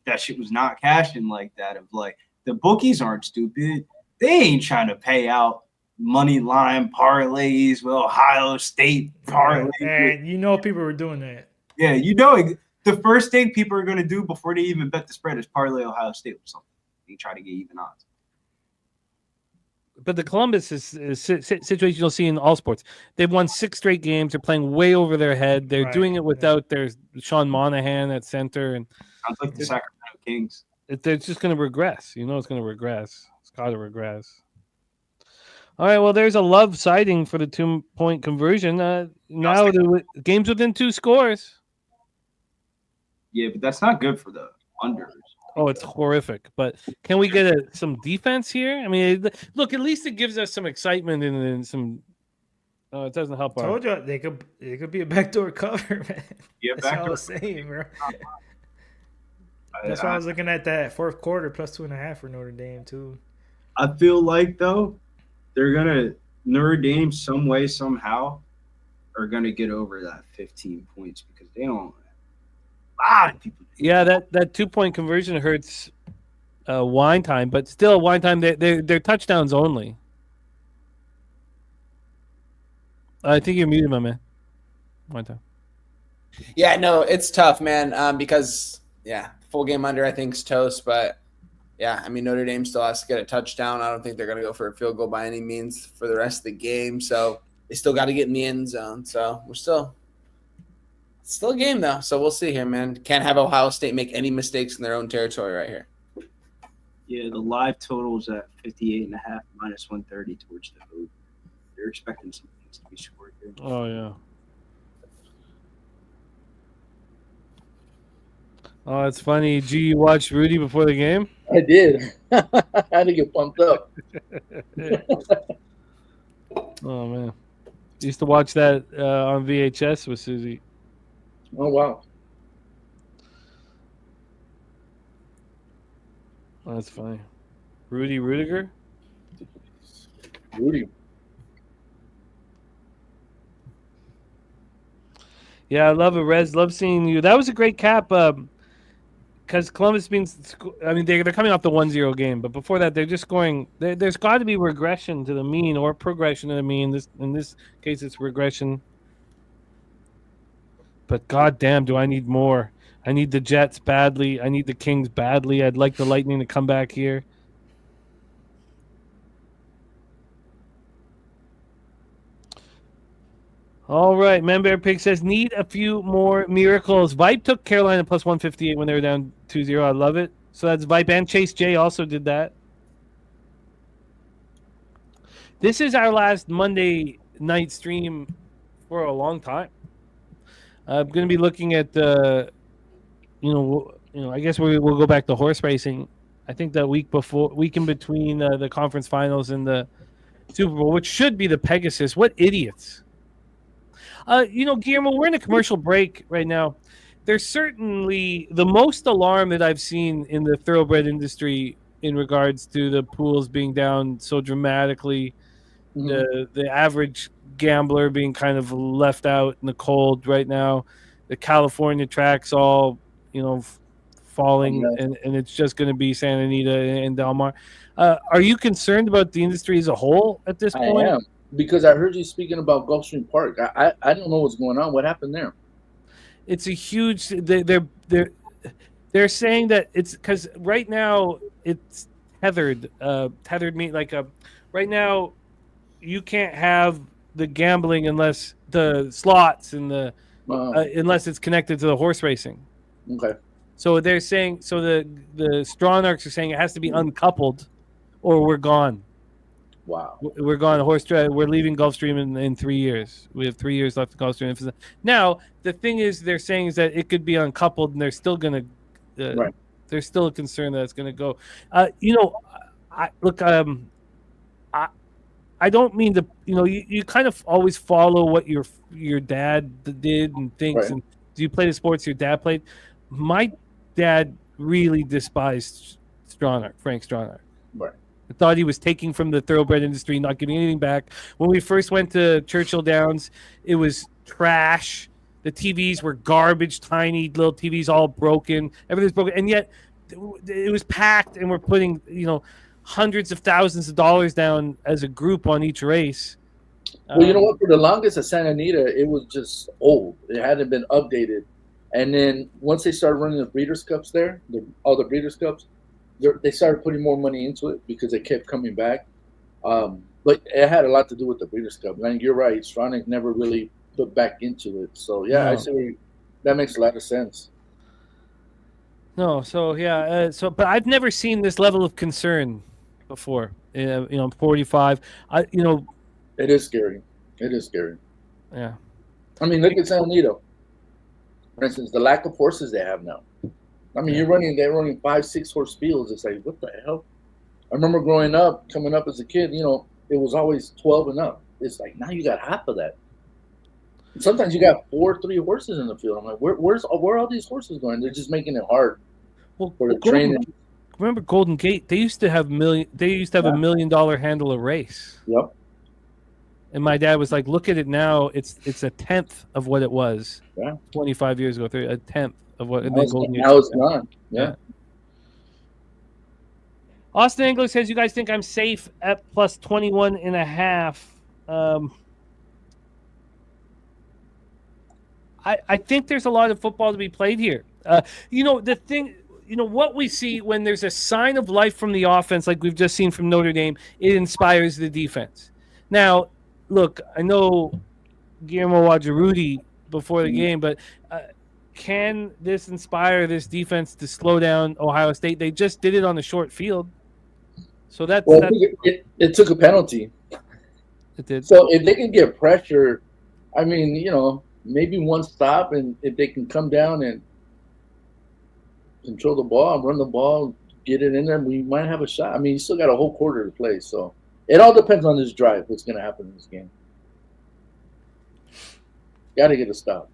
[SPEAKER 3] that shit was not cashing like that. Of like, the bookies aren't stupid. They ain't trying to pay out money line parlays with Ohio State parlays.
[SPEAKER 7] And people were doing that.
[SPEAKER 3] Yeah, the first thing people are going to do before they even bet the spread is parlay Ohio State with something. They try to get even odds.
[SPEAKER 1] But the Columbus is situation you'll see in all sports. They've won 6 straight games. They're playing way over their head. They're doing it without their Sean Monahan at center. And
[SPEAKER 3] sounds like the Sacramento Kings.
[SPEAKER 1] They're just going to regress. It's going to regress. It's got to regress. All right, well, there's a love sighting for the 2-point conversion. Now the game's within 2 scores.
[SPEAKER 3] Yeah, but that's not good for the unders.
[SPEAKER 1] Oh, it's horrific. But can we get some defense here? I mean, look, at least it gives us some excitement and some. It doesn't help.
[SPEAKER 7] I told you it could be a backdoor cover, man.
[SPEAKER 3] Yeah,
[SPEAKER 7] that's what I was saying, bro. That's why I was looking at that fourth quarter +2.5 for Notre Dame too.
[SPEAKER 3] I feel like though they're gonna Notre Dame some way somehow are gonna get over that 15 points because they don't. A lot of people.
[SPEAKER 1] Yeah, that 2-point conversion hurts wine time, but still wine time. They're touchdowns only. I think you're muted, my man. Wine time.
[SPEAKER 5] Yeah, no, it's tough, man. Because full game under I think is toast, but yeah, I mean Notre Dame still has to get a touchdown. I don't think they're gonna go for a field goal by any means for the rest of the game. So they still got to get in the end zone. So we're still a game though. So we'll see here, man. Can't have Ohio State make any mistakes in their own territory right here.
[SPEAKER 3] Yeah, the live total is at 58.5 -130 towards the over. They're expecting some things to be scored here.
[SPEAKER 1] Oh yeah. Oh, it's funny. G, you watched Rudy before the game?
[SPEAKER 6] I did. I had to get pumped up.
[SPEAKER 1] Oh man, used to watch that on VHS with Susie.
[SPEAKER 6] Oh wow,
[SPEAKER 1] that's funny. Rudy Rudiger.
[SPEAKER 6] Rudy.
[SPEAKER 1] Yeah, I love it, Rez. Love seeing you. That was a great cap. Because Columbus means, they're coming off the 1-0 game, but before that, they're just scoring. There's got to be regression to the mean or progression to the mean. In this case, it's regression. But goddamn, do I need more? I need the Jets badly. I need the Kings badly. I'd like the Lightning to come back here. All right, Membear Pig says, need a few more miracles. Vibe took Carolina +158 when they were down 2-0. I love it. So that's Vipe and Chase J also did that. This is our last Monday night stream for a long time. I'm going to be looking at I guess we'll go back to horse racing. I think that week in between the conference finals and the Super Bowl, which should be the Pegasus. What idiots! Guillermo, we're in a commercial break right now. There's certainly the most alarm that I've seen in the thoroughbred industry in regards to the pools being down so dramatically. The average gambler being kind of left out in the cold right now. The California tracks all, falling, and it's just going to be Santa Anita and Del Mar. Are you concerned about the industry as a whole at this point?
[SPEAKER 6] I am, because I heard you speaking about Gulfstream Park. I don't know what's going on. What happened there?
[SPEAKER 1] It's a huge. They're saying that it's because right now it's tethered. Tethered mean right now you can't have the gambling unless the slots and the unless it's connected to the horse racing.
[SPEAKER 6] Okay.
[SPEAKER 1] So they're saying the Stronarchs are saying it has to be uncoupled, or we're gone.
[SPEAKER 6] Wow.
[SPEAKER 1] We're gone. We're leaving Gulfstream in 3 years. We have 3 years left of Gulfstream. Now the thing is, they're saying is that it could be uncoupled, and they're still gonna.
[SPEAKER 6] Right.
[SPEAKER 1] There's still a concern that it's gonna go. I don't mean to. You kind of always follow what your dad did and thinks.
[SPEAKER 6] Right.
[SPEAKER 1] And do you play the sports your dad played? My dad really despised Frank Stronach.
[SPEAKER 6] Right.
[SPEAKER 1] I thought he was taking from the thoroughbred industry, not giving anything back. When we first went to Churchill Downs, it was trash. The TVs were garbage, tiny little TVs, all broken. Everything's broken, and yet it was packed, and we're putting hundreds of thousands of dollars down as a group on each race.
[SPEAKER 6] Well, you know what? For the longest at Santa Anita, it was just old. It hadn't been updated. And then once they started running the Breeders' Cups there, all the Breeders' Cups, they started putting more money into it because they kept coming back. But it had a lot to do with the Breeders' Cup. And you're right. Stronach never really put back into it. So, yeah, I say that makes a lot of sense.
[SPEAKER 1] No, so, yeah. But I've never seen this level of concern before. I'm 45.
[SPEAKER 6] It is scary. It is scary.
[SPEAKER 1] Yeah.
[SPEAKER 6] I mean, look at San Anita. For instance, the lack of horses they have now. I mean, they're running 5-6 horse fields. It's like, what the hell? I remember coming up as a kid, it was always 12 and up. It's like, now you got half of that. And sometimes you got 3 horses in the field. I'm like, where are all these horses going? They're just making it hard for the training.
[SPEAKER 1] Remember Golden Gate? They used to have $1 million handle a race.
[SPEAKER 6] Yep.
[SPEAKER 1] And my dad was like, "Look at it now. It's a tenth of what it was 25 years ago. A tenth of what."
[SPEAKER 6] Now it's gone. Yeah.
[SPEAKER 1] Austin Angler says, "You guys think I'm safe at plus 21.5?" I think there's a lot of football to be played here. The thing. What we see when there's a sign of life from the offense, like we've just seen from Notre Dame, it inspires the defense. Now, look, I know Guillermo Wajarudi before the game, but can this inspire this defense to slow down Ohio State? They just did it on a short field. So
[SPEAKER 6] it took a penalty.
[SPEAKER 1] It did.
[SPEAKER 6] So if they can get pressure, I mean, maybe one stop, and if they can come down and control the ball, run the ball, get it in there, we might have a shot. I mean, you still got a whole quarter to play, so it all depends on this drive, what's going to happen in this game. Got to get a stop.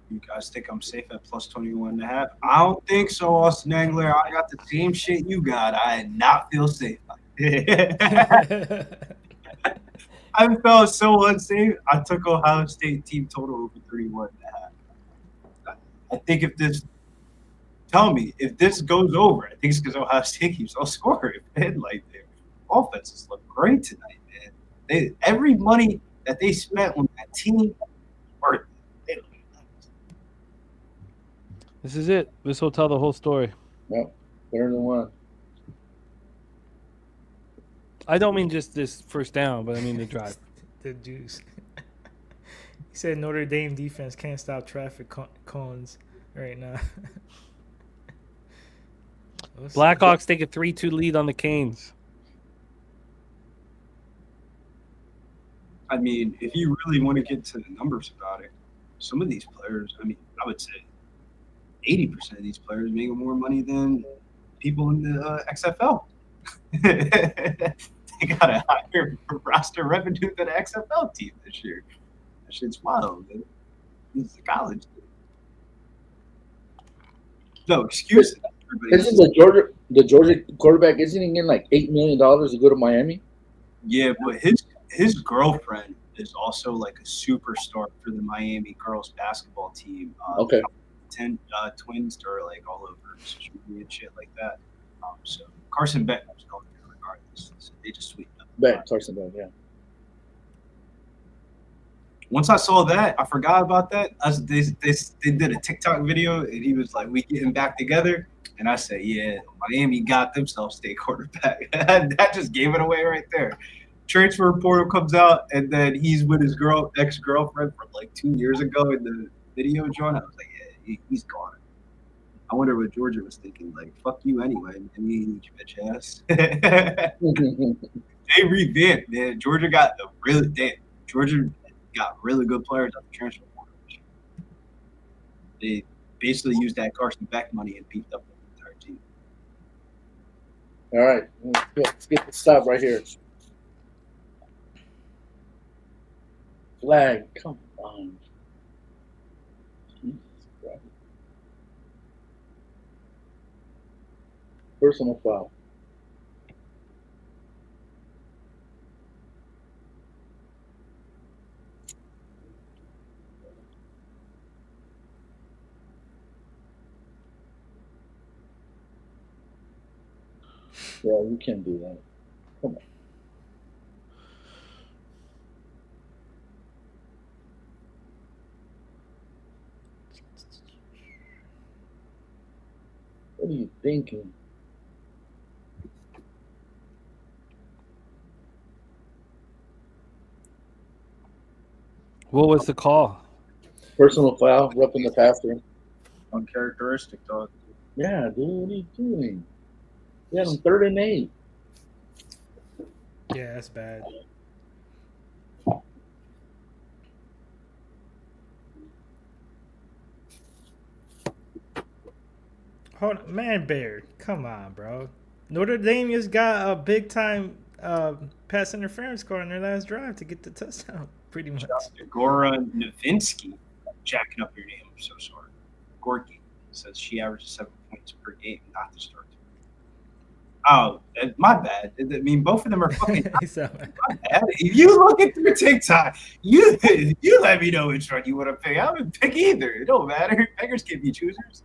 [SPEAKER 3] You guys think I'm safe at plus 21.5? I don't think so, Austin Angler. I got the same shit you got. I did not feel safe. I felt so unsafe. I took Ohio State team total over 31.5. I think if this goes over, I think it's because Ohio State keeps on scoring, man. Like, their offenses look great tonight, man. Every money that they spent on that team,
[SPEAKER 1] this is it. This will tell the whole story.
[SPEAKER 6] Yep, better than one.
[SPEAKER 1] I don't mean just this first down, but I mean the drive.
[SPEAKER 7] The juice. He said Notre Dame defense can't stop traffic cones right now.
[SPEAKER 1] Blackhawks take a 3-2 lead on the Canes.
[SPEAKER 3] I mean, if you really want to get to the numbers about it, some of these players, I mean, I would say 80% of these players make more money than people in the XFL. They got a higher roster revenue than an XFL team this year. That shit's wild. It's a college. No excuses.
[SPEAKER 6] Isn't the Georgia quarterback, isn't he getting like $8 million to go to Miami?
[SPEAKER 3] Yeah, but his girlfriend is also like a superstar for the Miami girls basketball team.
[SPEAKER 6] Okay.
[SPEAKER 3] Twins are like all over social media and shit like that. So Carson Beck was going there regardless. So they just sweep up.
[SPEAKER 6] Carson Beck, yeah.
[SPEAKER 3] Once I saw that, I forgot about that. They did a TikTok video, and he was like, "We getting back together." And I said, "Yeah, Miami got themselves state quarterback." That just gave it away right there. Transfer portal comes out, and then he's with his ex-girlfriend from like 2 years ago in the video, John. I was like, "Yeah, he's gone." I wonder what Georgia was thinking. Like, "Fuck you anyway, man, you bitch ass." They revamped, man. Georgia got really good players on the transfer portal. They basically used that Carson Beck money and beefed up the entire team.
[SPEAKER 6] All right, let's get the stop right here. Flag, come on. Personal foul. Yeah, you can't do that. Come on. What are you thinking?
[SPEAKER 1] What was the call?
[SPEAKER 6] Personal foul, roughing the passer.
[SPEAKER 3] Uncharacteristic, dog.
[SPEAKER 6] Yeah, dude, what are you doing? You had him 3rd and 8.
[SPEAKER 7] Yeah, that's bad. Hold on, man, Bear, come on, bro. Notre Dame just got a big time pass interference call in their last drive to get the touchdown, pretty much.
[SPEAKER 3] Gora Novinsky, jacking up your name. I'm so sorry. Gorky says she averages 7 points per game, not the start. Oh, my bad. I mean, both of them are fucking. My bad. If you look at their TikTok, you let me know which one you want to pick. I wouldn't pick either. It don't matter. Beggars can't be choosers.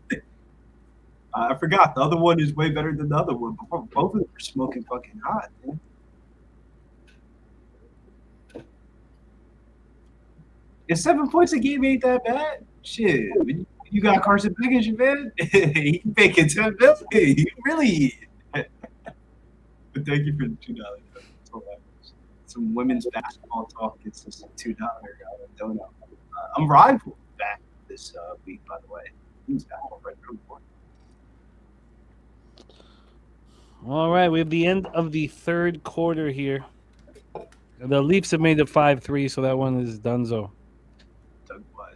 [SPEAKER 3] I forgot. The other one is way better than the other one. But both of them are smoking fucking hot, man. If 7 points a game ain't that bad, shit. You got Carson Beck as your man. He can make it 10 million. You really. But thank you for the $2. Some women's basketball talk gets us a $2 donut. I'm rival back this week, by the way. Women's basketball right through the board.
[SPEAKER 1] All right, we have the end of the 3rd quarter here. The Leafs have made it 5-3, so that one is donezo.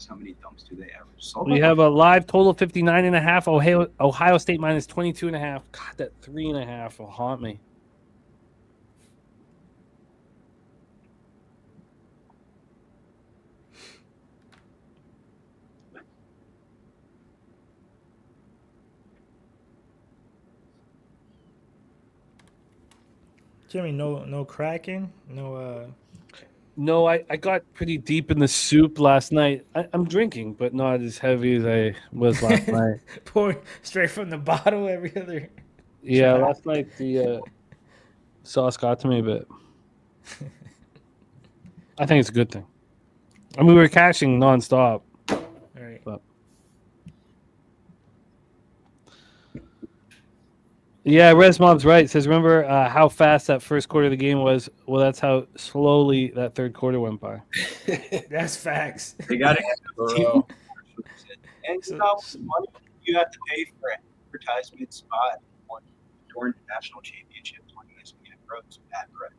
[SPEAKER 3] How many dumps do they average?
[SPEAKER 1] We have a live total 59.5. Ohio State minus 22.5. God, that 3.5 will haunt me.
[SPEAKER 7] Jimmy, no cracking, no.
[SPEAKER 1] No, I got pretty deep in the soup last night. I'm drinking, but not as heavy as I was last night.
[SPEAKER 7] Pouring straight from the bottle every other.
[SPEAKER 1] Yeah, last night the sauce got to me a bit. I think it's a good thing. I mean, we were cashing nonstop.
[SPEAKER 7] All right.
[SPEAKER 1] But Yeah, Resmob's right. Says, remember how fast that first quarter of the game was? Well, that's how slowly that third quarter went by.
[SPEAKER 7] That's facts.
[SPEAKER 3] They got to
[SPEAKER 5] Bro.
[SPEAKER 3] and
[SPEAKER 7] So-
[SPEAKER 3] money you have to pay for an advertisement spot during the national championships on ESPN Pro. It's bad, right?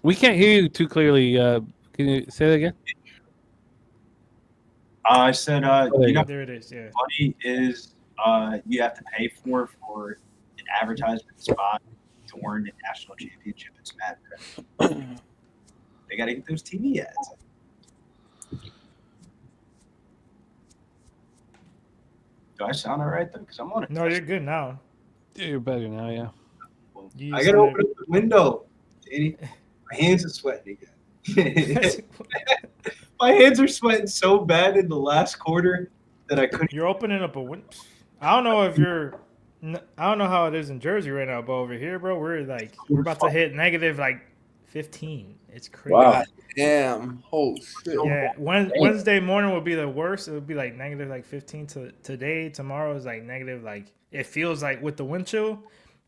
[SPEAKER 1] We can't hear you too clearly. Can you say that again?
[SPEAKER 3] I said,
[SPEAKER 1] there you go.
[SPEAKER 7] There it is. Yeah.
[SPEAKER 3] money is you have to pay for an advertisement spot during the national championship. It's mad. Right? They got to get those TV ads. Do I sound all right though? Because I'm on it.
[SPEAKER 7] No, you're good now.
[SPEAKER 1] Yeah, you're better now, yeah.
[SPEAKER 7] You
[SPEAKER 3] I gotta
[SPEAKER 7] sounded-
[SPEAKER 3] open up the window. Danny. My hands are sweating again. My hands are sweating so bad in the last quarter that I couldn't.
[SPEAKER 7] You're opening up a window. I don't know if you're. I don't know how it is in Jersey right now, but over here, bro, we're about to hit negative like 15. It's crazy.
[SPEAKER 6] Wow.
[SPEAKER 5] Damn. Oh shit.
[SPEAKER 7] Yeah, Wednesday morning will be the worst. It would be like negative like 15 to today. Tomorrow is like negative like it feels like with the wind chill,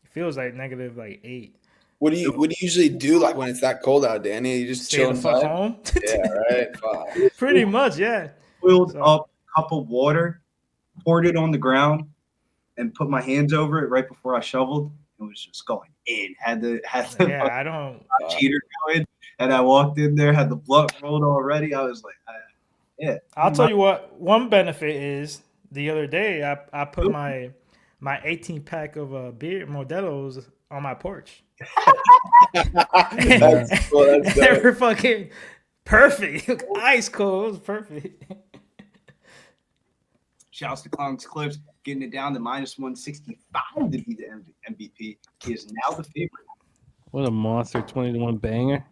[SPEAKER 7] it feels like negative like 8.
[SPEAKER 5] What do you usually do like when it's that cold out, Danny? You just
[SPEAKER 7] Stay
[SPEAKER 5] chill
[SPEAKER 7] the fuck
[SPEAKER 5] inside?
[SPEAKER 7] home.
[SPEAKER 5] Yeah, right. Fuck.
[SPEAKER 7] Pretty much, yeah.
[SPEAKER 3] Filled
[SPEAKER 7] So-
[SPEAKER 3] up a cup of water, poured it on the ground, and put my hands over it right before I shoveled. It was just going in. Had the
[SPEAKER 7] Yeah, I don't.
[SPEAKER 3] cheater going, and I walked in there, had the blunt rolled already. I was like, yeah.
[SPEAKER 7] I'll tell you what. One benefit is the other day I put my 18 pack of beer Modelo's on my porch.
[SPEAKER 5] That's cool. That's
[SPEAKER 7] They
[SPEAKER 5] dope.
[SPEAKER 7] were fucking perfect, ice cold. It was perfect.
[SPEAKER 3] Shouts to Clown's Clips, getting it down to minus 165 to be the MVP. He is now the favorite.
[SPEAKER 1] What a monster 20-1 banger.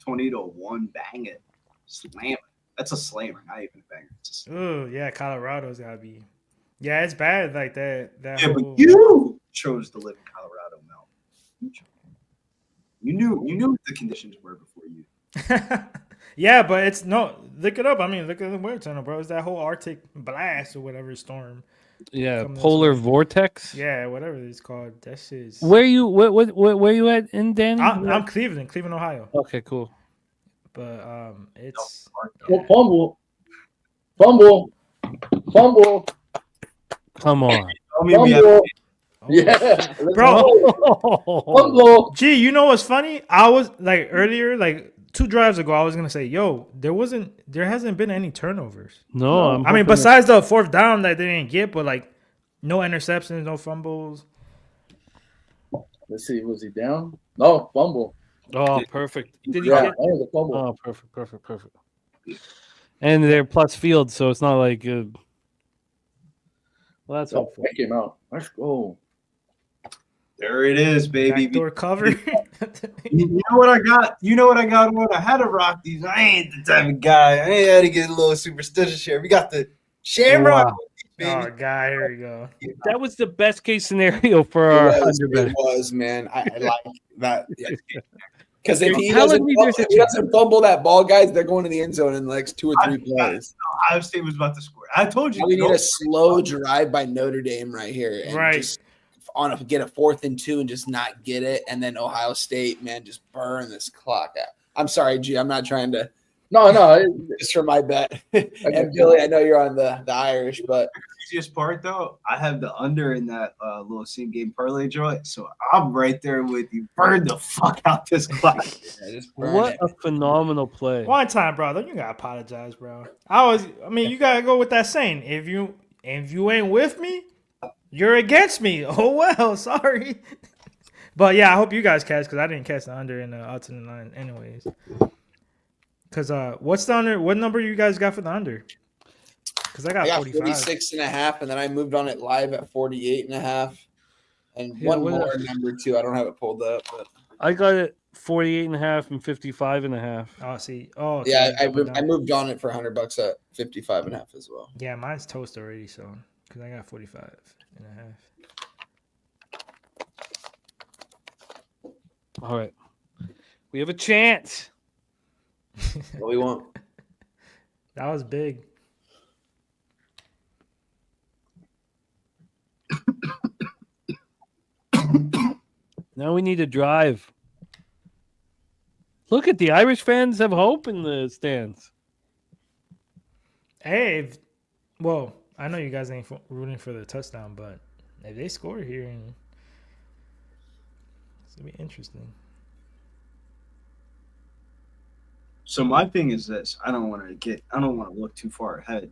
[SPEAKER 3] 20-1 bang it. Slam it. That's a slammer, not even a banger. It's a slammer.
[SPEAKER 7] Oh yeah, Colorado's gotta be. Yeah, it's bad like that.
[SPEAKER 3] Yeah,
[SPEAKER 7] whole,
[SPEAKER 3] but you chose to live in Colorado, Mel. You knew what the conditions were before you.
[SPEAKER 7] Yeah, but it's no. Look it up. I mean, look at the Weather Channel, bro. It's that whole Arctic blast or whatever storm.
[SPEAKER 1] Yeah,
[SPEAKER 7] Coming this
[SPEAKER 1] polar
[SPEAKER 7] way.
[SPEAKER 1] vortex.
[SPEAKER 7] Yeah, whatever it's called. That shit's.
[SPEAKER 1] Where you where you at in Danny?
[SPEAKER 7] I'm Cleveland, Ohio.
[SPEAKER 1] Okay, cool.
[SPEAKER 7] But it's
[SPEAKER 6] Fumble. Fumble. Fumble.
[SPEAKER 1] Come on.
[SPEAKER 3] Tell me we have
[SPEAKER 6] Fumble.
[SPEAKER 7] oh,
[SPEAKER 6] Yeah.
[SPEAKER 7] bro.
[SPEAKER 6] Fumble.
[SPEAKER 7] Gee, you know what's funny? I was like earlier, like 2 drives ago, I was gonna say, "Yo, there hasn't been any turnovers."
[SPEAKER 1] No, I'm
[SPEAKER 7] I mean,
[SPEAKER 1] hoping
[SPEAKER 7] besides the 4th down that they didn't get, but like no interceptions, no fumbles.
[SPEAKER 6] Let's see. Was he down? No, fumble.
[SPEAKER 1] oh, perfect. Did he
[SPEAKER 6] Yeah,
[SPEAKER 1] get?
[SPEAKER 6] that was a fumble.
[SPEAKER 1] Oh, perfect. And they're plus field, so it's not like. Well, that's hopeful.
[SPEAKER 6] That came out. Let's go.
[SPEAKER 3] There it is, baby.
[SPEAKER 7] Backdoor cover.
[SPEAKER 3] You know what I got? You know what I got on? I had to rock these. I ain't the type of guy. I ain't had to get a little superstitious here. We got the Shamrock,
[SPEAKER 1] Wow.
[SPEAKER 3] baby.
[SPEAKER 7] Oh, guy, here we go.
[SPEAKER 1] That was the best case scenario for our
[SPEAKER 5] It was, man. I like that. Because if
[SPEAKER 1] You're
[SPEAKER 5] he
[SPEAKER 1] telling
[SPEAKER 5] doesn't,
[SPEAKER 1] me
[SPEAKER 5] fumble,
[SPEAKER 1] there's a
[SPEAKER 5] if he doesn't fumble that ball, guys, they're going to the end zone in the next 2 or 3 plays.
[SPEAKER 3] Ohio State was about to score. I told you.
[SPEAKER 5] We need a slow drive by Notre Dame right here, and
[SPEAKER 7] Right.
[SPEAKER 5] just get a 4th and 2 and just not get it, and then Ohio State, man, just burn this clock out. I'm sorry, G. I'm not trying to.
[SPEAKER 6] No.
[SPEAKER 5] Just for my bet. And Billy, I know you're on the Irish, but
[SPEAKER 3] The craziest part, though, I have the under in that little same game parlay joint, so I'm right there with you. Burn the fuck out this clock.
[SPEAKER 5] yeah, just burn
[SPEAKER 1] What
[SPEAKER 5] it.
[SPEAKER 1] a phenomenal play.
[SPEAKER 7] One time, brother, you gotta apologize, bro. I mean, you gotta go with that saying. If you ain't with me, you're against me. Oh well, sorry. But yeah, I hope you guys catch because I didn't catch the under in the alternate line, anyways. Because what's the under? What number you guys got for the under? Because I
[SPEAKER 5] I
[SPEAKER 7] got
[SPEAKER 5] got
[SPEAKER 7] 45.
[SPEAKER 5] 46.5, and then I moved on it live at 48.5. And
[SPEAKER 1] Yeah,
[SPEAKER 5] one
[SPEAKER 1] what
[SPEAKER 5] more number 2. I don't have it pulled up, but
[SPEAKER 1] I got it 48.5 and 55.5.
[SPEAKER 7] Oh, see. Oh, okay,
[SPEAKER 5] yeah, I
[SPEAKER 7] double down.
[SPEAKER 5] moved on it for $100 at 55.5 as well.
[SPEAKER 7] Yeah, mine's toast already, so because I got 45.5.
[SPEAKER 1] All right. We have a chance.
[SPEAKER 5] What we want?
[SPEAKER 7] That was big.
[SPEAKER 1] Now we need to drive. Look at the Irish fans have hope in the stands.
[SPEAKER 7] Hey, well, I know you guys ain't rooting for the touchdown, but if they score here, it's gonna be interesting.
[SPEAKER 3] So my thing is this: I don't want to look too far ahead.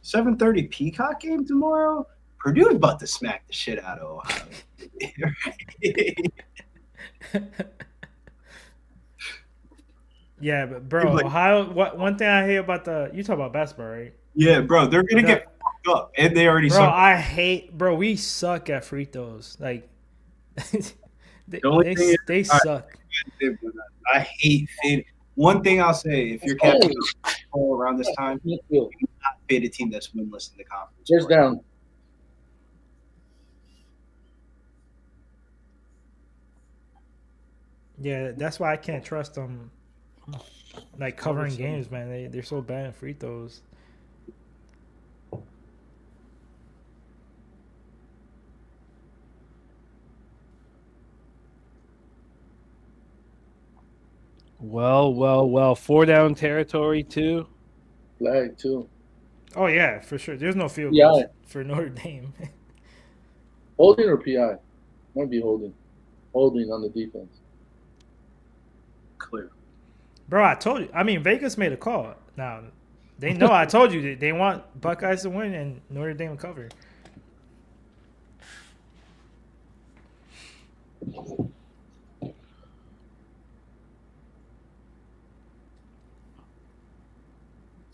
[SPEAKER 3] 7:30 Peacock game tomorrow. Purdue's about to smack the shit out of Ohio.
[SPEAKER 7] Yeah, but bro, Ohio. One thing I hate about you talk about basketball, right?
[SPEAKER 3] Yeah, bro, they're gonna get fucked up, and they already.
[SPEAKER 7] Bro,
[SPEAKER 3] suck.
[SPEAKER 7] Bro, we suck at free throws. Like, they
[SPEAKER 3] I
[SPEAKER 7] suck.
[SPEAKER 3] I hate fade. One thing I'll say: if you're catching all around this time, you do not fade a team that's winless in the conference.
[SPEAKER 6] First down.
[SPEAKER 7] Yeah, that's why I can't trust them. Like covering games, man. They're so bad at free throws.
[SPEAKER 1] Well. 4 down territory too.
[SPEAKER 6] Flag too.
[SPEAKER 7] Oh yeah, for sure. There's no field goals for Notre Dame.
[SPEAKER 6] Holding or PI? Might be holding. Holding on the defense.
[SPEAKER 3] Clear.
[SPEAKER 7] Bro, I told you. I mean, Vegas made a call. Now, they know I told you they want Buckeyes to win and Notre Dame to cover.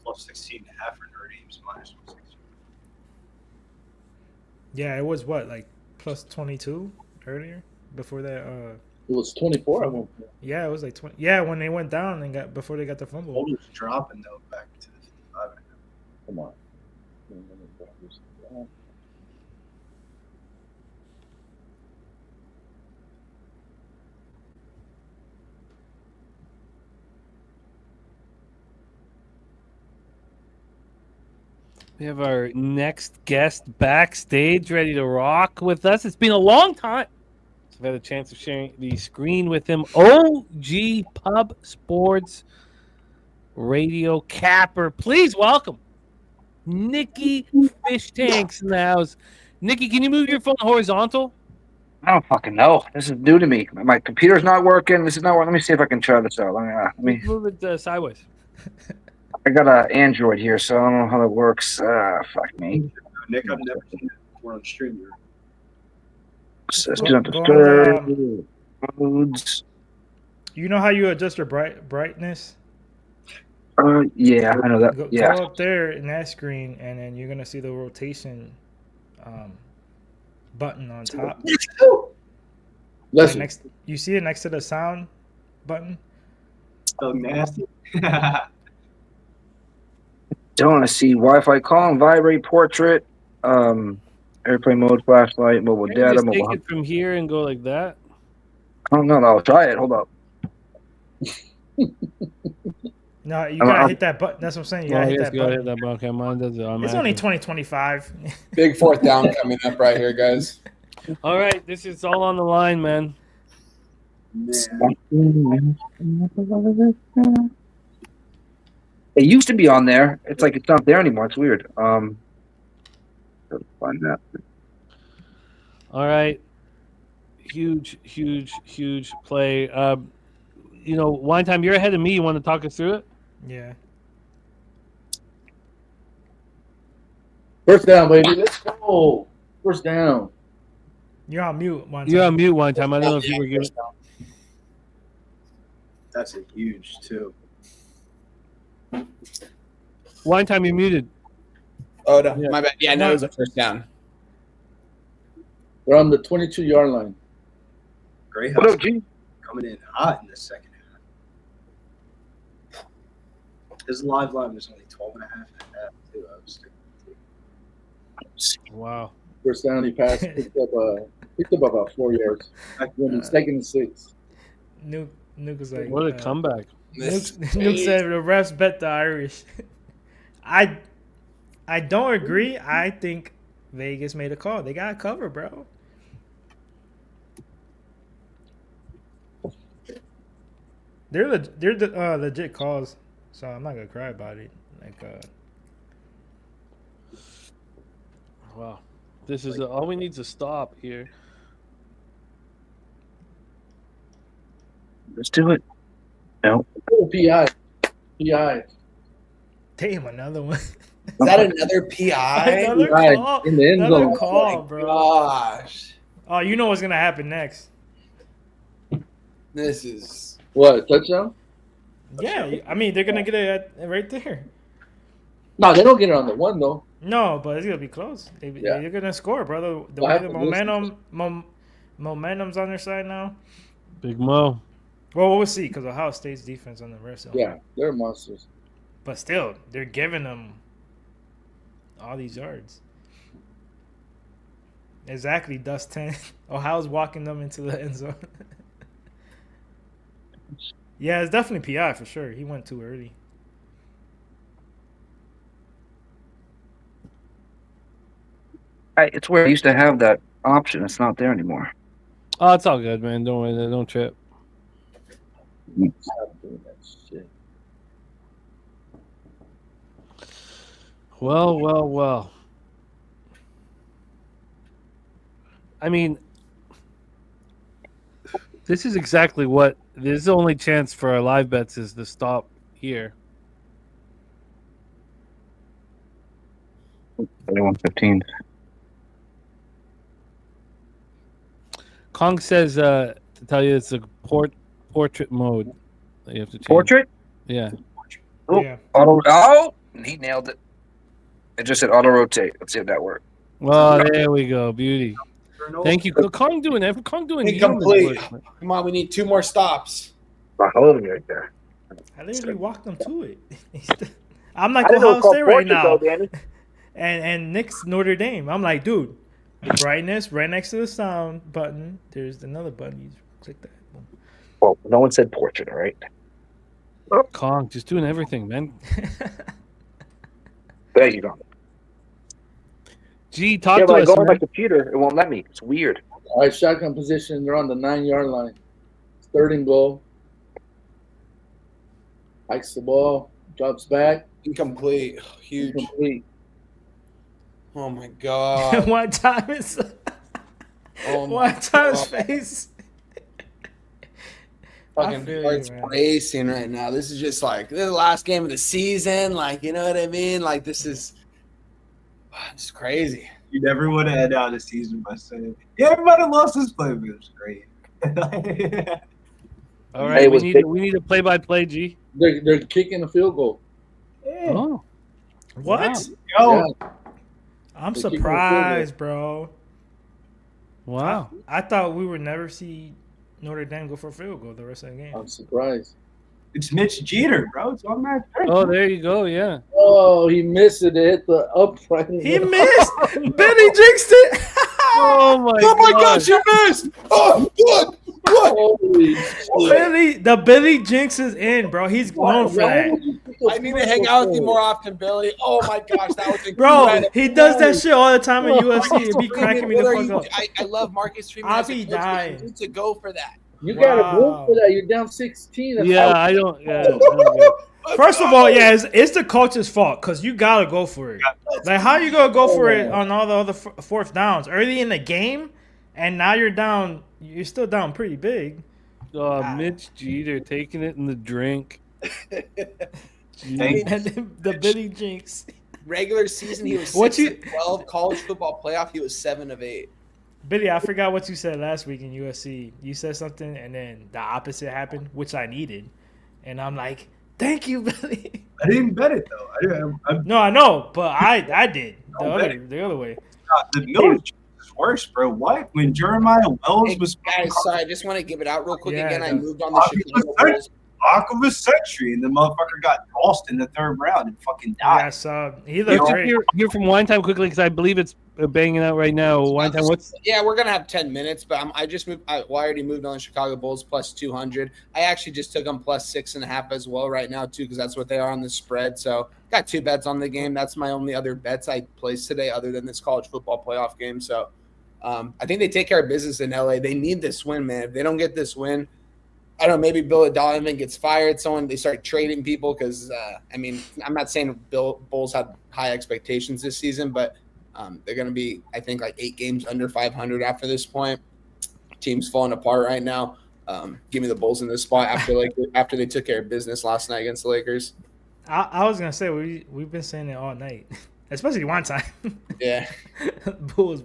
[SPEAKER 3] Plus 16.5 for Notre Dame's minus 160.
[SPEAKER 7] Yeah, it was what, like plus 22 earlier before that.
[SPEAKER 6] It was 24 at one point.
[SPEAKER 7] Yeah, it was like 20. Yeah, when they went down and before they got the fumble.
[SPEAKER 3] Hold was dropping though back to the 55.
[SPEAKER 6] Come on.
[SPEAKER 1] We have our next guest backstage ready to rock with us. It's been a long time. I've had a chance of sharing the screen with him. OG Pub Sports Radio Capper. Please welcome Nikki Fish Tanks in the house. Nikki, can you move your phone horizontal?
[SPEAKER 13] I don't fucking know. This is new to me. My computer's not working. This is not working. Let me see if I can try this out. Let me
[SPEAKER 1] move it sideways.
[SPEAKER 13] I got an Android here, so I don't know how that works. Fuck me.
[SPEAKER 3] Nick, I've never seen that before on stream.
[SPEAKER 13] Do not disturb. Modes.
[SPEAKER 7] You know how you adjust your brightness?
[SPEAKER 13] Yeah, I know that.
[SPEAKER 7] Go up there in that screen, and then you're gonna see the rotation button on top.
[SPEAKER 6] Listen.
[SPEAKER 7] You see it next to the sound button?
[SPEAKER 3] So nasty.
[SPEAKER 13] Don't want to see Wi-Fi calling, vibrate, portrait, airplane mode, flashlight, mobile data.
[SPEAKER 1] Just take it from here and go like that.
[SPEAKER 13] I don't know. I'll try it. Hold up.
[SPEAKER 7] No, you gotta hit that button. That's what I'm saying. You gotta hit that button.
[SPEAKER 1] Hit that button. Okay, mine does it.
[SPEAKER 7] It's only 2025.
[SPEAKER 5] Big fourth down coming up right here, guys.
[SPEAKER 1] All right, this is all on the line, man.
[SPEAKER 13] It used to be on there. It's like it's not there anymore. It's weird. Find that.
[SPEAKER 1] All right. Huge play. Wine Time, you're ahead of me. You want to talk us through it?
[SPEAKER 7] Yeah.
[SPEAKER 6] First down, baby. Let's go. First down.
[SPEAKER 7] You're on mute, Wine Time.
[SPEAKER 1] You're on mute, Wine Time. I don't know if you were giving.
[SPEAKER 3] That's a huge too.
[SPEAKER 1] Wine Time, you're muted.
[SPEAKER 5] Oh no, my bad. Yeah, no, it was a first down.
[SPEAKER 6] We're on the 22-yard line.
[SPEAKER 3] Great.
[SPEAKER 13] What up, G?
[SPEAKER 3] Coming in hot in the second half. His live line was only 12.5 and a half too.
[SPEAKER 1] Wow.
[SPEAKER 6] First down, he passed, picked up about 4 yards. Second and 6.
[SPEAKER 7] Nuke was like,
[SPEAKER 1] what a comeback.
[SPEAKER 7] Nuke said the refs bet the Irish. I don't agree. I think Vegas made a call. They got cover, bro. They're legit calls, so I'm not gonna cry about it.
[SPEAKER 1] Wow. This is all we need to stop here.
[SPEAKER 13] Let's do it. No.
[SPEAKER 6] Oh, PI.
[SPEAKER 7] Damn, another one.
[SPEAKER 5] Is that another PI?
[SPEAKER 7] Another
[SPEAKER 6] PI
[SPEAKER 7] call.
[SPEAKER 6] in the end
[SPEAKER 7] Another
[SPEAKER 6] zone.
[SPEAKER 7] call, bro.
[SPEAKER 5] Gosh,
[SPEAKER 7] Oh, you know what's gonna happen next?
[SPEAKER 5] this is
[SPEAKER 6] What, touchdown?
[SPEAKER 7] Yeah, I mean they're gonna get it right there.
[SPEAKER 6] No, they don't get it on the one, though.
[SPEAKER 7] No, but it's gonna be close.
[SPEAKER 6] Yeah.
[SPEAKER 7] They're gonna score, brother. The
[SPEAKER 6] What
[SPEAKER 7] way the
[SPEAKER 6] happened?
[SPEAKER 7] momentum's on their side now.
[SPEAKER 1] Big Mo.
[SPEAKER 7] Well, we'll see because Ohio State's defense on the rest of them.
[SPEAKER 6] Yeah, they're monsters.
[SPEAKER 7] But still, they're giving them all these yards. Exactly, Dustin. Ohio's walking them into the end zone. Yeah, it's definitely PI for sure. He went too early.
[SPEAKER 13] It's where I used to have that option. It's not there anymore.
[SPEAKER 1] Oh, it's all good, man. Don't worry. Don't trip.
[SPEAKER 6] Stop doing that shit.
[SPEAKER 1] Well. I mean, this is exactly what this is the only chance for our live bets is to stop here.
[SPEAKER 13] 31-15.
[SPEAKER 1] Kong says to tell you it's a portrait mode that you have to change.
[SPEAKER 13] Portrait?
[SPEAKER 1] Yeah.
[SPEAKER 13] Oh,
[SPEAKER 7] Yeah.
[SPEAKER 13] auto. Oh, he nailed it. It just said auto rotate. Let's see if that worked.
[SPEAKER 1] Well, there we go. Beauty. Thank you. Kong doing
[SPEAKER 5] incomplete.
[SPEAKER 1] yeoman's work.
[SPEAKER 5] Come on, we need 2 more stops.
[SPEAKER 13] Hold me right there.
[SPEAKER 7] I literally walked them to it. I'm like
[SPEAKER 13] I didn't know
[SPEAKER 7] Ohio
[SPEAKER 13] it's called
[SPEAKER 7] State right
[SPEAKER 13] portrait,
[SPEAKER 7] now.
[SPEAKER 13] though, Danny.
[SPEAKER 7] And Nick's Notre Dame. I'm like, dude, the brightness right next to the sound button. There's another button. You click that. Boom.
[SPEAKER 13] Well, no one said portrait, all right?
[SPEAKER 1] Kong just doing everything, man.
[SPEAKER 13] There you go.
[SPEAKER 1] G, talk
[SPEAKER 13] Yeah,
[SPEAKER 1] to
[SPEAKER 13] but I
[SPEAKER 1] us.
[SPEAKER 13] go on my
[SPEAKER 1] Man.
[SPEAKER 13] computer. It won't let me. It's weird.
[SPEAKER 6] All right, shotgun position. They're on the 9-yard line. 3rd and goal. Hikes the ball. Drops back.
[SPEAKER 5] Incomplete. Huge.
[SPEAKER 6] Incomplete.
[SPEAKER 5] Oh my god.
[SPEAKER 7] One time it's
[SPEAKER 5] Oh my
[SPEAKER 7] one time's
[SPEAKER 5] God.
[SPEAKER 7] face. I
[SPEAKER 5] Fucking
[SPEAKER 7] feel you,
[SPEAKER 5] heart's
[SPEAKER 7] man.
[SPEAKER 5] racing right now. This is just like this is the last game of the season. Like, you know what I mean? Like, this is it's crazy.
[SPEAKER 3] You never would have ended out a season by saying, yeah, everybody lost this play, but it was great.
[SPEAKER 1] All
[SPEAKER 13] Hey,
[SPEAKER 1] right,
[SPEAKER 13] it
[SPEAKER 1] we
[SPEAKER 13] was
[SPEAKER 1] need
[SPEAKER 13] big.
[SPEAKER 1] we need a play-by-play, G.
[SPEAKER 6] They're kicking a field goal.
[SPEAKER 1] Oh,
[SPEAKER 7] What?
[SPEAKER 1] Wow.
[SPEAKER 3] Yo,
[SPEAKER 6] Yeah.
[SPEAKER 7] I'm
[SPEAKER 6] They keep it
[SPEAKER 7] surprised, bro.
[SPEAKER 1] Wow.
[SPEAKER 7] I thought we would never see Notre Dame go for a field goal the rest of the game.
[SPEAKER 6] I'm surprised.
[SPEAKER 3] it's Mitch Jeter, bro. It's automatic.
[SPEAKER 1] Oh, there you go. Yeah.
[SPEAKER 6] Oh, he missed it. It hit the upright.
[SPEAKER 7] He missed. Benny jinxed it.
[SPEAKER 1] Oh my
[SPEAKER 5] Oh my
[SPEAKER 1] God.
[SPEAKER 5] gosh, you missed! Oh, what? What?
[SPEAKER 6] Holy shit.
[SPEAKER 7] The Billy jinx is in, bro. He's known for that.
[SPEAKER 5] I need to hang out with you more often, Billy. Oh my gosh, that was
[SPEAKER 7] Bro,
[SPEAKER 5] incredible.
[SPEAKER 7] he does that shit all the time in UFC. It'd be
[SPEAKER 5] Freeman,
[SPEAKER 7] cracking me
[SPEAKER 5] what
[SPEAKER 7] the
[SPEAKER 5] are
[SPEAKER 7] fuck
[SPEAKER 5] you-
[SPEAKER 7] up.
[SPEAKER 5] I love Marcus Freeman.
[SPEAKER 7] I'll
[SPEAKER 5] as a
[SPEAKER 7] be
[SPEAKER 5] coach, but
[SPEAKER 7] dying.
[SPEAKER 5] You need to go for that.
[SPEAKER 6] You gotta go
[SPEAKER 7] Wow.
[SPEAKER 6] for that. You're down 16. That's
[SPEAKER 1] Yeah,
[SPEAKER 6] out.
[SPEAKER 1] I don't. Yeah, I don't get it.
[SPEAKER 7] First of all, yeah, it's the coach's fault because you gotta go for it. Like, how you gonna go for it on all the other fourth downs early in the game, and now you're down. You're still down pretty big.
[SPEAKER 1] Mitch Jeter taking it in the drink.
[SPEAKER 3] Thank
[SPEAKER 7] And then the Billy jinx.
[SPEAKER 5] Regular season, he was
[SPEAKER 7] What
[SPEAKER 5] 6-12. College football playoff, he was 7 of 8.
[SPEAKER 7] Billy, I forgot what you said last week in USC. You said something, and then the opposite happened, which I needed, and I'm like, "Thank you, Billy."
[SPEAKER 3] I didn't bet it though.
[SPEAKER 7] No, I know, but I did the other way.
[SPEAKER 3] The Miller is worse, bro. What? When Jeremiah Wells
[SPEAKER 5] Hey,
[SPEAKER 3] was
[SPEAKER 5] guys, sorry, I just want to give it out real quick
[SPEAKER 7] Yeah,
[SPEAKER 5] again. I
[SPEAKER 7] yeah.
[SPEAKER 5] moved on the Chicago Bulls.
[SPEAKER 3] block of a century, and the motherfucker got tossed in the 3rd round and fucking
[SPEAKER 7] Yeah,
[SPEAKER 3] died.
[SPEAKER 7] so he
[SPEAKER 1] Let's
[SPEAKER 7] looked
[SPEAKER 1] just
[SPEAKER 7] great.
[SPEAKER 1] hear from Wine Time quickly because I believe it's banging out right now. Wine Time, what's
[SPEAKER 5] Yeah, we're gonna have 10 minutes, but I just moved. I already moved on the Chicago Bulls plus 200. I actually just took them plus 6.5 as well right now too, because that's what they are on the spread. So got 2 bets on the game. That's my only other bets I placed today, other than this college football playoff game. So I think they take care of business in LA. They need this win, man. If they don't get this win, I don't know, maybe Bill Donovan gets fired. They start trading people because, I'm not saying Bulls had high expectations this season, but they're going to be, I think, like 8 games under 500 after this point. Team's falling apart right now. Give me the Bulls in this spot after they took care of business last night against the Lakers.
[SPEAKER 7] I was going to say, we've been saying it all night, especially one time.
[SPEAKER 5] Yeah.
[SPEAKER 7] Bulls.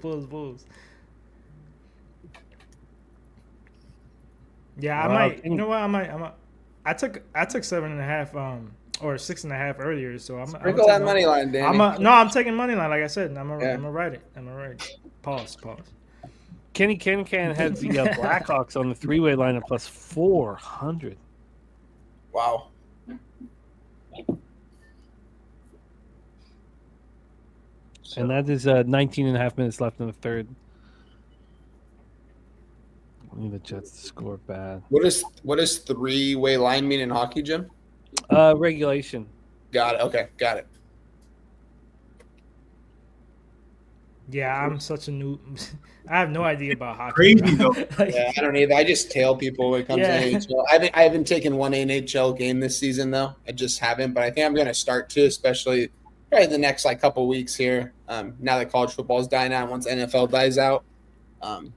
[SPEAKER 7] Yeah,
[SPEAKER 1] Wow.
[SPEAKER 7] I might. You know what? I took 7.5 or 6.5 earlier, so I'm
[SPEAKER 5] Sprinkle that money line, Danny.
[SPEAKER 7] I'm taking money line. Like I said, I'm gonna write it. Pause.
[SPEAKER 1] Kenny Can has the Blackhawks on the 3-way line at plus 400.
[SPEAKER 5] Wow.
[SPEAKER 1] And that is 19 and a half minutes left in the third. I need the Jets to score bad.
[SPEAKER 5] What does 3-way line mean in hockey, Jim?
[SPEAKER 1] Regulation.
[SPEAKER 5] Got it. Okay, got it.
[SPEAKER 7] Yeah, I'm such a new. I have no idea about hockey.
[SPEAKER 3] Crazy though.
[SPEAKER 5] Yeah, I don't either. I just tail people when it comes to NHL. I haven't taken one NHL game this season though. I just haven't, but I think I'm going to start to, especially probably the next couple weeks here. Now that college football is dying out, once NFL dies out,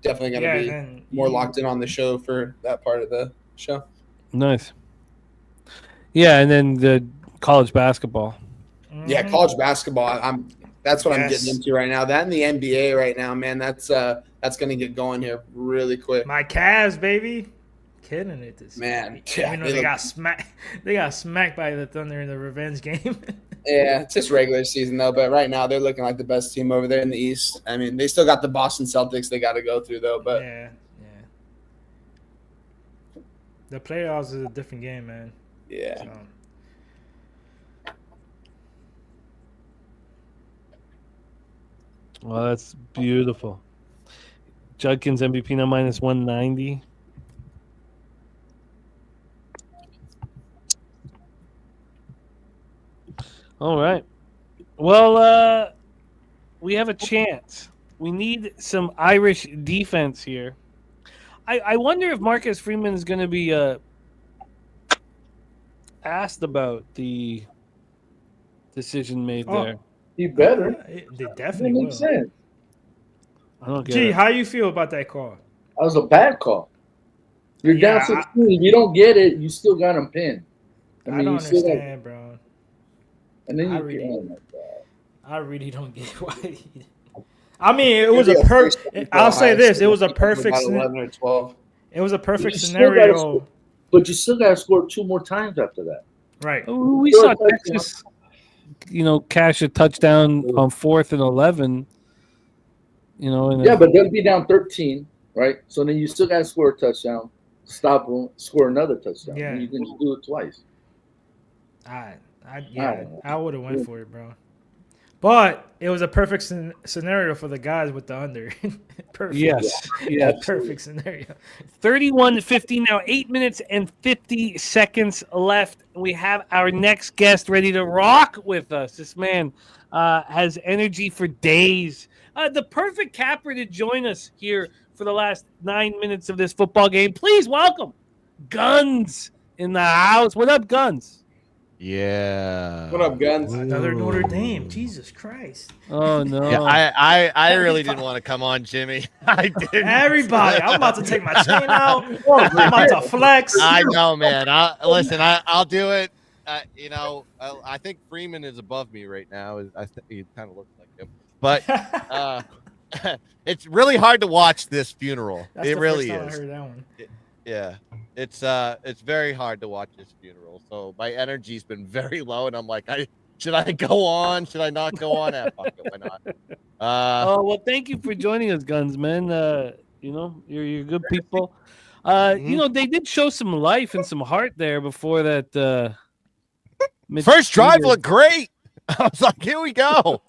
[SPEAKER 5] definitely going to be more locked in on the show for that part of the show.
[SPEAKER 1] Nice. Yeah, and then the college basketball.
[SPEAKER 5] Yeah, college basketball. That's what I'm getting into right now. That and the NBA right now, man. That's going to get going here really quick.
[SPEAKER 7] My Cavs, baby, killing it this
[SPEAKER 5] man.
[SPEAKER 7] Yeah, even though they got smacked. They got smacked by the Thunder in the revenge game.
[SPEAKER 5] Yeah, it's just regular season though. But right now they're looking like the best team over there in the East. I mean, they still got the Boston Celtics they got to go through though. But
[SPEAKER 7] yeah. The playoffs is a different game, man.
[SPEAKER 5] Yeah.
[SPEAKER 7] So.
[SPEAKER 1] Well, that's beautiful. Judkins MVP now minus 190. All right. Well, we have a chance. We need some Irish defense here. I wonder if Marcus Freeman is going to be asked about the decision made there.
[SPEAKER 6] He better.
[SPEAKER 7] They definitely will.
[SPEAKER 6] Makes sense.
[SPEAKER 1] I don't get
[SPEAKER 7] Gee,
[SPEAKER 1] it.
[SPEAKER 7] how you feel about that call?
[SPEAKER 6] That was a bad call. You're down 16. If you don't get it, you still got him pinned.
[SPEAKER 7] I don't understand, bro.
[SPEAKER 6] And then
[SPEAKER 7] I really don't get why. I mean, it was I'll say this: it was a perfect.
[SPEAKER 5] 11 or 12.
[SPEAKER 7] It was a perfect scenario.
[SPEAKER 6] But you still got to score 2 more times after that.
[SPEAKER 7] Right.
[SPEAKER 1] We saw Texas, cash a touchdown on 4th and 11.
[SPEAKER 6] But they'll be down 13, right? So then you still got to score a touchdown, stop them, score another touchdown.
[SPEAKER 7] Yeah.
[SPEAKER 6] And you can just do it twice.
[SPEAKER 7] I would have went for it, bro. But it was a perfect scenario for the guys with the under. Perfect.
[SPEAKER 1] Yes.
[SPEAKER 7] Perfect scenario.
[SPEAKER 1] 31-15 now, 8 minutes and 50 seconds left. We have our next guest ready to rock with us. This man has energy for days. The perfect capper to join us here for the last 9 minutes of this football game. Please welcome Guns in the house. What up, Guns?
[SPEAKER 8] Yeah.
[SPEAKER 5] What up, Guns?
[SPEAKER 7] Another Notre Dame. Jesus Christ.
[SPEAKER 1] Oh, no.
[SPEAKER 8] Yeah, I really didn't want to come on, Jimmy. I didn't.
[SPEAKER 7] Everybody. I'm about to take my chain out. I'm about to flex.
[SPEAKER 8] I know, man. I'll do it. I think Freeman is above me right now. I think he kind of looks like him. But it's really hard to watch this funeral.
[SPEAKER 7] That's
[SPEAKER 8] it really is.
[SPEAKER 7] I heard that one.
[SPEAKER 8] It's very hard to watch this funeral. So my energy's been very low, and I'm like, should I go on? Should I not go on? Fuck it, why not?
[SPEAKER 1] Well, thank you for joining us, Guns, man. You're good people. They did show some life and some heart there before that.
[SPEAKER 8] First drive looked great. I was like, here we go.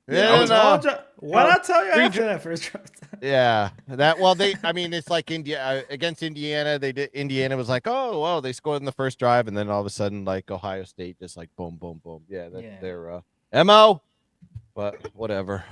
[SPEAKER 7] What I tell you after that first drive?
[SPEAKER 8] Yeah, it's like India against Indiana. Indiana was like, oh, well, they scored in the first drive, and then all of a sudden, like Ohio State, just like boom, boom, boom. Yeah, that's their MO. But whatever.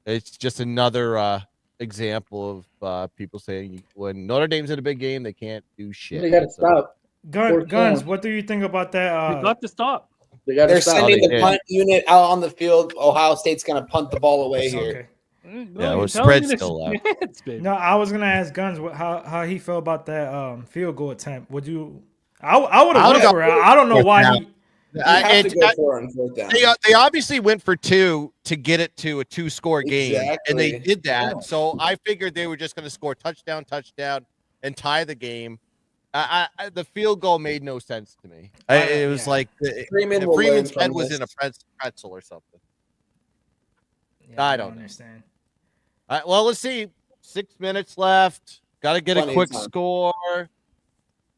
[SPEAKER 8] It's just another example of people saying when Notre Dame's in a big game, they can't do shit.
[SPEAKER 6] They got to stop.
[SPEAKER 7] Guns, what do you think about that?
[SPEAKER 1] We got to stop.
[SPEAKER 5] They're sending
[SPEAKER 8] they
[SPEAKER 5] the
[SPEAKER 8] did.
[SPEAKER 5] punt unit out on the field. Ohio State's going to punt the ball away here.
[SPEAKER 7] Okay.
[SPEAKER 8] Yeah, well, spread's still out.
[SPEAKER 7] No, I was gonna ask Guns how he felt about that field goal attempt. Would you? I would have went for it. I don't know why he.
[SPEAKER 8] They obviously went for 2 to get it to a 2-score game, and they did that.
[SPEAKER 5] Yeah.
[SPEAKER 8] So I figured they were just going to score touchdown, and tie the game. The field goal made no sense to me. It was like Freeman's head was in a pretzel or something.
[SPEAKER 7] Yeah,
[SPEAKER 8] I don't
[SPEAKER 7] understand.
[SPEAKER 8] Well, let's see. 6 minutes left. Got to get a quick score.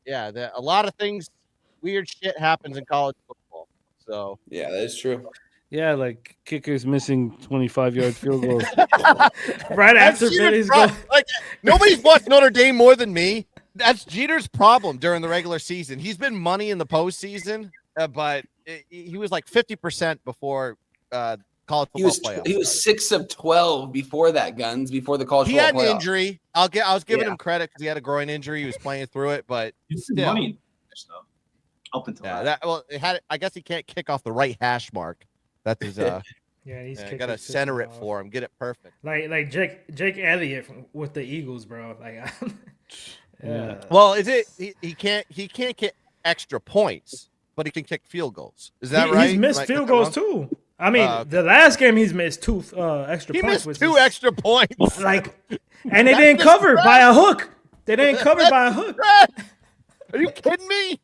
[SPEAKER 8] Yeah, a lot of things, weird shit happens in college football. So
[SPEAKER 5] yeah, that is true.
[SPEAKER 1] Yeah, like kickers missing 25-yard field goals
[SPEAKER 7] right after Billy's goal.
[SPEAKER 8] Like nobody's watched Notre Dame more than me. That's Jeter's problem during the regular season. He's been money in the postseason, but he was like 50% before college football playoffs.
[SPEAKER 5] He was 6 of 12 before that, Guns, before the college football playoffs.
[SPEAKER 8] He had an injury. I was giving him credit because he had a groin injury. He was playing through it, but still.
[SPEAKER 3] Money up until that.
[SPEAKER 8] I guess he can't kick off the right hash mark. That's his.
[SPEAKER 7] He's
[SPEAKER 8] got to center it for him, get it perfect.
[SPEAKER 7] Like Jake Elliott with the Eagles, bro. Like,
[SPEAKER 1] yeah.
[SPEAKER 8] Well, is it he can't get extra points, but he can kick field goals. Is that right?
[SPEAKER 7] He's missed field goals too. I mean, the last game he's missed 2 extra
[SPEAKER 8] he
[SPEAKER 7] points.
[SPEAKER 8] Missed 2 extra points.
[SPEAKER 7] Like, and they didn't cover by a hook. They didn't cover by a hook.
[SPEAKER 8] Are you kidding me?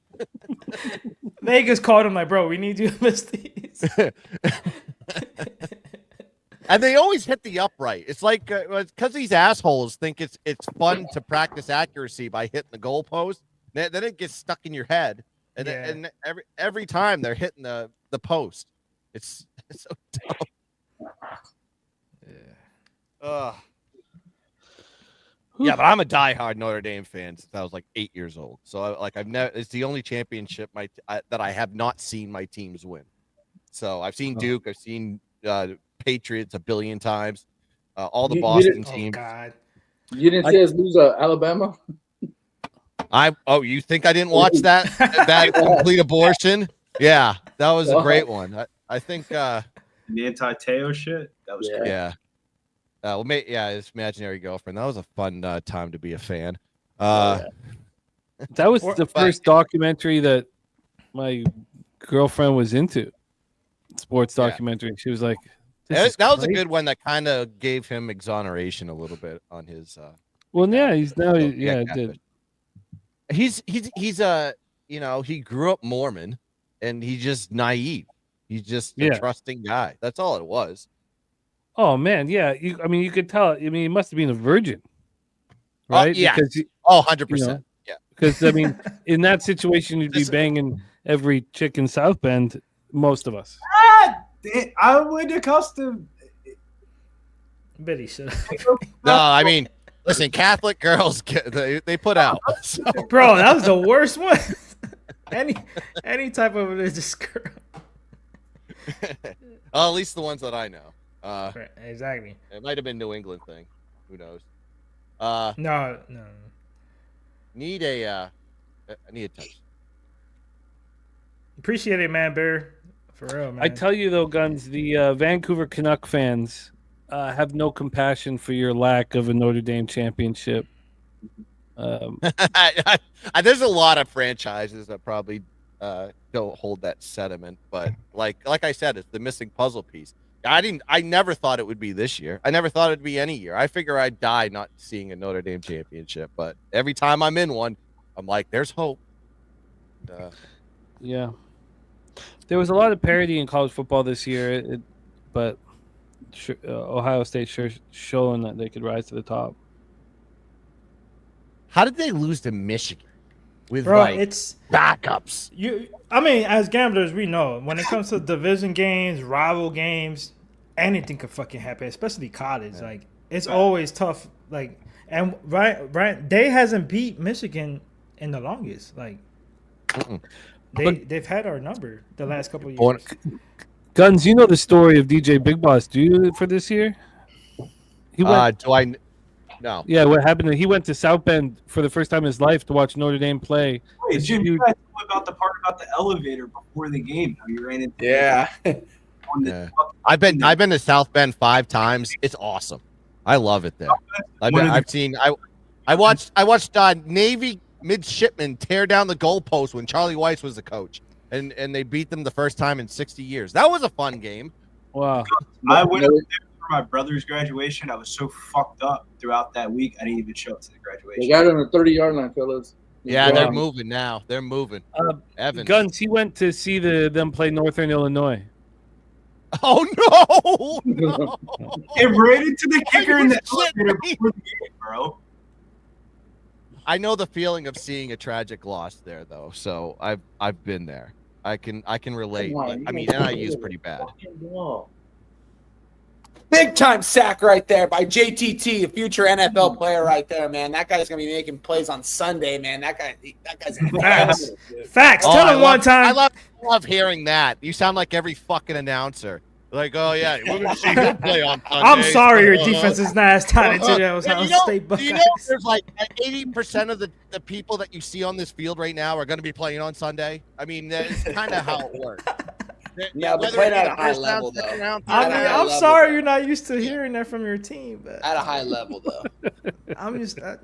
[SPEAKER 7] Vegas called him like, bro, we need you to miss these.
[SPEAKER 8] And they always hit the upright. It's like because these assholes think it's fun to practice accuracy by hitting the goalpost. Then it gets stuck in your head, and every time they're hitting the post, it's so dumb. Yeah. Yeah, but I'm a diehard Notre Dame fan since I was like 8 years old. So I've never. It's the only championship that I have not seen my teams win. So I've seen Duke. I've seen Patriots a billion times. All the Boston teams.
[SPEAKER 7] Oh God.
[SPEAKER 6] You didn't see us lose Alabama?
[SPEAKER 8] You think I didn't watch that complete abortion? Yeah, that was a great one. I think
[SPEAKER 3] the anti-Teo shit. That was great.
[SPEAKER 8] Yeah. His imaginary girlfriend. That was a fun time to be a fan.
[SPEAKER 1] That was the first documentary that my girlfriend was into. Sports documentary. She was like,
[SPEAKER 8] that was a good one that kind of gave him exoneration a little bit on his.
[SPEAKER 1] He's now. It did.
[SPEAKER 8] He's he grew up Mormon, and he's just naive. He's just a trusting guy. That's all it was.
[SPEAKER 1] Oh man, yeah. You could tell. He must have been a virgin, right?
[SPEAKER 8] Yeah.
[SPEAKER 1] Because
[SPEAKER 8] 100%. Yeah.
[SPEAKER 1] Because in that situation, you'd be banging every chick in South Bend. Most of us.
[SPEAKER 3] I would accustom.
[SPEAKER 7] Betty should.
[SPEAKER 8] No, I mean, listen, Catholic girls they put out. So.
[SPEAKER 7] Bro, that was the worst one. any type of religious girl.
[SPEAKER 8] At least the ones that I know.
[SPEAKER 7] Exactly.
[SPEAKER 8] It might have been New England thing. Who knows?
[SPEAKER 7] No.
[SPEAKER 8] Need a touch.
[SPEAKER 7] Appreciate it, man, Bear. For real, man.
[SPEAKER 1] I tell you though, Guns, the Vancouver Canuck fans have no compassion for your lack of a Notre Dame championship.
[SPEAKER 8] There's a lot of franchises that probably don't hold that sentiment, but like I said, it's the missing puzzle piece. I never thought it would be this year. I never thought it'd be any year. I figure I'd die not seeing a Notre Dame championship, but every time I'm in one, I'm like, there's hope.
[SPEAKER 1] Yeah. There was a lot of parity in college football this year, but Ohio State sure showing that they could rise to the top.
[SPEAKER 8] How did they lose to Michigan with
[SPEAKER 7] it's
[SPEAKER 8] backups?
[SPEAKER 7] As gamblers, we know when it comes to division games, rival games, anything could fucking happen, especially college. Yeah. Like it's always tough. Like right, they hasn't beat Michigan in the longest. Like they've had our number the last couple of years.
[SPEAKER 1] Guns, you know the story of DJ Big Boss, do you, for this year? He went,
[SPEAKER 8] No.
[SPEAKER 1] Yeah, what happened? He went to South Bend for the first time in his life to watch Notre Dame play.
[SPEAKER 3] Wait,
[SPEAKER 1] This
[SPEAKER 3] Jim,
[SPEAKER 1] huge-
[SPEAKER 3] you guys know about the part about the elevator before the game? How you ran into
[SPEAKER 5] Yeah.
[SPEAKER 3] on the
[SPEAKER 8] Yeah.
[SPEAKER 3] fucking-
[SPEAKER 8] I've been to South Bend 5 times. It's awesome. I love it there. I watched Navy midshipmen tear down the goalpost when Charlie Weiss was the coach, and they beat them the first time in 60 years. That was a fun game.
[SPEAKER 1] Wow.
[SPEAKER 3] I went up there for my brother's graduation. I was so fucked up throughout that week. I didn't even show up to the
[SPEAKER 6] They
[SPEAKER 3] graduation.
[SPEAKER 6] got it on the 30-yard line, fellas.
[SPEAKER 8] Yeah,
[SPEAKER 1] Wow.
[SPEAKER 8] they're moving now. They're moving. Evans.
[SPEAKER 1] Guns, he went to see them play Northern Illinois.
[SPEAKER 8] Oh no!
[SPEAKER 3] It ran into the kicker in the
[SPEAKER 8] shit,
[SPEAKER 3] elevator
[SPEAKER 8] me.
[SPEAKER 3] before the game, bro.
[SPEAKER 8] I know the feeling of seeing a tragic loss there, though. So I've been there. I can relate. But, I mean, NIU is pretty bad.
[SPEAKER 5] Big time sack right there by JTT, a future NFL player right there, man. That guy's gonna be making plays on Sunday, man. That guy's
[SPEAKER 7] Facts. Facts.
[SPEAKER 8] Oh,
[SPEAKER 7] Tell
[SPEAKER 8] I
[SPEAKER 7] him one
[SPEAKER 8] love-
[SPEAKER 7] time.
[SPEAKER 8] I love hearing that. You sound like every fucking announcer. Like, oh yeah, we're gonna see him play on Sunday.
[SPEAKER 7] I'm sorry your defense is not as talented as
[SPEAKER 8] Yeah,
[SPEAKER 7] Ohio State
[SPEAKER 8] do you know
[SPEAKER 7] Buckeyes.
[SPEAKER 8] there's like 80% of the people that you see on this field right now are going to be playing on Sunday? I mean, that's kind of how it works.
[SPEAKER 5] Yeah, but
[SPEAKER 8] Whether
[SPEAKER 5] playing
[SPEAKER 8] it be
[SPEAKER 5] at
[SPEAKER 8] the
[SPEAKER 5] a high
[SPEAKER 8] first round,
[SPEAKER 5] level,
[SPEAKER 8] second
[SPEAKER 5] though.
[SPEAKER 8] round,
[SPEAKER 7] I
[SPEAKER 8] third
[SPEAKER 7] mean,
[SPEAKER 8] round.
[SPEAKER 7] I'm
[SPEAKER 5] level,
[SPEAKER 7] sorry
[SPEAKER 5] though.
[SPEAKER 7] you're not used to hearing that from your team, but
[SPEAKER 5] At a high level, though.
[SPEAKER 7] I'm just
[SPEAKER 8] Oh,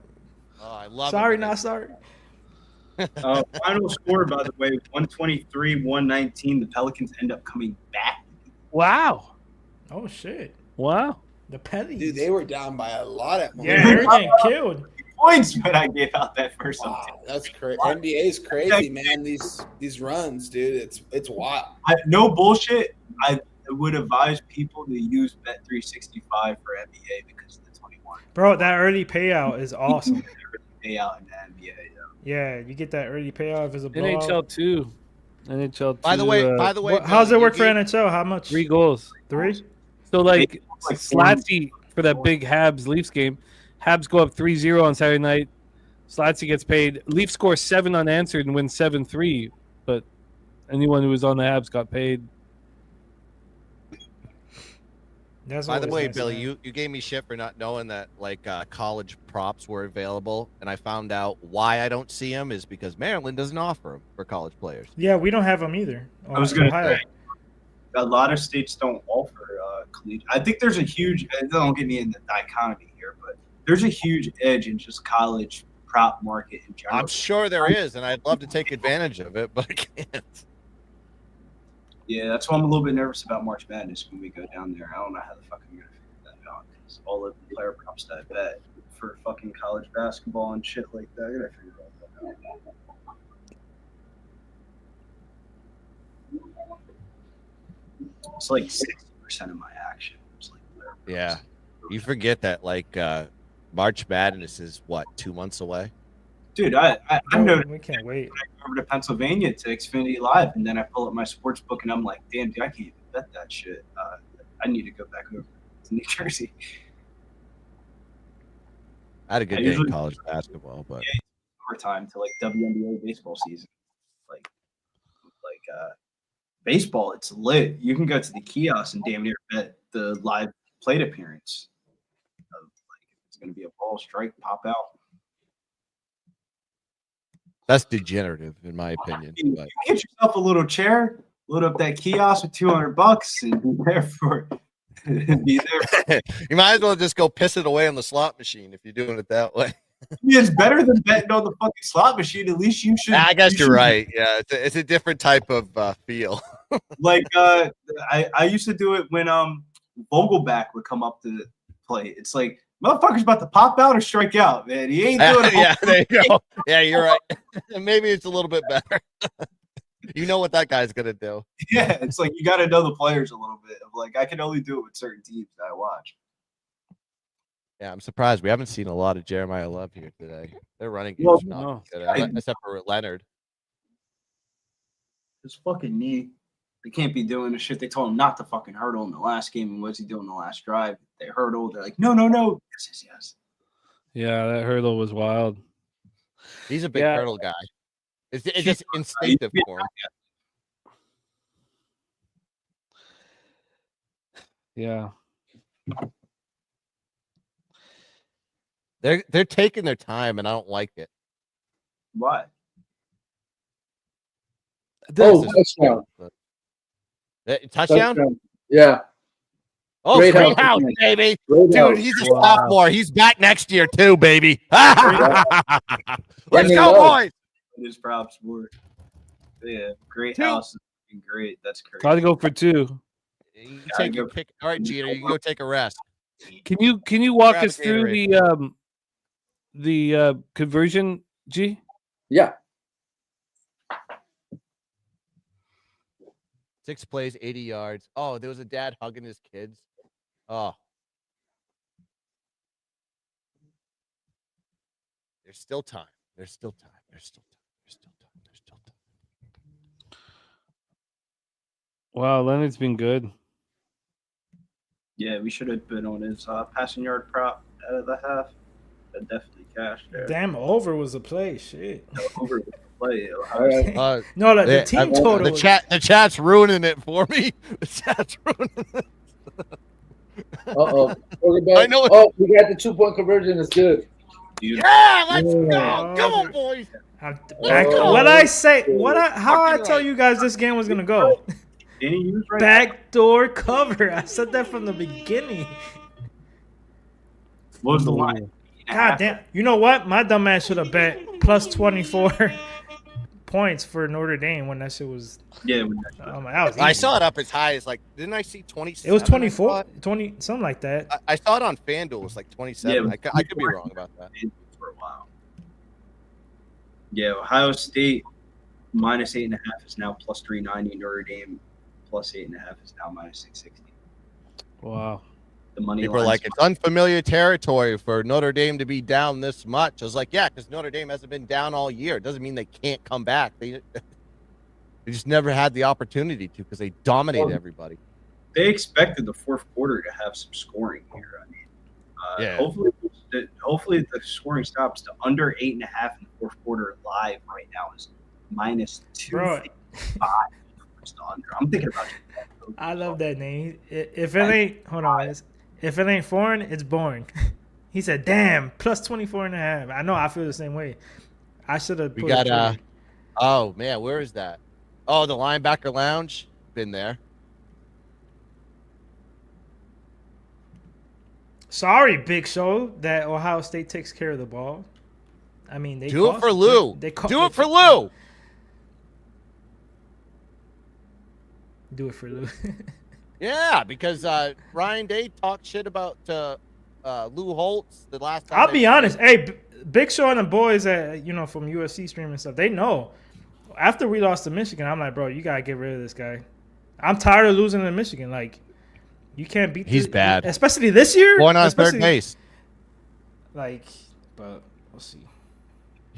[SPEAKER 8] I love
[SPEAKER 7] sorry,
[SPEAKER 8] it. when
[SPEAKER 7] not sorry.
[SPEAKER 3] Final score, by the way, 123-119. The Pelicans end up coming back.
[SPEAKER 1] Wow.
[SPEAKER 7] Oh shit,
[SPEAKER 1] Wow.
[SPEAKER 7] the pennies.
[SPEAKER 5] Dude, they were down by a lot at
[SPEAKER 7] yeah, they're getting killed.
[SPEAKER 3] Points, but I gave out that first one.
[SPEAKER 5] Wow, that's crazy. NBA is crazy, man. These runs, dude, it's wild.
[SPEAKER 3] No bullshit. I would advise people to use Bet365 for NBA because of the 21
[SPEAKER 7] Bro, that early payout is awesome.
[SPEAKER 3] payout in the NBA.
[SPEAKER 7] Yeah, you get that early payout if it's a blowout.
[SPEAKER 1] NHL 2. NHL 2.
[SPEAKER 8] By the way,
[SPEAKER 7] How's it
[SPEAKER 8] Billy,
[SPEAKER 7] work
[SPEAKER 8] you
[SPEAKER 7] for
[SPEAKER 8] gave-
[SPEAKER 7] NHL? How much?
[SPEAKER 1] 3 goals.
[SPEAKER 7] 3?
[SPEAKER 1] So, like,
[SPEAKER 3] Like
[SPEAKER 1] Slatsy for that big Habs Leafs game. Habs go up 3-0 on Saturday night. Slatsy gets paid. Leafs score 7 unanswered and win 7-3. But anyone who was on the Habs got paid.
[SPEAKER 7] That's
[SPEAKER 8] By the
[SPEAKER 7] always
[SPEAKER 8] way,
[SPEAKER 7] nice,
[SPEAKER 8] Billy,
[SPEAKER 7] man.
[SPEAKER 8] you gave me shit for not knowing that like college props were available, and I found out why I don't see them is because Maryland doesn't offer them for college players.
[SPEAKER 7] Yeah, we don't have them either.
[SPEAKER 3] I was gonna
[SPEAKER 7] Ohio.
[SPEAKER 3] say, a lot of states don't offer collegiate. I think there's a huge. Don't get me in the dichotomy here, but there's a huge edge in just college prop market in general.
[SPEAKER 8] I'm sure there is, and I'd love to take advantage of it, but I can't.
[SPEAKER 3] Yeah, that's why I'm a little bit nervous about March Madness when we go down there. I don't know how the fuck I'm gonna figure that out because all of the player props that I bet for fucking college basketball and shit like that, I gotta figure all that out. It's like 60% of my action. It's like player props.
[SPEAKER 8] Yeah, you forget that like March Madness is what 2 months away.
[SPEAKER 3] Dude, I know
[SPEAKER 7] We can't wait.
[SPEAKER 3] over to Pennsylvania to Xfinity Live, and then I pull up my sports book, and I'm like, damn, dude, I can't even bet that shit. I need to go back over to New Jersey.
[SPEAKER 8] I had a good
[SPEAKER 3] I
[SPEAKER 8] day in
[SPEAKER 3] usually-
[SPEAKER 8] college basketball, but
[SPEAKER 3] Overtime to like WNBA baseball season, like baseball, it's lit. You can go to the kiosk and damn near bet the live plate appearance of like if it's going to be a ball strike, pop out.
[SPEAKER 8] that's degenerative in my opinion.
[SPEAKER 3] You
[SPEAKER 8] But
[SPEAKER 3] get yourself a little chair, load up that kiosk with $200, and be there for be there.
[SPEAKER 8] you might as well just go piss it away on the slot machine if you're doing it that way.
[SPEAKER 3] It's better than betting on the fucking slot machine. At least you should.
[SPEAKER 8] I guess
[SPEAKER 3] you
[SPEAKER 8] you're
[SPEAKER 3] should-
[SPEAKER 8] right. Yeah, it's a different type of feel.
[SPEAKER 3] Like I used to do it when Vogelback would come up to play. It's like motherfucker's about to pop out or strike out, man. He ain't doing it.
[SPEAKER 8] Yeah, there you go. Yeah, you're right. Maybe it's a little bit better. You know what that guy's gonna do.
[SPEAKER 3] Yeah, it's like you got to know the players a little bit. Of like I can only do it with certain teams that I watch.
[SPEAKER 8] Yeah, I'm surprised we haven't seen a lot of Jeremiah Love here today. They're running
[SPEAKER 3] Well,
[SPEAKER 8] games not
[SPEAKER 1] no.
[SPEAKER 8] good, except for Leonard.
[SPEAKER 3] His fucking knee. They can't be doing the shit they told him not to fucking hurdle in the last game. And what's he doing the last drive? They hurdled. They're like, no. Yes.
[SPEAKER 1] Yeah, that hurdle was wild.
[SPEAKER 8] He's a big
[SPEAKER 1] Yeah.
[SPEAKER 8] hurdle guy. It's just instinctive for him.
[SPEAKER 1] Yeah.
[SPEAKER 14] They're taking their time, and I don't like it.
[SPEAKER 3] Why?
[SPEAKER 6] Oh,
[SPEAKER 14] This
[SPEAKER 6] touchdown.
[SPEAKER 14] touchdown?
[SPEAKER 6] Yeah.
[SPEAKER 14] Oh,
[SPEAKER 6] Great
[SPEAKER 14] great
[SPEAKER 6] house.
[SPEAKER 14] house, baby.
[SPEAKER 6] Great
[SPEAKER 14] Dude,
[SPEAKER 6] house.
[SPEAKER 14] he's a
[SPEAKER 1] Wow.
[SPEAKER 14] sophomore. He's back next year, too, baby. Let's
[SPEAKER 6] And they
[SPEAKER 14] go,
[SPEAKER 6] love-
[SPEAKER 14] boys.
[SPEAKER 3] It is props for. Yeah, great
[SPEAKER 14] Two.
[SPEAKER 3] house. Is looking great. That's crazy.
[SPEAKER 1] Got to go for 2.
[SPEAKER 14] You can take your pick. All right, Jeter, you can go take a rest.
[SPEAKER 1] Can you walk
[SPEAKER 14] Grab a
[SPEAKER 1] us through
[SPEAKER 14] Gatorade.
[SPEAKER 1] the conversion, G?
[SPEAKER 6] Yeah.
[SPEAKER 14] 6 plays, 80 yards. Oh, there was a dad hugging his kids. Oh. There's still time. There's still time. There's still time. There's still time. There's still time.
[SPEAKER 1] Wow, Leonard's been good.
[SPEAKER 3] Yeah, we should have been on his passing yard prop out of the half. That definitely cashed there.
[SPEAKER 7] Damn, over was a play. Shit.
[SPEAKER 3] Over the play.
[SPEAKER 7] No, the
[SPEAKER 14] Yeah,
[SPEAKER 7] team total.
[SPEAKER 14] The
[SPEAKER 7] was-
[SPEAKER 14] chat's ruining it for me. The chat's ruining it.
[SPEAKER 6] Uh-oh.
[SPEAKER 14] I know it.
[SPEAKER 6] Oh, we got the 2-point conversion. It's good.
[SPEAKER 14] Yeah, let's
[SPEAKER 7] Yeah.
[SPEAKER 14] go. Come on, boys.
[SPEAKER 7] What I say? How I tell you guys this game was gonna go? Backdoor cover. I said that from the beginning.
[SPEAKER 3] What was the line?
[SPEAKER 7] God damn. You know what? My dumb ass should have bet plus 24 points for Notre Dame when that shit was.
[SPEAKER 3] Yeah.
[SPEAKER 7] That was
[SPEAKER 14] I
[SPEAKER 7] easy.
[SPEAKER 14] saw it up as high as didn't I see 27?
[SPEAKER 7] It was 24, 20, something like that.
[SPEAKER 14] I saw it on FanDuel. It was like 27.
[SPEAKER 3] Yeah,
[SPEAKER 14] I could be wrong about that.
[SPEAKER 3] For a while. Yeah, Ohio State minus 8.5 is now plus 390. Notre Dame plus 8.5 is now minus 660.
[SPEAKER 1] Wow.
[SPEAKER 3] The money
[SPEAKER 14] People are
[SPEAKER 3] lines-
[SPEAKER 14] like, it's unfamiliar territory for Notre Dame to be down this much. I was like, yeah, because Notre Dame hasn't been down all year. It doesn't mean they can't come back. They just never had the opportunity to because they dominated everybody.
[SPEAKER 3] They expected the fourth quarter to have some scoring here. I mean,
[SPEAKER 14] Yeah.
[SPEAKER 3] hopefully the scoring stops to under 8.5 in the fourth quarter. Live right now is minus 255. I'm thinking about it.
[SPEAKER 7] I love that name. If it ain't, hold on, if it ain't foreign, it's boring. He said, "Damn, plus 24.5." I know. I feel the same way. I should have.
[SPEAKER 14] We got oh man, where is that? Oh, the linebacker lounge. Been there.
[SPEAKER 7] Sorry, Big Show, that Ohio State takes care of the ball. I mean, they
[SPEAKER 14] Do it
[SPEAKER 7] cost-
[SPEAKER 14] for Lou.
[SPEAKER 7] They
[SPEAKER 14] Do it for Lou.
[SPEAKER 7] Do it for Lou.
[SPEAKER 14] Yeah, because Ryan Day talked shit about Lou Holtz the last time.
[SPEAKER 7] I'll be honest. Hey, Big Show and the boys at from USC stream and stuff, they know. After we lost to Michigan, I'm like, bro, you gotta get rid of this guy. I'm tired of losing to Michigan. Like, you can't beat.
[SPEAKER 14] He's bad,
[SPEAKER 7] especially this year.
[SPEAKER 14] Going on third base.
[SPEAKER 7] Like, but we'll see.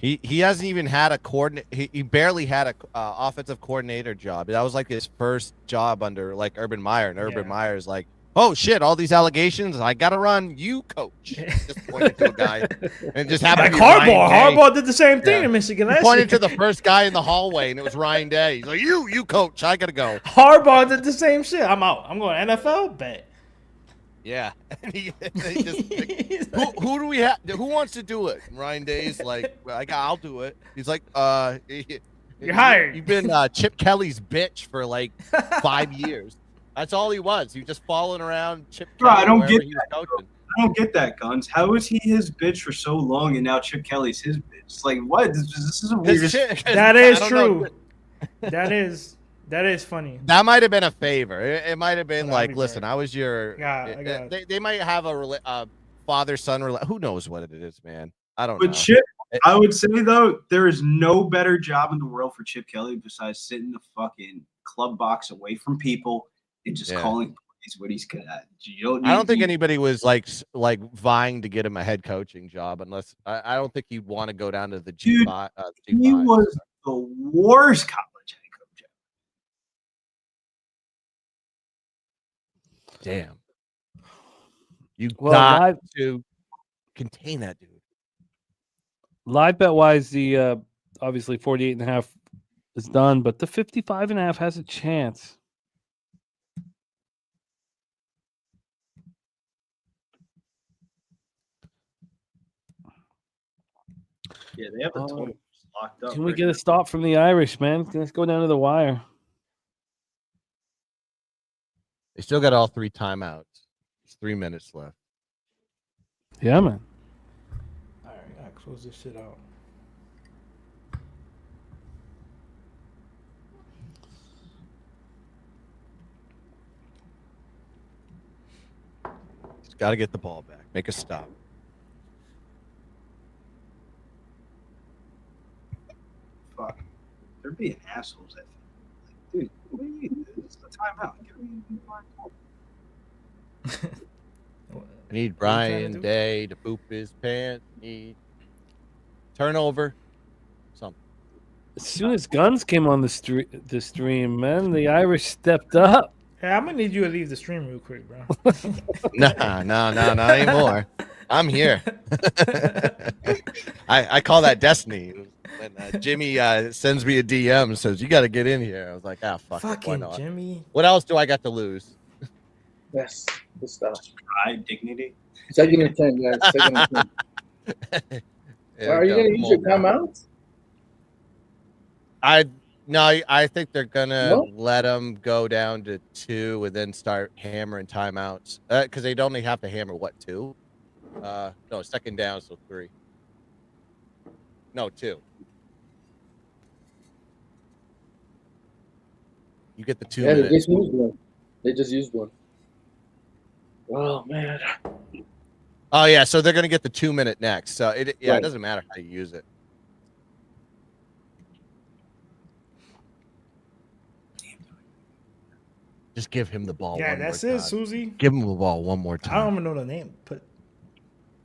[SPEAKER 14] He hasn't even had a coordinate. He barely had a offensive coordinator job. That was like his first job under Urban Meyer, and Urban Meyer's like, oh shit, all these allegations. I gotta run. You coach. Just pointed to a guy, and just happened.
[SPEAKER 7] Like Harbaugh. Harbaugh did the same thing in Michigan last year.
[SPEAKER 14] Pointed to the first guy in the hallway, and it was Ryan Day. He's like, you coach. I gotta go.
[SPEAKER 7] Harbaugh did the same shit. I'm out. I'm going NFL. Bet.
[SPEAKER 14] Yeah. And they just, who do we have? Who wants to do it? And Ryan Day's like, I'll do it. He's like,
[SPEAKER 7] you're hired.
[SPEAKER 14] You've been Chip Kelly's bitch for like 5 years. That's all he was. He was just following around Chip Kelly.
[SPEAKER 3] I don't get
[SPEAKER 14] he
[SPEAKER 3] that.
[SPEAKER 14] was coaching.
[SPEAKER 3] I don't get that, Guns. How is he his bitch for so long, and now Chip Kelly's his bitch? It's like, what? This is a weird.
[SPEAKER 7] That is true. That is funny.
[SPEAKER 14] That might have been a favor. It might have been like, listen, I was your. They might have a father-son. Who knows what it is, man? I don't know.
[SPEAKER 3] But Chip, I would say though, there is no better job in the world for Chip Kelly besides sitting the fucking club box away from people and just calling plays what he's good at.
[SPEAKER 14] I don't think anybody was like vying to get him a head coaching job unless I don't think he'd want to go down to the G5.
[SPEAKER 3] He was the worst college head coach.
[SPEAKER 14] Damn. You got to contain that dude.
[SPEAKER 1] Live bet wise, the obviously 48.5 is done, but the 55.5 has a chance.
[SPEAKER 3] Yeah, they have the
[SPEAKER 1] Oh.
[SPEAKER 3] total locked up.
[SPEAKER 1] Can we
[SPEAKER 3] right
[SPEAKER 1] get
[SPEAKER 3] now.
[SPEAKER 1] a stop from the Irish, man? Let's go down to the wire.
[SPEAKER 14] They still got all 3 timeouts. There's 3 minutes left.
[SPEAKER 1] Yeah, man.
[SPEAKER 7] All right, I gotta close this shit out.
[SPEAKER 14] Just got to get the ball back. Make a stop.
[SPEAKER 3] Fuck. They're being assholes. I think. Like, dude, what do you do? It's the timeout. Give me my call.
[SPEAKER 14] I need
[SPEAKER 7] What are you trying
[SPEAKER 14] Brian
[SPEAKER 7] to do?
[SPEAKER 14] Day to poop his pants. Need turnover. Something.
[SPEAKER 1] As soon as Guns came on the stream, man, the Irish stepped up.
[SPEAKER 7] Hey, I'm gonna need you to leave the stream real quick, bro.
[SPEAKER 14] No, not anymore. I'm here. I call that destiny. When Jimmy sends me a DM and says, you got to get in here. I was like, fuck it, why
[SPEAKER 7] Fucking
[SPEAKER 14] not?
[SPEAKER 7] Jimmy.
[SPEAKER 14] What else do I got to lose?
[SPEAKER 5] Yes, good stuff.
[SPEAKER 3] Pride, dignity.
[SPEAKER 5] Second and 10, guys. Second and 10. Are you going to use your timeouts?
[SPEAKER 14] I think they're gonna
[SPEAKER 5] No?
[SPEAKER 14] let them go down to 2 and then start hammering timeouts because they'd only have to hammer 2? No, second down, so 3. No, 2. You get the 2
[SPEAKER 5] Yeah, they
[SPEAKER 14] minutes.
[SPEAKER 5] just used one. They just used one. Oh, man.
[SPEAKER 14] Oh yeah, so they're gonna get the 2 minute next. So it
[SPEAKER 5] Right.
[SPEAKER 14] doesn't matter how you use it. Just give him the ball.
[SPEAKER 7] Yeah,
[SPEAKER 14] one
[SPEAKER 7] that's
[SPEAKER 14] more
[SPEAKER 7] it,
[SPEAKER 14] time.
[SPEAKER 7] Susie.
[SPEAKER 14] Give him the ball one more
[SPEAKER 7] I
[SPEAKER 14] time.
[SPEAKER 7] don't even know the name, but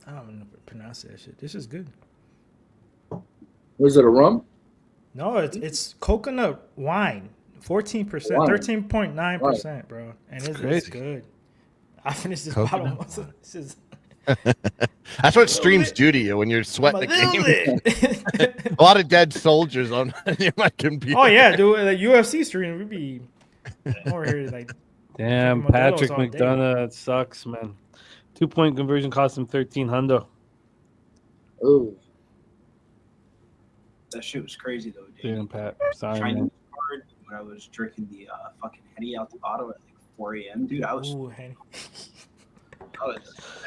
[SPEAKER 7] I don't even know how to pronounce that shit. This is good.
[SPEAKER 5] Was it a rum?
[SPEAKER 7] No, it's coconut wine, 14%,
[SPEAKER 5] Wine.
[SPEAKER 7] 13.9%, bro, and it's
[SPEAKER 1] crazy.
[SPEAKER 7] good. I finished this
[SPEAKER 14] Coconut
[SPEAKER 7] bottle. This is
[SPEAKER 14] That's what streams do to you when you're
[SPEAKER 7] I'm
[SPEAKER 14] sweating
[SPEAKER 7] a
[SPEAKER 14] the
[SPEAKER 7] little
[SPEAKER 14] game.
[SPEAKER 7] bit.
[SPEAKER 14] A lot of dead soldiers on my computer.
[SPEAKER 7] Oh yeah, dude, the UFC stream we be over here like
[SPEAKER 1] Damn,
[SPEAKER 7] Drinking Modelo's
[SPEAKER 1] Patrick
[SPEAKER 7] all day.
[SPEAKER 1] McDonough. It sucks, man. 2-point conversion cost him 13 hundo.
[SPEAKER 5] Ooh.
[SPEAKER 3] That shit was crazy though, dude.
[SPEAKER 1] Damn, Pat. Sorry,
[SPEAKER 3] Trying
[SPEAKER 1] man.
[SPEAKER 3] hard when I was drinking the fucking Henny out the bottle at like 4 a.m. Dude, I was
[SPEAKER 7] ooh, Henny.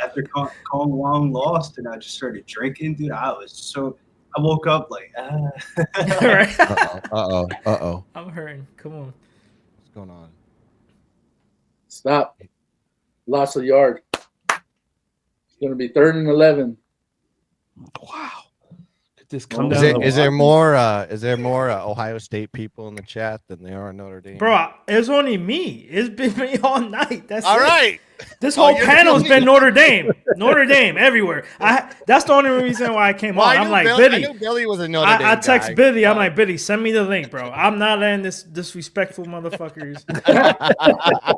[SPEAKER 3] after Kong Wong lost and I just started drinking, dude. I woke up like
[SPEAKER 7] Right.
[SPEAKER 14] Uh-oh.
[SPEAKER 7] I'm hurting. Come on.
[SPEAKER 14] What's going on?
[SPEAKER 5] Stop. Lost a yard. It's going to be 3rd and 11.
[SPEAKER 1] Wow. Could this come
[SPEAKER 14] Is,
[SPEAKER 1] down?
[SPEAKER 14] it,
[SPEAKER 1] to the
[SPEAKER 14] is there
[SPEAKER 1] wire?
[SPEAKER 14] more Ohio State people in the chat than there are Notre Dame?
[SPEAKER 7] Bro, it's only me. It's been me all night. That's
[SPEAKER 14] All
[SPEAKER 7] it.
[SPEAKER 14] right.
[SPEAKER 7] This whole
[SPEAKER 14] you're
[SPEAKER 7] panel's
[SPEAKER 14] the
[SPEAKER 7] been Notre Dame. Notre Dame everywhere. That's the only reason why I came
[SPEAKER 14] Well,
[SPEAKER 7] on.
[SPEAKER 14] I
[SPEAKER 7] I'm
[SPEAKER 14] knew
[SPEAKER 7] like,
[SPEAKER 14] Billy, I
[SPEAKER 7] Billy.
[SPEAKER 14] knew Billy was a Notre Dame
[SPEAKER 7] I text
[SPEAKER 14] guy.
[SPEAKER 7] Billy. I'm like, Billy, send me the link, bro. I'm not letting this disrespectful motherfuckers.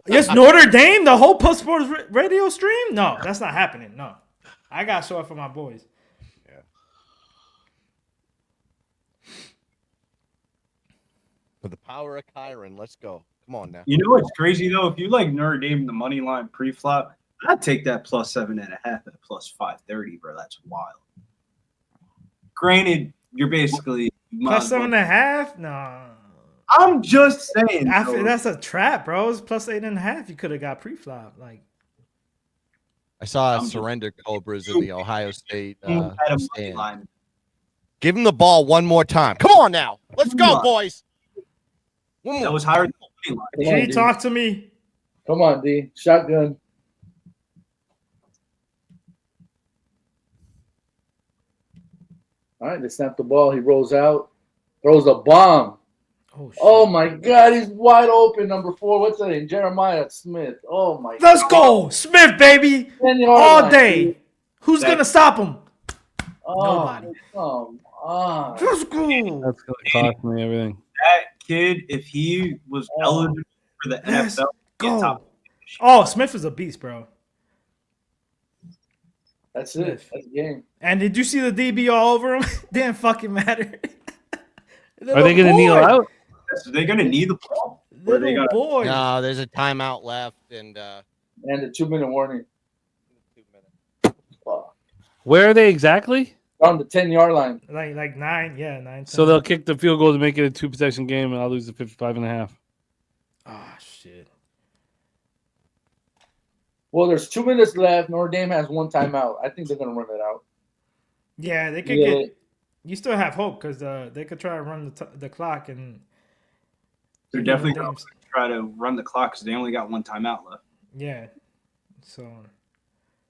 [SPEAKER 7] Yes, Notre Dame, the whole Post Sports radio stream? No, that's not happening. No. I got to show up for my boys.
[SPEAKER 14] For the power of Kyron, let's go. Come on now.
[SPEAKER 3] You know what's crazy though? If you like Notre Dame the money line pre-flop, I'd take that plus 7.5 at plus 530, bro. That's wild. Granted, you're basically
[SPEAKER 7] Plus 7.5? No.
[SPEAKER 3] I'm just saying.
[SPEAKER 7] That's a trap, bro. It's plus 8.5. You could have got pre-flop. Like,
[SPEAKER 14] I saw surrender Cobras in the Ohio State stand.
[SPEAKER 3] line.
[SPEAKER 14] Give him the ball one more time. Come on now. Let's go, boys.
[SPEAKER 3] That was higher than the money line.
[SPEAKER 5] Come on,
[SPEAKER 7] G,
[SPEAKER 5] D.
[SPEAKER 7] talk to me.
[SPEAKER 5] Come on, D. Shotgun. All right, they snap the ball. He rolls out, throws a bomb.
[SPEAKER 7] Oh, shit.
[SPEAKER 5] Oh my God, he's wide open. Number 4. What's that name? Jeremiah Smith. Oh my.
[SPEAKER 7] Let's
[SPEAKER 5] God.
[SPEAKER 7] go. Smith, baby.
[SPEAKER 5] 10-yard
[SPEAKER 7] All
[SPEAKER 5] line,
[SPEAKER 7] day.
[SPEAKER 5] dude.
[SPEAKER 7] Who's going to stop him?
[SPEAKER 5] Oh,
[SPEAKER 7] Nobody.
[SPEAKER 5] come on.
[SPEAKER 7] Let's go.
[SPEAKER 1] That's going to cost me everything.
[SPEAKER 3] That kid, if he was eligible for the
[SPEAKER 7] Let's
[SPEAKER 3] NFL,
[SPEAKER 7] go. Oh, Smith is a beast, bro.
[SPEAKER 5] That's it. That's the game.
[SPEAKER 7] And did you see the DB all over him? Didn't fucking matter.
[SPEAKER 1] Are they going to kneel out?
[SPEAKER 3] so they're gonna need the ball. Or they
[SPEAKER 7] Little
[SPEAKER 3] got
[SPEAKER 7] boy.
[SPEAKER 14] No, there's a timeout left, and
[SPEAKER 5] a 2-minute warning.
[SPEAKER 1] Where are they exactly?
[SPEAKER 6] On the 10-yard line.
[SPEAKER 7] Like 9, yeah, 9.
[SPEAKER 1] So they'll kick the field goal to make it a 2-possession game, and I'll lose the 55.5.
[SPEAKER 7] Oh shit.
[SPEAKER 6] Well, there's 2 minutes left. Notre Dame has 1 timeout. I think they're gonna run it out.
[SPEAKER 7] Yeah, they could get. You still have hope because they could try to run the clock, and
[SPEAKER 3] They're definitely going to try to run the clock because they only got 1 timeout left.
[SPEAKER 7] Yeah, so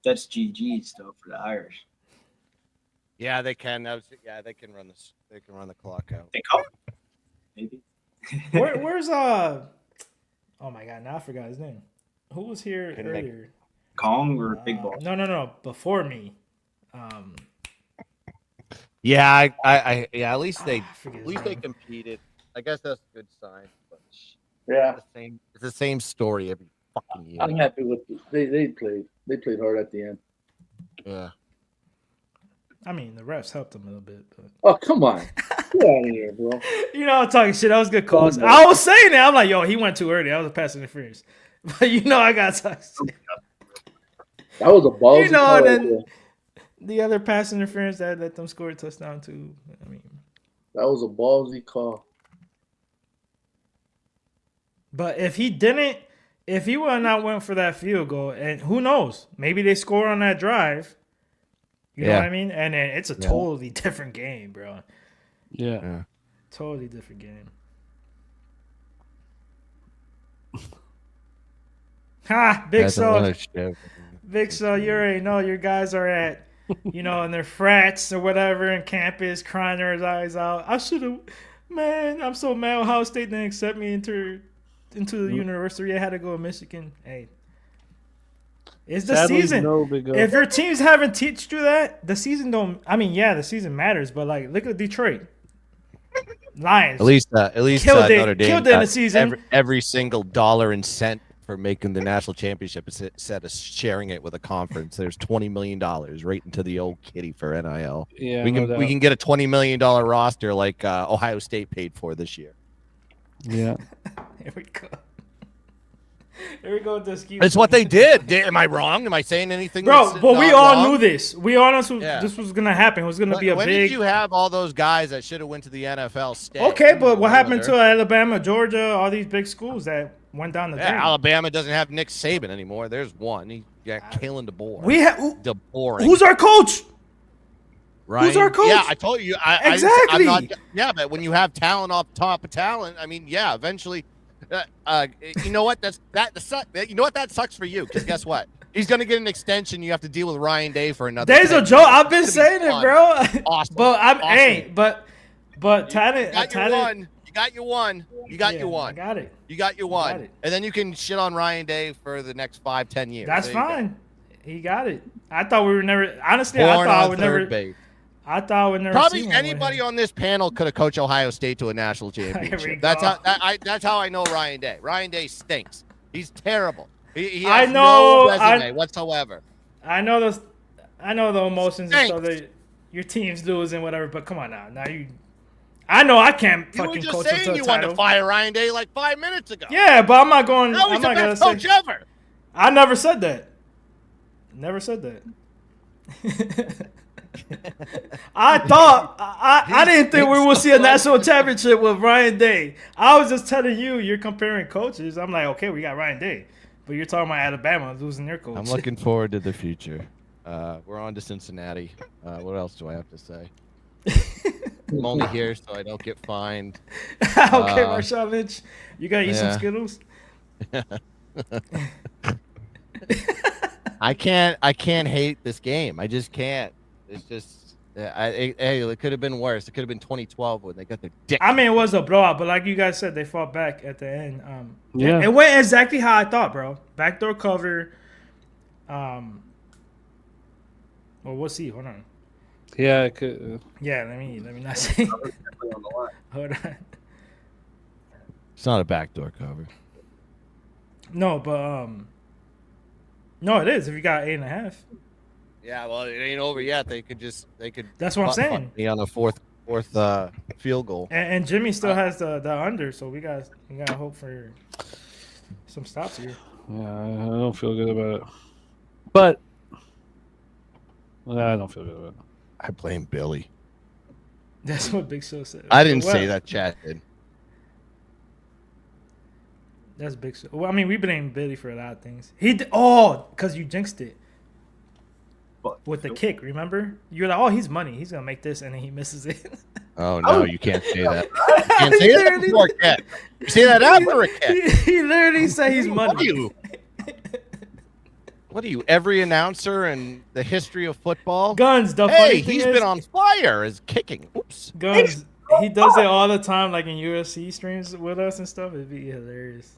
[SPEAKER 3] that's GG's though for the Irish.
[SPEAKER 14] Yeah, they can. They can run this. They can run the clock out.
[SPEAKER 3] They call it. Maybe.
[SPEAKER 7] where's Oh my god, now I forgot his name. Who was here earlier?
[SPEAKER 3] Kong or Big Ball?
[SPEAKER 7] No. Before me.
[SPEAKER 14] Yeah, yeah. At least they
[SPEAKER 7] they
[SPEAKER 14] competed. I guess that's a good sign. But
[SPEAKER 6] yeah,
[SPEAKER 14] it's the same story every fucking year.
[SPEAKER 6] I'm happy with it. They played hard at the end.
[SPEAKER 14] Yeah.
[SPEAKER 7] I mean, the refs helped them a little bit. But...
[SPEAKER 6] Oh, come on. Get out of here, bro.
[SPEAKER 7] You know, I'm talking shit. That was good calls. I was saying that. I'm like, yo, he went too early. That was a pass interference. But you know, I got to talk shit.
[SPEAKER 6] That was a ballsy
[SPEAKER 7] You know,
[SPEAKER 6] call
[SPEAKER 7] then
[SPEAKER 6] right
[SPEAKER 7] the other pass interference that let them score a touchdown too. I mean,
[SPEAKER 6] that was a ballsy call.
[SPEAKER 7] But if he would have not went for that field goal, and who knows, maybe they score on that drive. You know what I mean? And then it's a totally different game, bro.
[SPEAKER 1] Yeah.
[SPEAKER 7] Totally different game. Ha! Big So. Big So, you already know your guys are at, in their frats or whatever in campus crying their eyes out. I should have, man, I'm so mad Ohio State didn't accept me into the university. I had to go to Michigan. Hey. It's the season. If your teams haven't teached you that, the season don't. I mean, yeah, the season matters, but like, look at Detroit Lions.
[SPEAKER 14] At least Notre Dame
[SPEAKER 7] killed it in the season.
[SPEAKER 14] Every single dollar and cent for making the national championship instead of sharing it with a conference. There's $20 million right into the old kitty for NIL.
[SPEAKER 1] Yeah,
[SPEAKER 14] we can get a $20 million roster like Ohio State paid for this year.
[SPEAKER 1] Yeah.
[SPEAKER 7] Here we go. Here we go with this.
[SPEAKER 14] It's what they did. Am I wrong? Am I saying anything?
[SPEAKER 7] Bro, but we all knew this. We all knew
[SPEAKER 14] Yeah.
[SPEAKER 7] this was going to happen. It was going to be a
[SPEAKER 14] when
[SPEAKER 7] big.
[SPEAKER 14] did you have all those guys that should have went to the NFL stay?
[SPEAKER 7] Okay, but what happened to Alabama, Georgia, all these big schools that went down the drain?
[SPEAKER 14] Alabama doesn't have Nick Saban anymore. There's one. He got Kalen DeBoer. DeBoer.
[SPEAKER 7] Who's our coach?
[SPEAKER 14] Right?
[SPEAKER 7] Who's our coach?
[SPEAKER 14] Yeah, I told you.
[SPEAKER 7] Exactly.
[SPEAKER 14] But when you have talent off top of talent, I mean, yeah, eventually. You know what? You know what? That sucks for you because guess what? He's gonna get an extension. You have to deal with Ryan Day for another.
[SPEAKER 7] There's a joke. I've been saying it, bro.
[SPEAKER 14] Awesome.
[SPEAKER 7] But
[SPEAKER 14] You got your one.
[SPEAKER 7] I got it.
[SPEAKER 14] You got your one. And then you can shit on Ryan Day for the next 5-10 years.
[SPEAKER 7] That's fine. He got it. I thought we were never. Honestly,
[SPEAKER 14] Born
[SPEAKER 7] I thought I
[SPEAKER 14] on
[SPEAKER 7] would
[SPEAKER 14] third
[SPEAKER 7] never.
[SPEAKER 14] base.
[SPEAKER 7] I thought I would never.
[SPEAKER 14] Probably
[SPEAKER 7] see one
[SPEAKER 14] anybody
[SPEAKER 7] with him.
[SPEAKER 14] on this panel could have coached Ohio State to a national championship. That's how I know Ryan Day. Ryan Day stinks. He's terrible. He has no resume whatsoever.
[SPEAKER 7] I know the emotions and stuff that your team's losing, whatever. But come on now. I know I can't fucking
[SPEAKER 14] You
[SPEAKER 7] coach
[SPEAKER 14] were just
[SPEAKER 7] up to
[SPEAKER 14] saying
[SPEAKER 7] a
[SPEAKER 14] you wanted
[SPEAKER 7] title.
[SPEAKER 14] to fire Ryan Day like 5 minutes ago.
[SPEAKER 7] Yeah, but I'm not going.
[SPEAKER 14] No, he's
[SPEAKER 7] I'm
[SPEAKER 14] the
[SPEAKER 7] not gonna
[SPEAKER 14] best coach
[SPEAKER 7] say.
[SPEAKER 14] ever.
[SPEAKER 7] I never said that. Never said that. I didn't think we would see a national championship with Ryan Day. I was just telling you, you're comparing coaches. I'm like, okay, we got Ryan Day, but you're talking about Alabama losing their coach.
[SPEAKER 14] I'm looking forward to the future. We're on to Cincinnati. What else do I have to say? I'm only here so I don't get fined.
[SPEAKER 7] Okay, Marshawn Lynch, you gotta eat some Skittles.
[SPEAKER 14] I can't hate this game. I just can't. It's just, it could have been worse. It could have been 2012 when they got their dick.
[SPEAKER 7] I mean, it was a blowout, but like you guys said, they fought back at the end.
[SPEAKER 1] Yeah,
[SPEAKER 7] it went exactly how I thought, bro. Backdoor cover. Well, we'll see. Hold on.
[SPEAKER 1] Yeah, it could.
[SPEAKER 7] Yeah, let me not say. Hold on.
[SPEAKER 14] It's not a backdoor cover.
[SPEAKER 7] No, but no, it is. If you got 8.5.
[SPEAKER 14] Yeah, well, it ain't over yet. They could.
[SPEAKER 7] That's what I'm saying.
[SPEAKER 14] Me on the fourth field goal.
[SPEAKER 7] And Jimmy still has the under, so we got to hope for some stops here.
[SPEAKER 1] Yeah, I don't feel good about it. But I don't feel good about it.
[SPEAKER 14] I blame Billy.
[SPEAKER 7] That's what Big Show said.
[SPEAKER 14] I didn't
[SPEAKER 7] Well,
[SPEAKER 14] say that, chat did.
[SPEAKER 7] That's Big Show. Well, I mean, we blame Billy for a lot of things. Because you jinxed it with the kick. Remember, you're like, oh, he's money. He's gonna make this, and then he misses it.
[SPEAKER 14] Oh no, you can't say that. You can't say that before a kick. You say that after a kick.
[SPEAKER 7] He literally said he's money.
[SPEAKER 14] What are you? Every announcer in the history of football?
[SPEAKER 7] Guns. The
[SPEAKER 14] Hey,
[SPEAKER 7] funny thing
[SPEAKER 14] he's
[SPEAKER 7] is,
[SPEAKER 14] been on fire as kicking. Oops.
[SPEAKER 7] Guns. He does it all the time, like in UFC streams with us and stuff. It'd be hilarious.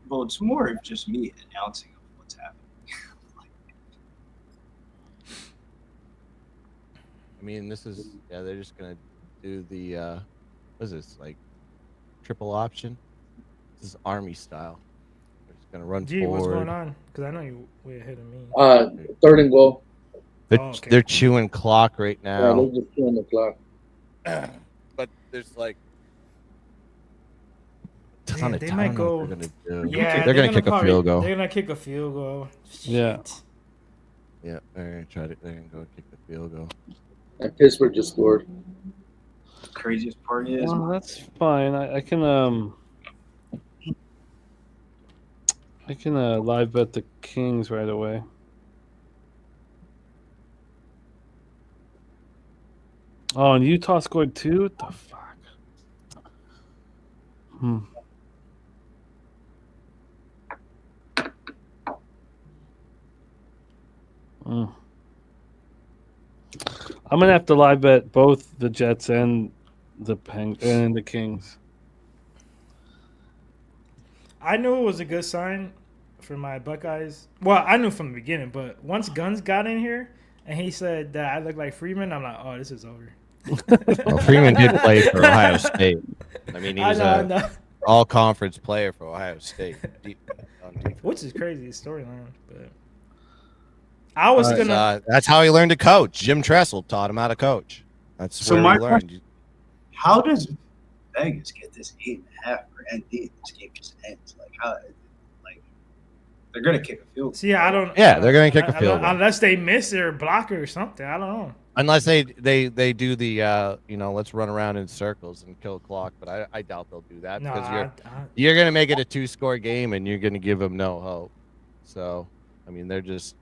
[SPEAKER 3] Well, it's more of just me announcing what's happening.
[SPEAKER 14] I mean, this is they're just gonna do the what is this, like triple option? This is Army style. They're just gonna run
[SPEAKER 7] Gee,
[SPEAKER 14] forward.
[SPEAKER 7] what's going on? Because I know you way ahead of me.
[SPEAKER 6] 3rd and goal.
[SPEAKER 14] They're chewing clock right
[SPEAKER 6] Yeah,
[SPEAKER 14] now.
[SPEAKER 6] they're just chewing the clock.
[SPEAKER 14] But there's like a
[SPEAKER 7] Man,
[SPEAKER 14] ton of
[SPEAKER 7] they
[SPEAKER 14] time.
[SPEAKER 7] might go.
[SPEAKER 14] They're gonna do.
[SPEAKER 7] Yeah,
[SPEAKER 14] they're gonna kick a field goal.
[SPEAKER 7] They're gonna kick a field goal.
[SPEAKER 1] Yeah.
[SPEAKER 14] Yeah, they're gonna try to. They're gonna go kick the field goal.
[SPEAKER 6] And Pittsburgh just scored.
[SPEAKER 3] The craziest part is
[SPEAKER 1] Well, that's fine. I can live bet the Kings right away. Oh, and Utah scored 2? What the fuck? I'm gonna have to live bet both the Jets and the Kings.
[SPEAKER 7] I knew it was a good sign for my Buckeyes. Well, I knew from the beginning, but once Guns got in here and he said that I look like Freeman, I'm like, oh, this is over.
[SPEAKER 14] Well, Freeman did play for Ohio State. I mean, he was
[SPEAKER 7] know.
[SPEAKER 14] all-conference player for Ohio State.
[SPEAKER 7] Which is crazy storyline, but I was gonna.
[SPEAKER 14] That's how he learned to coach. Jim Tressel taught him how to coach. That's
[SPEAKER 3] So
[SPEAKER 14] where
[SPEAKER 3] my
[SPEAKER 14] he learned.
[SPEAKER 3] question- how does Vegas get this 8.5 for ND? This game just ends. Like how? Like they're gonna kick a field goal.
[SPEAKER 7] See, I don't.
[SPEAKER 14] Yeah, they're gonna kick a field goal.
[SPEAKER 7] Unless they miss their blocker or something. I don't know.
[SPEAKER 14] Unless they do the let's run around in circles and kill clock, but I doubt they'll do that
[SPEAKER 7] No,
[SPEAKER 14] because you're gonna make it a 2-score game and you're gonna give them no hope. So I mean, this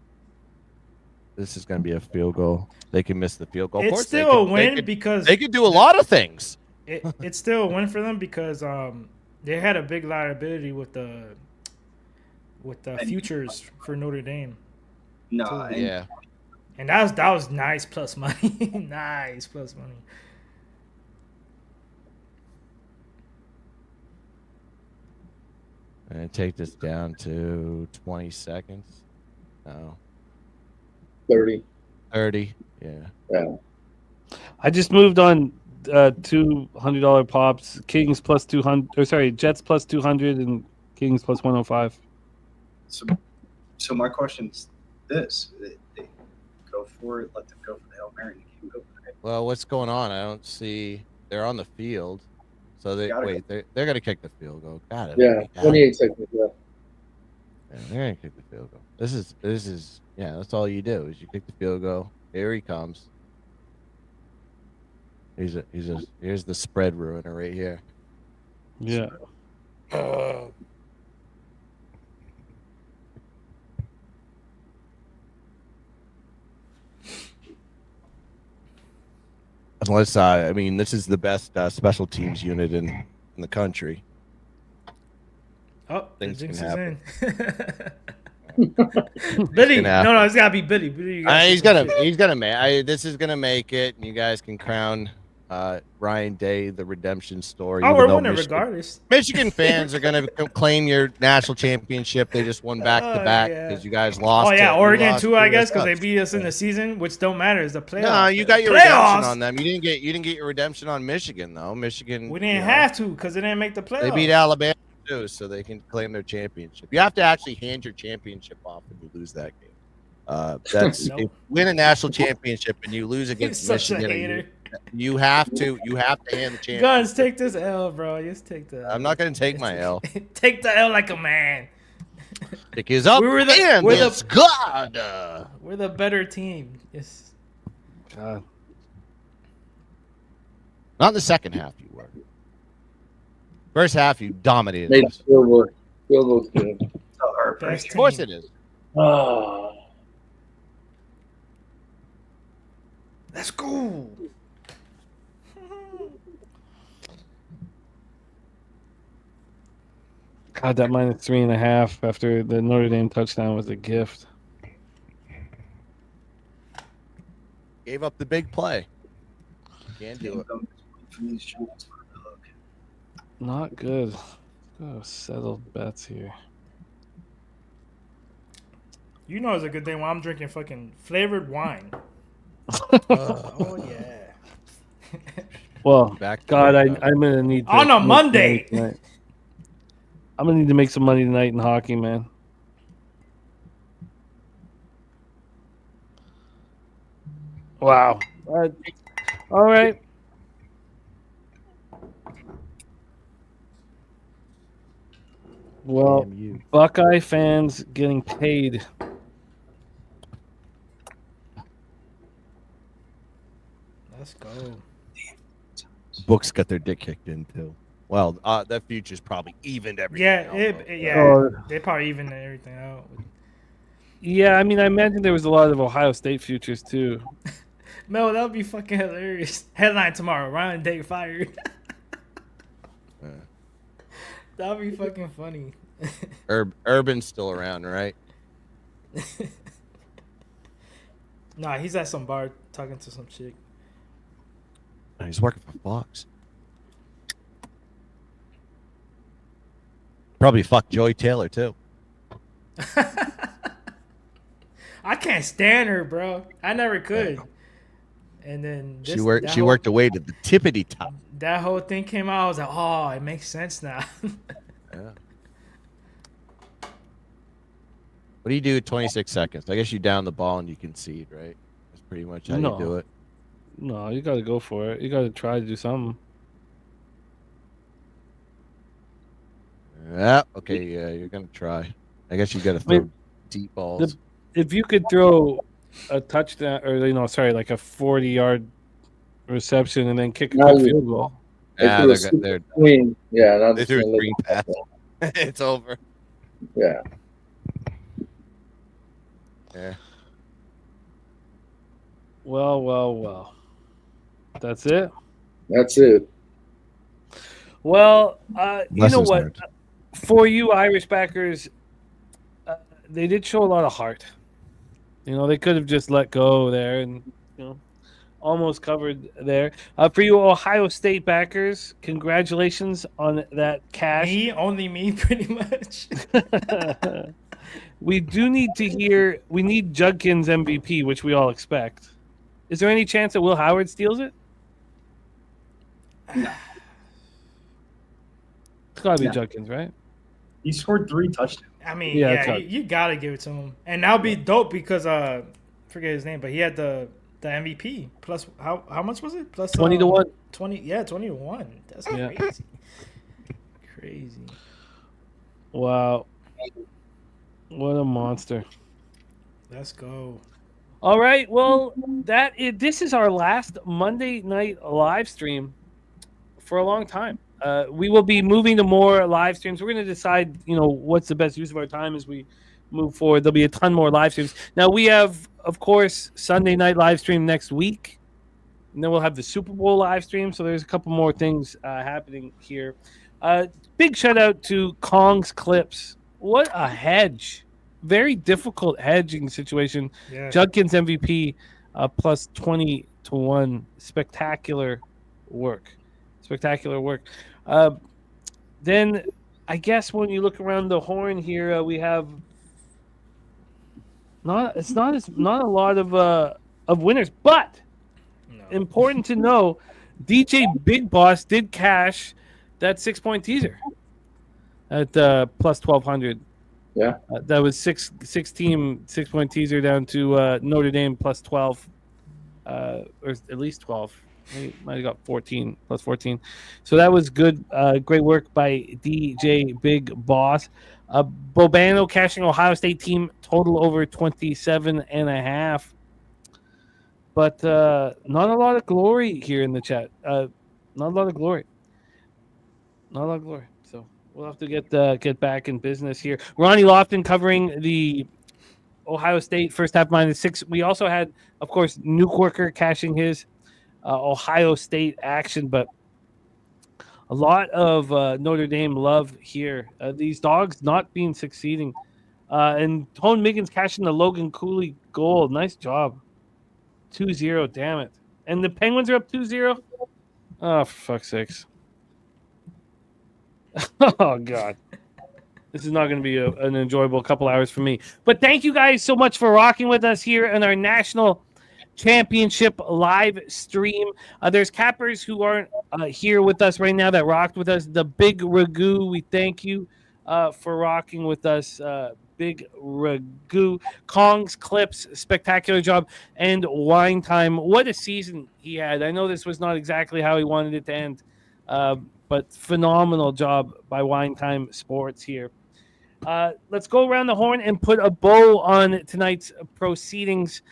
[SPEAKER 14] is gonna be a field goal. They can miss the field goal. Of
[SPEAKER 7] It's
[SPEAKER 14] course,
[SPEAKER 7] still a win because
[SPEAKER 14] they could do a lot of things.
[SPEAKER 7] It's still a win for them because they had a big liability with the futures for Notre Dame.
[SPEAKER 3] No,
[SPEAKER 14] Yeah.
[SPEAKER 7] And that was nice plus money. Nice plus money.
[SPEAKER 14] And take this down to 20 seconds. No.
[SPEAKER 6] 30.
[SPEAKER 14] 30. Yeah.
[SPEAKER 6] Yeah.
[SPEAKER 1] I just moved on $200 pops. Kings plus 200. Or sorry, Jets plus 200 and Kings plus 105.
[SPEAKER 3] So my question is this: they go for it, let them go for the Hail Mary. They can go for it.
[SPEAKER 14] Well, what's going on? I don't see. They're on the field, so they're gonna kick the field goal. Got it.
[SPEAKER 6] Yeah, 28 seconds left.
[SPEAKER 14] Yeah, they're gonna kick the field goal. This is that's all you do is you kick the field goal. Here he comes. Here's the spread ruiner right here.
[SPEAKER 1] Yeah.
[SPEAKER 14] Unless I mean, this is the best special teams unit in the country.
[SPEAKER 7] Oh,
[SPEAKER 14] Things
[SPEAKER 7] Jinx
[SPEAKER 14] can
[SPEAKER 7] is
[SPEAKER 14] happen.
[SPEAKER 7] in. Billy, no, it's gotta be Billy. Billy,
[SPEAKER 14] He's gonna make. This is gonna make it, and you guys can crown Ryan Day the redemption story.
[SPEAKER 7] Oh,
[SPEAKER 14] even
[SPEAKER 7] we're
[SPEAKER 14] though
[SPEAKER 7] winning regardless.
[SPEAKER 14] Michigan fans are gonna claim your national championship. They just won back to back because you guys lost.
[SPEAKER 7] Oh yeah, Oregon
[SPEAKER 14] lost
[SPEAKER 7] too, I
[SPEAKER 14] to
[SPEAKER 7] guess, because
[SPEAKER 14] us.
[SPEAKER 7] they beat us in the season, which don't matter. It's the playoffs.
[SPEAKER 14] No, you got your redemption on them. You didn't get your redemption on Michigan though. Michigan.
[SPEAKER 7] We didn't have to because they didn't make the playoffs.
[SPEAKER 14] They beat Alabama too, so they can claim their championship. You have to actually hand your championship off when you lose that game. That's if you win a national championship and you lose against
[SPEAKER 7] Such a
[SPEAKER 14] Michigan.
[SPEAKER 7] hater.
[SPEAKER 14] You have to hand the championship.
[SPEAKER 7] Guns, take this L, bro. Just take the L.
[SPEAKER 14] I'm not going to take my L.
[SPEAKER 7] Take the L like a man.
[SPEAKER 14] Pick his up.
[SPEAKER 7] We're
[SPEAKER 14] God.
[SPEAKER 7] the better team. Yes.
[SPEAKER 1] God.
[SPEAKER 14] Not in the second half, you were. First half, you dominated.
[SPEAKER 6] Made
[SPEAKER 14] us.
[SPEAKER 6] field goal. Field goal's good.
[SPEAKER 7] Best
[SPEAKER 14] Of course
[SPEAKER 7] team.
[SPEAKER 14] it is.
[SPEAKER 6] Oh.
[SPEAKER 7] Let's go.
[SPEAKER 1] God, that minus 3.5 after the Notre Dame touchdown was a gift.
[SPEAKER 14] Gave up the big play. Can't do it.
[SPEAKER 1] Not good. Oh, settled bets here.
[SPEAKER 7] You know it's a good thing when I'm drinking fucking flavored wine. Oh yeah.
[SPEAKER 1] Well,
[SPEAKER 14] Back to
[SPEAKER 1] God,
[SPEAKER 14] back.
[SPEAKER 1] I'm gonna need to
[SPEAKER 7] On a
[SPEAKER 1] make
[SPEAKER 7] Monday.
[SPEAKER 1] money tonight. I'm gonna need to make some money tonight in hockey, man. Wow. All right. Well,
[SPEAKER 14] Damn you.
[SPEAKER 1] Buckeye fans getting paid.
[SPEAKER 7] Let's go.
[SPEAKER 14] Books got their dick kicked in too. Well, that future's probably evened everything.
[SPEAKER 7] Yeah,
[SPEAKER 14] out, though.
[SPEAKER 1] Oh.
[SPEAKER 7] they probably even everything out.
[SPEAKER 1] Yeah, I mean, I imagine there was a lot of Ohio State futures too.
[SPEAKER 7] Mel, that would be fucking hilarious. Headline tomorrow: Ryan Day fired.
[SPEAKER 14] Yeah.
[SPEAKER 7] That would be fucking funny.
[SPEAKER 14] Urban's still around, right?
[SPEAKER 7] Nah, he's at some bar talking to some chick.
[SPEAKER 14] He's working for Fox. Probably fuck Joy Taylor too.
[SPEAKER 7] I can't stand her, bro. I never could. And then
[SPEAKER 14] She worked her way to the tippity top.
[SPEAKER 7] That whole thing came out. I was like, oh, it makes sense now.
[SPEAKER 14] Yeah. What do you do at 26 seconds? I guess you down the ball and you concede, right? That's pretty much how you do it.
[SPEAKER 1] No, you got to go for it. You got to try to do something.
[SPEAKER 14] Yeah. Okay. Yeah, you're gonna try. I guess you got to throw deep balls.
[SPEAKER 1] If you could throw a touchdown, or like a 40-yard reception and then kick a quick field goal.
[SPEAKER 14] Yeah, they threw a screen pass. It's over.
[SPEAKER 6] Yeah.
[SPEAKER 14] Yeah.
[SPEAKER 1] Well. That's it.
[SPEAKER 6] That's it.
[SPEAKER 1] Well, you know what?
[SPEAKER 14] learned.
[SPEAKER 1] For you Irish backers, they did show a lot of heart. They could have just let go there and almost covered there. For you Ohio State backers, congratulations on that cash.
[SPEAKER 7] Only me, pretty much.
[SPEAKER 1] We do need to hear. We need Judkins MVP, which we all expect. Is there any chance that Will Howard steals it?
[SPEAKER 3] No.
[SPEAKER 1] It's got to be Judkins, right?
[SPEAKER 3] He scored 3 touchdowns.
[SPEAKER 7] I mean,
[SPEAKER 1] Yeah,
[SPEAKER 7] you gotta give it to him, and that'll be dope because forget his name, but he had the MVP plus how much was it? Plus
[SPEAKER 1] 20 to 1.
[SPEAKER 7] 20 to 1. That's crazy. Crazy.
[SPEAKER 1] Wow. What a monster.
[SPEAKER 7] Let's go.
[SPEAKER 1] All right. Well, this is our last Monday night live stream for a long time. We will be moving to more live streams. We're going to decide, what's the best use of our time as we move forward. There'll be a ton more live streams. Now, we have, of course, Sunday night live stream next week. And then we'll have the Super Bowl live stream. So there's a couple more things happening here. Big shout out to Kong's Clips. What a hedge. Very difficult hedging situation.
[SPEAKER 7] Yeah.
[SPEAKER 1] Judkins MVP plus 20 to 1. Spectacular work. Then I guess when you look around the horn here, we have not a lot of winners, but important to know, DJ Big Boss did cash that 6-point teaser at plus 1,200.
[SPEAKER 6] Yeah,
[SPEAKER 1] that was 6-point teaser down to Notre Dame plus 12, or at least 12. Might have got 14 plus 14. So that was good. Great work by DJ Big Boss. Bobano cashing Ohio State team total over 27.5. but not a lot of glory here in the chat. Not a lot of glory. Not a lot of glory. So we'll have to get back in business here. Ronnie Lofton covering the Ohio State first half -6. We also had, of course, Newquarker cashing his Ohio State action, but a lot of Notre Dame love here. These dogs not being succeeding. And Tone Miggins cashing the Logan Cooley goal. Nice job. 2-0, damn it. And the Penguins are up 2-0? Oh, for fuck's sakes. Oh, God. This is not going to be an enjoyable couple hours for me. But thank you guys so much for rocking with us here in our national championship live stream. There's cappers who aren't here with us right now that rocked with us. The Big Ragu, we thank you for rocking with us. Big Ragu. Kong's Clips, spectacular job. And Wine Time, what a season he had. I know this was not exactly how he wanted it to end, but phenomenal job by Wine Time Sports here. Let's go around the horn and put a bow on tonight's proceedings.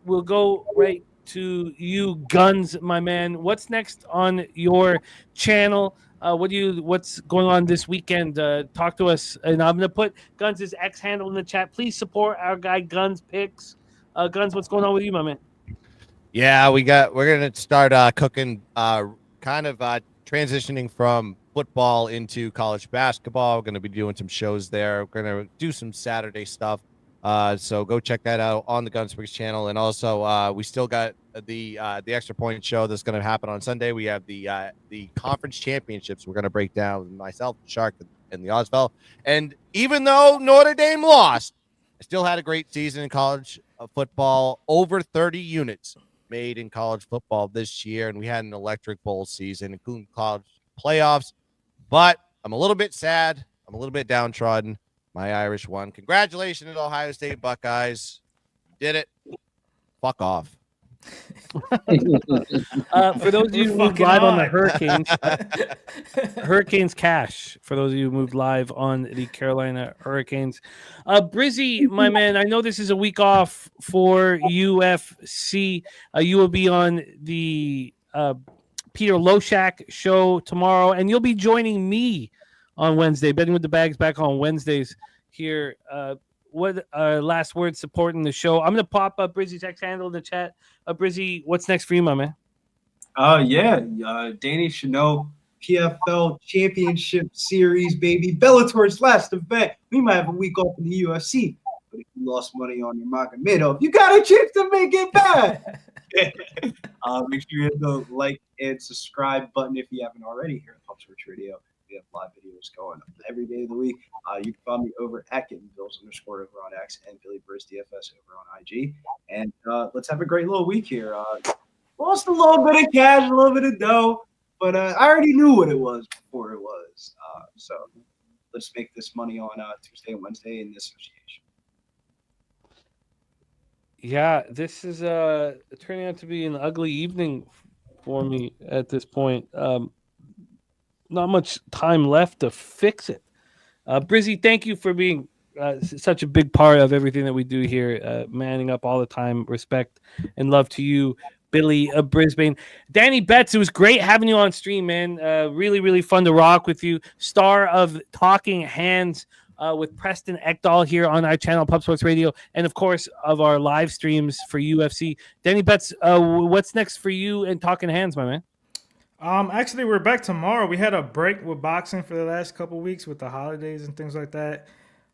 [SPEAKER 1] We'll go right to you, Guns, my man. What's next on your channel? What's going on this weekend? Talk to us, and I'm gonna put Guns' X handle in the chat. Please support our guy Guns Picks. Guns, what's going on with you, my man?
[SPEAKER 14] Yeah, we're gonna start cooking, transitioning from football into college basketball. We're going to be doing some shows there. We're going to do some Saturday stuff. So go check that out on the Gunsprings channel. And also, we still got the Extra Point show that's going to happen on Sunday. We have the conference championships. We're going to break down myself, Shark, and the Ozfell. And even though Notre Dame lost, I still had a great season in college football. Over 30 units made in college football this year, and we had an electric bowl season, including college playoffs. But I'm a little bit sad. I'm a little bit downtrodden. My Irish won. Congratulations to Ohio State Buckeyes. Did it. Fuck off.
[SPEAKER 1] For those of you who moved live on the Hurricanes, Hurricanes cash. For those of you who moved live on the Carolina Hurricanes, Brizzy, my man, I know this is a week off for UFC. You will be on the Peter Loshak show tomorrow, and you'll be joining me on Wednesday. Betting with the Bags back on Wednesdays here. What last word supporting the show? I'm gonna pop up Brizzy's X handle in the chat. Brizzy, what's next for you, my man?
[SPEAKER 3] Danny should know PFL Championship Series, baby. Bellator's last event. We might have a week off in the UFC, but if you lost money on your Magomedov, you got a chance to make it back. Make sure you hit the like and subscribe button if you haven't already here at Pop Sports Radio. We have live videos going up every day of the week. You can find me over at GettingBills _ over on X and Billy Briz DFS over on IG. And let's have a great little week here. Lost a little bit of cash, a little bit of dough, but I already knew what it was before it was. So let's make this money on Tuesday and Wednesday in this association.
[SPEAKER 1] Yeah, this is turning out to be an ugly evening for me at this point. Not much time left to fix it. Brizzy, thank you for being such a big part of everything that we do here, manning up all the time. Respect and love to you, Billy of Brisbane. Danny Betts, it was great having you on stream, man. Really, really fun to rock with you. Star of Talking Hands with Preston Ekdahl here on our channel, Pub Sports Radio, and of course of our live streams for UFC. Danny Betts, what's next for you and Talking Hands, my man?
[SPEAKER 7] Actually, we're back tomorrow. We had a break with boxing for the last couple weeks with the holidays and things like that.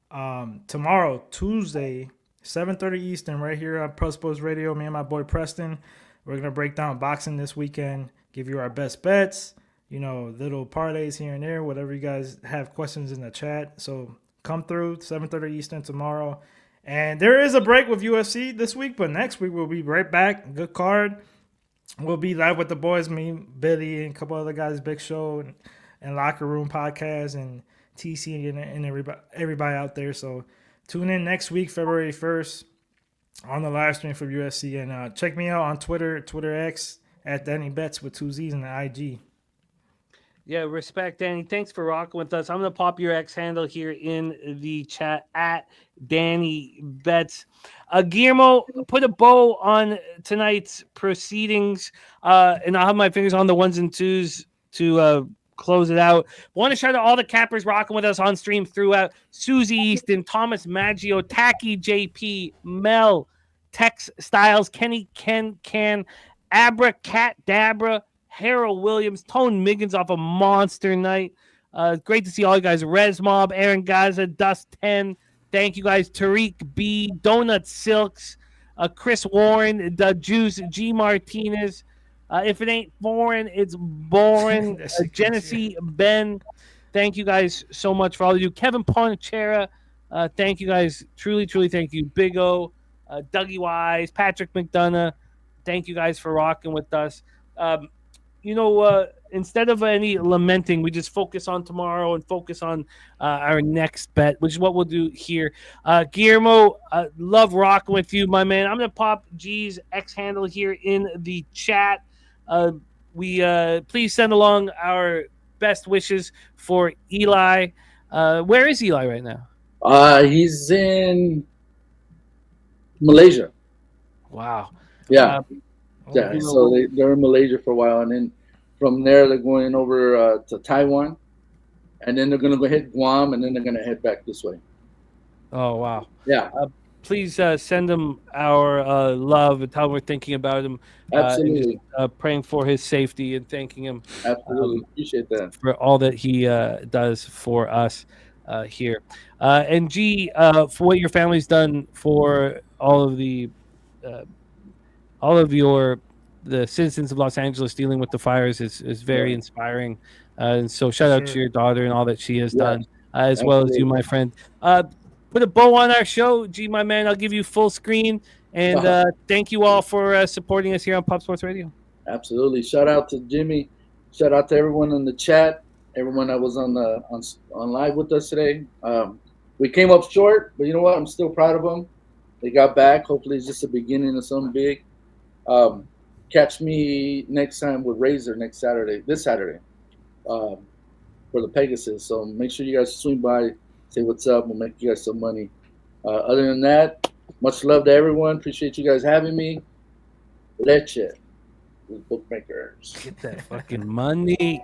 [SPEAKER 7] Tomorrow, Tuesday, 7:30 Eastern, right here on Pub Sports Radio. Me and my boy Preston, we're gonna break down boxing this weekend. Give you our best bets. Little parlays here and there. Whatever you guys have questions in the chat. So come through 7:30 Eastern tomorrow. And there is a break with UFC this week, but next week we'll be right back. Good card. We'll be live with the boys, me, Billy, and a couple other guys, Big Show and Locker Room Podcast and TC and everybody out there. So tune in next week, February 1st, on the live stream for UFC. And check me out on Twitter X at Danny Betts with 2 Z's and the IG.
[SPEAKER 1] Yeah, respect, Danny. Thanks for rocking with us. I'm going to pop your X handle here in the chat at Danny Betts. Guillermo, put a bow on tonight's proceedings, and I'll have my fingers on the ones and twos to close it out. Want to shout out all the cappers rocking with us on stream throughout. Susie Easton, Thomas Maggio, Tacky JP, Mel, Tex Styles, Kenny Ken, Abra Cat Dabra, Harold Williams, Tone Miggins off a monster night. Great to see all you guys. Rez Mob, Aaron Gaza, Dust 10. Thank you guys. Tariq B, Donut Silks, Chris Warren, The Juice, G Martinez. If it ain't foreign, it's boring. Genesee Ben. Thank you guys so much for all of you. Kevin Ponchera. Thank you guys. Truly, truly thank you. Big O, Dougie Wise, Patrick McDonough. Thank you guys for rocking with us. Instead of any lamenting, we just focus on tomorrow and focus on our next bet, which is what we'll do here. Guillermo, love rocking with you, my man. I'm going to pop G's X handle here in the chat. Please send along our best wishes for Eli. Where is Eli right now?
[SPEAKER 6] He's in Malaysia.
[SPEAKER 1] Wow.
[SPEAKER 6] Yeah. So they're in Malaysia for a while, and then from there they're going over to Taiwan, and then they're going to go hit Guam, and then they're going to head back this way.
[SPEAKER 1] Oh, wow.
[SPEAKER 6] Yeah.
[SPEAKER 1] Please send him our love and tell him we're thinking about him.
[SPEAKER 6] Absolutely.
[SPEAKER 1] Praying for his safety and thanking him.
[SPEAKER 6] Absolutely. Appreciate that.
[SPEAKER 1] For all that he does for us here. And G, for what your family's done for all of the citizens of Los Angeles dealing with the fires is very inspiring. And so shout out to your daughter and all that she has done, as well as you, my friend. Put a bow on our show, G, my man. I'll give you full screen. And thank you all for supporting us here on Pop Sports Radio.
[SPEAKER 6] Absolutely. Shout out to Jimmy. Shout out to everyone in the chat, everyone that was on live with us today. We came up short, but you know what? I'm still proud of them. They got back. Hopefully it's just the beginning of something big. Catch me next time with Razor this Saturday, for the Pegasus. So make sure you guys swing by, say what's up. We'll make you guys some money. Other than that, much love to everyone. Appreciate you guys having me. Leche, bookmakers.
[SPEAKER 1] Get that fucking money.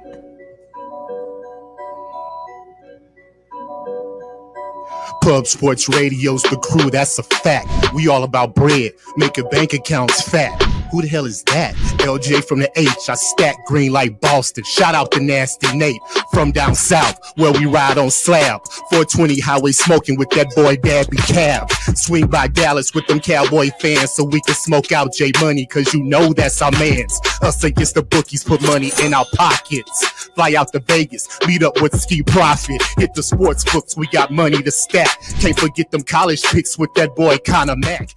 [SPEAKER 15] Pub Sports Radio's the crew, that's a fact. We all about bread, making bank accounts fat. Who the hell is that? LJ from the H, I stack green like Boston. Shout out to Nasty Nate from down south, where we ride on slabs. 420 highway smoking with that boy Dabby Cab. Swing by Dallas with them Cowboy fans so we can smoke out J Money, cause you know that's our mans. Us against the bookies, put money in our pockets. Fly out to Vegas, meet up with Ski Profit. Hit the sports books, we got money to stack. Can't forget them college picks with that boy Conor Mack.